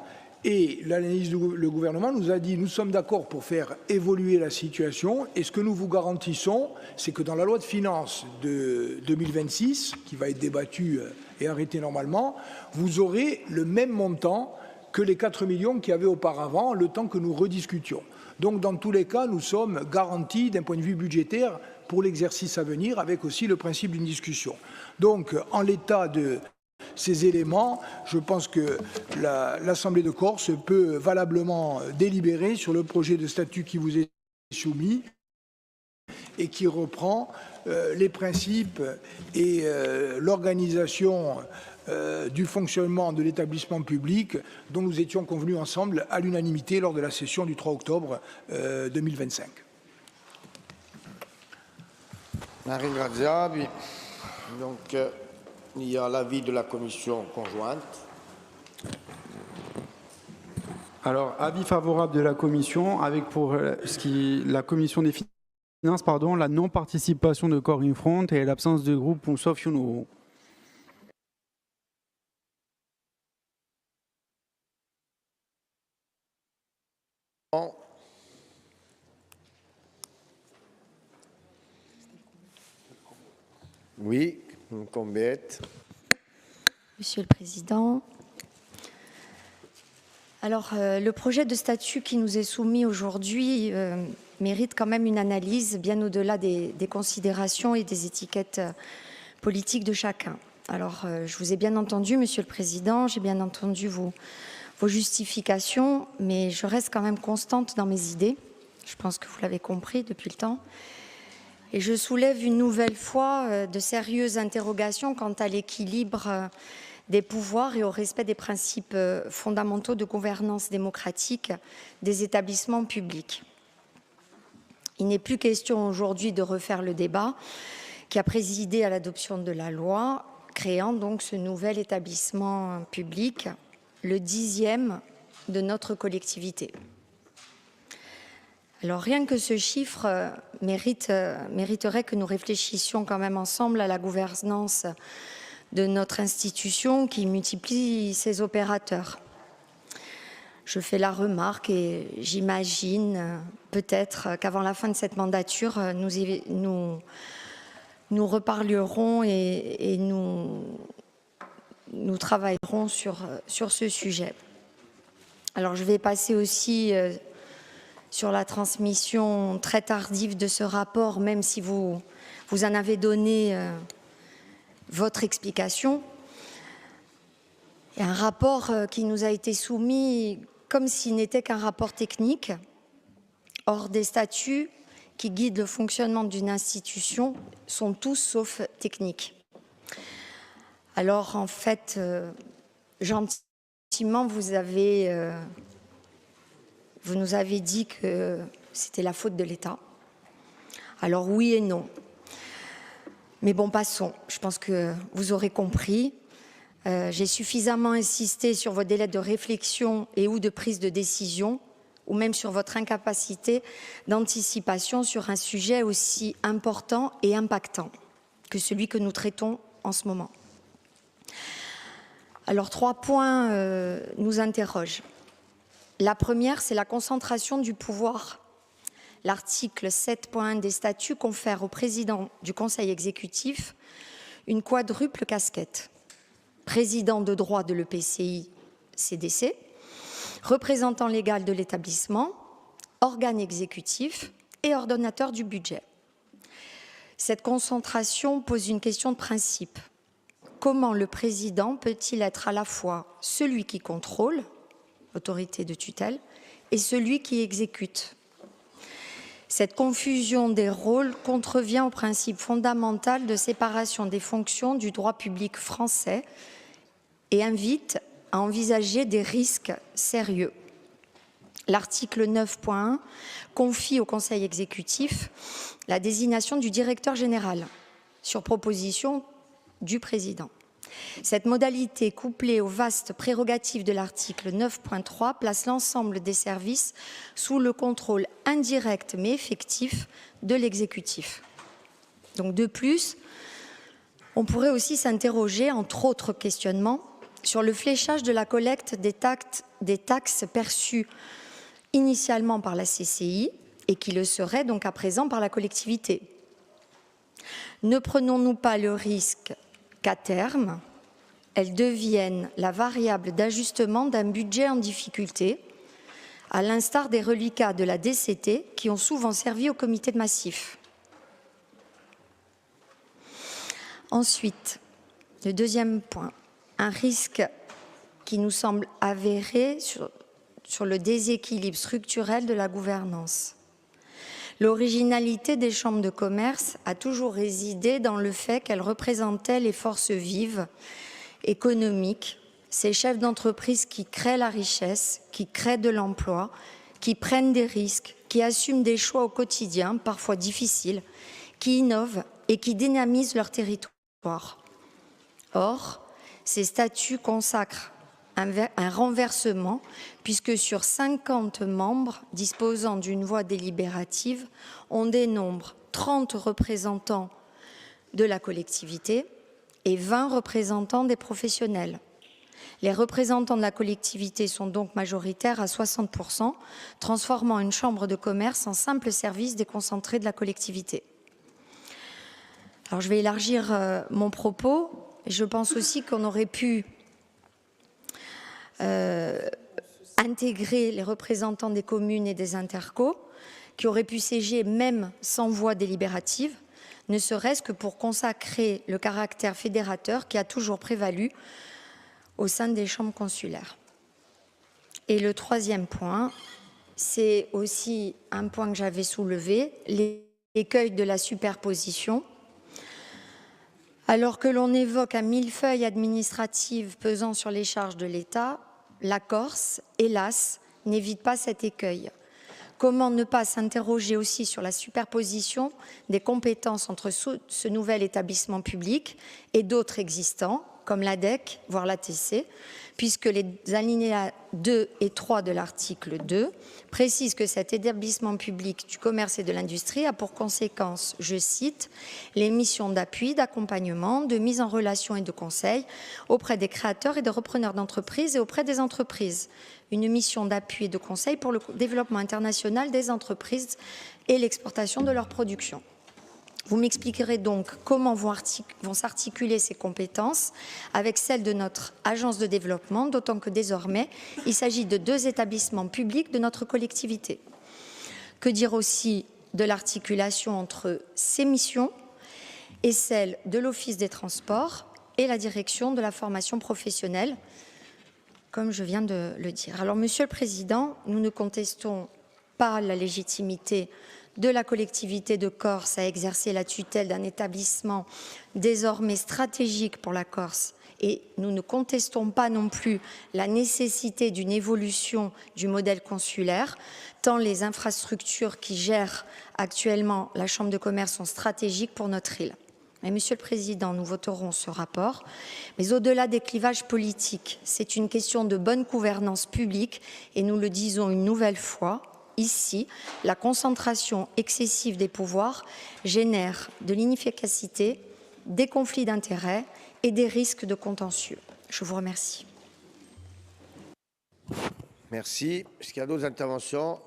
et le gouvernement nous a dit « nous sommes d'accord pour faire évoluer la situation, et ce que nous vous garantissons, c'est que dans la loi de finances de 2026, qui va être débattue et arrêtée normalement, vous aurez le même montant que les 4 millions qu'il y avait auparavant, le temps que nous rediscutions. Donc dans tous les cas, nous sommes garantis d'un point de vue budgétaire pour l'exercice à venir, avec aussi le principe d'une discussion. Donc en l'état de ces éléments, je pense que l'Assemblée de Corse peut valablement délibérer sur le projet de statut qui vous est soumis et qui reprend les principes et l'organisation du fonctionnement de l'établissement public dont nous étions convenus ensemble à l'unanimité lors de la session du 3 octobre 2025. Ringraziavi. Donc, il y a l'avis de la commission conjointe. Alors, avis favorable de la commission, avec pour la commission des finances, la non-participation de Corinne Front et l'absence de groupe sauf Youno. Oui, Combette. Monsieur le Président, alors le projet de statut qui nous est soumis aujourd'hui mérite quand même une analyse bien au-delà des considérations et des étiquettes politiques de chacun. Alors, je vous ai bien entendu, Monsieur le Président, j'ai bien entendu vos justifications, mais je reste quand même constante dans mes idées. Je pense que vous l'avez compris depuis le temps. Et je soulève une nouvelle fois de sérieuses interrogations quant à l'équilibre des pouvoirs et au respect des principes fondamentaux de gouvernance démocratique des établissements publics. Il n'est plus question aujourd'hui de refaire le débat qui a présidé à l'adoption de la loi, créant donc ce nouvel établissement public, le 10e de notre collectivité. Alors rien que ce chiffre mériterait que nous réfléchissions quand même ensemble à la gouvernance de notre institution qui multiplie ses opérateurs. Je fais la remarque et j'imagine peut-être qu'avant la fin de cette mandature, nous reparlerons et nous travaillerons sur ce sujet. Alors je vais passer aussi sur la transmission très tardive de ce rapport, même si vous en avez donné votre explication. Et un rapport qui nous a été soumis comme s'il n'était qu'un rapport technique. Or, des statuts qui guident le fonctionnement d'une institution sont tous sauf techniques. Alors, en fait, gentiment, vous nous avez dit que c'était la faute de l'État. Alors, oui et non. Mais bon, passons. Je pense que vous aurez compris. J'ai suffisamment insisté sur vos délais de réflexion et ou de prise de décision, ou même sur votre incapacité d'anticipation sur un sujet aussi important et impactant que celui que nous traitons en ce moment. Alors, 3 points nous interrogent. La première, c'est la concentration du pouvoir. L'article 7.1 des statuts confère au président du Conseil exécutif une quadruple casquette. Président de droit de l'EPCI-CDC, représentant légal de l'établissement, organe exécutif et ordonnateur du budget. Cette concentration pose une question de principe. Comment le président peut-il être à la fois celui qui contrôle, autorité de tutelle, et celui qui exécute ? Cette confusion des rôles contrevient au principe fondamental de séparation des fonctions du droit public français et invite à envisager des risques sérieux. L'article 9.1 confie au Conseil exécutif la désignation du directeur général sur proposition du président. Cette modalité, couplée aux vastes prérogatives de l'article 9.3, place l'ensemble des services sous le contrôle indirect mais effectif de l'exécutif. Donc de plus, on pourrait aussi s'interroger, entre autres questionnements, sur le fléchage de la collecte des taxes perçues initialement par la CCI et qui le seraient donc à présent par la collectivité. Ne prenons-nous pas le risque qu'à terme, elles deviennent la variable d'ajustement d'un budget en difficulté, à l'instar des reliquats de la DCT qui ont souvent servi au comité de massif. Ensuite, le deuxième point, un risque qui nous semble avéré sur le déséquilibre structurel de la gouvernance. L'originalité des chambres de commerce a toujours résidé dans le fait qu'elles représentaient les forces vives, économiques, ces chefs d'entreprise qui créent la richesse, qui créent de l'emploi, qui prennent des risques, qui assument des choix au quotidien, parfois difficiles, qui innovent et qui dynamisent leur territoire. Or, ces statuts consacrent un renversement, puisque sur 50 membres disposant d'une voix délibérative, on dénombre 30 représentants de la collectivité et 20 représentants des professionnels. Les représentants de la collectivité sont donc majoritaires à 60%, transformant une chambre de commerce en simple service déconcentré de la collectivité. Alors je vais élargir mon propos. Je pense aussi qu'on aurait pu intégrer les représentants des communes et des intercos, qui auraient pu siéger même sans voix délibérative, ne serait-ce que pour consacrer le caractère fédérateur qui a toujours prévalu au sein des chambres consulaires. Et le troisième point, c'est aussi un point que j'avais soulevé, l'écueil de la superposition. Alors que l'on évoque un millefeuille administratif pesant sur les charges de l'État, la Corse, hélas, n'évite pas cet écueil. Comment ne pas s'interroger aussi sur la superposition des compétences entre ce nouvel établissement public et d'autres existants, comme l'ADEC, voire l'ATC, puisque les alinéas 2 et 3 de l'article 2 précisent que cet établissement public du commerce et de l'industrie a pour conséquence, je cite, les missions d'appui, d'accompagnement, de mise en relation et de conseil auprès des créateurs et des repreneurs d'entreprises et auprès des entreprises. Une mission d'appui et de conseil pour le développement international des entreprises et l'exportation de leur production. Vous m'expliquerez donc comment vont s'articuler ces compétences avec celles de notre agence de développement, d'autant que désormais, il s'agit de 2 établissements publics de notre collectivité. Que dire aussi de l'articulation entre ces missions et celles de l'Office des transports et la direction de la formation professionnelle, comme je viens de le dire. Alors, Monsieur le Président, nous ne contestons pas la légitimité de la collectivité de Corse à exercer la tutelle d'un établissement désormais stratégique pour la Corse. Et nous ne contestons pas non plus la nécessité d'une évolution du modèle consulaire, tant les infrastructures qui gèrent actuellement la Chambre de commerce sont stratégiques pour notre île. Mais Monsieur le Président, nous voterons ce rapport. Mais au-delà des clivages politiques, c'est une question de bonne gouvernance publique et nous le disons une nouvelle fois. Ici, la concentration excessive des pouvoirs génère de l'inefficacité, des conflits d'intérêts et des risques de contentieux. Je vous remercie. Merci. Est-ce qu'il y a d'autres interventions?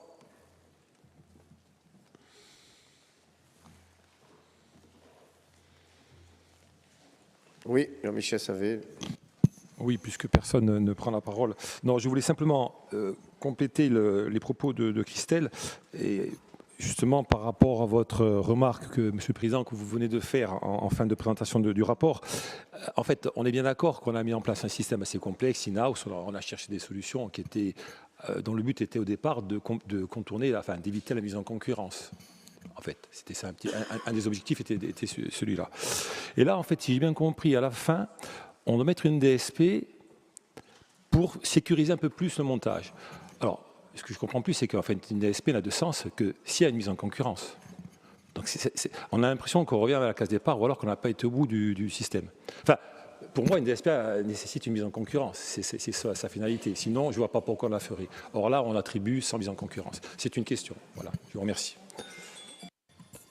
Oui, Jean-Michel Savé. Oui, puisque personne ne prend la parole. Non, je voulais simplement compléter les propos de Christelle, et justement par rapport à votre remarque, Monsieur le Président, que vous venez de faire en fin de présentation du rapport. En fait, on est bien d'accord qu'on a mis en place un système assez complexe, in-house. On a cherché des solutions qui étaient, dont le but était au départ de contourner, enfin d'éviter la mise en concurrence. En fait, c'était ça un des objectifs était celui-là. Et là, en fait, si j'ai bien compris, à la fin, on doit mettre une DSP pour sécuriser un peu plus le montage. Alors, ce que je comprends plus, c'est qu'en fait, une DSP n'a de sens que s'il y a une mise en concurrence. Donc, on a l'impression qu'on revient à la case départ, ou alors qu'on n'a pas été au bout du système. Enfin, pour moi, une DSP nécessite une mise en concurrence. C'est ça sa finalité. Sinon, je ne vois pas pourquoi on la ferait. Or là, on l'attribue sans mise en concurrence. C'est une question. Voilà. Je vous remercie.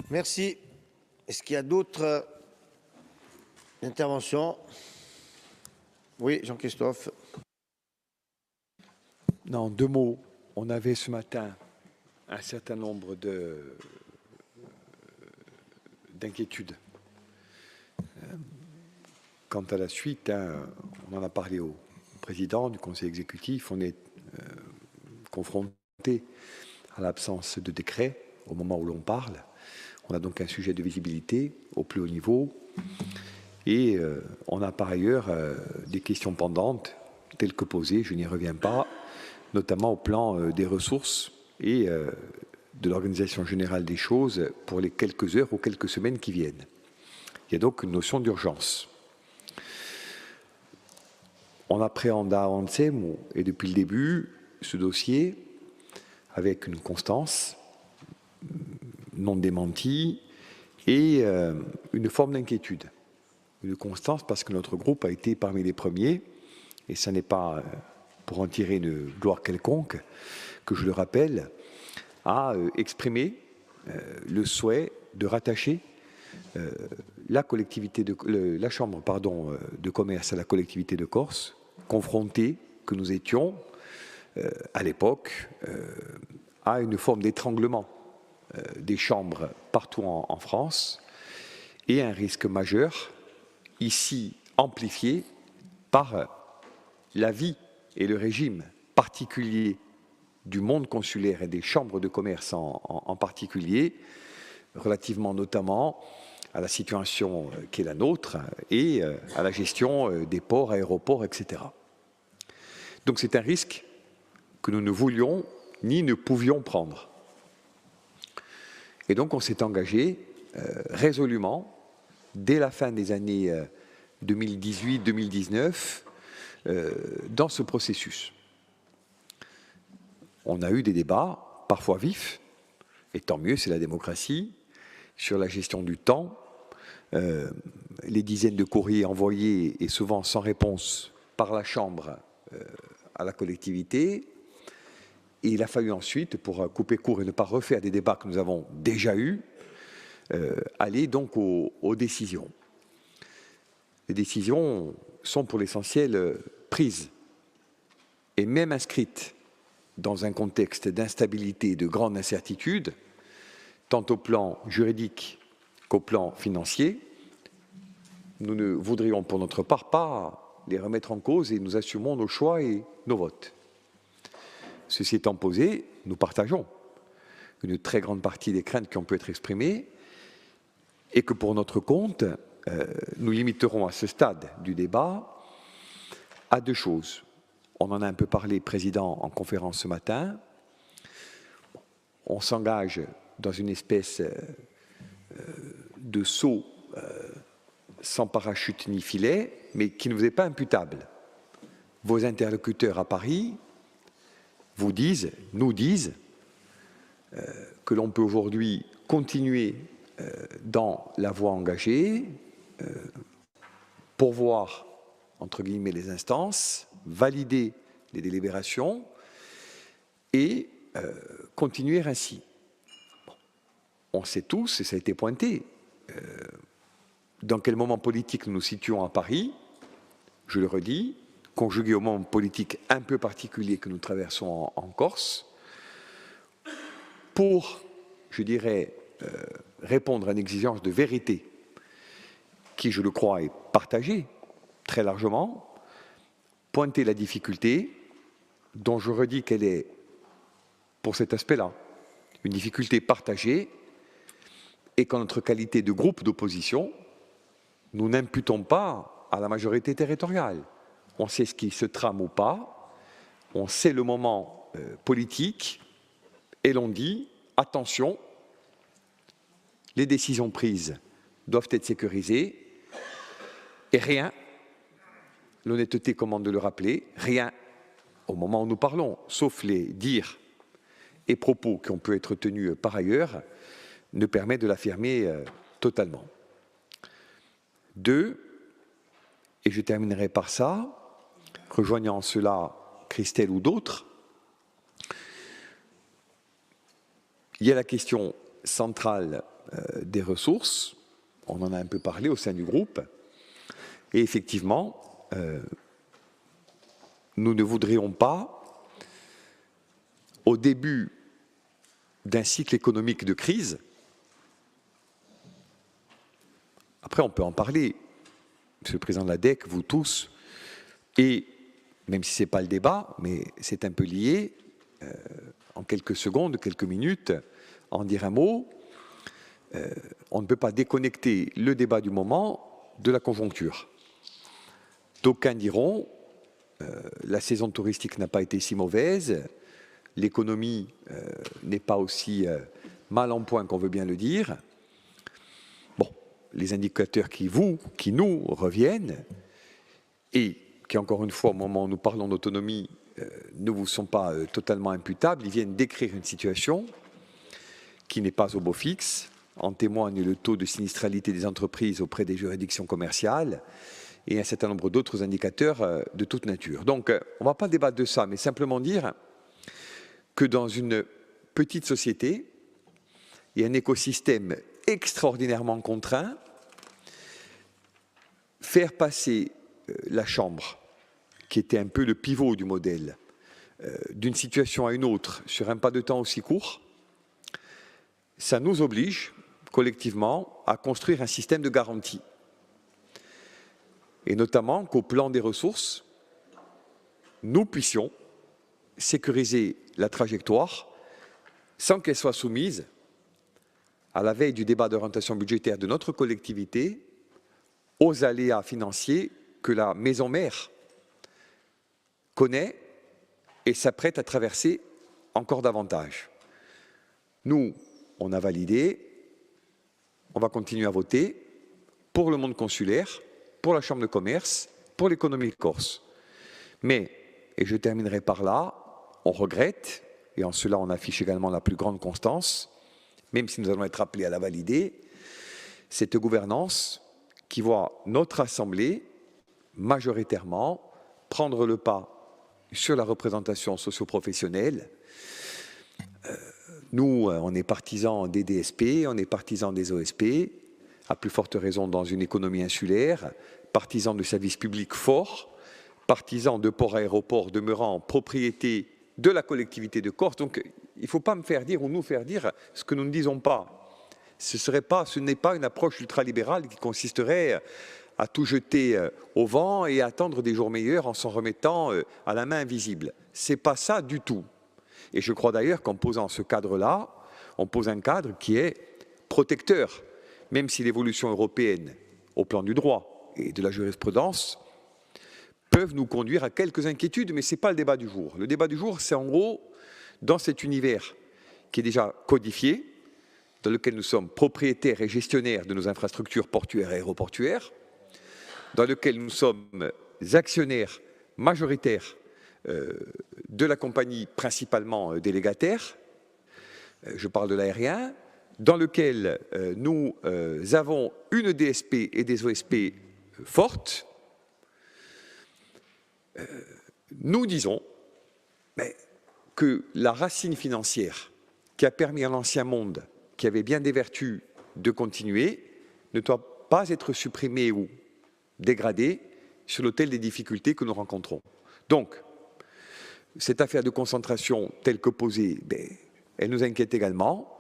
Merci. Est-ce qu'il y a d'autres interventions? Oui, Jean-Christophe. Non, 2 mots. On avait ce matin un certain nombre d'inquiétudes. Quant à la suite, on en a parlé au président du conseil exécutif, on est confronté à l'absence de décret au moment où l'on parle. On a donc un sujet de visibilité au plus haut niveau. Et on a par ailleurs des questions pendantes, telles que posées, je n'y reviens pas, notamment au plan des ressources et de l'organisation générale des choses pour les quelques heures ou quelques semaines qui viennent. Il y a donc une notion d'urgence. On appréhende à Ansem, et depuis le début, ce dossier avec une constance non démentie et une forme d'inquiétude. Une constance parce que notre groupe a été parmi les premiers, et ce n'est pas pour en tirer une gloire quelconque, que je le rappelle, à exprimer le souhait de rattacher la Chambre de commerce à la collectivité de Corse, confrontés que nous étions à l'époque à une forme d'étranglement des chambres partout en France et un risque majeur, ici amplifié par la vie et le régime particulier du monde consulaire et des chambres de commerce en particulier, relativement notamment à la situation qui est la nôtre et à la gestion des ports, aéroports, etc. Donc c'est un risque que nous ne voulions ni ne pouvions prendre. Et donc on s'est engagé résolument, dès la fin des années 2018-2019, dans ce processus. On a eu des débats, parfois vifs, et tant mieux, c'est la démocratie, sur la gestion du temps, les dizaines de courriers envoyés et souvent sans réponse par la Chambre à la collectivité. Et il a fallu ensuite, pour couper court et ne pas refaire des débats que nous avons déjà eus, aller donc aux décisions. Les décisions sont pour l'essentiel prises et même inscrites dans un contexte d'instabilité et de grande incertitude, tant au plan juridique qu'au plan financier. Nous ne voudrions pour notre part pas les remettre en cause et nous assumons nos choix et nos votes. Ceci étant posé, nous partageons une très grande partie des craintes qui ont pu être exprimées et que pour notre compte, nous limiterons à ce stade du débat à deux choses. On en a un peu parlé, Président, en conférence ce matin. On s'engage dans une espèce de saut sans parachute ni filet, mais qui ne vous est pas imputable. Vos interlocuteurs à Paris vous disent, nous disent, que l'on peut aujourd'hui continuer dans la voie engagée, pourvoir, entre guillemets, les instances, valider les délibérations et continuer ainsi. Bon. On sait tous, et ça a été pointé, dans quel moment politique nous nous situons à Paris, je le redis, conjugué au moment politique un peu particulier que nous traversons en Corse, pour, je dirais, répondre à une exigence de vérité qui, je le crois, est partagée très largement, pointer la difficulté dont je redis qu'elle est, pour cet aspect-là, une difficulté partagée et qu'en notre qualité de groupe d'opposition, nous n'imputons pas à la majorité territoriale. On sait ce qui se trame ou pas, on sait le moment politique et l'on dit, attention, les décisions prises doivent être sécurisées et rien, l'honnêteté commande de le rappeler, rien au moment où nous parlons, sauf les dires et propos qui ont pu être tenus par ailleurs, ne permet de l'affirmer totalement. Deux, et je terminerai par ça, rejoignant en cela Christelle ou d'autres, il y a la question centrale des ressources, on en a un peu parlé au sein du groupe, et effectivement, nous ne voudrions pas, au début d'un cycle économique de crise, après on peut en parler, Monsieur le Président de la DEC, vous tous, et même si ce n'est pas le débat, mais c'est un peu lié, en quelques secondes, quelques minutes, en dire un mot, on ne peut pas déconnecter le débat du moment de la conjoncture. D'aucuns diront, la saison touristique n'a pas été si mauvaise, l'économie n'est pas aussi mal en point qu'on veut bien le dire. Bon, les indicateurs qui nous reviennent, et qui encore une fois, au moment où nous parlons d'autonomie, ne vous sont pas totalement imputables, ils viennent décrire une situation qui n'est pas au beau fixe. En témoigne le taux de sinistralité des entreprises auprès des juridictions commerciales et un certain nombre d'autres indicateurs de toute nature. Donc, on ne va pas débattre de ça, mais simplement dire que dans une petite société, il y a un écosystème extraordinairement contraint. Faire passer la Chambre, qui était un peu le pivot du modèle, d'une situation à une autre sur un pas de temps aussi court, ça nous oblige collectivement à construire un système de garantie. Et notamment qu'au plan des ressources, nous puissions sécuriser la trajectoire sans qu'elle soit soumise à la veille du débat d'orientation budgétaire de notre collectivité, aux aléas financiers que la maison mère connaît et s'apprête à traverser encore davantage. Nous, on a validé, on va continuer à voter pour le monde consulaire, pour la Chambre de commerce, pour l'économie corse. Mais, et je terminerai par là, on regrette, et en cela on affiche également la plus grande constance, même si nous allons être appelés à la valider, cette gouvernance qui voit notre Assemblée majoritairement prendre le pas sur la représentation socio-professionnelle. Nous, on est partisans des DSP, on est partisans des OSP, à plus forte raison dans une économie insulaire, partisans de services publics forts, partisans de ports-aéroports demeurant propriété de la collectivité de Corse. Donc, il ne faut pas me faire dire ou nous faire dire ce que nous ne disons pas. Ce n'est pas une approche ultralibérale qui consisterait à tout jeter au vent et à attendre des jours meilleurs en s'en remettant à la main invisible. Ce n'est pas ça du tout. Et je crois d'ailleurs qu'en posant ce cadre-là, on pose un cadre qui est protecteur, même si l'évolution européenne, au plan du droit et de la jurisprudence, peuvent nous conduire à quelques inquiétudes, mais ce n'est pas le débat du jour. Le débat du jour, c'est en gros, dans cet univers qui est déjà codifié, dans lequel nous sommes propriétaires et gestionnaires de nos infrastructures portuaires et aéroportuaires, dans lequel nous sommes actionnaires majoritaires de la compagnie principalement délégataire, je parle de l'aérien, dans lequel nous avons une DSP et des OSP fortes, nous disons que la racine financière qui a permis à l'ancien monde, qui avait bien des vertus, de continuer, ne doit pas être supprimée ou dégradée sur l'autel des difficultés que nous rencontrons. Donc, cette affaire de concentration telle que posée, elle nous inquiète également.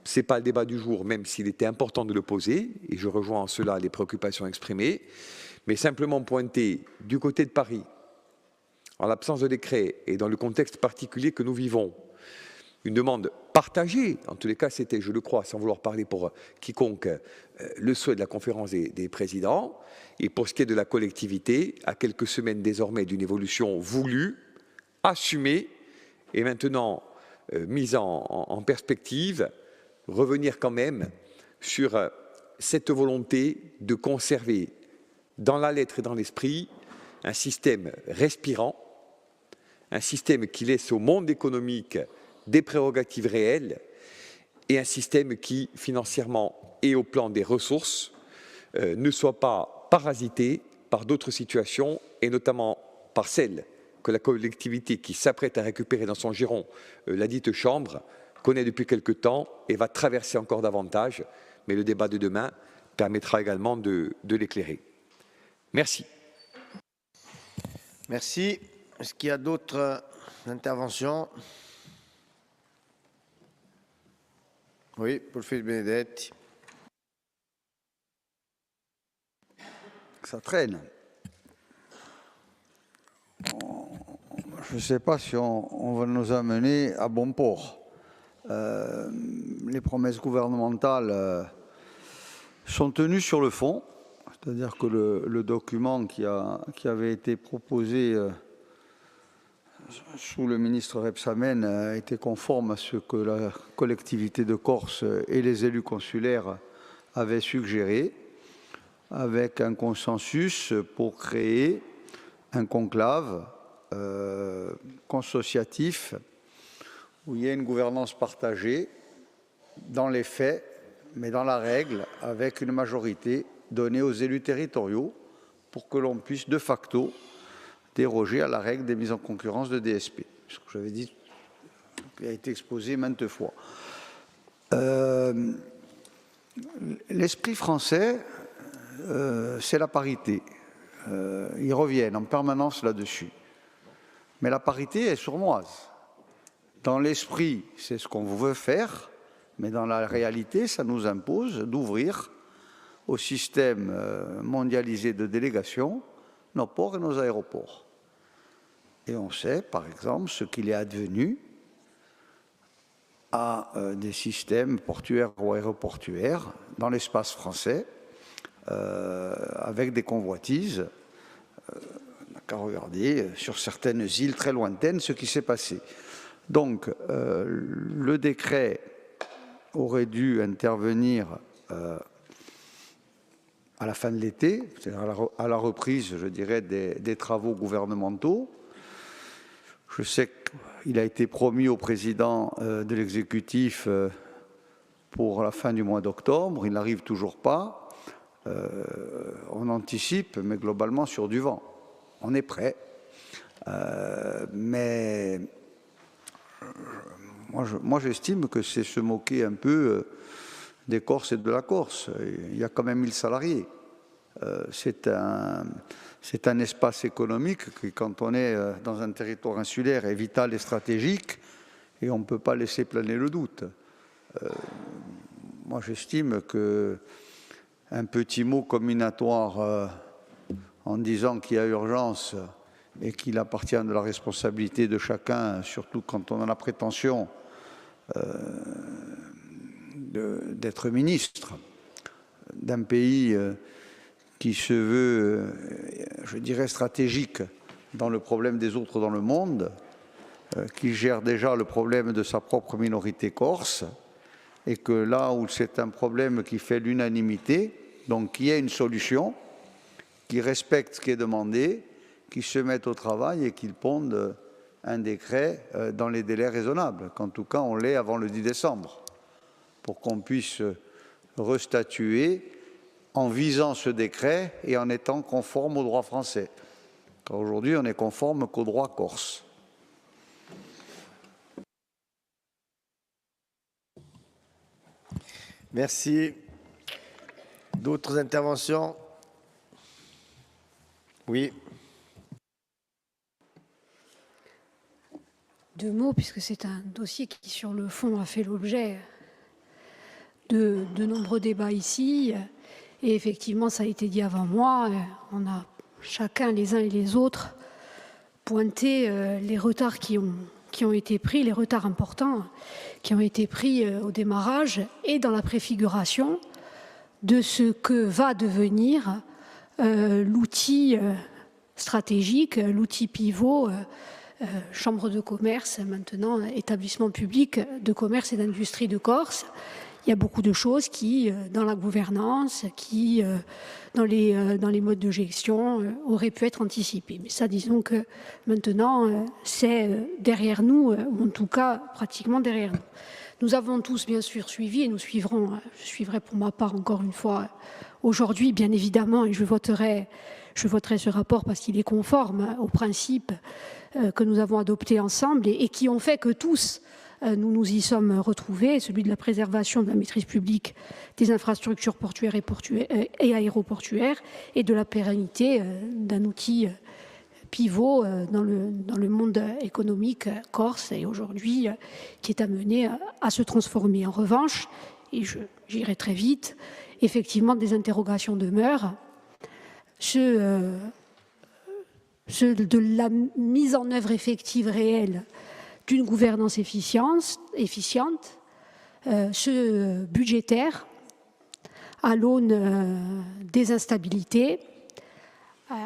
Ce n'est pas le débat du jour, même s'il était important de le poser, et je rejoins en cela les préoccupations exprimées, mais simplement pointer du côté de Paris, en l'absence de décret et dans le contexte particulier que nous vivons, une demande partagée, en tous les cas c'était, je le crois, sans vouloir parler pour quiconque, le souhait de la conférence des présidents, et pour ce qui est de la collectivité, à quelques semaines désormais d'une évolution voulue, assumée et maintenant mise en perspective, revenir quand même sur cette volonté de conserver dans la lettre et dans l'esprit un système respirant, un système qui laisse au monde économique des prérogatives réelles et un système qui, financièrement et au plan des ressources, ne soit pas parasité par d'autres situations et notamment par celle que la collectivité qui s'apprête à récupérer dans son giron la dite chambre connaît depuis quelque temps et va traverser encore davantage, mais le débat de demain permettra également de l'éclairer. Merci. Merci. Est-ce qu'il y a d'autres interventions? Oui, Paul-Philippe Benedetti. Ça traîne. Je ne sais pas si on va nous amener à bon port. Les promesses gouvernementales sont tenues sur le fond, c'est-à-dire que le document qui avait été proposé sous le ministre Rebsamen était conforme à ce que la collectivité de Corse et les élus consulaires avaient suggéré, avec un consensus pour créer un conclave consociatif où il y a une gouvernance partagée dans les faits, mais dans la règle, avec une majorité donnée aux élus territoriaux pour que l'on puisse de facto déroger à la règle des mises en concurrence de DSP. Ce que j'avais dit, qui a été exposé maintes fois. L'esprit français, c'est la parité. Ils reviennent en permanence là-dessus. Mais la parité est sournoise. Dans l'esprit, c'est ce qu'on veut faire, mais dans la réalité, ça nous impose d'ouvrir au système mondialisé de délégation nos ports et nos aéroports. Et on sait, par exemple, ce qu'il est advenu à des systèmes portuaires ou aéroportuaires dans l'espace français, avec des convoitises. On n'a qu'à regarder sur certaines îles très lointaines ce qui s'est passé. Donc, le décret aurait dû intervenir à la fin de l'été, c'est-à-dire à la reprise, je dirais, des travaux gouvernementaux. Je sais qu'il a été promis au président de l'exécutif pour la fin du mois d'octobre. Il n'arrive toujours pas. On anticipe, mais globalement sur du vent. On est prêt. Mais moi, j'estime que c'est se moquer un peu des Corses et de la Corse. Il y a quand même 1000 salariés. C'est un espace économique qui, quand on est dans un territoire insulaire, est vital et stratégique, et on ne peut pas laisser planer le doute. Moi, j'estime qu'un petit mot combinatoire en disant qu'il y a urgence et qu'il appartient de la responsabilité de chacun, surtout quand on a la prétention d'être ministre d'un pays qui se veut, je dirais, stratégique dans le problème des autres dans le monde, qui gère déjà le problème de sa propre minorité corse, et que là où c'est un problème qui fait l'unanimité, donc qu'il y ait une solution, qui respecte ce qui est demandé, qui se mette au travail et qu'il ponde un décret dans les délais raisonnables, qu'en tout cas on l'ait avant le 10 décembre, pour qu'on puisse restatuer en visant ce décret et en étant conforme au droit français. Car aujourd'hui, on est conforme qu'au droit corse. Merci. D'autres interventions? Oui. 2 mots, puisque c'est un dossier qui, sur le fond, a fait l'objet de nombreux débats ici. Et effectivement, ça a été dit avant moi, on a chacun, les uns et les autres, pointé les retards qui ont été pris, les retards importants qui ont été pris au démarrage et dans la préfiguration de ce que va devenir l'outil stratégique, l'outil pivot, chambre de commerce, maintenant établissement public de commerce et d'industrie de Corse. Il y a beaucoup de choses qui, dans la gouvernance, qui, dans les modes de gestion, auraient pu être anticipées. Mais ça, disons que maintenant, c'est derrière nous, ou en tout cas pratiquement derrière nous. Nous avons tous, bien sûr, suivi, et nous suivrons, je suivrai pour ma part encore une fois aujourd'hui, bien évidemment, et je voterai ce rapport parce qu'il est conforme aux principes que nous avons adoptés ensemble et qui ont fait que tous, nous nous y sommes retrouvés, celui de la préservation de la maîtrise publique des infrastructures portuaires et aéroportuaires et de la pérennité d'un outil pivot dans le monde économique corse et aujourd'hui qui est amené à se transformer. En revanche, et j'irai très vite, effectivement des interrogations demeurent. Ceux de la mise en œuvre effective réelle d'une gouvernance efficiente, ceux budgétaires à l'aune des instabilités,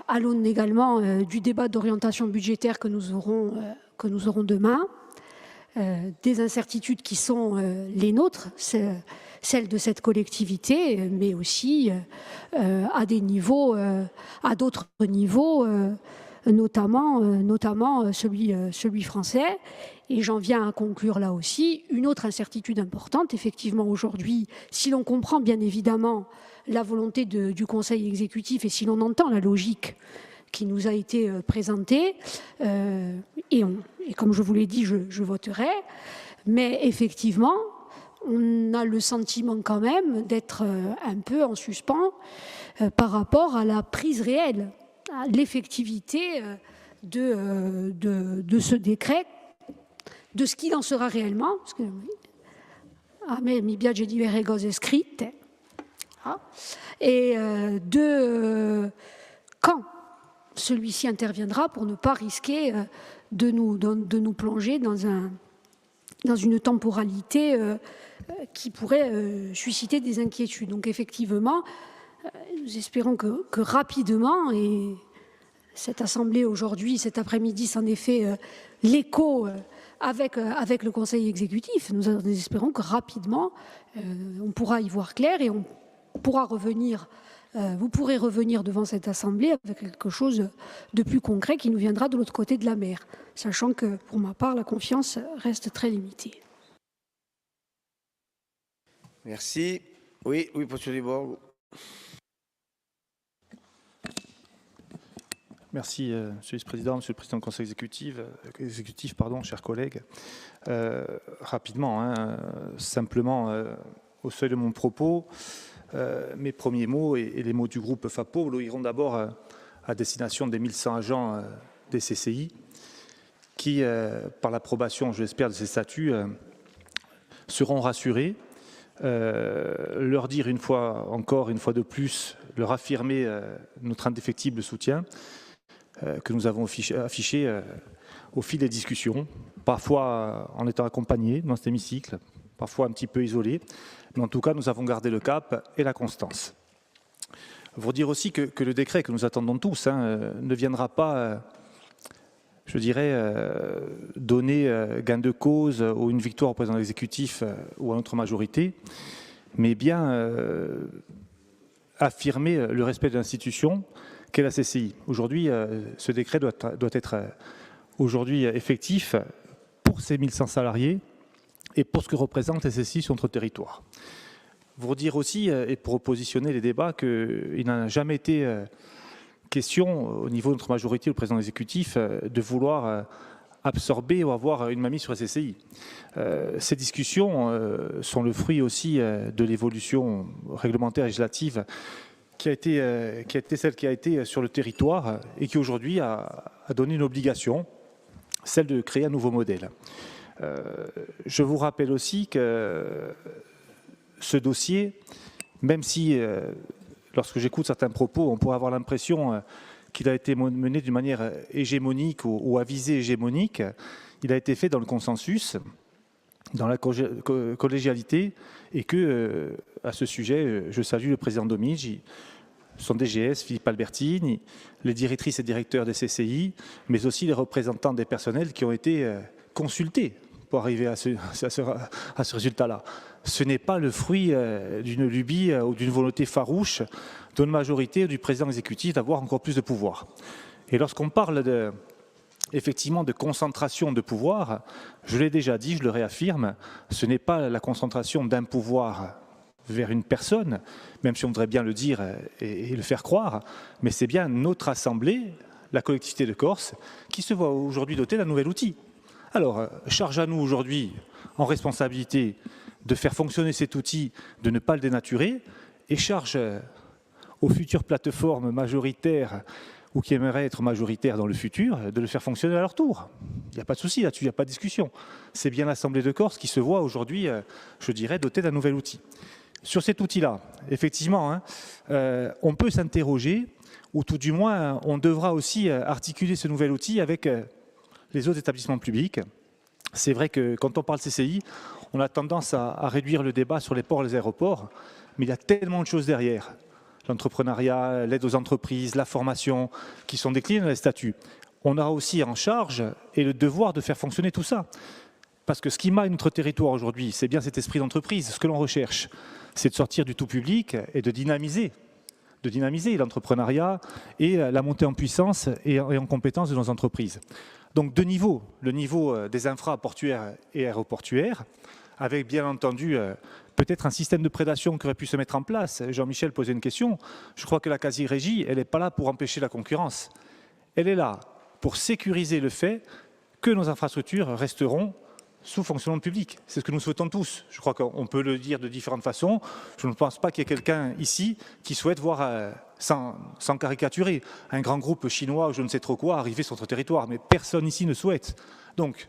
à l'aune également du débat d'orientation budgétaire que nous aurons demain, des incertitudes qui sont les nôtres, celles de cette collectivité, mais aussi à d'autres niveaux, notamment celui français. Et j'en viens à conclure là aussi une autre incertitude importante. Effectivement, aujourd'hui, si l'on comprend bien évidemment la volonté du Conseil exécutif et si l'on entend la logique qui nous a été présentée, et comme je vous l'ai dit, je voterai, mais effectivement, on a le sentiment quand même d'être un peu en suspens par rapport à la prise réelle, à l'effectivité de ce décret, de ce qu'il en sera réellement, parce que a me mi piace dire le cose scritte, et quand celui-ci interviendra pour ne pas risquer de nous plonger dans dans une temporalité qui pourrait susciter des inquiétudes. Donc effectivement, nous espérons que rapidement, et cette Assemblée aujourd'hui, cet après-midi, c'en est fait l'écho avec le Conseil exécutif. Nous espérons que rapidement, on pourra y voir clair et on pourra revenir, vous pourrez revenir devant cette Assemblée avec quelque chose de plus concret qui nous viendra de l'autre côté de la mer, sachant que, pour ma part, la confiance reste très limitée. Merci. Oui, monsieur Libourg. Merci, Monsieur le Vice-président, Monsieur le Président du Conseil exécutif, chers collègues. Rapidement, simplement, au seuil de mon propos, mes premiers mots et les mots du groupe FAPO iront d'abord à destination des 1100 agents des CCI qui, par l'approbation, je l'espère, de ces statuts, seront rassurés. Leur dire une fois encore, une fois de plus, leur affirmer notre indéfectible soutien que nous avons affiché au fil des discussions, parfois en étant accompagnés dans cet hémicycle, parfois un petit peu isolés, mais en tout cas nous avons gardé le cap et la constance. Vous dire aussi que le décret que nous attendons tous ne viendra pas, je dirais, donner gain de cause ou une victoire au président exécutif ou à notre majorité, mais bien affirmer le respect de l'institution qu'est la CCI. Aujourd'hui, ce décret doit être aujourd'hui effectif pour ces 1100 salariés et pour ce que représente la CCI sur notre territoire. Vous dire aussi, et pour positionner les débats, qu'il n'a jamais été question, au niveau de notre majorité, le président exécutif, de vouloir absorber ou avoir une mainmise sur la CCI. Ces discussions sont le fruit aussi de l'évolution réglementaire et législative qui a été celle qui a été sur le territoire et qui aujourd'hui a donné une obligation, celle de créer un nouveau modèle. Je vous rappelle aussi que ce dossier, même si, lorsque j'écoute certains propos, on pourrait avoir l'impression qu'il a été mené d'une manière hégémonique ou à visée hégémonique, il a été fait dans le consensus, dans la collégialité, et que, à ce sujet, je salue le président Domige, son DGS, Philippe Albertini, les directrices et directeurs des CCI, mais aussi les représentants des personnels qui ont été consultés pour arriver à ce résultat-là. Ce n'est pas le fruit d'une lubie ou d'une volonté farouche d'une majorité ou du président exécutif d'avoir encore plus de pouvoir. Et lorsqu'on parle effectivement de concentration de pouvoir, je l'ai déjà dit, je le réaffirme, ce n'est pas la concentration d'un pouvoir vers une personne, même si on voudrait bien le dire et le faire croire, mais c'est bien notre Assemblée, la collectivité de Corse, qui se voit aujourd'hui dotée d'un nouvel outil. Alors, charge à nous aujourd'hui, en responsabilité, de faire fonctionner cet outil, de ne pas le dénaturer, et charge aux futures plateformes majoritaires ou qui aimeraient être majoritaires dans le futur, de le faire fonctionner à leur tour. Il n'y a pas de souci là-dessus, il n'y a pas de discussion. C'est bien l'Assemblée de Corse qui se voit aujourd'hui, je dirais, dotée d'un nouvel outil. Sur cet outil-là, effectivement, on peut s'interroger, ou tout du moins, on devra aussi articuler ce nouvel outil avec les autres établissements publics. C'est vrai que quand on parle CCI, on a tendance à réduire le débat sur les ports et les aéroports, mais il y a tellement de choses derrière. L'entrepreneuriat, l'aide aux entreprises, la formation, qui sont déclinées dans les statuts. On aura aussi en charge et le devoir de faire fonctionner tout ça. Parce que ce qui maille notre territoire aujourd'hui, c'est bien cet esprit d'entreprise. Ce que l'on recherche, c'est de sortir du tout public et de dynamiser l'entrepreneuriat et la montée en puissance et en compétence de nos entreprises. Donc deux niveaux, le niveau des infras portuaires et aéroportuaires, avec bien entendu peut-être un système de prédation qui aurait pu se mettre en place. Jean-Michel posait une question. Je crois que la quasi-régie, elle n'est pas là pour empêcher la concurrence. Elle est là pour sécuriser le fait que nos infrastructures resteront sous fonctionnement public. C'est ce que nous souhaitons tous. Je crois qu'on peut le dire de différentes façons. Je ne pense pas qu'il y ait quelqu'un ici qui souhaite voir, sans caricaturer, un grand groupe chinois ou je ne sais trop quoi arriver sur notre territoire. Mais personne ici ne souhaite. Donc,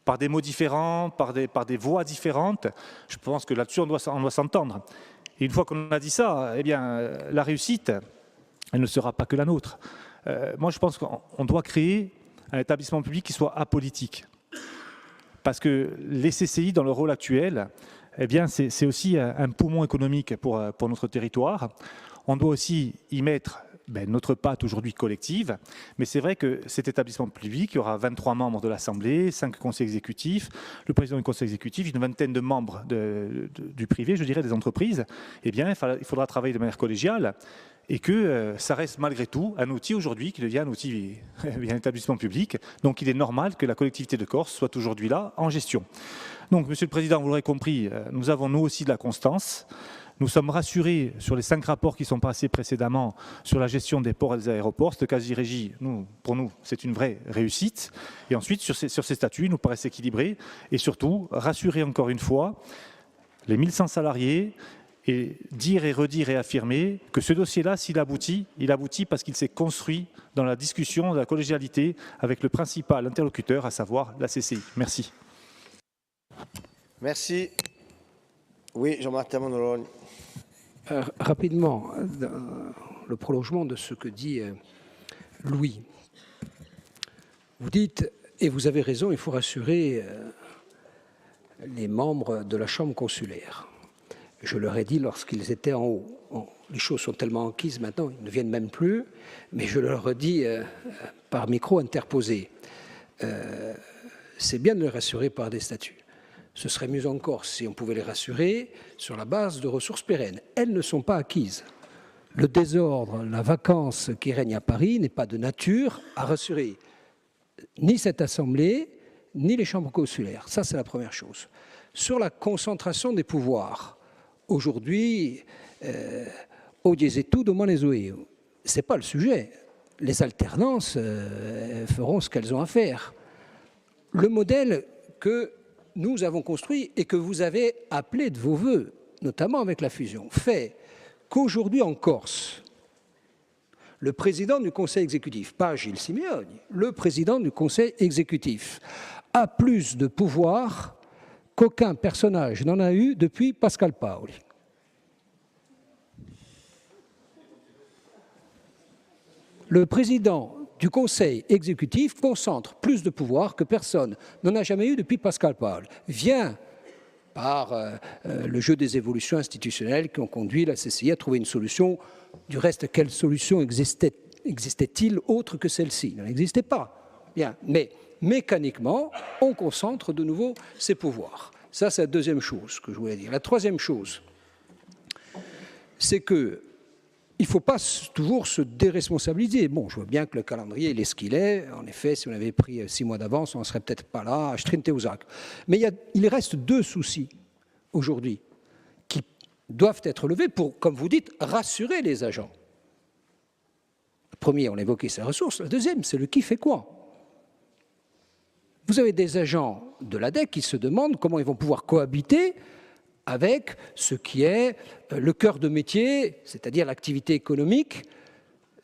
par des mots différents, par des voix différentes, je pense que là-dessus, on doit s'entendre. Et une fois qu'on a dit ça, eh bien, la réussite, elle ne sera pas que la nôtre. Moi, je pense qu'on doit créer un établissement public qui soit apolitique. parce que les CCI, dans leur rôle actuel, eh bien, c'est aussi un poumon économique pour notre territoire. On doit aussi y mettre notre patte aujourd'hui collective, mais c'est vrai que cet établissement public, il y aura 23 membres de l'Assemblée, 5 conseils exécutifs, le président du conseil exécutif, une vingtaine de membres du privé, je dirais des entreprises. Eh bien, il faudra travailler de manière collégiale et que ça reste malgré tout un outil aujourd'hui qui devient un outil, un établissement public. Donc il est normal que la collectivité de Corse soit aujourd'hui là en gestion. Donc, Monsieur le Président, vous l'aurez compris, nous avons nous aussi de la constance. Nous sommes rassurés sur les 5 rapports qui sont passés précédemment sur la gestion des ports et des aéroports. Cette quasi-régie, pour nous, c'est une vraie réussite. Et ensuite, sur ces statuts, ils nous paraissent équilibrés. Et surtout, rassurer encore une fois les 1100 salariés et dire et redire et affirmer que ce dossier-là, s'il aboutit, il aboutit parce qu'il s'est construit dans la discussion, de la collégialité avec le principal interlocuteur, à savoir la CCI. Merci. Merci. Oui, Jean-Martin Mondoloni. Rapidement, dans le prolongement de ce que dit Louis, vous dites, et vous avez raison, il faut rassurer les membres de la Chambre consulaire. Je leur ai dit lorsqu'ils étaient en haut. Les choses sont tellement enquises maintenant, ils ne viennent même plus, mais je leur ai dit par micro interposé. C'est bien de les rassurer par des statuts. Ce serait mieux encore si on pouvait les rassurer sur la base de ressources pérennes. Elles ne sont pas acquises. Le désordre, la vacance qui règne à Paris n'est pas de nature à rassurer ni cette Assemblée, ni les chambres consulaires. Ça, c'est la première chose. Sur la concentration des pouvoirs, aujourd'hui, au diesetu domane zoeo, ce n'est pas le sujet. Les alternances feront ce qu'elles ont à faire. Le modèle que nous avons construit et que vous avez appelé de vos voeux, notamment avec la fusion, fait qu'aujourd'hui en Corse, le président du conseil exécutif, pas Gilles Simeoni, le président du conseil exécutif, a plus de pouvoir qu'aucun personnage n'en a eu depuis Pascal Paoli. Le président du conseil exécutif concentre plus de pouvoir que personne n'en a jamais eu depuis Pascal Paoli. Vient par le jeu des évolutions institutionnelles qui ont conduit la CCI à trouver une solution. Du reste, quelle solution existait-il autre que celle-ci? Il n'en existait pas. Bien, mais mécaniquement, on concentre de nouveau ses pouvoirs. Ça, c'est la deuxième chose que je voulais dire. La troisième chose, c'est que il ne faut pas toujours se déresponsabiliser. Bon, je vois bien que le calendrier il est ce qu'il est. En effet, si on avait pris 6 mois d'avance, on ne serait peut-être pas là, à Strinteuzac. Mais il reste 2 soucis aujourd'hui qui doivent être levés pour, comme vous dites, rassurer les agents. Le premier, on évoquait ses ressources. Le deuxième, c'est le qui fait quoi. Vous avez des agents de l'ADEC qui se demandent comment ils vont pouvoir cohabiter avec ce qui est le cœur de métier, c'est-à-dire l'activité économique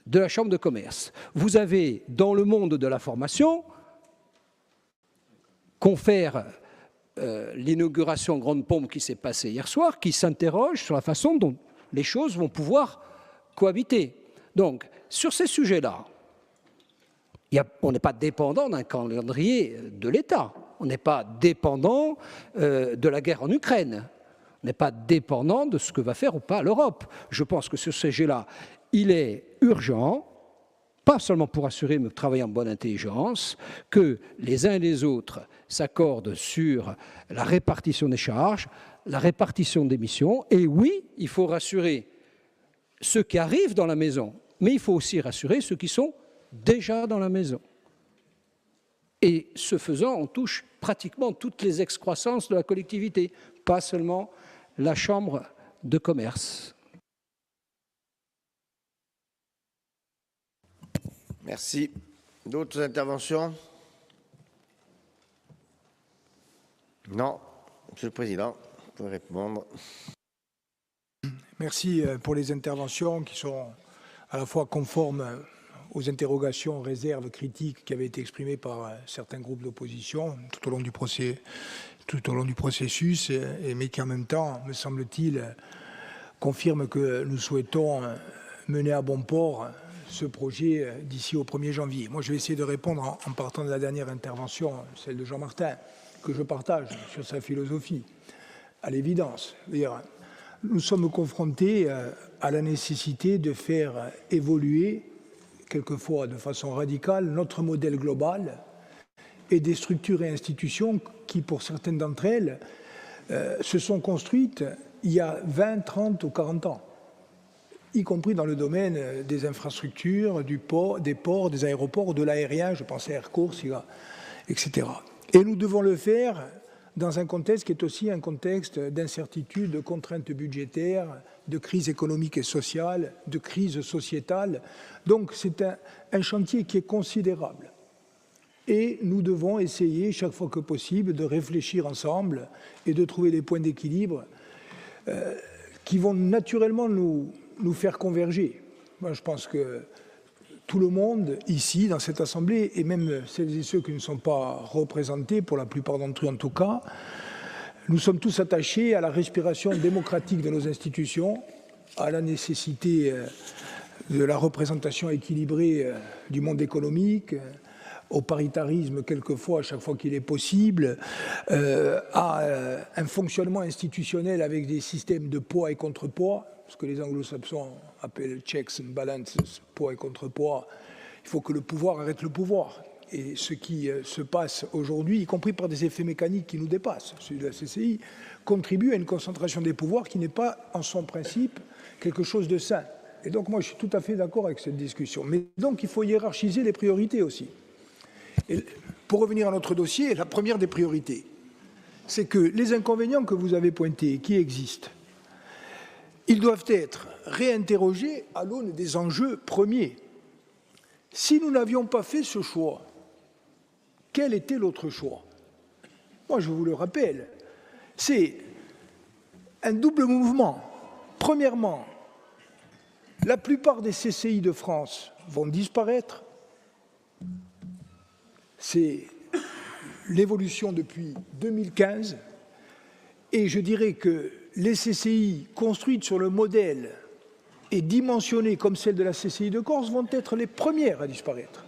de la Chambre de commerce. Vous avez, dans le monde de la formation, confère l'inauguration en grande pompe qui s'est passée hier soir, qui s'interroge sur la façon dont les choses vont pouvoir cohabiter. Donc, sur ces sujets-là, on n'est pas dépendant d'un calendrier de l'État. On n'est pas dépendant de la guerre en Ukraine. On n'est pas dépendant de ce que va faire ou pas l'Europe. Je pense que sur ce sujet-là, il est urgent, pas seulement pour assurer le travail en bonne intelligence, que les uns et les autres s'accordent sur la répartition des charges, la répartition des missions. Et oui, il faut rassurer ceux qui arrivent dans la maison, mais il faut aussi rassurer ceux qui sont déjà dans la maison. Et ce faisant, on touche pratiquement toutes les excroissances de la collectivité, pas seulement la Chambre de commerce. Merci. D'autres interventions? Non. Monsieur le Président, vous pouvez répondre. Merci pour les interventions qui sont à la fois conformes aux interrogations, réserves, critiques qui avaient été exprimées par certains groupes d'opposition tout au long du processus, mais qui en même temps, me semble-t-il, confirment que nous souhaitons mener à bon port ce projet d'ici au 1er janvier. Moi, je vais essayer de répondre en partant de la dernière intervention, celle de Jean-Martin. que je partage sur sa philosophie, à l'évidence. Nous sommes confrontés à la nécessité de faire évoluer, quelquefois de façon radicale, notre modèle global et des structures et institutions qui, pour certaines d'entre elles, se sont construites il y a 20, 30 ou 40 ans, y compris dans le domaine des infrastructures, des ports, des aéroports, de l'aérien, je pense à Air Corsica, etc. Et nous devons le faire dans un contexte qui est aussi un contexte d'incertitude, de contraintes budgétaires, de crise économique et sociale, de crise sociétale. Donc c'est un chantier qui est considérable. Et nous devons essayer, chaque fois que possible, de réfléchir ensemble et de trouver des points d'équilibre qui vont naturellement nous faire converger. Moi, je pense que tout le monde, ici, dans cette Assemblée, et même celles et ceux qui ne sont pas représentés, pour la plupart d'entre eux en tout cas, nous sommes tous attachés à la respiration démocratique de nos institutions, à la nécessité de la représentation équilibrée du monde économique, au paritarisme quelquefois, à chaque fois qu'il est possible, à un fonctionnement institutionnel avec des systèmes de poids et contrepoids, ce que les anglo-saxons appellent checks and balances, poids et contrepoids. Il faut que le pouvoir arrête le pouvoir. Et ce qui se passe aujourd'hui, y compris par des effets mécaniques qui nous dépassent, celui de la CCI, contribue à une concentration des pouvoirs qui n'est pas, en son principe, quelque chose de sain. Et donc moi, je suis tout à fait d'accord avec cette discussion. Mais donc, il faut hiérarchiser les priorités aussi. Et pour revenir à notre dossier, la première des priorités, c'est que les inconvénients que vous avez pointés, qui existent, ils doivent être réinterrogés à l'aune des enjeux premiers. Si nous n'avions pas fait ce choix, quel était l'autre choix? Moi, je vous le rappelle, c'est un double mouvement. Premièrement, la plupart des CCI de France vont disparaître. C'est l'évolution depuis 2015. Et je dirais que les CCI construites sur le modèle et dimensionnées comme celle de la CCI de Corse vont être les premières à disparaître.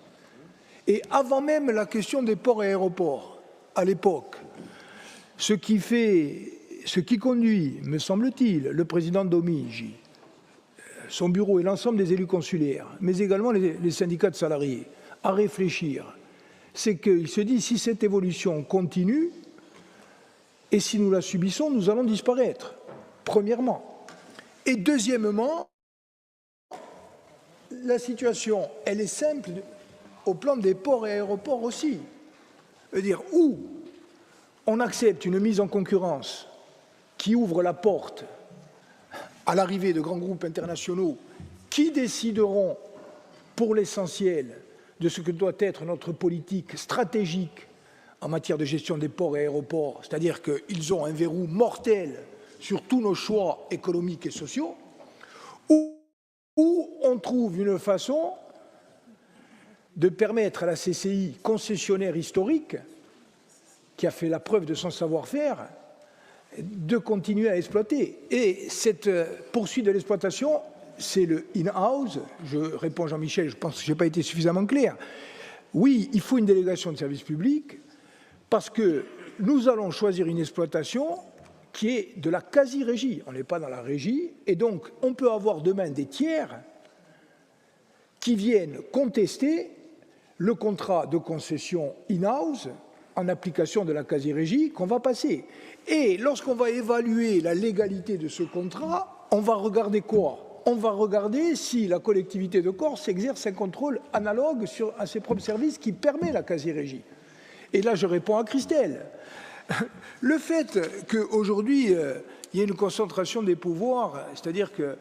Et avant même la question des ports et aéroports, à l'époque, ce qui conduit, me semble-t-il, le président Domigi, son bureau et l'ensemble des élus consulaires, mais également les syndicats de salariés, à réfléchir, c'est qu'il se dit, si cette évolution continue, et si nous la subissons, nous allons disparaître, premièrement. Et deuxièmement, la situation, elle est simple au plan des ports et aéroports aussi. C'est-à-dire où on accepte une mise en concurrence qui ouvre la porte à l'arrivée de grands groupes internationaux qui décideront, pour l'essentiel, de ce que doit être notre politique stratégique en matière de gestion des ports et aéroports, c'est-à-dire qu'ils ont un verrou mortel sur tous nos choix économiques et sociaux, où on trouve une façon de permettre à la CCI, concessionnaire historique, qui a fait la preuve de son savoir-faire, de continuer à exploiter. Et cette poursuite de l'exploitation, c'est le in-house. Je réponds Jean-Michel, je pense que je n'ai pas été suffisamment clair. Oui, il faut une délégation de service public parce que nous allons choisir une exploitation qui est de la quasi-régie. On n'est pas dans la régie. Et donc, on peut avoir demain des tiers qui viennent contester le contrat de concession in-house en application de la quasi-régie qu'on va passer. Et lorsqu'on va évaluer la légalité de ce contrat, on va regarder quoi? On va regarder si la collectivité de Corse exerce un contrôle analogue à ses propres services qui permet la quasi-régie. Et là, je réponds à Christelle. Le fait qu'aujourd'hui, il y ait une concentration des pouvoirs, c'est-à-dire que,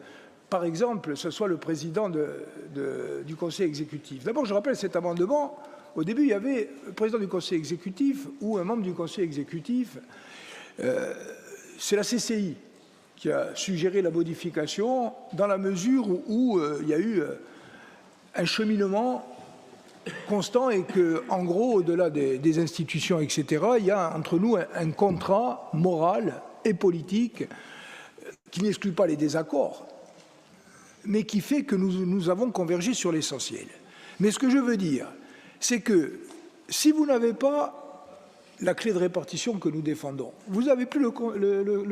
par exemple, ce soit le président du Conseil exécutif. D'abord, je rappelle cet amendement. Au début, il y avait le président du Conseil exécutif ou un membre du Conseil exécutif. C'est la CCI qui a suggéré la modification dans la mesure où il y a eu un cheminement constant et que, en gros, au-delà des institutions, etc., il y a entre nous un contrat moral et politique qui n'exclut pas les désaccords, mais qui fait que nous avons convergé sur l'essentiel. Mais ce que je veux dire, c'est que si vous n'avez pas la clé de répartition que nous défendons. Vous n'avez plus le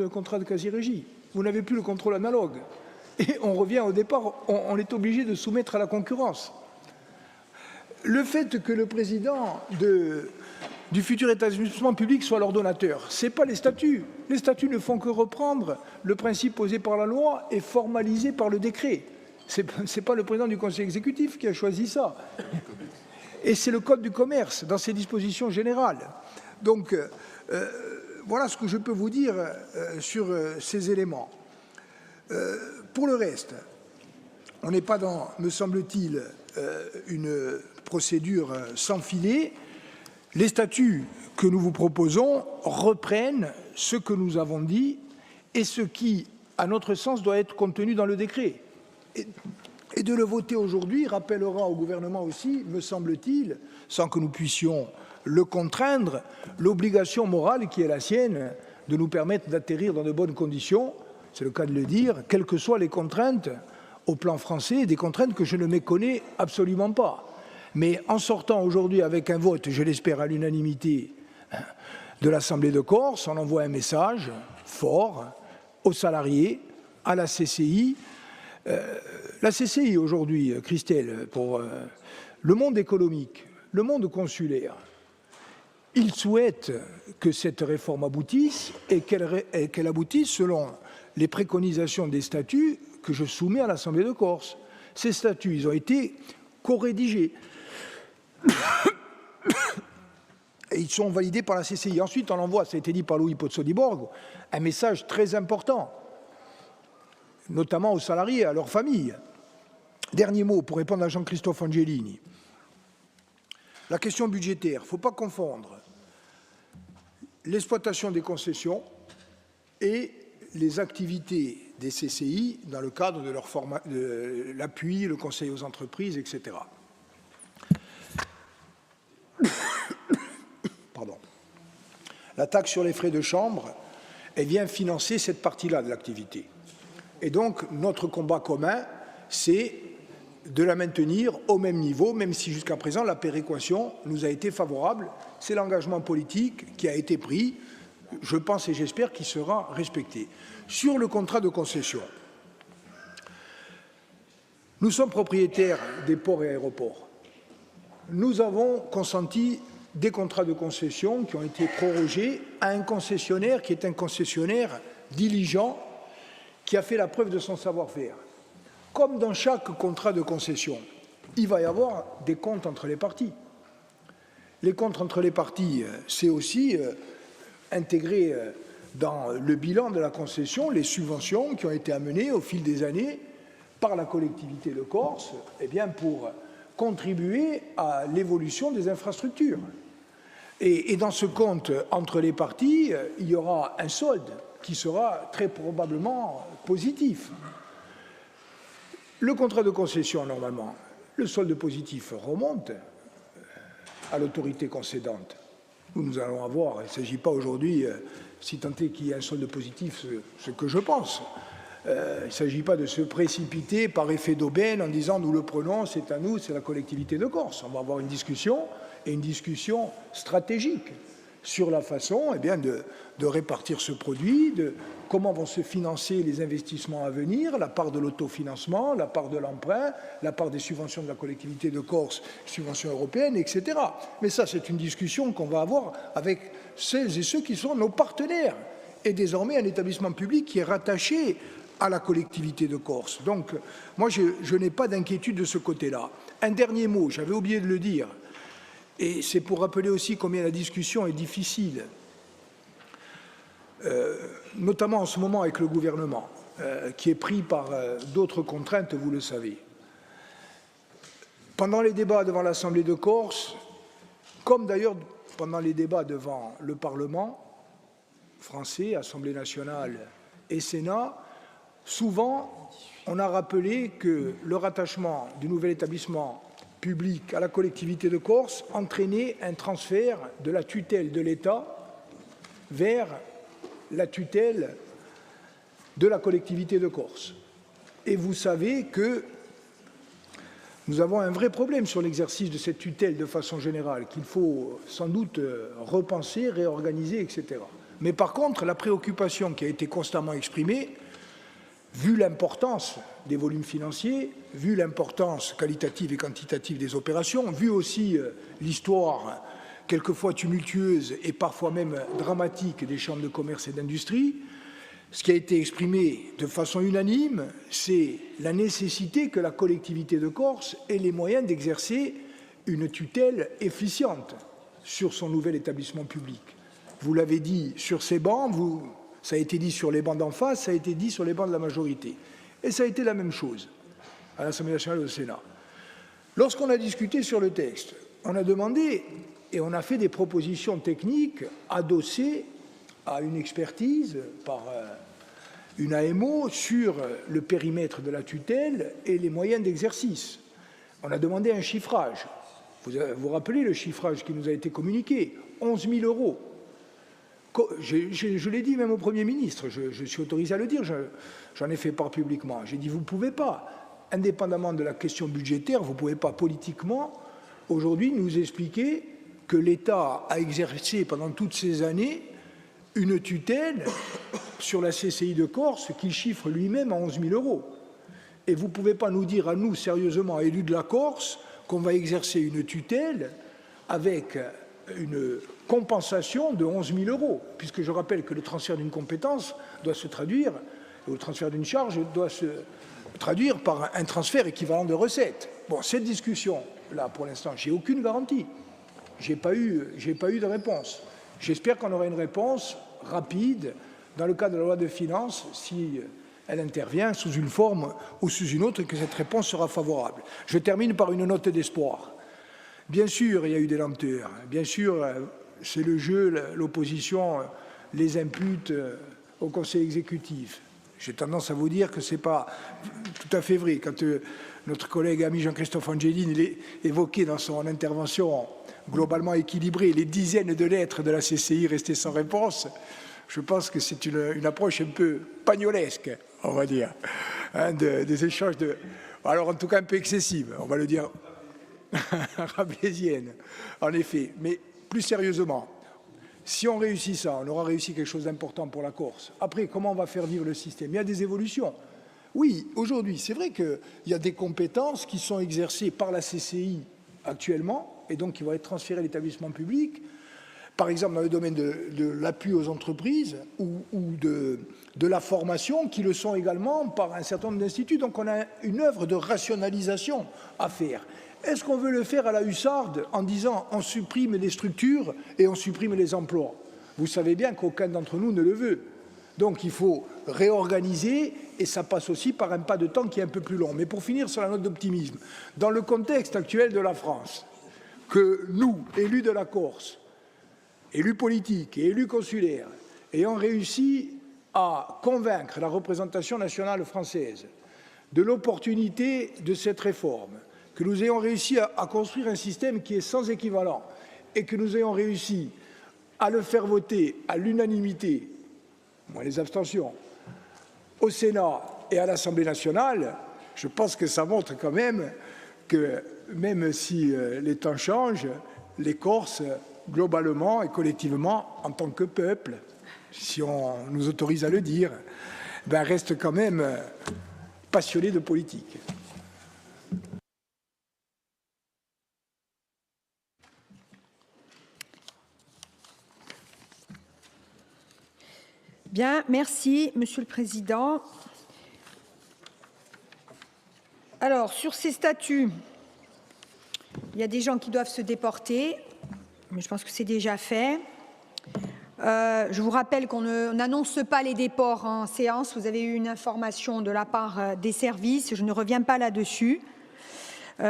contrat de quasi-régie, vous n'avez plus le contrôle analogue. Et on revient au départ, on est obligé de soumettre à la concurrence. Le fait que le président du futur établissement public soit l'ordonnateur, ce n'est pas les statuts. Les statuts ne font que reprendre le principe posé par la loi et formalisé par le décret. Ce n'est pas le président du conseil exécutif qui a choisi ça. Et c'est le code du commerce dans ses dispositions générales. Donc, voilà ce que je peux vous dire sur ces éléments. Pour le reste, on n'est pas dans, me semble-t-il, une procédure sans filet. Les statuts que nous vous proposons reprennent ce que nous avons dit et ce qui, à notre sens, doit être contenu dans le décret. Et de le voter aujourd'hui rappellera au gouvernement aussi, me semble-t-il, sans que nous puissions le contraindre, l'obligation morale qui est la sienne de nous permettre d'atterrir dans de bonnes conditions, c'est le cas de le dire, quelles que soient les contraintes au plan français, des contraintes que je ne méconnais absolument pas. Mais en sortant aujourd'hui avec un vote, je l'espère à l'unanimité, de l'Assemblée de Corse, on envoie un message fort aux salariés, à la CCI. La CCI aujourd'hui, Christelle, pour le monde économique, le monde consulaire, il souhaite que cette réforme aboutisse et qu'elle aboutisse selon les préconisations des statuts que je soumets à l'Assemblée de Corse. Ces statuts, ils ont été co-rédigés. Et ils sont validés par la CCI. Ensuite, on envoie, ça a été dit par Louis Pozzo di Borgo, un message très important, notamment aux salariés et à leurs familles. Dernier mot pour répondre à Jean-Christophe Angelini. La question budgétaire, il ne faut pas confondre l'exploitation des concessions et les activités des CCI dans le cadre de l'appui, le conseil aux entreprises, etc. Pardon. La taxe sur les frais de chambre, elle vient financer cette partie-là de l'activité. Et donc, notre combat commun, c'est de la maintenir au même niveau, même si jusqu'à présent, la péréquation nous a été favorable. C'est l'engagement politique qui a été pris, je pense et j'espère qu'il sera respecté. Sur le contrat de concession, nous sommes propriétaires des ports et aéroports. Nous avons consenti des contrats de concession qui ont été prorogés à un concessionnaire qui est un concessionnaire diligent, qui a fait la preuve de son savoir-faire. Comme dans chaque contrat de concession, il va y avoir des comptes entre les parties. Les comptes entre les parties, c'est aussi intégrer dans le bilan de la concession les subventions qui ont été amenées au fil des années par la collectivité de Corse, eh bien pour contribuer à l'évolution des infrastructures. Et dans ce compte entre les parties, il y aura un solde qui sera très probablement positif. Le contrat de concession, normalement, le solde positif remonte à l'autorité concédante. Nous allons avoir, il ne s'agit pas aujourd'hui, si tant est qu'il y ait un solde positif, ce que je pense. Il ne s'agit pas de se précipiter par effet d'aubaine en disant nous le prenons, c'est à nous, c'est la collectivité de Corse. On va avoir une discussion, et une discussion stratégique sur la façon eh bien, de répartir ce produit, de comment vont se financer les investissements à venir, la part de l'autofinancement, la part de l'emprunt, la part des subventions de la collectivité de Corse, subventions européennes, etc. Mais ça, c'est une discussion qu'on va avoir avec celles et ceux qui sont nos partenaires, et désormais un établissement public qui est rattaché à la collectivité de Corse. Donc, moi, je n'ai pas d'inquiétude de ce côté-là. Un dernier mot, j'avais oublié de le dire, et c'est pour rappeler aussi combien la discussion est difficile, notamment en ce moment avec le gouvernement, qui est pris par d'autres contraintes, vous le savez. Pendant les débats devant l'Assemblée de Corse, comme d'ailleurs pendant les débats devant le Parlement français, Assemblée nationale et Sénat, souvent on a rappelé que le rattachement du nouvel établissement public à la collectivité de Corse entraînait un transfert de la tutelle de l'État vers la tutelle de la collectivité de Corse. Et vous savez que Nous avons un vrai problème sur l'exercice de cette tutelle de façon générale, qu'il faut sans doute repenser, réorganiser, etc. Mais par contre, la préoccupation qui a été constamment exprimée, vu l'importance des volumes financiers, vu l'importance qualitative et quantitative des opérations, vu aussi l'histoire quelquefois tumultueuse et parfois même dramatique des chambres de commerce et d'industrie, ce qui a été exprimé de façon unanime, c'est la nécessité que la collectivité de Corse ait les moyens d'exercer une tutelle efficiente sur son nouvel établissement public. Vous l'avez dit sur ces bancs, ça a été dit sur les bancs d'en face, ça a été dit sur les bancs de la majorité. Et ça a été la même chose à l'Assemblée nationale et au Sénat. Lorsqu'on a discuté sur le texte, on a demandé et on a fait des propositions techniques adossées à une expertise par une AMO sur le périmètre de la tutelle et les moyens d'exercice. On a demandé un chiffrage. Vous vous rappelez le chiffrage qui nous a été communiqué, 11 000 euros. Je l'ai dit même au Premier ministre, je suis autorisé à le dire, j'en ai fait part publiquement. J'ai dit, vous ne pouvez pas, indépendamment de la question budgétaire, vous ne pouvez pas politiquement, aujourd'hui, nous expliquer que l'État a exercé pendant toutes ces années une tutelle sur la CCI de Corse qu'il chiffre lui-même à 11 000 euros. Et vous ne pouvez pas nous dire à nous, sérieusement, élus de la Corse, qu'on va exercer une tutelle avec une compensation de 11 000 euros, puisque je rappelle que le transfert d'une compétence doit se traduire, ou le transfert d'une charge doit se traduire par un transfert équivalent de recettes. Bon, cette discussion-là, pour l'instant, j'ai aucune garantie. J'ai pas eu de réponse. J'espère qu'on aura une réponse rapide dans le cadre de la loi de finances, si elle intervient sous une forme ou sous une autre, et que cette réponse sera favorable. Je termine par une note d'espoir. Bien sûr, il y a eu des lenteurs. Bien sûr, c'est le jeu, l'opposition les impute au Conseil exécutif. J'ai tendance à vous dire que ce n'est pas tout à fait vrai. Quand notre collègue ami Jean-Christophe Angelini évoquait dans son intervention globalement équilibrée les dizaines de lettres de la CCI restées sans réponse, je pense que c'est une approche un peu pagnolesque, on va dire, hein, des échanges de... Alors en tout cas un peu excessive, on va le dire, rabelaisienne, en effet. Mais plus sérieusement, si on réussit ça, on aura réussi quelque chose d'important pour la Corse. Après, comment on va faire vivre le système? Il y a des évolutions. Oui, aujourd'hui, c'est vrai qu'il y a des compétences qui sont exercées par la CCI actuellement, et donc qui vont être transférées à l'établissement public, par exemple dans le domaine de l'appui aux entreprises ou de la formation, qui le sont également par un certain nombre d'instituts. Donc on a une œuvre de rationalisation à faire. Est-ce qu'on veut le faire à la hussarde en disant on supprime les structures et on supprime les emplois? Vous savez bien qu'aucun d'entre nous ne le veut. Donc il faut réorganiser et ça passe aussi par un pas de temps qui est un peu plus long. Mais pour finir sur la note d'optimisme, dans le contexte actuel de la France, que nous, élus de la Corse, élus politiques et élus consulaires, ayant réussi à convaincre la représentation nationale française de l'opportunité de cette réforme, que nous ayons réussi à construire un système qui est sans équivalent et que nous ayons réussi à le faire voter à l'unanimité, moins les abstentions, au Sénat et à l'Assemblée nationale, je pense que ça montre quand même que même si les temps changent, les Corses, globalement et collectivement, en tant que peuple, si on nous autorise à le dire, ben restent quand même passionnés de politique. Bien, merci, Monsieur le Président. Alors, sur ces statuts, il y a des gens qui doivent se déporter, mais je pense que c'est déjà fait. Je vous rappelle qu'on n'annonce pas les déports en séance. Vous avez eu une information de la part des services. Je ne reviens pas là-dessus. Pas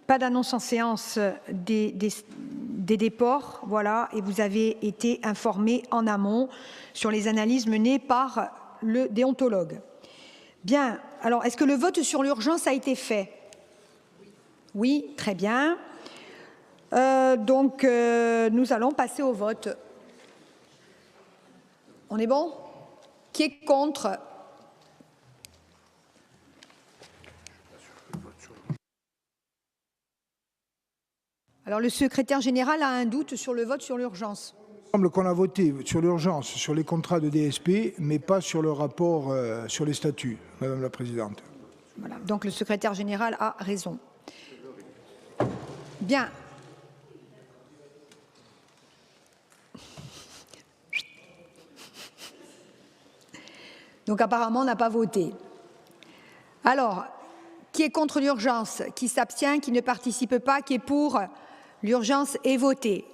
d'annonce en séance des déports, voilà, et vous avez été informé en amont sur les analyses menées par le déontologue. Bien, alors est-ce que le vote sur l'urgence a été fait? Oui, très bien. Donc, nous allons passer au vote. On est bon? Qui est contre? Alors le secrétaire général a un doute sur le vote sur l'urgence. Il semble qu'on a voté sur l'urgence, sur les contrats de DSP, mais pas sur le rapport sur les statuts, Madame la Présidente. Voilà. Donc le secrétaire général a raison. Bien. Donc apparemment, on n'a pas voté. Alors, qui est contre l'urgence? Qui s'abstient? Qui ne participe pas? Qui est pour? L'urgence est votée.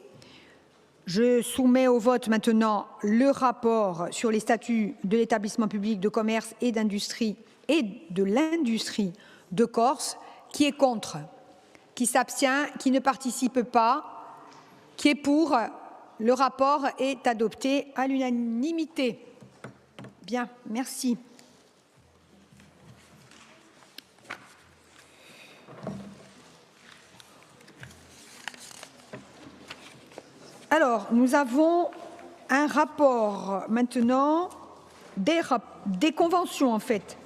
Je soumets au vote maintenant le rapport sur les statuts de l'établissement public de commerce et d'industrie et de l'industrie de Corse. Qui est contre? Qui s'abstient? Qui ne participe pas? Qui est pour? Le rapport est adopté à l'unanimité. Bien, merci. Alors, nous avons un rapport maintenant des conventions, en fait.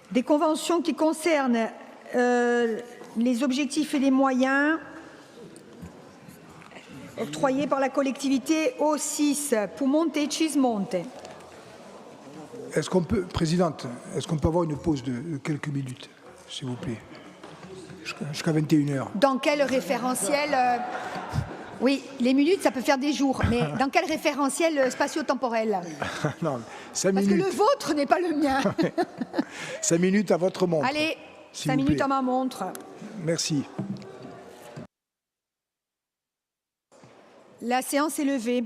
Des conventions qui concernent les objectifs et les moyens octroyés par la collectivité au 6 Pumonte et Cismonte. Est-ce qu'on peut, Présidente, est-ce qu'on peut avoir une pause de quelques minutes, s'il vous plaît, jusqu'à 21h? Dans quel référentiel Oui, les minutes, ça peut faire des jours, mais dans quel référentiel spatio-temporel? Non, 5 Parce minutes. que le vôtre n'est pas le mien. 5 minutes à votre montre. Allez, 5 minutes à ma montre. Merci. La séance est levée.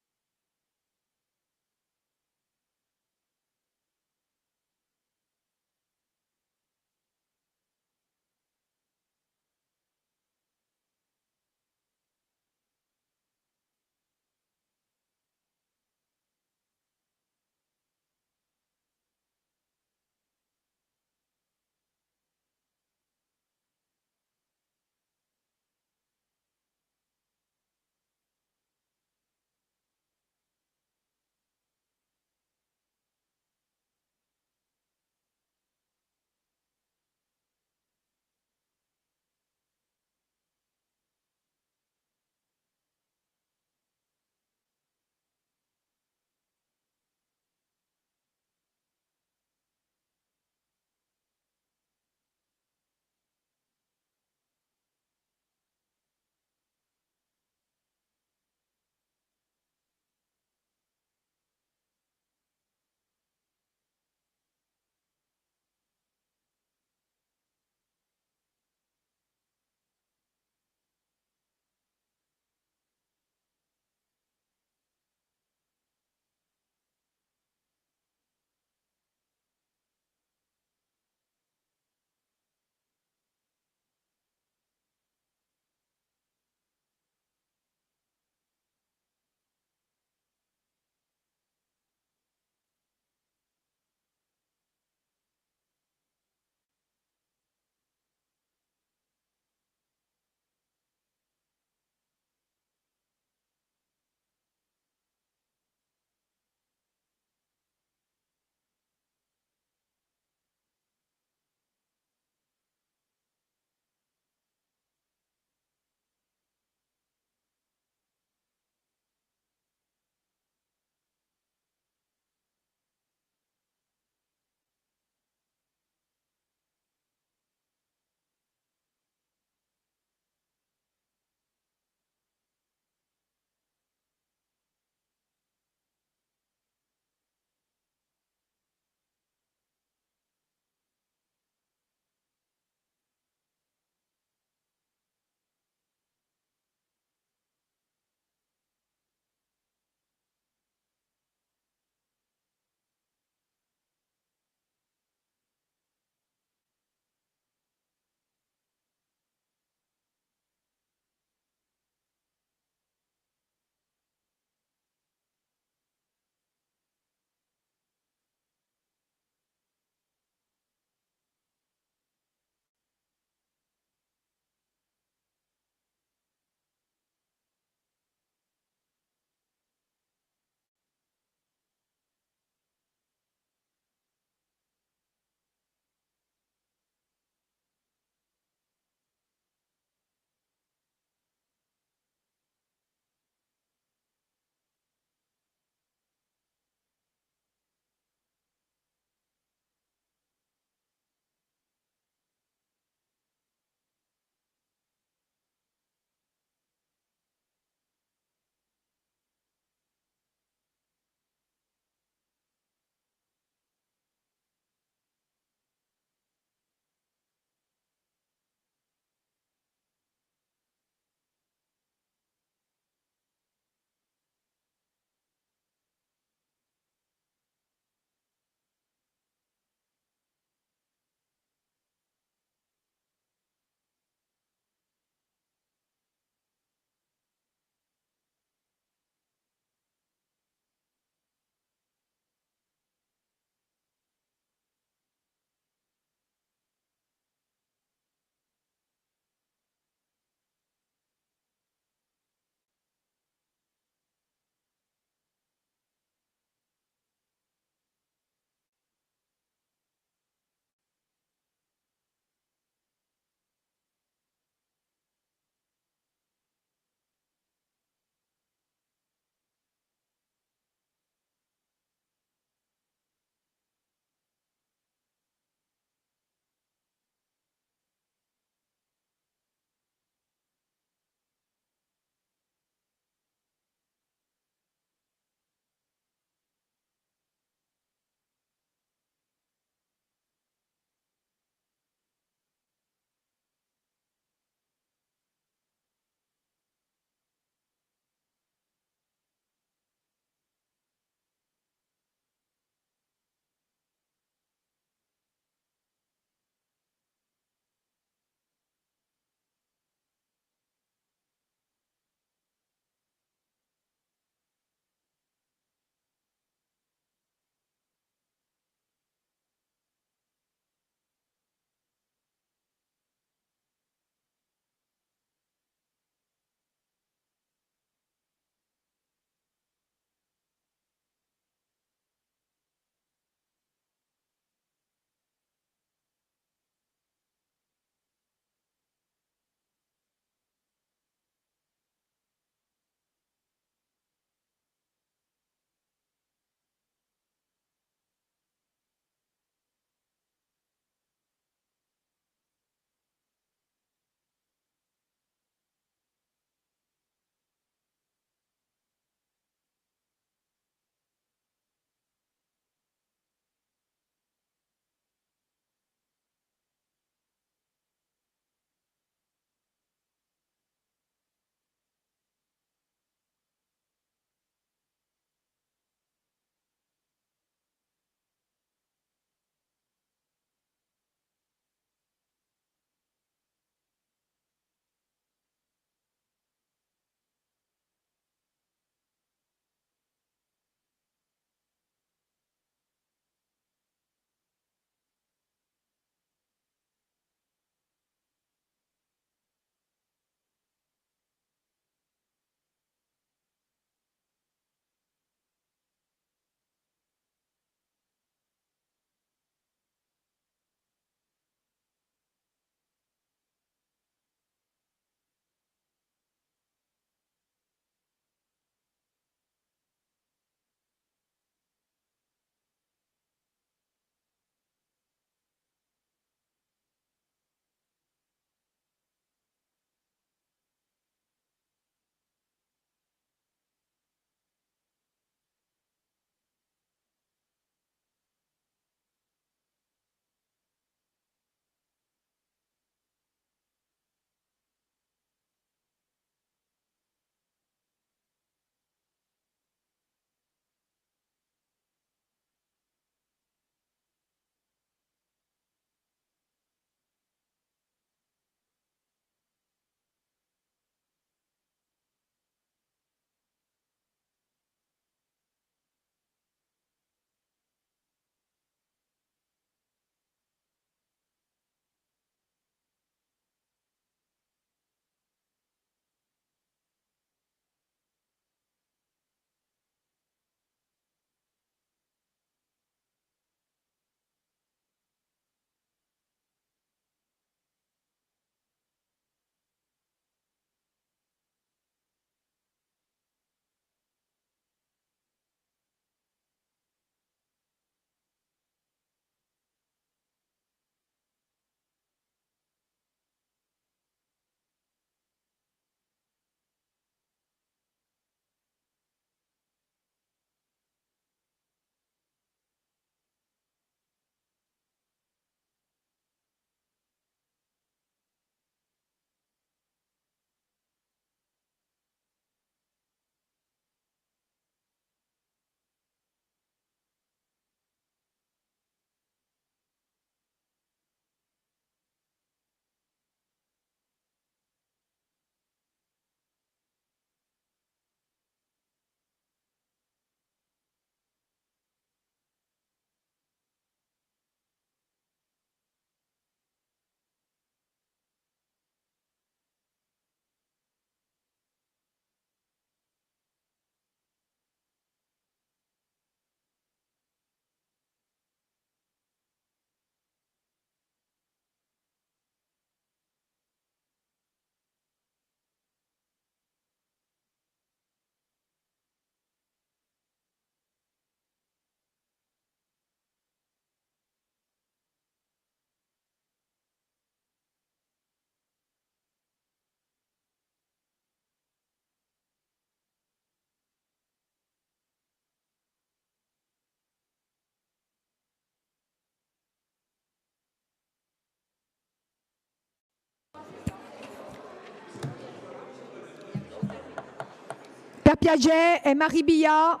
Piaget et Marie Billa.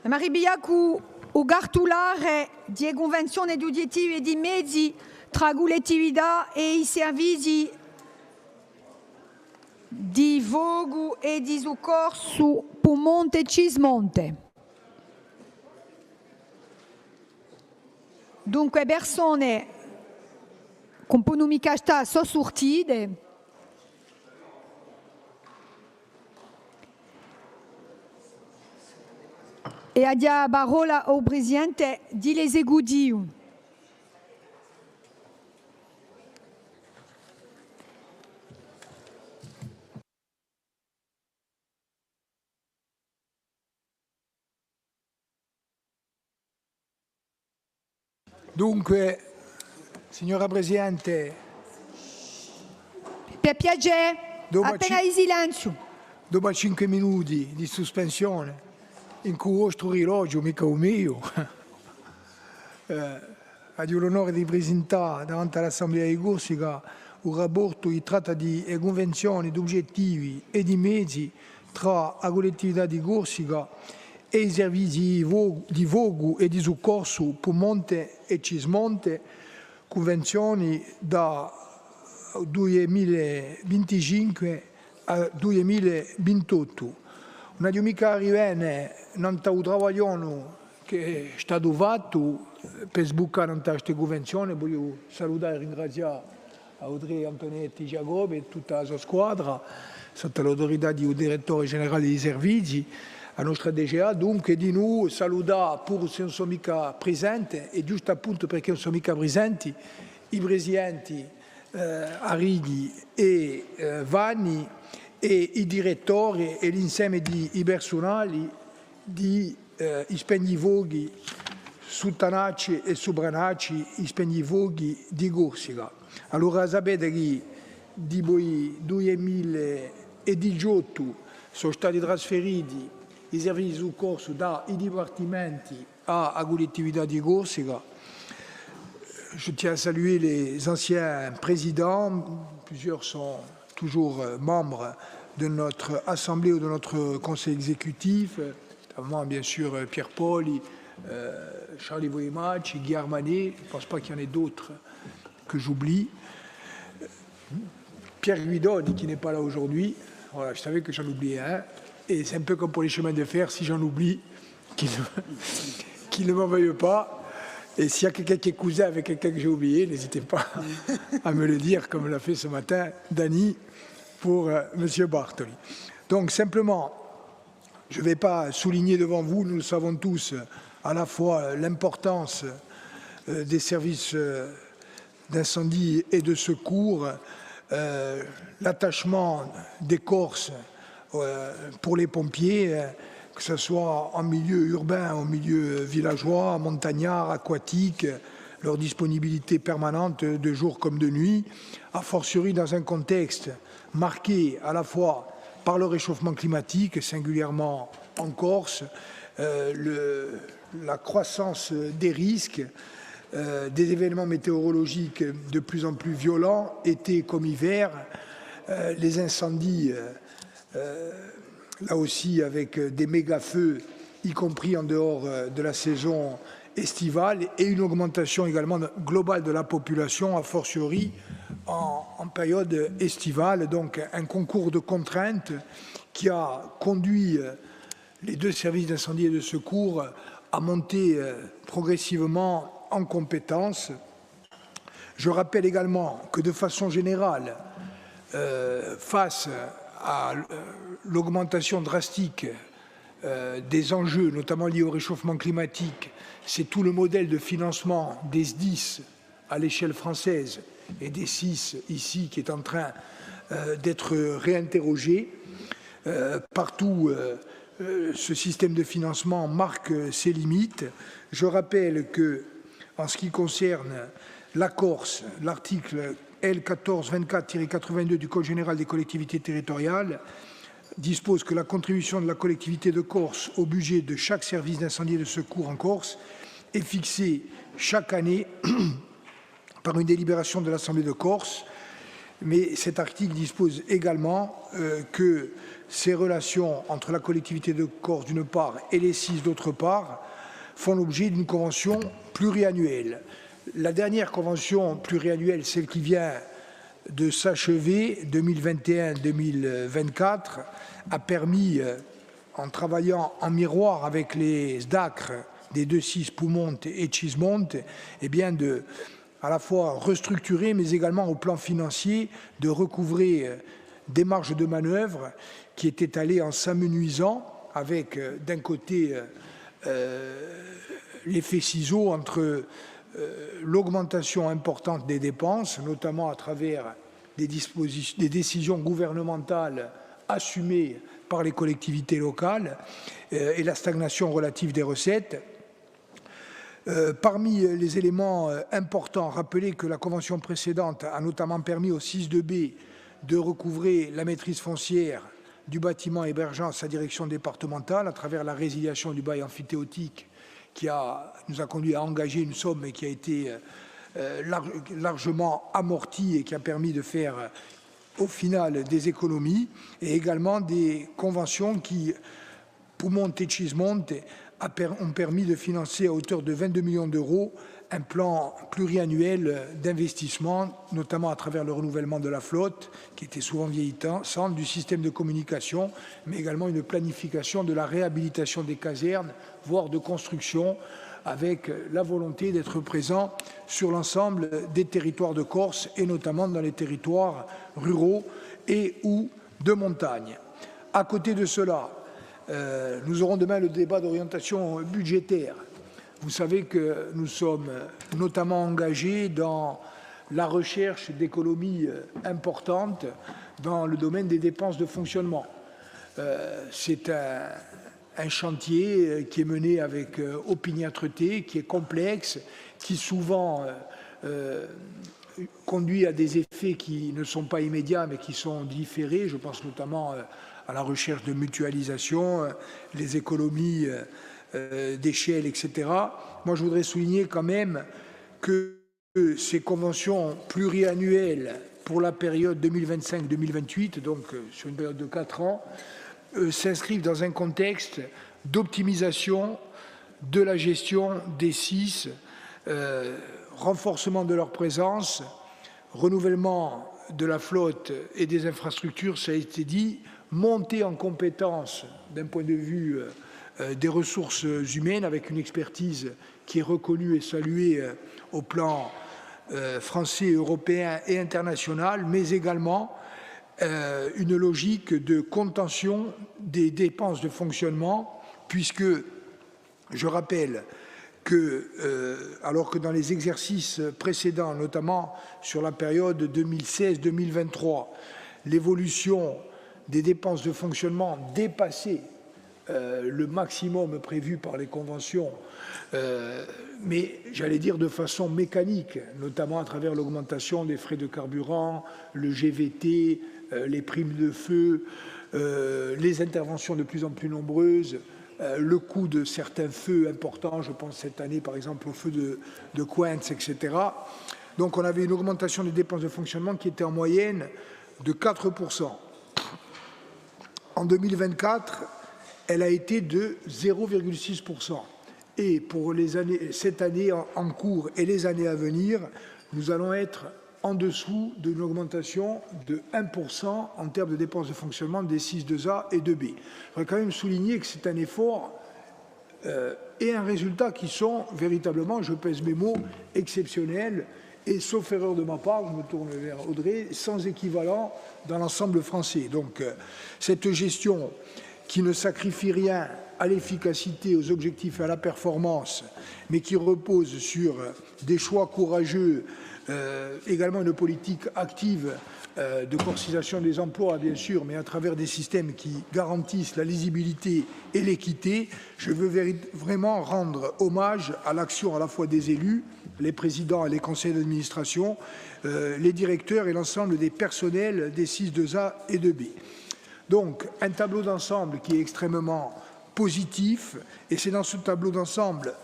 Marie Billa cu ugartulare di convenzione di obiettivi e di mezzi tra collettività e i servizi di vogo e di soccorso per Monte Cismonte. Dunque persone con non mica sta sono sortite e a dia parola al presidente di l'esecutivo. Dunque, signora Presidente, per piacere, appena in silenzio. Dopo 5 minuti di sospensione, in cui il vostro orologio, mica il mio, ha l'onore di presentare davanti all'Assemblea di Corsica un rapporto che tratta di convenzioni, di obiettivi e di mezzi tra la collettività di Corsica e i servizi di vogo e di soccorso per Monte e Cismonte, convenzioni da 2025 al 2028. Una di mica arrivare non sta un lavoro che è stato fatto per sbucare in queste convenzioni. Voglio salutare e ringraziare Audrey Antonetti Giacobbe e tutta la sua squadra sotto l'autorità del direttore generale dei servizi. La nostra DGA dunque di noi salutare pur se non sono mica presenti e giusto appunto perché non sono mica presenti i presidenti Arrighi e Vanni e i direttori e l'insieme di personali di Ispegni-Voghi, Sultanacci e Subranacci, Ispegni-Voghi di Corsica. Allora sapete che di voi 2018 sono stati trasferiti i servizi di soccorso dai dipartimenti alla collectività di Corsica. Je tiens à saluer les anciens présidents, plusieurs sont toujours membres de notre assemblée ou de notre conseil exécutif, notamment bien sûr Pierre Poli, Charlie Voyemach, Guy Armanet, je ne pense pas qu'il y en ait d'autres que j'oublie. Pierre Guidoni qui n'est pas là aujourd'hui, voilà, je savais que j'en oubliais un. Et c'est un peu comme pour les chemins de fer, si j'en oublie, qu'il ne m'en veuille pas. Et s'il y a quelqu'un qui est cousin avec quelqu'un que j'ai oublié, n'hésitez pas à me le dire, comme l'a fait ce matin Dany pour M. Bartoli. Donc simplement, je ne vais pas souligner devant vous, nous le savons tous, à la fois l'importance des services d'incendie et de secours, l'attachement des Corses pour les pompiers, que ce soit en milieu urbain, en milieu villageois, montagnard, aquatique, leur disponibilité permanente de jour comme de nuit, a fortiori dans un contexte marqué à la fois par le réchauffement climatique, singulièrement en Corse, la croissance des risques, des événements météorologiques de plus en plus violents, été comme hiver, les incendies là aussi avec des méga-feux, y compris en dehors de la saison estivale, et une augmentation également globale de la population, a fortiori en période estivale. Donc un concours de contraintes qui a conduit les deux services d'incendie et de secours à monter progressivement en compétences. Je rappelle également que de façon générale, face à l'augmentation drastique des enjeux, notamment liés au réchauffement climatique, c'est tout le modèle de financement des SDIS à l'échelle française et des SIS ici qui est en train d'être réinterrogé. Partout, ce système de financement marque ses limites. Je rappelle que, en ce qui concerne la Corse, l'article L1424-82 du Code général des collectivités territoriales dispose que la contribution de la collectivité de Corse au budget de chaque service d'incendie et de secours en Corse est fixée chaque année par une délibération de l'Assemblée de Corse. Mais cet article dispose également que ces relations entre la collectivité de Corse d'une part et les SIS d'autre part font l'objet d'une convention pluriannuelle. La dernière convention pluriannuelle, celle qui vient de s'achever 2021-2024, a permis, en travaillant en miroir avec les SDACR des deux SIS Poumonte et Chismonte, eh bien de à la fois restructurer, mais également au plan financier, de recouvrer des marges de manœuvre qui étaient allées en s'amenuisant avec, d'un côté, l'effet ciseau entre l'augmentation importante des dépenses, notamment à travers des décisions gouvernementales assumées par les collectivités locales et la stagnation relative des recettes. Parmi les éléments importants, rappelez que la convention précédente a notamment permis au 6-2B de recouvrer la maîtrise foncière du bâtiment hébergeant sa direction départementale à travers la résiliation du bail amphithéotique qui nous a conduit à engager une somme et qui a été largement amortie et qui a permis de faire au final des économies, et également des conventions qui, Poumonte et Chismonte, ont permis de financer à hauteur de 22 millions d'euros un plan pluriannuel d'investissement, notamment à travers le renouvellement de la flotte, qui était souvent vieillissante, du système de communication, mais également une planification de la réhabilitation des casernes, voire de construction, avec la volonté d'être présent sur l'ensemble des territoires de Corse, et notamment dans les territoires ruraux et ou de montagne. À côté de cela, nous aurons demain le débat d'orientation budgétaire. Vous savez que nous sommes notamment engagés dans la recherche d'économies importantes dans le domaine des dépenses de fonctionnement. C'est un chantier qui est mené avec opiniâtreté, qui est complexe, qui souvent conduit à des effets qui ne sont pas immédiats mais qui sont différés. Je pense notamment à la recherche de mutualisation, les économies d'échelle, etc. Moi, je voudrais souligner quand même que ces conventions pluriannuelles pour la période 2025-2028, donc sur une période de 4 ans, s'inscrivent dans un contexte d'optimisation de la gestion des SIS, renforcement de leur présence, renouvellement de la flotte et des infrastructures, ça a été dit, montée en compétences d'un point de vue des ressources humaines avec une expertise qui est reconnue et saluée au plan français, européen et international, mais également une logique de contention des dépenses de fonctionnement, puisque je rappelle que, alors que dans les exercices précédents, notamment sur la période 2016-2023, l'évolution des dépenses de fonctionnement dépassait le maximum prévu par les conventions, mais j'allais dire de façon mécanique, notamment à travers l'augmentation des frais de carburant, le GVT, les primes de feu, les interventions de plus en plus nombreuses, le coût de certains feux importants, je pense cette année par exemple au feu de Cointz, etc. Donc on avait une augmentation des dépenses de fonctionnement qui était en moyenne de 4%. En 2024, elle a été de 0,6%. Et pour cette année en cours et les années à venir, nous allons être en dessous d'une augmentation de 1% en termes de dépenses de fonctionnement des 6 2A et 2B. Je voudrais quand même souligner que c'est un effort et un résultat qui sont véritablement, je pèse mes mots, exceptionnels et, sauf erreur de ma part, je me tourne vers Audrey, sans équivalent dans l'ensemble français. Donc cette gestion qui ne sacrifie rien à l'efficacité, aux objectifs et à la performance, mais qui repose sur des choix courageux, également une politique active de corcisation des emplois, bien sûr, mais à travers des systèmes qui garantissent la lisibilité et l'équité. Je veux vraiment rendre hommage à l'action à la fois des élus, les présidents et les conseils d'administration, les directeurs et l'ensemble des personnels des 6 2A et 2B. Donc, un tableau d'ensemble qui est extrêmement positif, et c'est dans ce tableau d'ensemble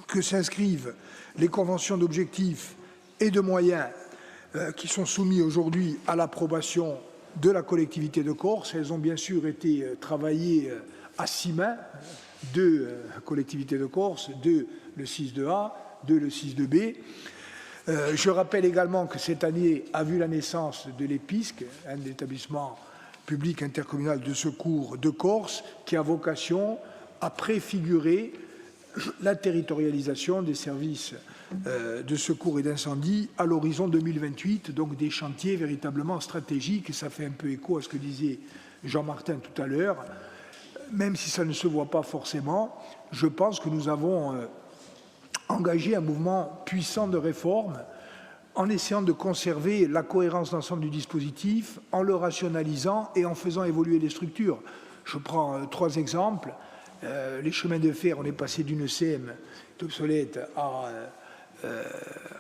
que s'inscrivent les conventions d'objectifs et de moyens qui sont soumis aujourd'hui à l'approbation de la collectivité de Corse. Elles ont bien sûr été travaillées à 6 mains, 2 collectivités de Corse, 2 le 6-2A, 2 le 6-2B. Je rappelle également que cette année a vu la naissance de l'EPISC, un établissement public intercommunal de secours de Corse, qui a vocation à préfigurer la territorialisation des services de secours et d'incendie à l'horizon 2028, donc des chantiers véritablement stratégiques, et ça fait un peu écho à ce que disait Jean-Martin tout à l'heure. Même si ça ne se voit pas forcément, je pense que nous avons engagé un mouvement puissant de réforme en essayant de conserver la cohérence d'ensemble du dispositif, en le rationalisant et en faisant évoluer les structures. Je prends 3 exemples. Les chemins de fer, on est passé d'une CM obsolète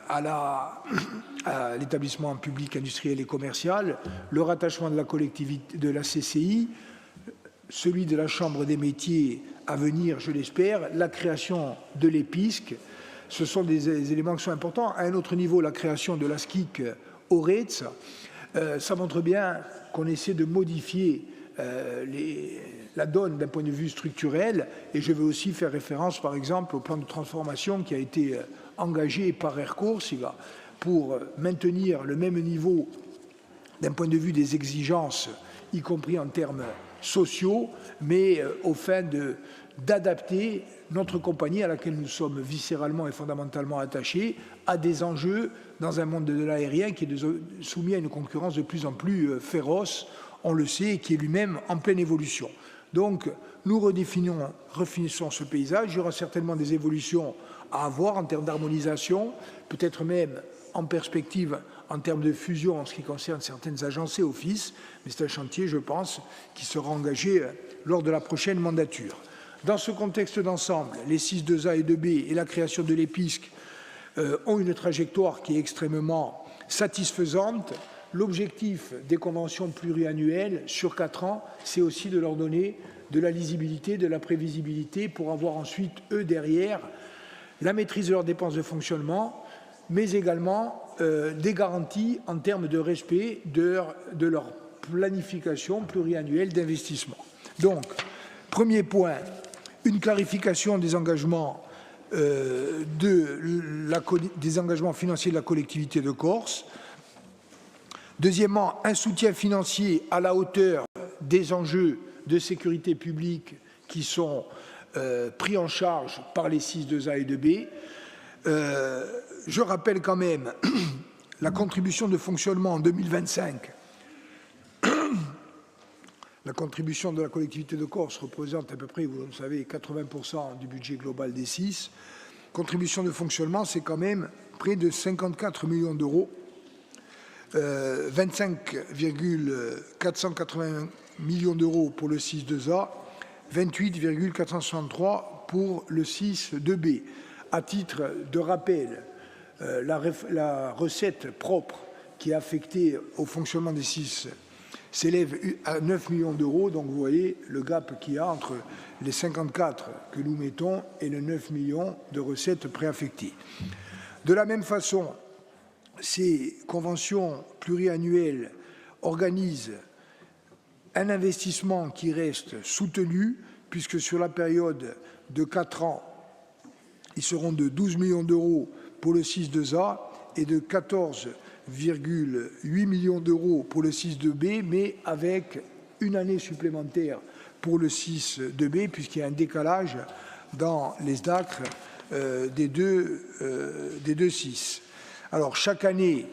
à l'établissement public industriel et commercial, le rattachement de la collectivité de la CCI, celui de la Chambre des métiers à venir, je l'espère, la création de l'EPISC. Ce sont des éléments qui sont importants. À un autre niveau, la création de la SCIC au RETS. Ça montre bien qu'on essaie de modifier la donne d'un point de vue structurel. Et je veux aussi faire référence, par exemple, au plan de transformation qui a été engagé par Air Corsica pour maintenir le même niveau d'un point de vue des exigences, y compris en termes sociaux, mais au fin d'adapter notre compagnie, à laquelle nous sommes viscéralement et fondamentalement attachés, à des enjeux dans un monde de l'aérien qui est soumis à une concurrence de plus en plus féroce, on le sait, et qui est lui-même en pleine évolution. Donc, nous redéfinissons ce paysage. Il y aura certainement des évolutions à avoir en termes d'harmonisation, peut-être même en perspective en termes de fusion en ce qui concerne certaines agences et offices, mais c'est un chantier, je pense, qui sera engagé lors de la prochaine mandature. Dans ce contexte d'ensemble, les 6-2A et 2B et la création de l'EPISC ont une trajectoire qui est extrêmement satisfaisante. L'objectif des conventions pluriannuelles sur 4 ans, c'est aussi de leur donner de la lisibilité, de la prévisibilité pour avoir ensuite, eux, derrière, la maîtrise de leurs dépenses de fonctionnement, mais également des garanties en termes de respect de leur planification pluriannuelle d'investissement. Donc, premier point, une clarification des engagements, des engagements financiers de la collectivité de Corse. Deuxièmement, un soutien financier à la hauteur des enjeux de sécurité publique qui sont pris en charge par les 6-2A et 2B. Je rappelle quand même la contribution de fonctionnement en 2025. La contribution de la collectivité de Corse représente à peu près, vous le savez, 80% du budget global des 6. Contribution de fonctionnement, c'est quand même près de 54 millions d'euros. 25,480 millions d'euros pour le 6-2A, 28,463 pour le 6-2B. À titre de rappel, la recette propre qui est affectée au fonctionnement des 6 s'élève à 9 millions d'euros. Donc vous voyez le gap qu'il y a entre les 54 que nous mettons et les 9 millions de recettes préaffectées. De la même façon, ces conventions pluriannuelles organisent un investissement qui reste soutenu, puisque sur la période de 4 ans, ils seront de 12 millions d'euros pour le 6-2A et de 14,8 millions d'euros pour le 6-2B, mais avec une année supplémentaire pour le 6-2B, puisqu'il y a un décalage dans les DACR des deux 6. Alors, chaque année,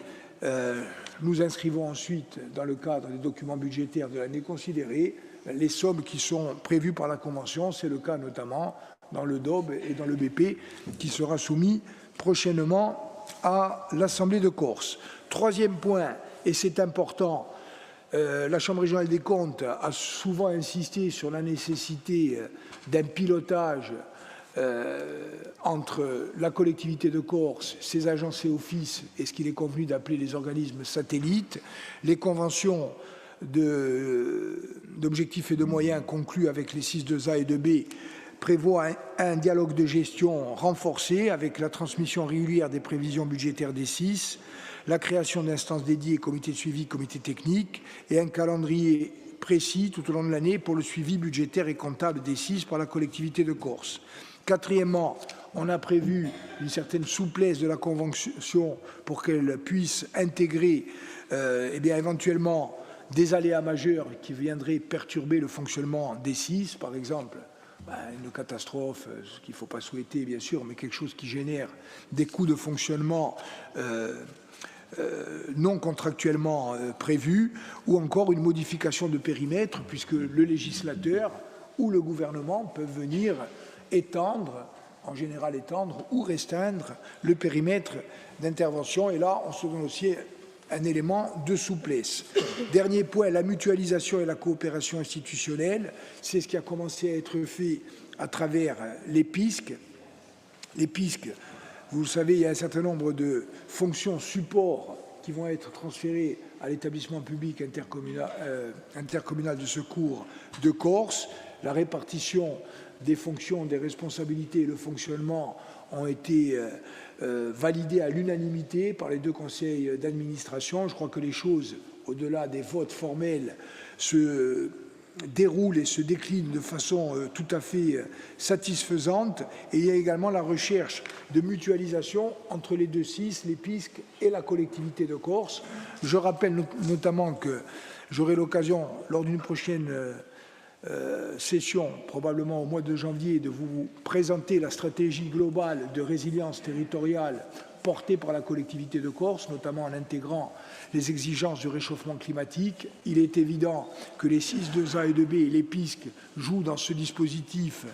nous inscrivons ensuite, dans le cadre des documents budgétaires de l'année considérée, les sommes qui sont prévues par la Convention. C'est le cas notamment dans le DOB et dans le BP, qui sera soumis prochainement à l'Assemblée de Corse. Troisième point, et c'est important, la Chambre régionale des comptes a souvent insisté sur la nécessité d'un pilotage entre la collectivité de Corse, ses agences et offices et ce qu'il est convenu d'appeler les organismes satellites. Les conventions d'objectifs et de moyens conclues avec les 6-2A et 2B prévoient un dialogue de gestion renforcé avec la transmission régulière des prévisions budgétaires des 6, la création d'instances dédiées, comités de suivi, comités techniques, et un calendrier précis tout au long de l'année pour le suivi budgétaire et comptable des SIS par la collectivité de Corse. Quatrièmement, on a prévu une certaine souplesse de la Convention pour qu'elle puisse intégrer éventuellement des aléas majeurs qui viendraient perturber le fonctionnement des SIS, par exemple une catastrophe, ce qu'il ne faut pas souhaiter bien sûr, mais quelque chose qui génère des coûts de fonctionnement non contractuellement prévus, ou encore une modification de périmètre, puisque le législateur ou le gouvernement peuvent venir étendre, en général étendre ou restreindre le périmètre d'intervention. Et là, on se donne aussi un élément de souplesse. Dernier point, la mutualisation et la coopération institutionnelle. C'est ce qui a commencé à être fait à travers les PISC. Les PISC, vous le savez, il y a un certain nombre de fonctions support qui vont être transférées à l'établissement public intercommunal de secours de Corse. La répartition des fonctions, des responsabilités et le fonctionnement ont été validés à l'unanimité par les deux conseils d'administration. Je crois que les choses, au-delà des votes formels, se déroulent et se déclinent de façon tout à fait satisfaisante. Et il y a également la recherche de mutualisation entre les deux SIS, les PISC et la collectivité de Corse. Je rappelle notamment que j'aurai l'occasion, lors d'une prochaine session, probablement au mois de janvier, de vous présenter la stratégie globale de résilience territoriale portée par la collectivité de Corse, notamment en intégrant les exigences du réchauffement climatique. Il est évident que les SIS 2A et 2B et les PISC jouent dans ce dispositif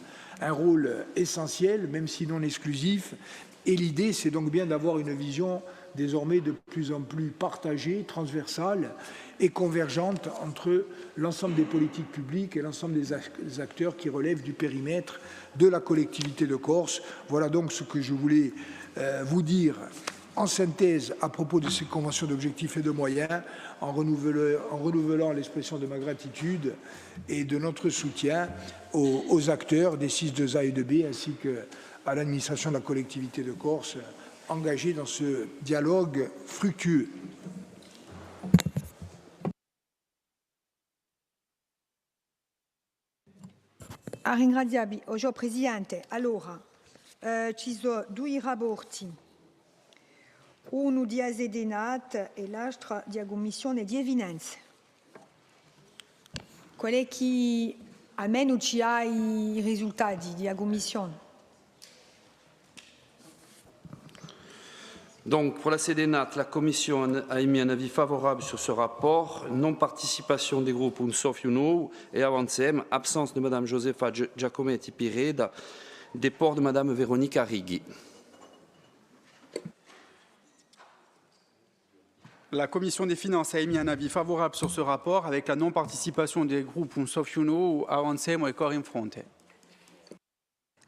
un rôle essentiel, même si non exclusif. Et l'idée, c'est donc bien d'avoir une vision désormais de plus en plus partagée, transversale et convergente entre l'ensemble des politiques publiques et l'ensemble des acteurs qui relèvent du périmètre de la collectivité de Corse. Voilà donc ce que je voulais vous dire en synthèse à propos de ces conventions d'objectifs et de moyens, en renouvelant l'expression de ma gratitude et de notre soutien aux acteurs des SIS 2A et 2B ainsi qu'à l'administration de la collectivité de Corse engagée dans ce dialogue fructueux. Ringraziabi, Ojo Presidente. Allora, ci sono due rapporti, uno di Asedenat e l'altro di Commissione di Evidenze. Quelli che almeno ci ha i risultati di Commissione. Donc, pour la CDNAT, la Commission a émis un avis favorable sur ce rapport. Non-participation des groupes UNSOF UNO et Avancem, absence de Mme Josefa Giacometti Pireda, déport de Mme Véronique Arrighi. La Commission des finances a émis un avis favorable sur ce rapport avec la non-participation des groupes UNSOF UNO, Avancem et Corin Fronte.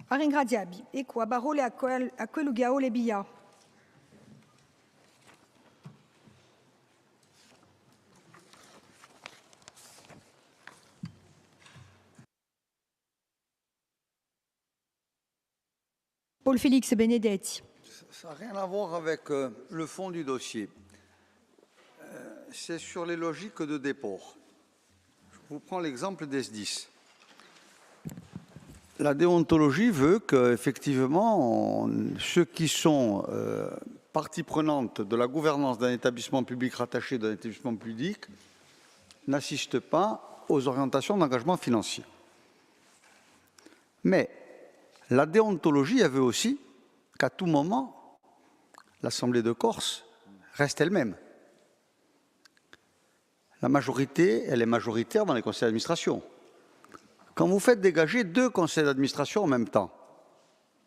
Ringraziabi. Ecco, a parole a quello che ha le bia. Paul Félix Benedetti. Ça n'a rien à voir avec le fond du dossier. C'est sur les logiques de déport. Je vous prends l'exemple des SDIS. La déontologie veut qu'effectivement, ceux qui sont partie prenante de la gouvernance d'un établissement public rattaché d'un établissement public n'assistent pas aux orientations d'engagement financier. Mais la déontologie, elle veut aussi qu'à tout moment, l'Assemblée de Corse reste elle-même. La majorité, elle est majoritaire dans les conseils d'administration. Quand vous faites dégager 2 conseils d'administration en même temps,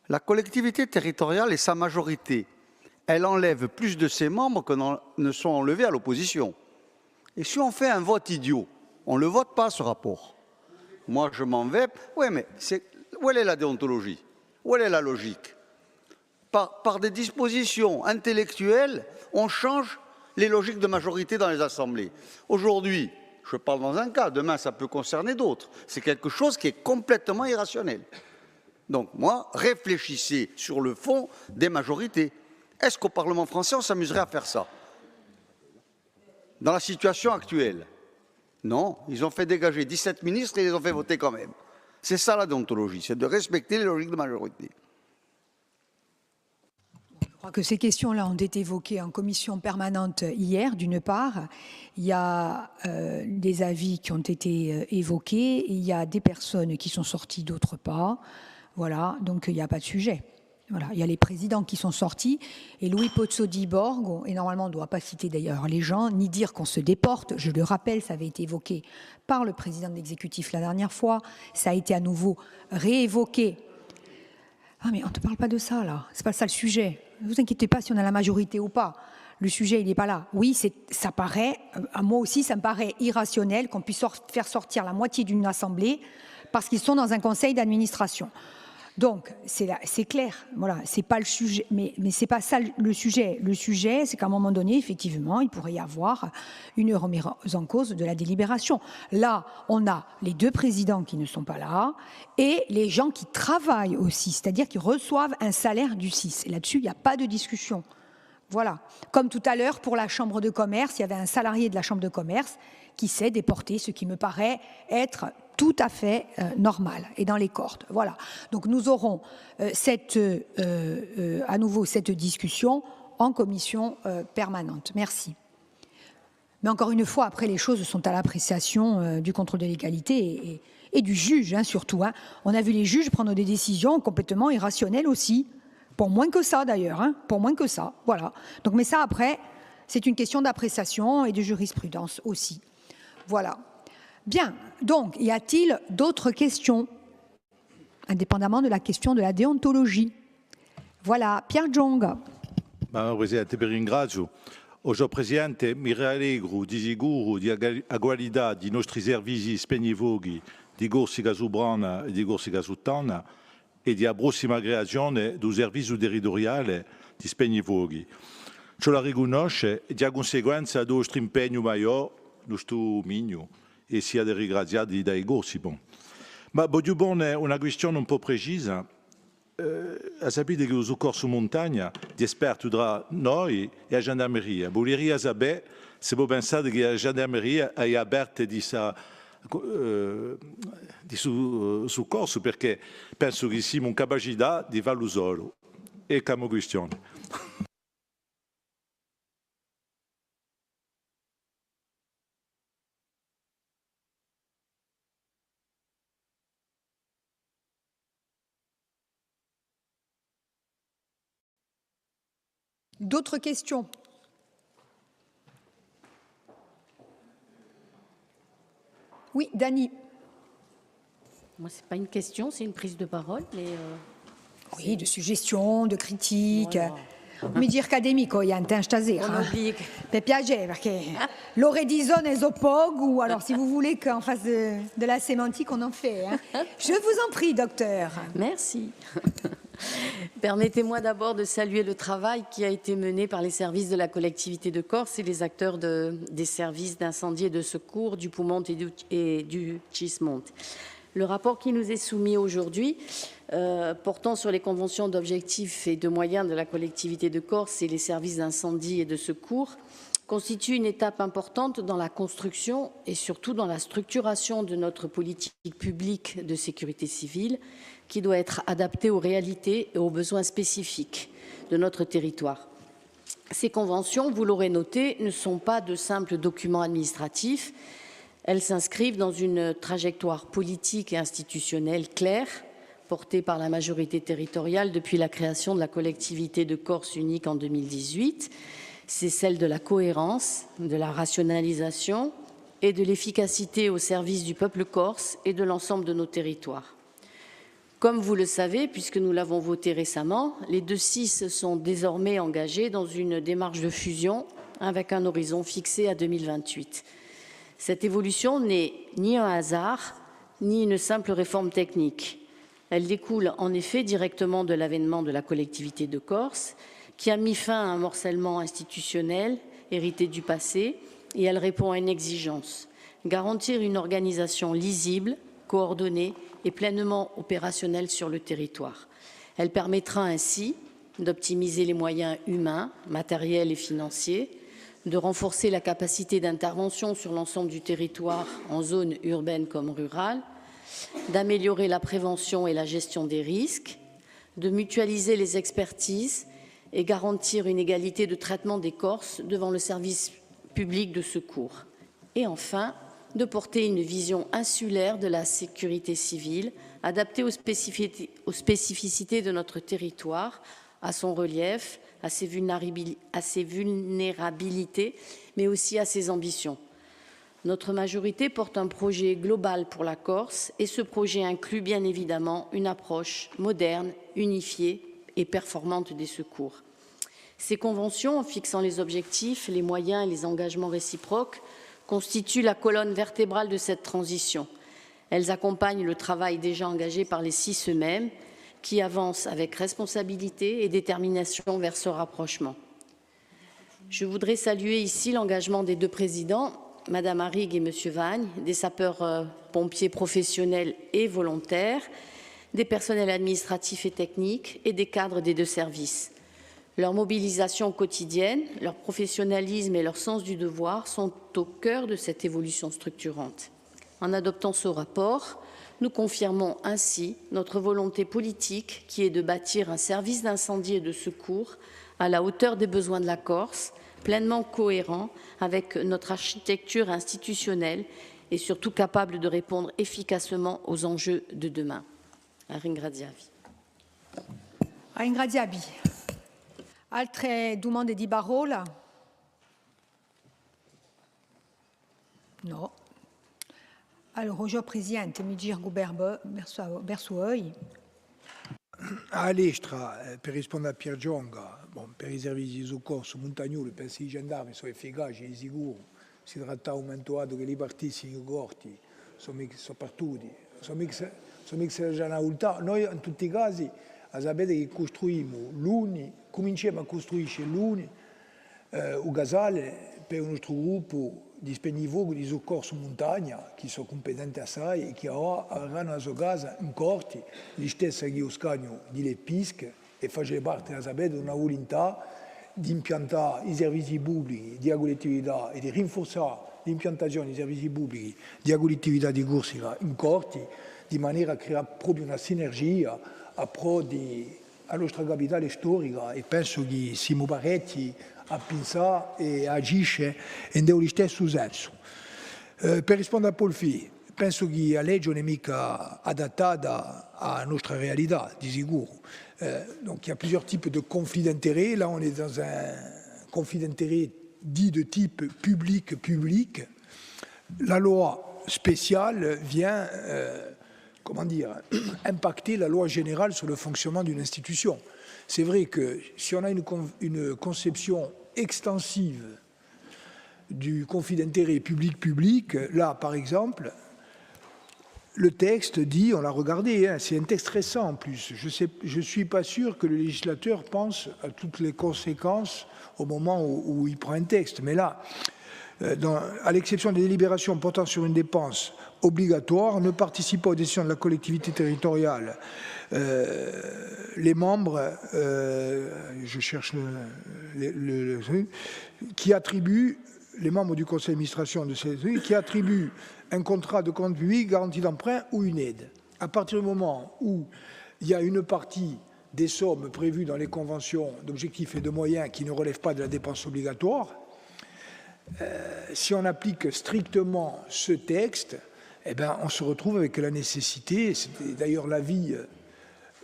la collectivité territoriale et sa majorité, elle enlève plus de ses membres que ne sont enlevés à l'opposition. Et si on fait un vote idiot, on ne le vote pas, ce rapport. Moi, je m'en vais. Oui, mais où est la déontologie? Où est la logique? Par des dispositions intellectuelles, on change les logiques de majorité dans les assemblées. Aujourd'hui, je parle dans un cas, demain ça peut concerner d'autres. C'est quelque chose qui est complètement irrationnel. Donc moi, réfléchissez sur le fond des majorités. Est-ce qu'au Parlement français, on s'amuserait à faire ça? dans la situation actuelle. Non, ils ont fait dégager 17 ministres et ils les ont fait voter quand même. C'est ça la déontologie, c'est de respecter les logiques de majorité. Je crois que ces questions-là ont été évoquées en commission permanente hier, d'une part. Il y a des avis qui ont été évoqués, et il y a des personnes qui sont sorties, d'autre part. Voilà, donc il n'y a pas de sujet. Voilà, il y a les présidents qui sont sortis, et Louis Pozzo di Borgo, et normalement on ne doit pas citer d'ailleurs les gens, ni dire qu'on se déporte, je le rappelle, ça avait été évoqué par le président de l'exécutif la dernière fois, ça a été à nouveau réévoqué. Ah mais on ne te parle pas de ça là, c'est pas ça le sujet. Ne vous inquiétez pas si on a la majorité ou pas. Le sujet, il n'est pas là. Oui, ça paraît, à moi aussi, ça me paraît irrationnel qu'on puisse faire sortir la moitié d'une assemblée parce qu'ils sont dans un conseil d'administration. Donc, c'est clair, voilà, c'est pas le sujet, mais c'est pas ça le sujet. Le sujet, c'est qu'à un moment donné, effectivement, il pourrait y avoir une remise en cause de la délibération. Là, on a les deux présidents qui ne sont pas là et les gens qui travaillent aussi, c'est-à-dire qui reçoivent un salaire du 6. Et là-dessus, il n'y a pas de discussion. Voilà. Comme tout à l'heure, pour la Chambre de commerce, il y avait un salarié de la Chambre de commerce qui s'est déporté, ce qui me paraît être tout à fait normal et dans les cordes. Voilà. Donc nous aurons à nouveau cette discussion en commission permanente. Merci. Mais encore une fois, après, les choses sont à l'appréciation du contrôle de légalité et du juge, hein, surtout. Hein. On a vu les juges prendre des décisions complètement irrationnelles aussi. Pour moins que ça, d'ailleurs. Hein, pour moins que ça. Voilà. Donc, mais ça, après, c'est une question d'appréciation et de jurisprudence aussi. Voilà. Bien. Donc, y a-t-il d'autres questions, indépendamment de la question de la déontologie? Voilà. Pierre Jong. Madame Presidente, vi ringrazio. Oggi, Presidente, mi rallegro di sicuro a qualità di nostri servizi spegnifuochi di Corsica Subrana e di Corsica Suttana e di prossima creazione del servizio territoriale di spegnifuochi. Ciò la riconosce e di conseguenza del nostro impegno maggiore, nostro migno, e sia da ringraziati dai corsi. Ma voglio porre una questione un po' precisa. Sapete che il soccorso montagna di esperti tra noi e la gendarmeria. Voleria sapere se voi pensate che la gendarmeria è aperta di soccorso, perché penso che siamo in capacità di farlo solo. E come questione. D'autres questions? Oui, Dani. Moi, ce n'est pas une question, c'est une prise de parole. Mais oui, de suggestions, de critiques. Voilà. Mi dire accademico, Yantin Stasera. Per piacere, perché l'oredison è so poco, ou alors si vous voulez qu'en face de la sémantique, on en fait. Hein. Je vous en prie, docteur. Merci. Permettez-moi d'abord de saluer le travail qui a été mené par les services de la collectivité de Corse et les acteurs des services d'incendie et de secours du Poumont et du Cismont. Le rapport qui nous est soumis aujourd'hui, portant sur les conventions d'objectifs et de moyens de la collectivité de Corse et les services d'incendie et de secours, constitue une étape importante dans la construction et surtout dans la structuration de notre politique publique de sécurité civile, qui doit être adaptée aux réalités et aux besoins spécifiques de notre territoire. Ces conventions, vous l'aurez noté, ne sont pas de simples documents administratifs. Elles s'inscrivent dans une trajectoire politique et institutionnelle claire, portée par la majorité territoriale depuis la création de la collectivité de Corse unique en 2018. C'est celle de la cohérence, de la rationalisation et de l'efficacité au service du peuple corse et de l'ensemble de nos territoires. Comme vous le savez, puisque nous l'avons voté récemment, les deux CIS sont désormais engagés dans une démarche de fusion avec un horizon fixé à 2028. Cette évolution n'est ni un hasard, ni une simple réforme technique. Elle découle en effet directement de l'avènement de la collectivité de Corse, qui a mis fin à un morcellement institutionnel hérité du passé, et elle répond à une exigence: garantir une organisation lisible, coordonnée et pleinement opérationnelle sur le territoire. Elle permettra ainsi d'optimiser les moyens humains, matériels et financiers, de renforcer la capacité d'intervention sur l'ensemble du territoire, en zone urbaine comme rurale, d'améliorer la prévention et la gestion des risques, de mutualiser les expertises et garantir une égalité de traitement des Corses devant le service public de secours. Et enfin, de porter une vision insulaire de la sécurité civile, adaptée aux spécificités de notre territoire, à son relief, à ses vulnérabilités, mais aussi à ses ambitions. Notre majorité porte un projet global pour la Corse et ce projet inclut bien évidemment une approche moderne, unifiée et performante des secours. Ces conventions, en fixant les objectifs, les moyens et les engagements réciproques, constituent la colonne vertébrale de cette transition. Elles accompagnent le travail déjà engagé par les 6 eux-mêmes, qui avancent avec responsabilité et détermination vers ce rapprochement. Je voudrais saluer ici l'engagement des 2 présidents, Madame Arrigue et Monsieur Vagne, des sapeurs-pompiers professionnels et volontaires, des personnels administratifs et techniques et des cadres des 2 services. Leur mobilisation quotidienne, leur professionnalisme et leur sens du devoir sont au cœur de cette évolution structurante. En adoptant ce rapport, nous confirmons ainsi notre volonté politique qui est de bâtir un service d'incendie et de secours à la hauteur des besoins de la Corse, pleinement cohérent avec notre architecture institutionnelle et surtout capable de répondre efficacement aux enjeux de demain. Ringraziavi. Ringraziavi. Altre domande di parola? No. Allora, io Presidente, mi giro verso voi. All'Estra, per rispondere a Pier Gionga, per i servizi di soccorso montagnoli, penso i gendarmi sono efficaci e sicuri. Si tratta di un momento che li partissimi corti sono partiti, sono mica già una volta. Noi in tutti i casi sapete che costruiamo l'UNI, cominciamo a costruire l'UNI, un casale per il nostro gruppo di spegnifuoco di soccorso in montagna, che sono competenti assai e che avranno la sua casa in corti, gli stessi che io scagno di Leppische e faccio parte, sapete, di una volontà di impiantare i servizi pubblici di collettività e di rinforzare l'impiantazione dei servizi pubblici di collettività di Corsica in corti, di maniera a creare proprio una sinergia a pro della nostra capitale storica e penso che siamo parecchi a pensare e agisce nello stesso senso. Per rispondere a Polfi, penso che la legge non è mica adattata alla nostra realtà, di sicuro. Donc il y a plusieurs types de conflits d'intérêts. Là, on est dans un conflit d'intérêts dit de type public-public. La loi spéciale vient, comment dire, impacter la loi générale sur le fonctionnement d'une institution. C'est vrai que si on a une conception extensive du conflit d'intérêts public-public, là, par exemple, le texte dit, on l'a regardé, hein, c'est un texte récent en plus, je ne suis pas sûr que le législateur pense à toutes les conséquences au moment où il prend un texte. Mais là, à l'exception des délibérations portant sur une dépense obligatoire, ne participent pas aux décisions de la collectivité territoriale. Les membres, je cherche qui attribuent, les membres du conseil d'administration de ces qui attribuent un contrat de compte public, garantie d'emprunt ou une aide. À partir du moment où il y a une partie des sommes prévues dans les conventions d'objectifs et de moyens qui ne relèvent pas de la dépense obligatoire, si on applique strictement ce texte, eh bien, on se retrouve avec la nécessité, c'est d'ailleurs l'avis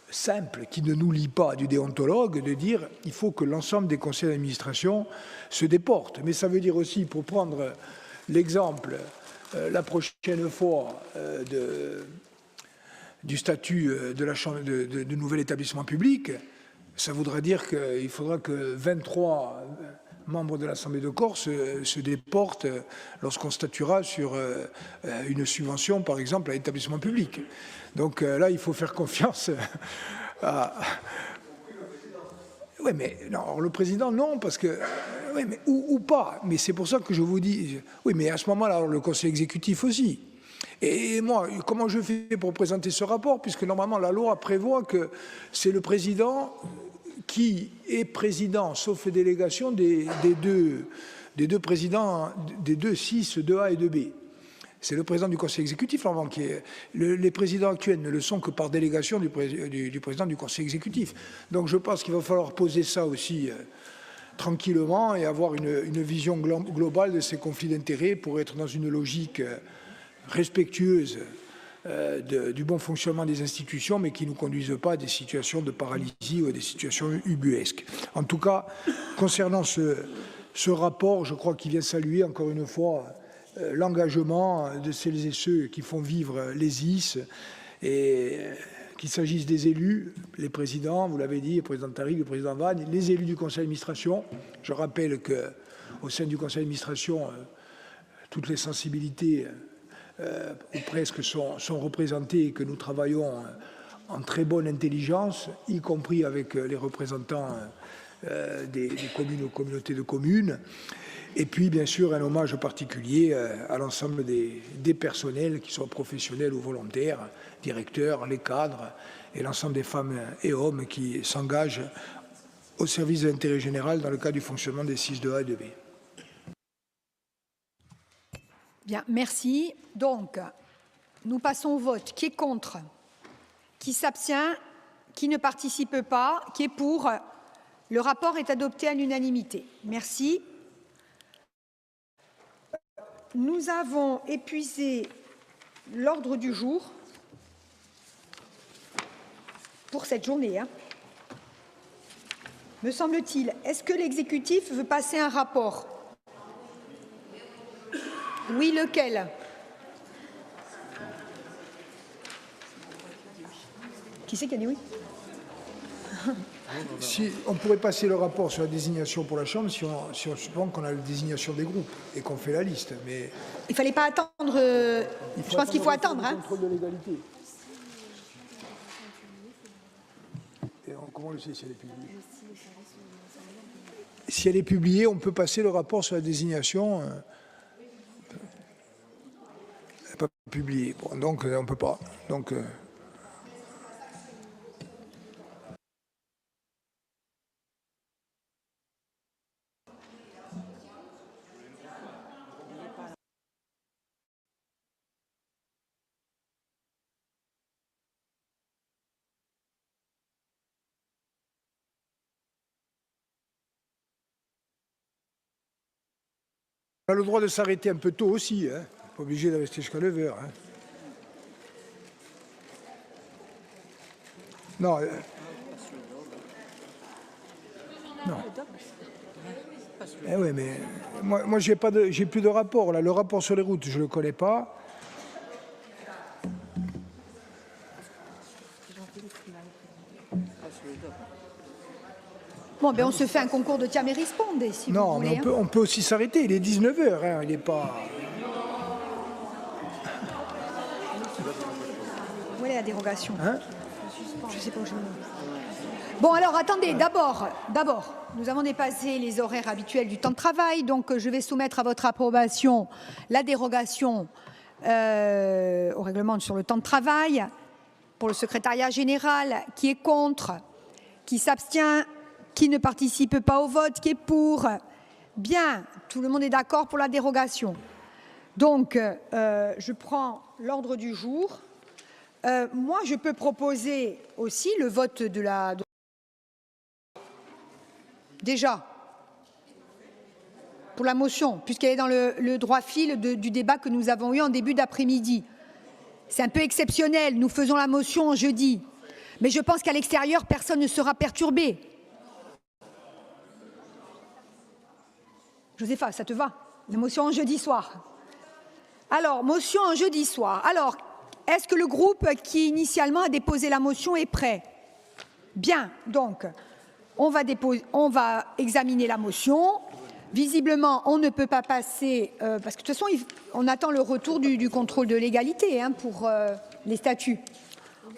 simple qui ne nous lie pas du déontologue, de dire qu'il faut que l'ensemble des conseils d'administration se déportent. Mais ça veut dire aussi, pour prendre l'exemple la prochaine fois du statut de la chambre de nouvel établissement public, ça voudra dire qu'il faudra que 23 membres de l'Assemblée de Corse se déportent lorsqu'on statuera sur une subvention, par exemple, à l'établissement public. Donc là, il faut faire confiance à... Oui, mais non, le président, non, parce que... Oui, mais, ou pas, mais c'est pour ça que je vous dis... Oui, mais à ce moment-là, le conseil exécutif aussi. Et moi, comment je fais pour présenter ce rapport, puisque normalement, la loi prévoit que c'est le président qui est président, sauf délégation, des des deux présidents, des deux 6, 2A et 2B. C'est le président du Conseil exécutif, normalement, qui est... les présidents actuels ne le sont que par délégation du président du Conseil exécutif. Donc je pense qu'il va falloir poser ça aussi tranquillement et avoir une vision globale de ces conflits d'intérêts pour être dans une logique respectueuse du bon fonctionnement des institutions, mais qui ne nous conduisent pas à des situations de paralysie ou à des situations ubuesques. En tout cas, concernant ce rapport, je crois qu'il vient saluer encore une fois l'engagement de celles et ceux qui font vivre les IS, et qu'il s'agisse des élus, les présidents, vous l'avez dit, le président Tariq, le président Vannes, les élus du conseil d'administration. Je rappelle qu'au sein du conseil d'administration, toutes les sensibilités ou presque sont représentées et que nous travaillons en très bonne intelligence, y compris avec les représentants des communes ou communautés de communes. Et puis, bien sûr, un hommage particulier à l'ensemble des personnels, qui sont professionnels ou volontaires, directeurs, les cadres, et l'ensemble des femmes et hommes qui s'engagent au service de l'intérêt général dans le cadre du fonctionnement des 6-2A et 2B. Bien, merci. Donc, nous passons au vote. Qui est contre? Qui s'abstient? Qui ne participe pas? Qui est pour? Le rapport est adopté à l'unanimité. Merci. Nous avons épuisé l'ordre du jour pour cette journée, me semble-t-il. Est-ce que l'exécutif veut passer un rapport? Oui, lequel? Qui c'est qui a dit oui? Si on pourrait passer le rapport sur la désignation pour la Chambre si on suppose qu'on a la désignation des groupes et qu'on fait la liste. Mais il ne fallait pas attendre. Je pense qu'il faut attendre. Contrôle de légalité. Et comment on le sait si elle est publiée? Si elle est publiée, on peut passer le rapport sur la désignation. Elle n'est pas publiée. Bon, donc on ne peut pas. Donc, on a le droit de s'arrêter un peu tôt aussi, hein. Pas obligé de rester jusqu'à 9 heures. Hein. Non. Non. Eh oui, mais moi j'ai plus de rapport. Là. Le rapport sur les routes, je ne le connais pas. Bon, ben on se fait un concours de Tiam et Responde, si vous voulez. Non, mais on peut aussi s'arrêter. Il est 19 heures, hein, il n'est pas... Où est la dérogation? Je ne sais pas où je me... Bon, alors, attendez, d'abord, nous avons dépassé les horaires habituels du temps de travail, donc je vais soumettre à votre approbation la dérogation au règlement sur le temps de travail pour le secrétariat général. Qui est contre? Qui s'abstient? Qui ne participe pas au vote? Qui est pour? Bien, tout le monde est d'accord pour la dérogation. Donc, je prends l'ordre du jour. Moi, je peux proposer aussi le vote de la... Déjà, pour la motion, puisqu'elle est dans le droit fil du débat que nous avons eu en début d'après-midi. C'est un peu exceptionnel, nous faisons la motion en jeudi. Mais je pense qu'à l'extérieur, personne ne sera perturbé. Josépha, ça te va? La motion en jeudi soir. Alors, motion en jeudi soir. Alors, est-ce que le groupe qui initialement a déposé la motion est prêt? Bien, donc, on va examiner la motion. Visiblement, on ne peut pas passer, parce que de toute façon, on attend le retour du contrôle de légalité pour les statuts.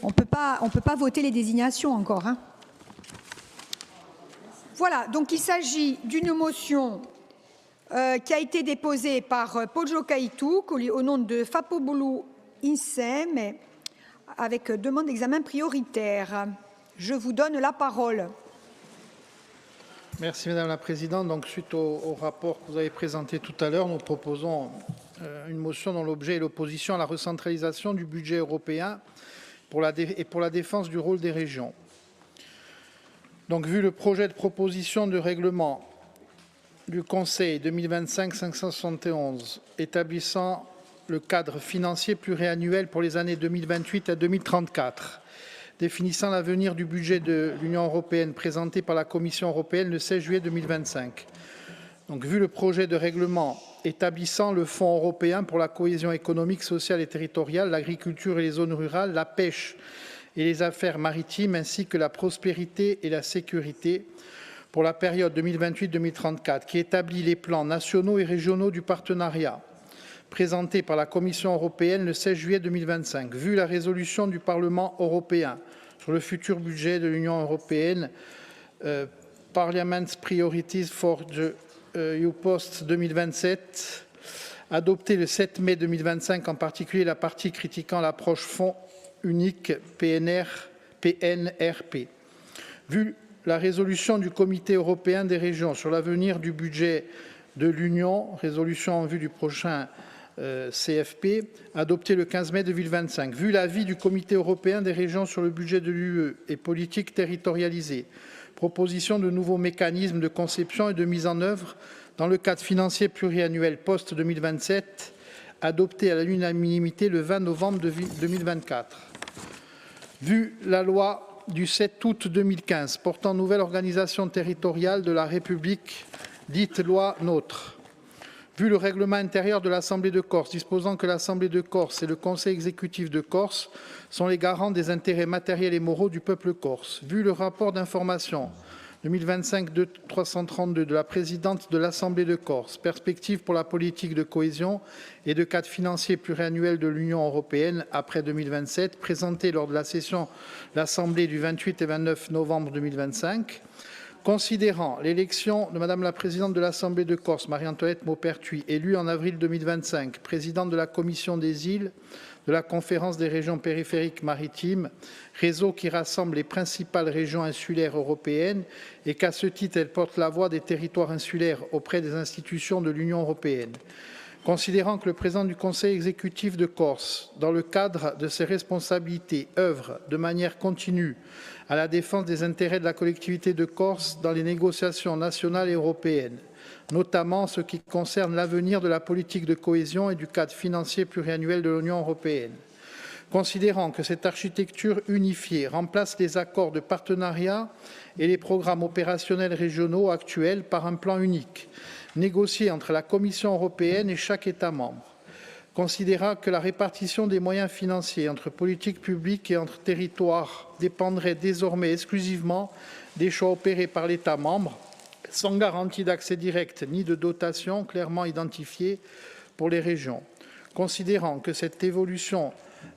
On ne peut pas voter les désignations encore. Voilà, donc il s'agit d'une motion qui a été déposée par Pojo Kaitouk au nom de Fapoboulou Insem avec demande d'examen prioritaire. Je vous donne la parole. Merci Madame la Présidente. Donc, suite au rapport que vous avez présenté tout à l'heure, nous proposons une motion dont l'objet est l'opposition à la recentralisation du budget européen et pour la défense du rôle des régions. Donc, vu le projet de proposition de règlement du Conseil 2025-571 établissant le cadre financier pluriannuel pour les années 2028 à 2034, définissant l'avenir du budget de l'Union européenne présenté par la Commission européenne le 16 juillet 2025. Donc, vu le projet de règlement établissant le Fonds européen pour la cohésion économique, sociale et territoriale, l'agriculture et les zones rurales, la pêche et les affaires maritimes, ainsi que la prospérité et la sécurité pour la période 2028-2034, qui établit les plans nationaux et régionaux du partenariat, présenté par la Commission européenne le 16 juillet 2025. Vu la résolution du Parlement européen sur le futur budget de l'Union européenne, Parliament's Priorities for the EU Post 2027, adoptée le 7 mai 2025, en particulier la partie critiquant l'approche fonds unique PNRP. Vu la résolution du Comité européen des régions sur l'avenir du budget de l'Union, résolution en vue du prochain CFP, adoptée le 15 mai 2025. Vu l'avis du Comité européen des régions sur le budget de l'UE et politique territorialisée, proposition de nouveaux mécanismes de conception et de mise en œuvre dans le cadre financier pluriannuel post-2027, adopté à l'unanimité le 20 novembre 2024. Vu la loi du 7 août 2015 portant nouvelle organisation territoriale de la République, dite loi NOTRe. Vu le règlement intérieur de l'Assemblée de Corse disposant que l'Assemblée de Corse et le Conseil exécutif de Corse sont les garants des intérêts matériels et moraux du peuple corse. Vu le rapport d'information 2025-332 de la présidente de l'Assemblée de Corse, perspective pour la politique de cohésion et de cadre financier pluriannuel de l'Union européenne après 2027, présentée lors de la session de l'Assemblée du 28 et 29 novembre 2025, considérant l'élection de Madame la Présidente de l'Assemblée de Corse, Marie-Antoinette Maupertuis, élue en avril 2025, présidente de la Commission des îles, de la Conférence des régions périphériques maritimes, réseau qui rassemble les principales régions insulaires européennes et qu'à ce titre, elle porte la voix des territoires insulaires auprès des institutions de l'Union européenne. Considérant que le président du Conseil exécutif de Corse, dans le cadre de ses responsabilités, œuvre de manière continue à la défense des intérêts de la collectivité de Corse dans les négociations nationales et européennes, notamment en ce qui concerne l'avenir de la politique de cohésion et du cadre financier pluriannuel de l'Union européenne. Considérant que cette architecture unifiée remplace les accords de partenariat et les programmes opérationnels régionaux actuels par un plan unique, négocié entre la Commission européenne et chaque État membre. Considérant que la répartition des moyens financiers entre politiques publiques et entre territoires dépendrait désormais exclusivement des choix opérés par l'État membre, sans garantie d'accès direct ni de dotation clairement identifiée pour les régions. Considérant que cette évolution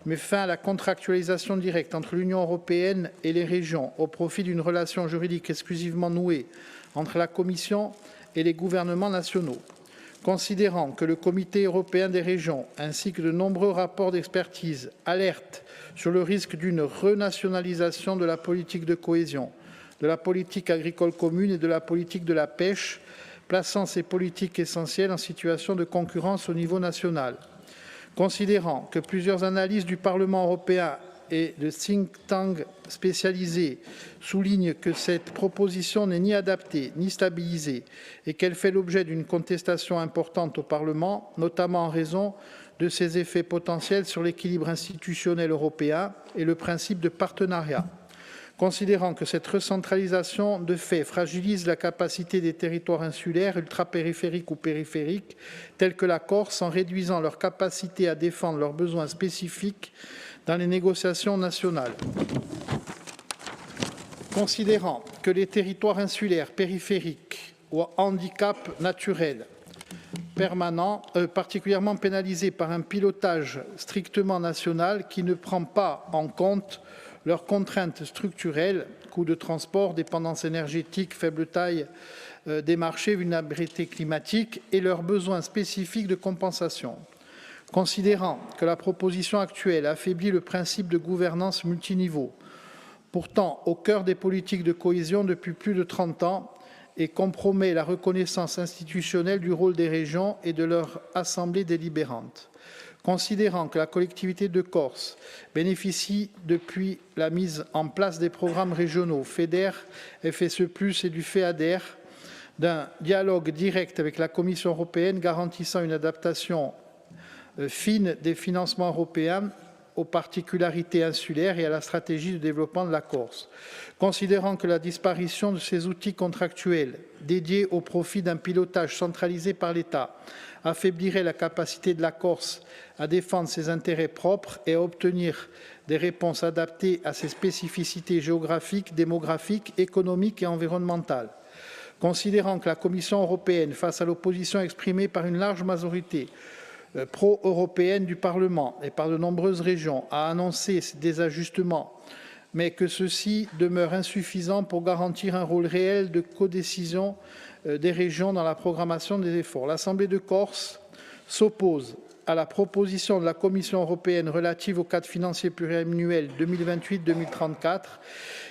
met fin à la contractualisation directe entre l'Union européenne et les régions au profit d'une relation juridique exclusivement nouée entre la Commission et les gouvernements nationaux. Considérant que le Comité européen des régions ainsi que de nombreux rapports d'expertise alertent sur le risque d'une renationalisation de la politique de cohésion, de la politique agricole commune et de la politique de la pêche, plaçant ces politiques essentielles en situation de concurrence au niveau national. Considérant que plusieurs analyses du Parlement européen et de think tanks spécialisés soulignent que cette proposition n'est ni adaptée ni stabilisée et qu'elle fait l'objet d'une contestation importante au Parlement, notamment en raison de ses effets potentiels sur l'équilibre institutionnel européen et le principe de partenariat. Considérant que cette recentralisation de fait fragilise la capacité des territoires insulaires, ultrapériphériques ou périphériques, tels que la Corse, en réduisant leur capacité à défendre leurs besoins spécifiques dans les négociations nationales. Considérant que les territoires insulaires périphériques ou à handicap naturel permanent, particulièrement pénalisés par un pilotage strictement national qui ne prend pas en compte leurs contraintes structurelles, coûts de transport, dépendance énergétique, faible taille des marchés, vulnérabilité climatique et leurs besoins spécifiques de compensation. Considérant que la proposition actuelle affaiblit le principe de gouvernance multiniveau, pourtant au cœur des politiques de cohésion depuis plus de 30 ans et compromet la reconnaissance institutionnelle du rôle des régions et de leur assemblée délibérante. Considérant que la collectivité de Corse bénéficie depuis la mise en place des programmes régionaux FEDER, FSE+, et du FEADER, d'un dialogue direct avec la Commission européenne garantissant une adaptation fine des financements européens aux particularités insulaires et à la stratégie de développement de la Corse. Considérant que la disparition de ces outils contractuels dédiés au profit d'un pilotage centralisé par l'État affaiblirait la capacité de la Corse à défendre ses intérêts propres et à obtenir des réponses adaptées à ses spécificités géographiques, démographiques, économiques et environnementales. Considérant que la Commission européenne, face à l'opposition exprimée par une large majorité pro-européenne du Parlement et par de nombreuses régions, a annoncé des ajustements, mais que ceux-ci demeurent insuffisants pour garantir un rôle réel de codécision des régions dans la programmation des efforts. L'Assemblée de Corse s'oppose à la proposition de la Commission européenne relative au cadre financier pluriannuel 2028-2034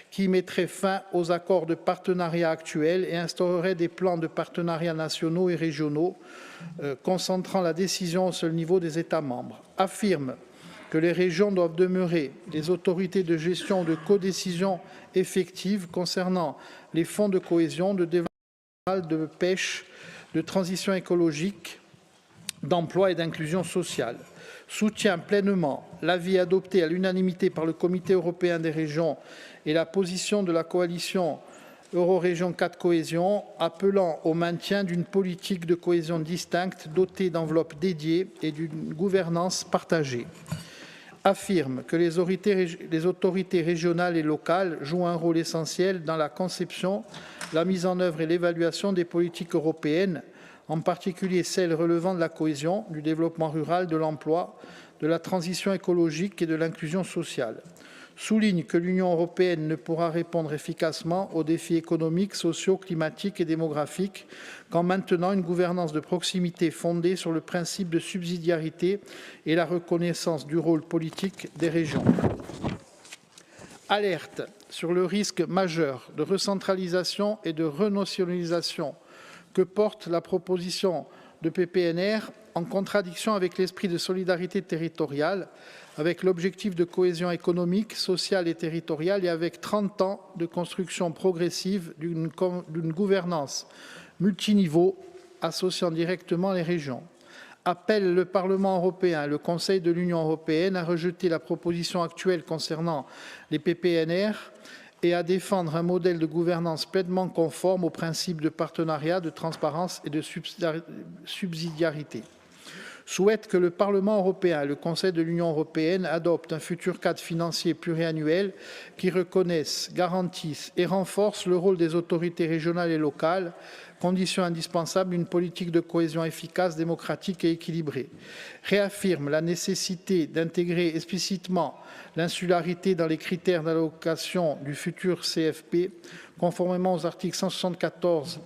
qui mettrait fin aux accords de partenariat actuels et instaurerait des plans de partenariat nationaux et régionaux, concentrant la décision au seul niveau des États membres. Affirme que les régions doivent demeurer les autorités de gestion de codécision effectives concernant les fonds de cohésion, de développement, de pêche, de transition écologique, d'emploi et d'inclusion sociale. Soutient pleinement l'avis adopté à l'unanimité par le Comité européen des régions et la position de la coalition Eurorégion 4 Cohésion, appelant au maintien d'une politique de cohésion distincte, dotée d'enveloppes dédiées et d'une gouvernance partagée. Affirme que les autorités régionales et locales jouent un rôle essentiel dans la conception, la mise en œuvre et l'évaluation des politiques européennes, en particulier celles relevant de la cohésion, du développement rural, de l'emploi, de la transition écologique et de l'inclusion sociale. Souligne que l'Union européenne ne pourra répondre efficacement aux défis économiques, sociaux, climatiques et démographiques qu'en maintenant une gouvernance de proximité fondée sur le principe de subsidiarité et la reconnaissance du rôle politique des régions. Alerte sur le risque majeur de recentralisation et de renationalisation que porte la proposition de PPNR en contradiction avec l'esprit de solidarité territoriale, avec l'objectif de cohésion économique, sociale et territoriale et avec 30 ans de construction progressive d'une gouvernance multiniveau associant directement les régions. Appelle le Parlement européen et le Conseil de l'Union européenne à rejeter la proposition actuelle concernant les PPNR et à défendre un modèle de gouvernance pleinement conforme aux principes de partenariat, de transparence et de subsidiarité. Souhaite que le Parlement européen et le Conseil de l'Union européenne adoptent un futur cadre financier pluriannuel qui reconnaisse, garantisse et renforce le rôle des autorités régionales et locales, condition indispensable d'une politique de cohésion efficace, démocratique et équilibrée. Réaffirme la nécessité d'intégrer explicitement l'insularité dans les critères d'allocation du futur CFP, conformément aux articles 174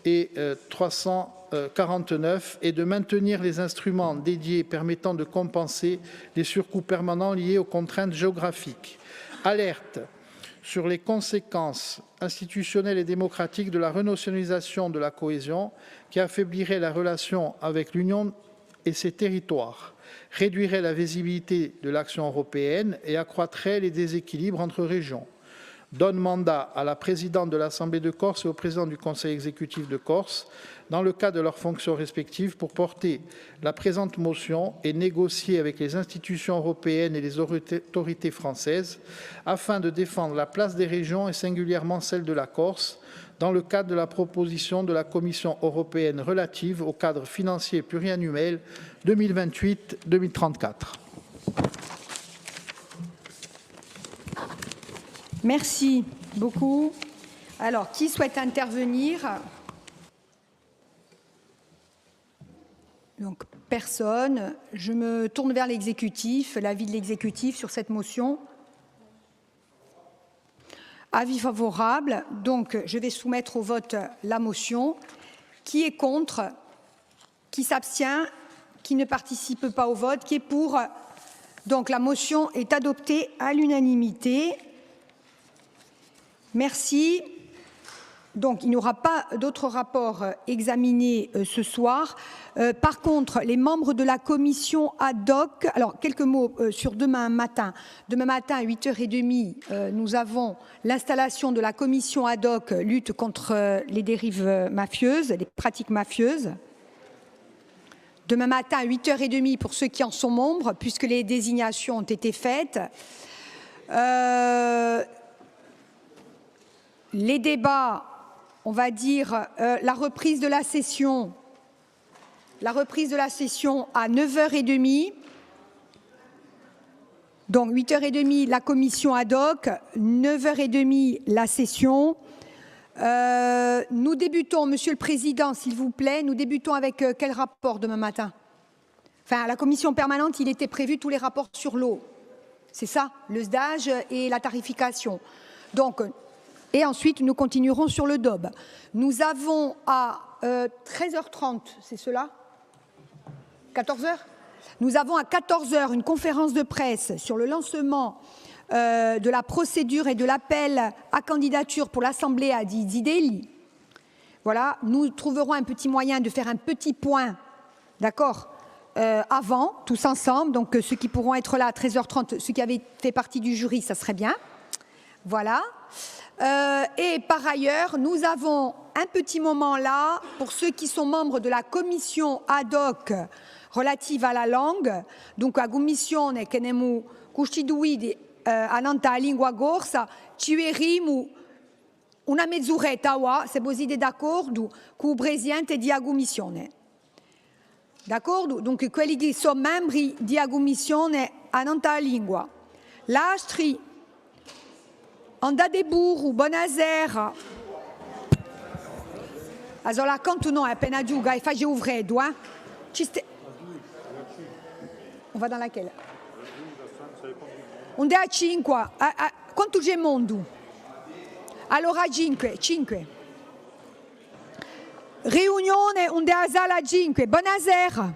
et 349, et de maintenir les instruments dédiés permettant de compenser les surcoûts permanents liés aux contraintes géographiques. Alerte sur les conséquences institutionnelles et démocratiques de la renationalisation de la cohésion qui affaiblirait la relation avec l'Union et ses territoires, réduirait la visibilité de l'action européenne et accroîtrait les déséquilibres entre régions. Donne mandat à la présidente de l'Assemblée de Corse et au président du Conseil exécutif de Corse, dans le cadre de leurs fonctions respectives, pour porter la présente motion et négocier avec les institutions européennes et les autorités françaises, afin de défendre la place des régions et singulièrement celle de la Corse, dans le cadre de la proposition de la Commission européenne relative au cadre financier pluriannuel 2028-2034. Merci beaucoup. Alors, qui souhaite intervenir? Donc, personne. Je me tourne vers l'exécutif, l'avis de l'exécutif sur cette motion. Avis favorable. Donc, je vais soumettre au vote la motion. Qui est contre? Qui s'abstient? Qui ne participe pas au vote? Qui est pour? Donc, la motion est adoptée à l'unanimité. Merci. Donc, il n'y aura pas d'autres rapports examinés ce soir. Par contre, les membres de la commission ad hoc, alors quelques mots sur demain matin. Demain matin à 8h30, nous avons l'installation de la commission ad hoc lutte contre les dérives mafieuses, les pratiques mafieuses. Demain matin à 8h30 pour ceux qui en sont membres, puisque les désignations ont été faites. Les débats, on va dire la reprise de la session à 9h30. Donc 8h30 la commission ad hoc, 9h30 la session. Nous débutons, Monsieur le Président, s'il vous plaît, nous débutons avec quel rapport demain matin? Enfin, la commission permanente, il était prévu tous les rapports sur l'eau. C'est ça, le SDAGE et la tarification. Donc, et ensuite, nous continuerons sur le DOB. Nous avons à 13h30, c'est cela? 14h? Nous avons à 14h une conférence de presse sur le lancement de la procédure et de l'appel à candidature pour l'Assemblée à Zideli. Voilà, nous trouverons un petit moyen de faire un petit point, d'accord, avant, tous ensemble. Donc, ceux qui pourront être là à 13h30, ceux qui avaient fait partie du jury, ça serait bien. Voilà. Et par ailleurs, nous avons un petit moment là pour ceux qui sont membres de la commission ad hoc relative à la langue. Donc, la commission che abbiamo costituito ananta la lingua corsa, ci verremo una mezz'oretta, se voi siete d'accordo, con il presidente della commissione. D'accordo? Donc, quelli che sono membri della commissione ananta la lingua. L'astri, andate burro, buonasera. Also, la conto no, è appena giù, e facevo freddo, On va dans laquelle? On est à 5. Quanto c'è mondo? Allora 5. Riunione, on est à sala 5. Buonasera.